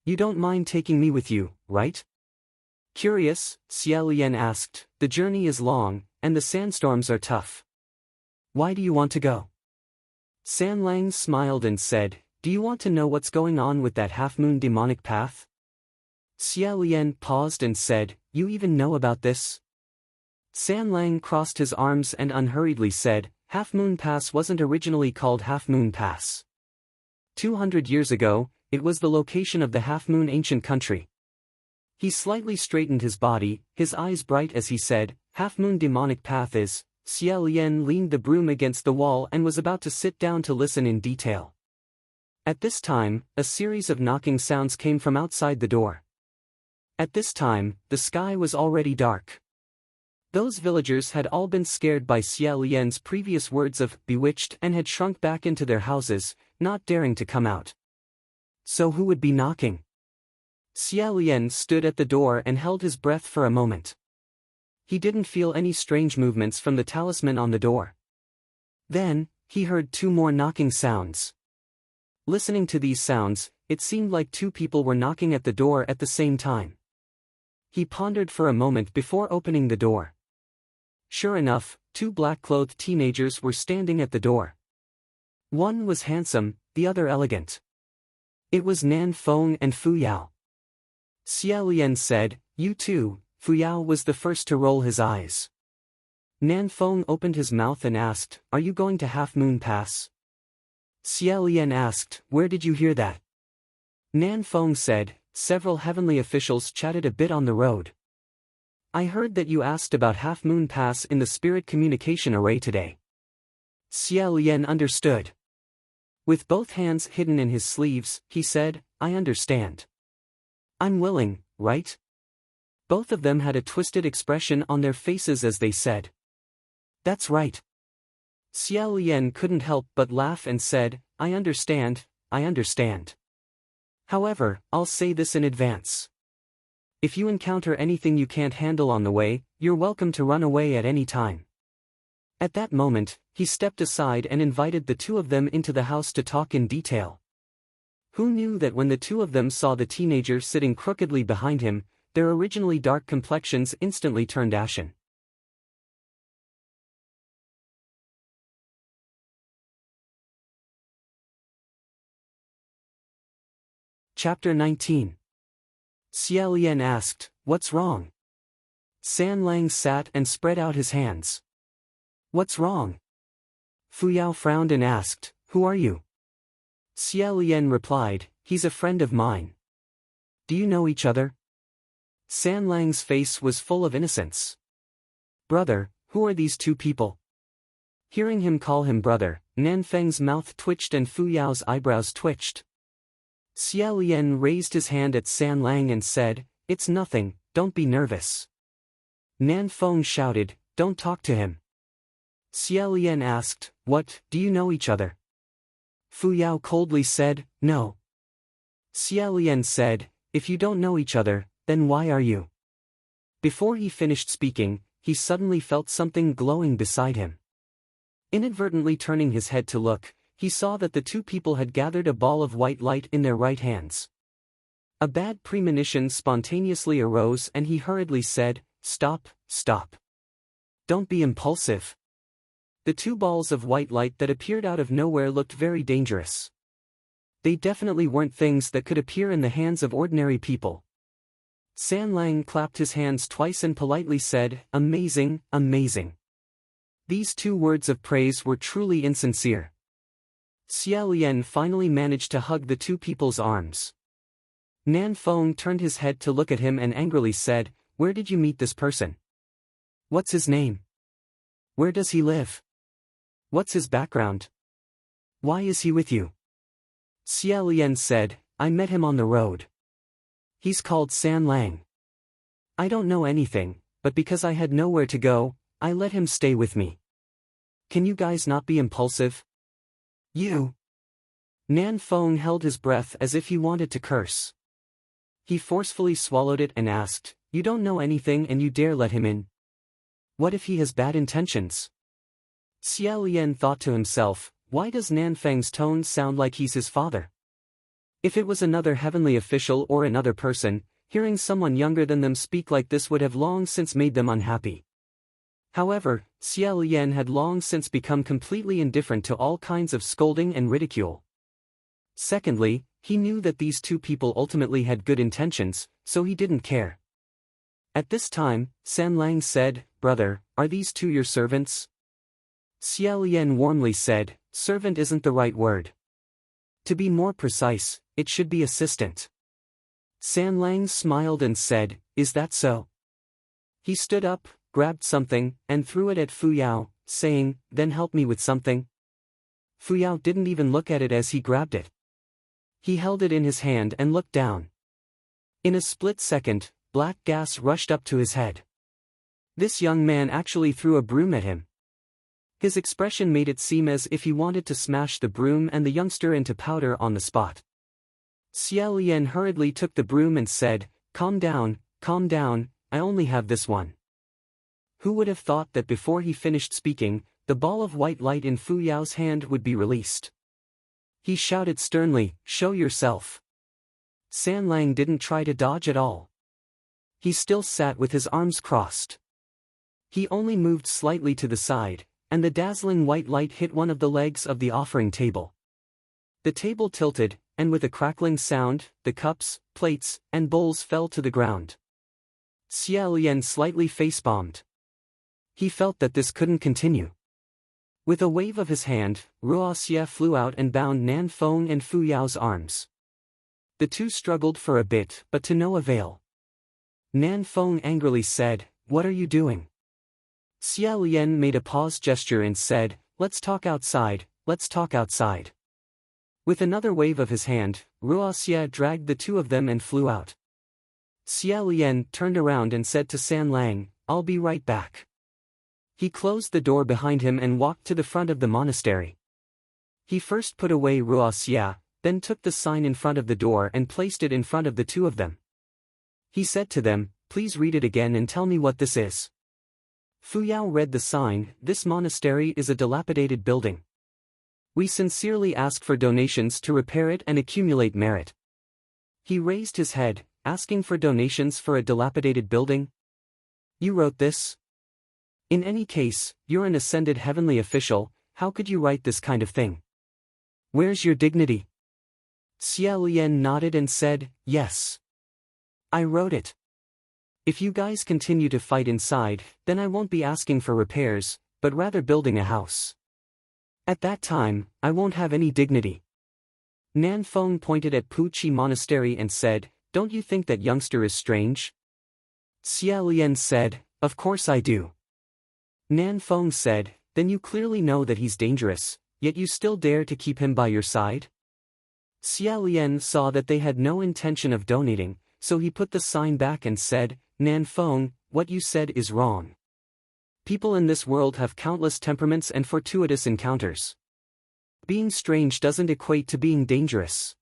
You don't mind taking me with you, right?" Curious, Xia Lian asked, the journey is long, and the sandstorms are tough. Why do you want to go? San Lang smiled and said, do you want to know what's going on with that half-moon demonic path? Xia Lian paused and said, you even know about this? San Lang crossed his arms and unhurriedly said, Half-Moon Pass wasn't originally called Half-Moon Pass. 200 years ago, it was the location of the half-moon ancient country. He slightly straightened his body, his eyes bright as he said, Half-Moon Demonic Path is. Xia Lian leaned the broom against the wall and was about to sit down to listen in detail. At this time, a series of knocking sounds came from outside the door. At this time, the sky was already dark. Those villagers had all been scared by Xia Lian's previous words of bewitched and had shrunk back into their houses, not daring to come out. So who would be knocking? Xia Lian stood at the door and held his breath for a moment. He didn't feel any strange movements from the talisman on the door. Then, he heard two more knocking sounds. Listening to these sounds, it seemed like two people were knocking at the door at the same time. He pondered for a moment before opening the door. Sure enough, two black-clothed teenagers were standing at the door. One was handsome, the other elegant. It was Nan Feng and Fu Yao. Xia Lian said, you too. Fu Yao was the first to roll his eyes. Nan Feng opened his mouth and asked, are you going to Half-Moon Pass? Xia Lian asked, where did you hear that? Nan Feng said, several heavenly officials chatted a bit on the road. I heard that you asked about Half-Moon Pass in the Spirit Communication Array today. Xia Lian understood. With both hands hidden in his sleeves, he said, I understand. I'm willing, right? Both of them had a twisted expression on their faces as they said. That's right. Xia Lian couldn't help but laugh and said, I understand, I understand. However, I'll say this in advance. If you encounter anything you can't handle on the way, you're welcome to run away at any time. At that moment, he stepped aside and invited the two of them into the house to talk in detail. Who knew that when the two of them saw the teenager sitting crookedly behind him, their originally dark complexions instantly turned ashen. Chapter 19. Xia Lian asked, what's wrong? San Lang sat and spread out his hands. What's wrong? Fu Yao frowned and asked, who are you? Xia Lian replied, he's a friend of mine. Do you know each other? San Lang's face was full of innocence. Brother, who are these two people? Hearing him call him brother, Nan Feng's mouth twitched and Fu Yao's eyebrows twitched. Xia Lian raised his hand at San Lang and said, it's nothing, don't be nervous. Nan Feng shouted, don't talk to him. Xia Lian asked, what, do you know each other? Fu Yao coldly said, no. Xia Lian said, if you don't know each other, then why are you? Before he finished speaking, he suddenly felt something glowing beside him. Inadvertently turning his head to look, he saw that the two people had gathered a ball of white light in their right hands. A bad premonition spontaneously arose and he hurriedly said, stop, stop. Don't be impulsive. The two balls of white light that appeared out of nowhere looked very dangerous. They definitely weren't things that could appear in the hands of ordinary people. San Lang clapped his hands twice and politely said, amazing, amazing. These two words of praise were truly insincere. Xia Lian finally managed to hug the two people's arms. Nan Feng turned his head to look at him and angrily said, where did you meet this person? What's his name? Where does he live? What's his background? Why is he with you? Xia Lian said, I met him on the road. He's called San Lang. I don't know anything, but because I had nowhere to go, I let him stay with me. Can you guys not be impulsive? You. Nan Feng held his breath as if he wanted to curse. He forcefully swallowed it and asked, you don't know anything and you dare let him in? What if he has bad intentions? Xia Lian thought to himself, why does Nan Feng's tone sound like he's his father? If it was another heavenly official or another person, Hearing someone younger than them speak like this would have long since made them unhappy. However, Xia Lian had long since become completely indifferent to all kinds of scolding and ridicule. Secondly, he knew that these two people ultimately had good intentions, so he didn't care. At this time, San Lang said, "Brother, are these two your servants?" Xia Lian warmly said, "Servant isn't the right word. To be more precise, it should be assistant." San Lang smiled and said, "Is that so?" He stood up, grabbed something, and threw it at Fu Yao, saying, "Then help me with something." Fu Yao didn't even look at it as he grabbed it. He held it in his hand and looked down. In a split second, black gas rushed up to his head. This young man actually threw a broom at him. His expression made it seem as if he wanted to smash the broom and the youngster into powder on the spot. Xia Lian hurriedly took the broom and said, calm down, I only have this one." Who would have thought that before he finished speaking, the ball of white light in Fu Yao's hand would be released? He shouted sternly, "Show yourself." San Lang didn't try to dodge at all. He still sat with his arms crossed. He only moved slightly to the side, and the dazzling white light hit one of the legs of the offering table. The table tilted, and with a crackling sound, the cups, plates, and bowls fell to the ground. Xia Lian slightly facepalmed. He felt that this couldn't continue. With a wave of his hand, Ruo Xia flew out and bound Nan Feng and Fu Yao's arms. The two struggled for a bit, but to no avail. Nan Feng angrily said, "What are you doing?" Xia Lian made a pause gesture and said, let's talk outside." With another wave of his hand, Ruo Xia dragged the two of them and flew out. Xia Lian turned around and said to San Lang, "I'll be right back." He closed the door behind him and walked to the front of the monastery. He first put away Ruo Xia, then took the sign in front of the door and placed it in front of the two of them. He said to them, "Please read it again and tell me what this is." Fu Yao read the sign. "This monastery is a dilapidated building. We sincerely ask for donations to repair it and accumulate merit." He raised his head, asking for donations for a dilapidated building? You wrote this? In any case, you're an ascended heavenly official, how could you write this kind of thing? Where's your dignity? Xia Lian nodded and said, "Yes. I wrote it. If you guys continue to fight inside, then I won't be asking for repairs, but rather building a house. At that time, I won't have any dignity." Nan Feng pointed at Puqi Monastery and said, "Don't you think that youngster is strange?" Xia Lian said, "Of course I do." Nan Feng said, "Then you clearly know that he's dangerous, yet you still dare to keep him by your side?" Xia Lian saw that they had no intention of donating, so he put the sign back and said, "Nan Feng, what you said is wrong. People in this world have countless temperaments and fortuitous encounters. Being strange doesn't equate to being dangerous.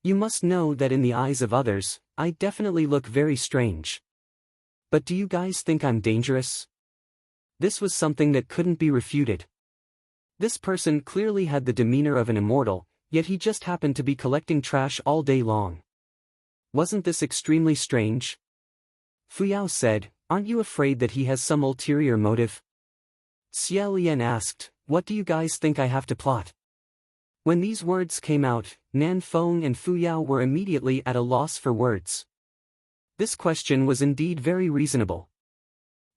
You must know that in the eyes of others, I definitely look very strange. But do you guys think I'm dangerous?" This was something that couldn't be refuted. This person clearly had the demeanor of an immortal, yet he just happened to be collecting trash all day long. Wasn't this extremely strange? Fu Yao said, "Aren't you afraid that he has some ulterior motive?" Xia Lian asked, "What do you guys think I have to plot?" When these words came out, Nan Feng and Fu Yao were immediately at a loss for words. This question was indeed very reasonable.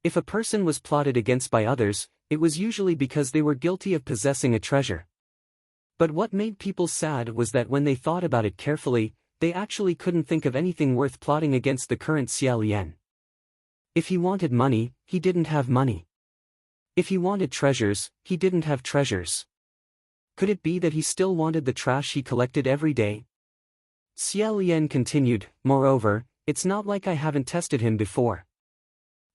If a person was plotted against by others, it was usually because they were guilty of possessing a treasure. But what made people sad was that when they thought about it carefully, they actually couldn't think of anything worth plotting against the current Xia Lian. If he wanted money, he didn't have money. If he wanted treasures, he didn't have treasures. Could it be that he still wanted the trash he collected every day? Xia Lian continued, "Moreover, it's not like I haven't tested him before."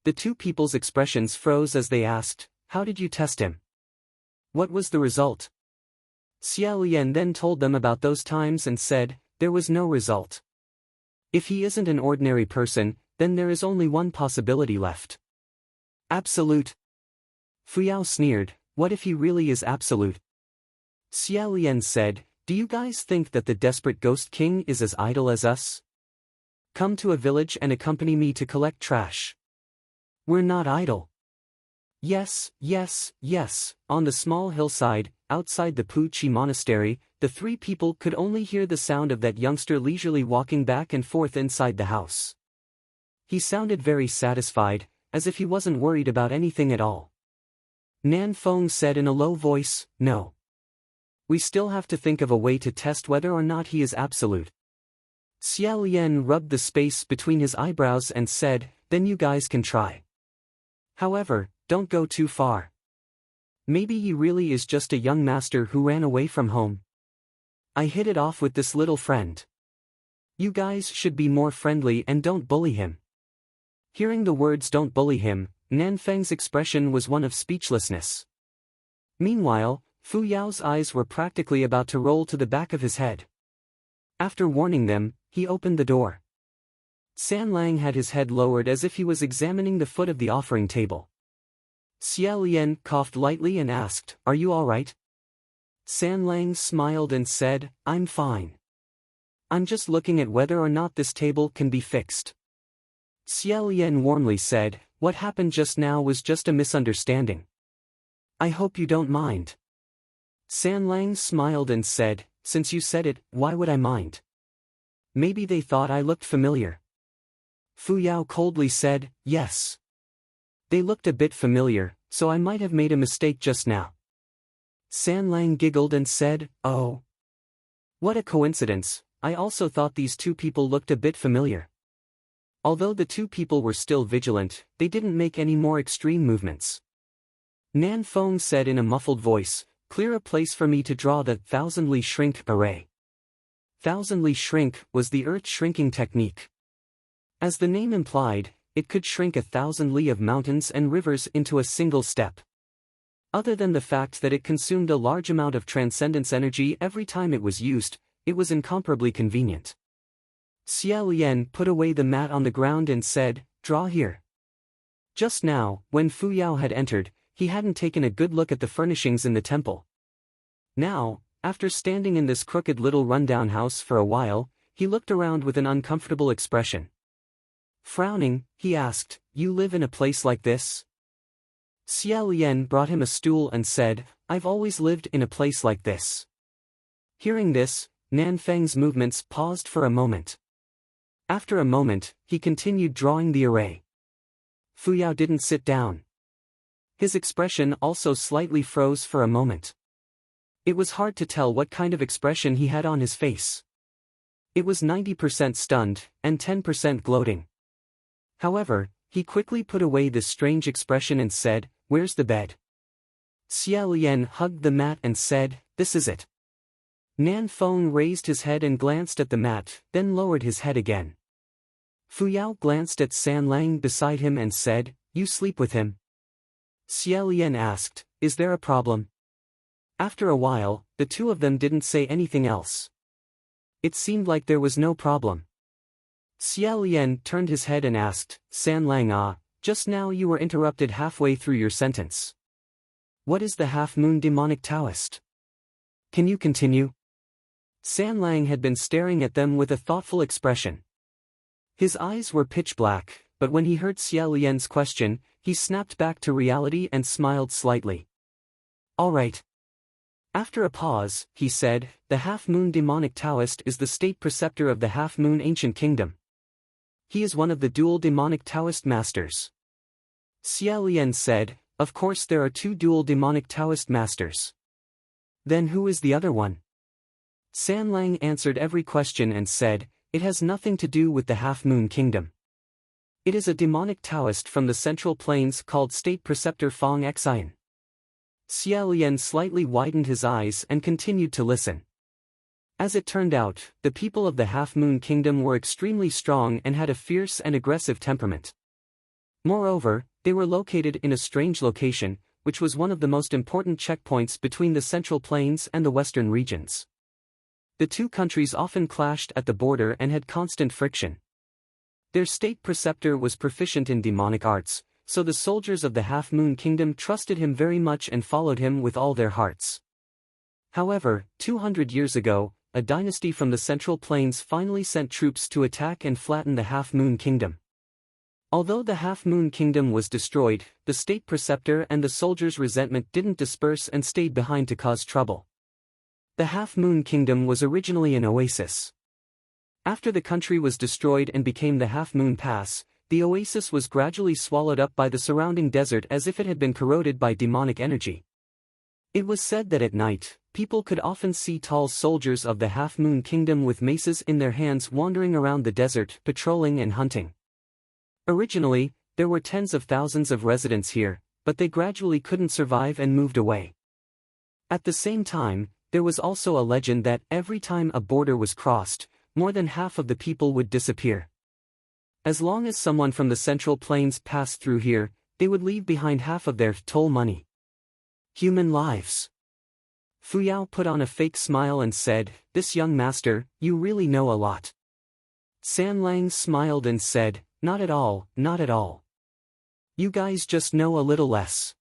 The two people's expressions froze as they asked, "How did you test him? What was the result?" Xia Lian then told them about those times and said, "There was no result. If he isn't an ordinary person, then there is only one possibility left. Absolute." Fu Yao sneered, "What if he really is absolute?" Xia Lian said, "Do you guys think that the desperate Ghost King is as idle as us? come to a village and accompany me to collect trash. We're not idle. Yes, yes, yes. On the small hillside, outside the Pu-Chi monastery, the three people could only hear the sound of that youngster leisurely walking back and forth inside the house. He sounded very satisfied, as if he wasn't worried about anything at all. Nan Feng said in a low voice, "No. We still have to think of a way to test whether or not he is absolute." Xia Lian rubbed the space between his eyebrows and said, "Then you guys can try. However, don't go too far. Maybe he really is just a young master who ran away from home. I hit it off with this little friend. You guys should be more friendly and don't bully him." Hearing the words "don't bully him," Nan Feng's expression was one of speechlessness. Meanwhile, Fu Yao's eyes were practically about to roll to the back of his head. After warning them, he opened the door. San Lang had his head lowered as if he was examining the foot of the offering table. Xia Lian coughed lightly and asked, "Are you all right?" San Lang smiled and said, "I'm fine. I'm just looking at whether or not this table can be fixed." Xia Lian warmly said, "What happened just now was just a misunderstanding. I hope you don't mind." San Lang smiled and said, "Since you said it, why would I mind? Maybe they thought I looked familiar." Fu Yao coldly said, "Yes. They looked a bit familiar, so I might have made a mistake just now." San Lang giggled and said, "Oh. What a coincidence, I also thought these two people looked a bit familiar." Although the two people were still vigilant, they didn't make any more extreme movements. Nan Feng said in a muffled voice, "Clear a place for me to draw the thousandly shrink array." Thousandly shrink was the earth shrinking technique. As the name implied, it could shrink 1,000 li of mountains and rivers into a single step. Other than the fact that it consumed a large amount of transcendence energy every time it was used, it was incomparably convenient. Xia Lian put away the mat on the ground and said, "Draw here." Just now, when Fu Yao had entered, he hadn't taken a good look at the furnishings in the temple. Now, after standing in this crooked little rundown house for a while, he looked around with an uncomfortable expression. Frowning, he asked, "You live in a place like this?" Xia Lian brought him a stool and said, "I've always lived in a place like this." Hearing this, Nan Feng's movements paused for a moment. After a moment, he continued drawing the array. Fu Yao didn't sit down. His expression also slightly froze for a moment. It was hard to tell what kind of expression he had on his face. It was 90% stunned, and 10% gloating. However, he quickly put away this strange expression and said, "Where's the bed?" Xia Lian hugged the mat and said, "This is it." Nan Feng raised his head and glanced at the mat, then lowered his head again. Fu Yao glanced at San Lang beside him and said, "You sleep with him?" Xia Lian asked, "Is there a problem?" After a while, the two of them didn't say anything else. It seemed like there was no problem. Xia Lian turned his head and asked, "San Lang, just now you were interrupted halfway through your sentence. What is the half-moon demonic Taoist? Can you continue?" San Lang had been staring at them with a thoughtful expression. His eyes were pitch black, but when he heard Xia Lian's question, he snapped back to reality and smiled slightly. "All right." After a pause, he said, "The half-moon demonic Taoist is the state preceptor of the half-moon ancient kingdom. He is one of the dual demonic Taoist masters." Xia Lian said, "Of course there are two dual demonic Taoist masters. Then who is the other one?" San Lang answered every question and said, "It has nothing to do with the half-moon kingdom. It is a demonic Taoist from the central plains called State Preceptor Fong Xian." Xia Lian slightly widened his eyes and continued to listen. As it turned out, the people of the half-moon kingdom were extremely strong and had a fierce and aggressive temperament. Moreover, they were located in a strange location, which was one of the most important checkpoints between the central plains and the western regions. The two countries often clashed at the border and had constant friction. Their state preceptor was proficient in demonic arts, so the soldiers of the half-moon kingdom trusted him very much and followed him with all their hearts. However, 200 years ago, a dynasty from the Central Plains finally sent troops to attack and flatten the Half Moon Kingdom. Although the Half Moon Kingdom was destroyed, the state preceptor and the soldiers' resentment didn't disperse and stayed behind to cause trouble. The Half Moon Kingdom was originally an oasis. After the country was destroyed and became the Half Moon Pass, the oasis was gradually swallowed up by the surrounding desert as if it had been corroded by demonic energy. It was said that at night, people could often see tall soldiers of the Half Moon Kingdom with maces in their hands wandering around the desert, patrolling and hunting. Originally, there were tens of thousands of residents here, but they gradually couldn't survive and moved away. At the same time, there was also a legend that every time a border was crossed, more than half of the people would disappear. As long as someone from the Central Plains passed through here, they would leave behind half of their toll money. Human lives. Fuyao put on a fake smile and said, "This young master, you really know a lot." San Lang smiled and said, "Not at all, not at all. You guys just know a little less."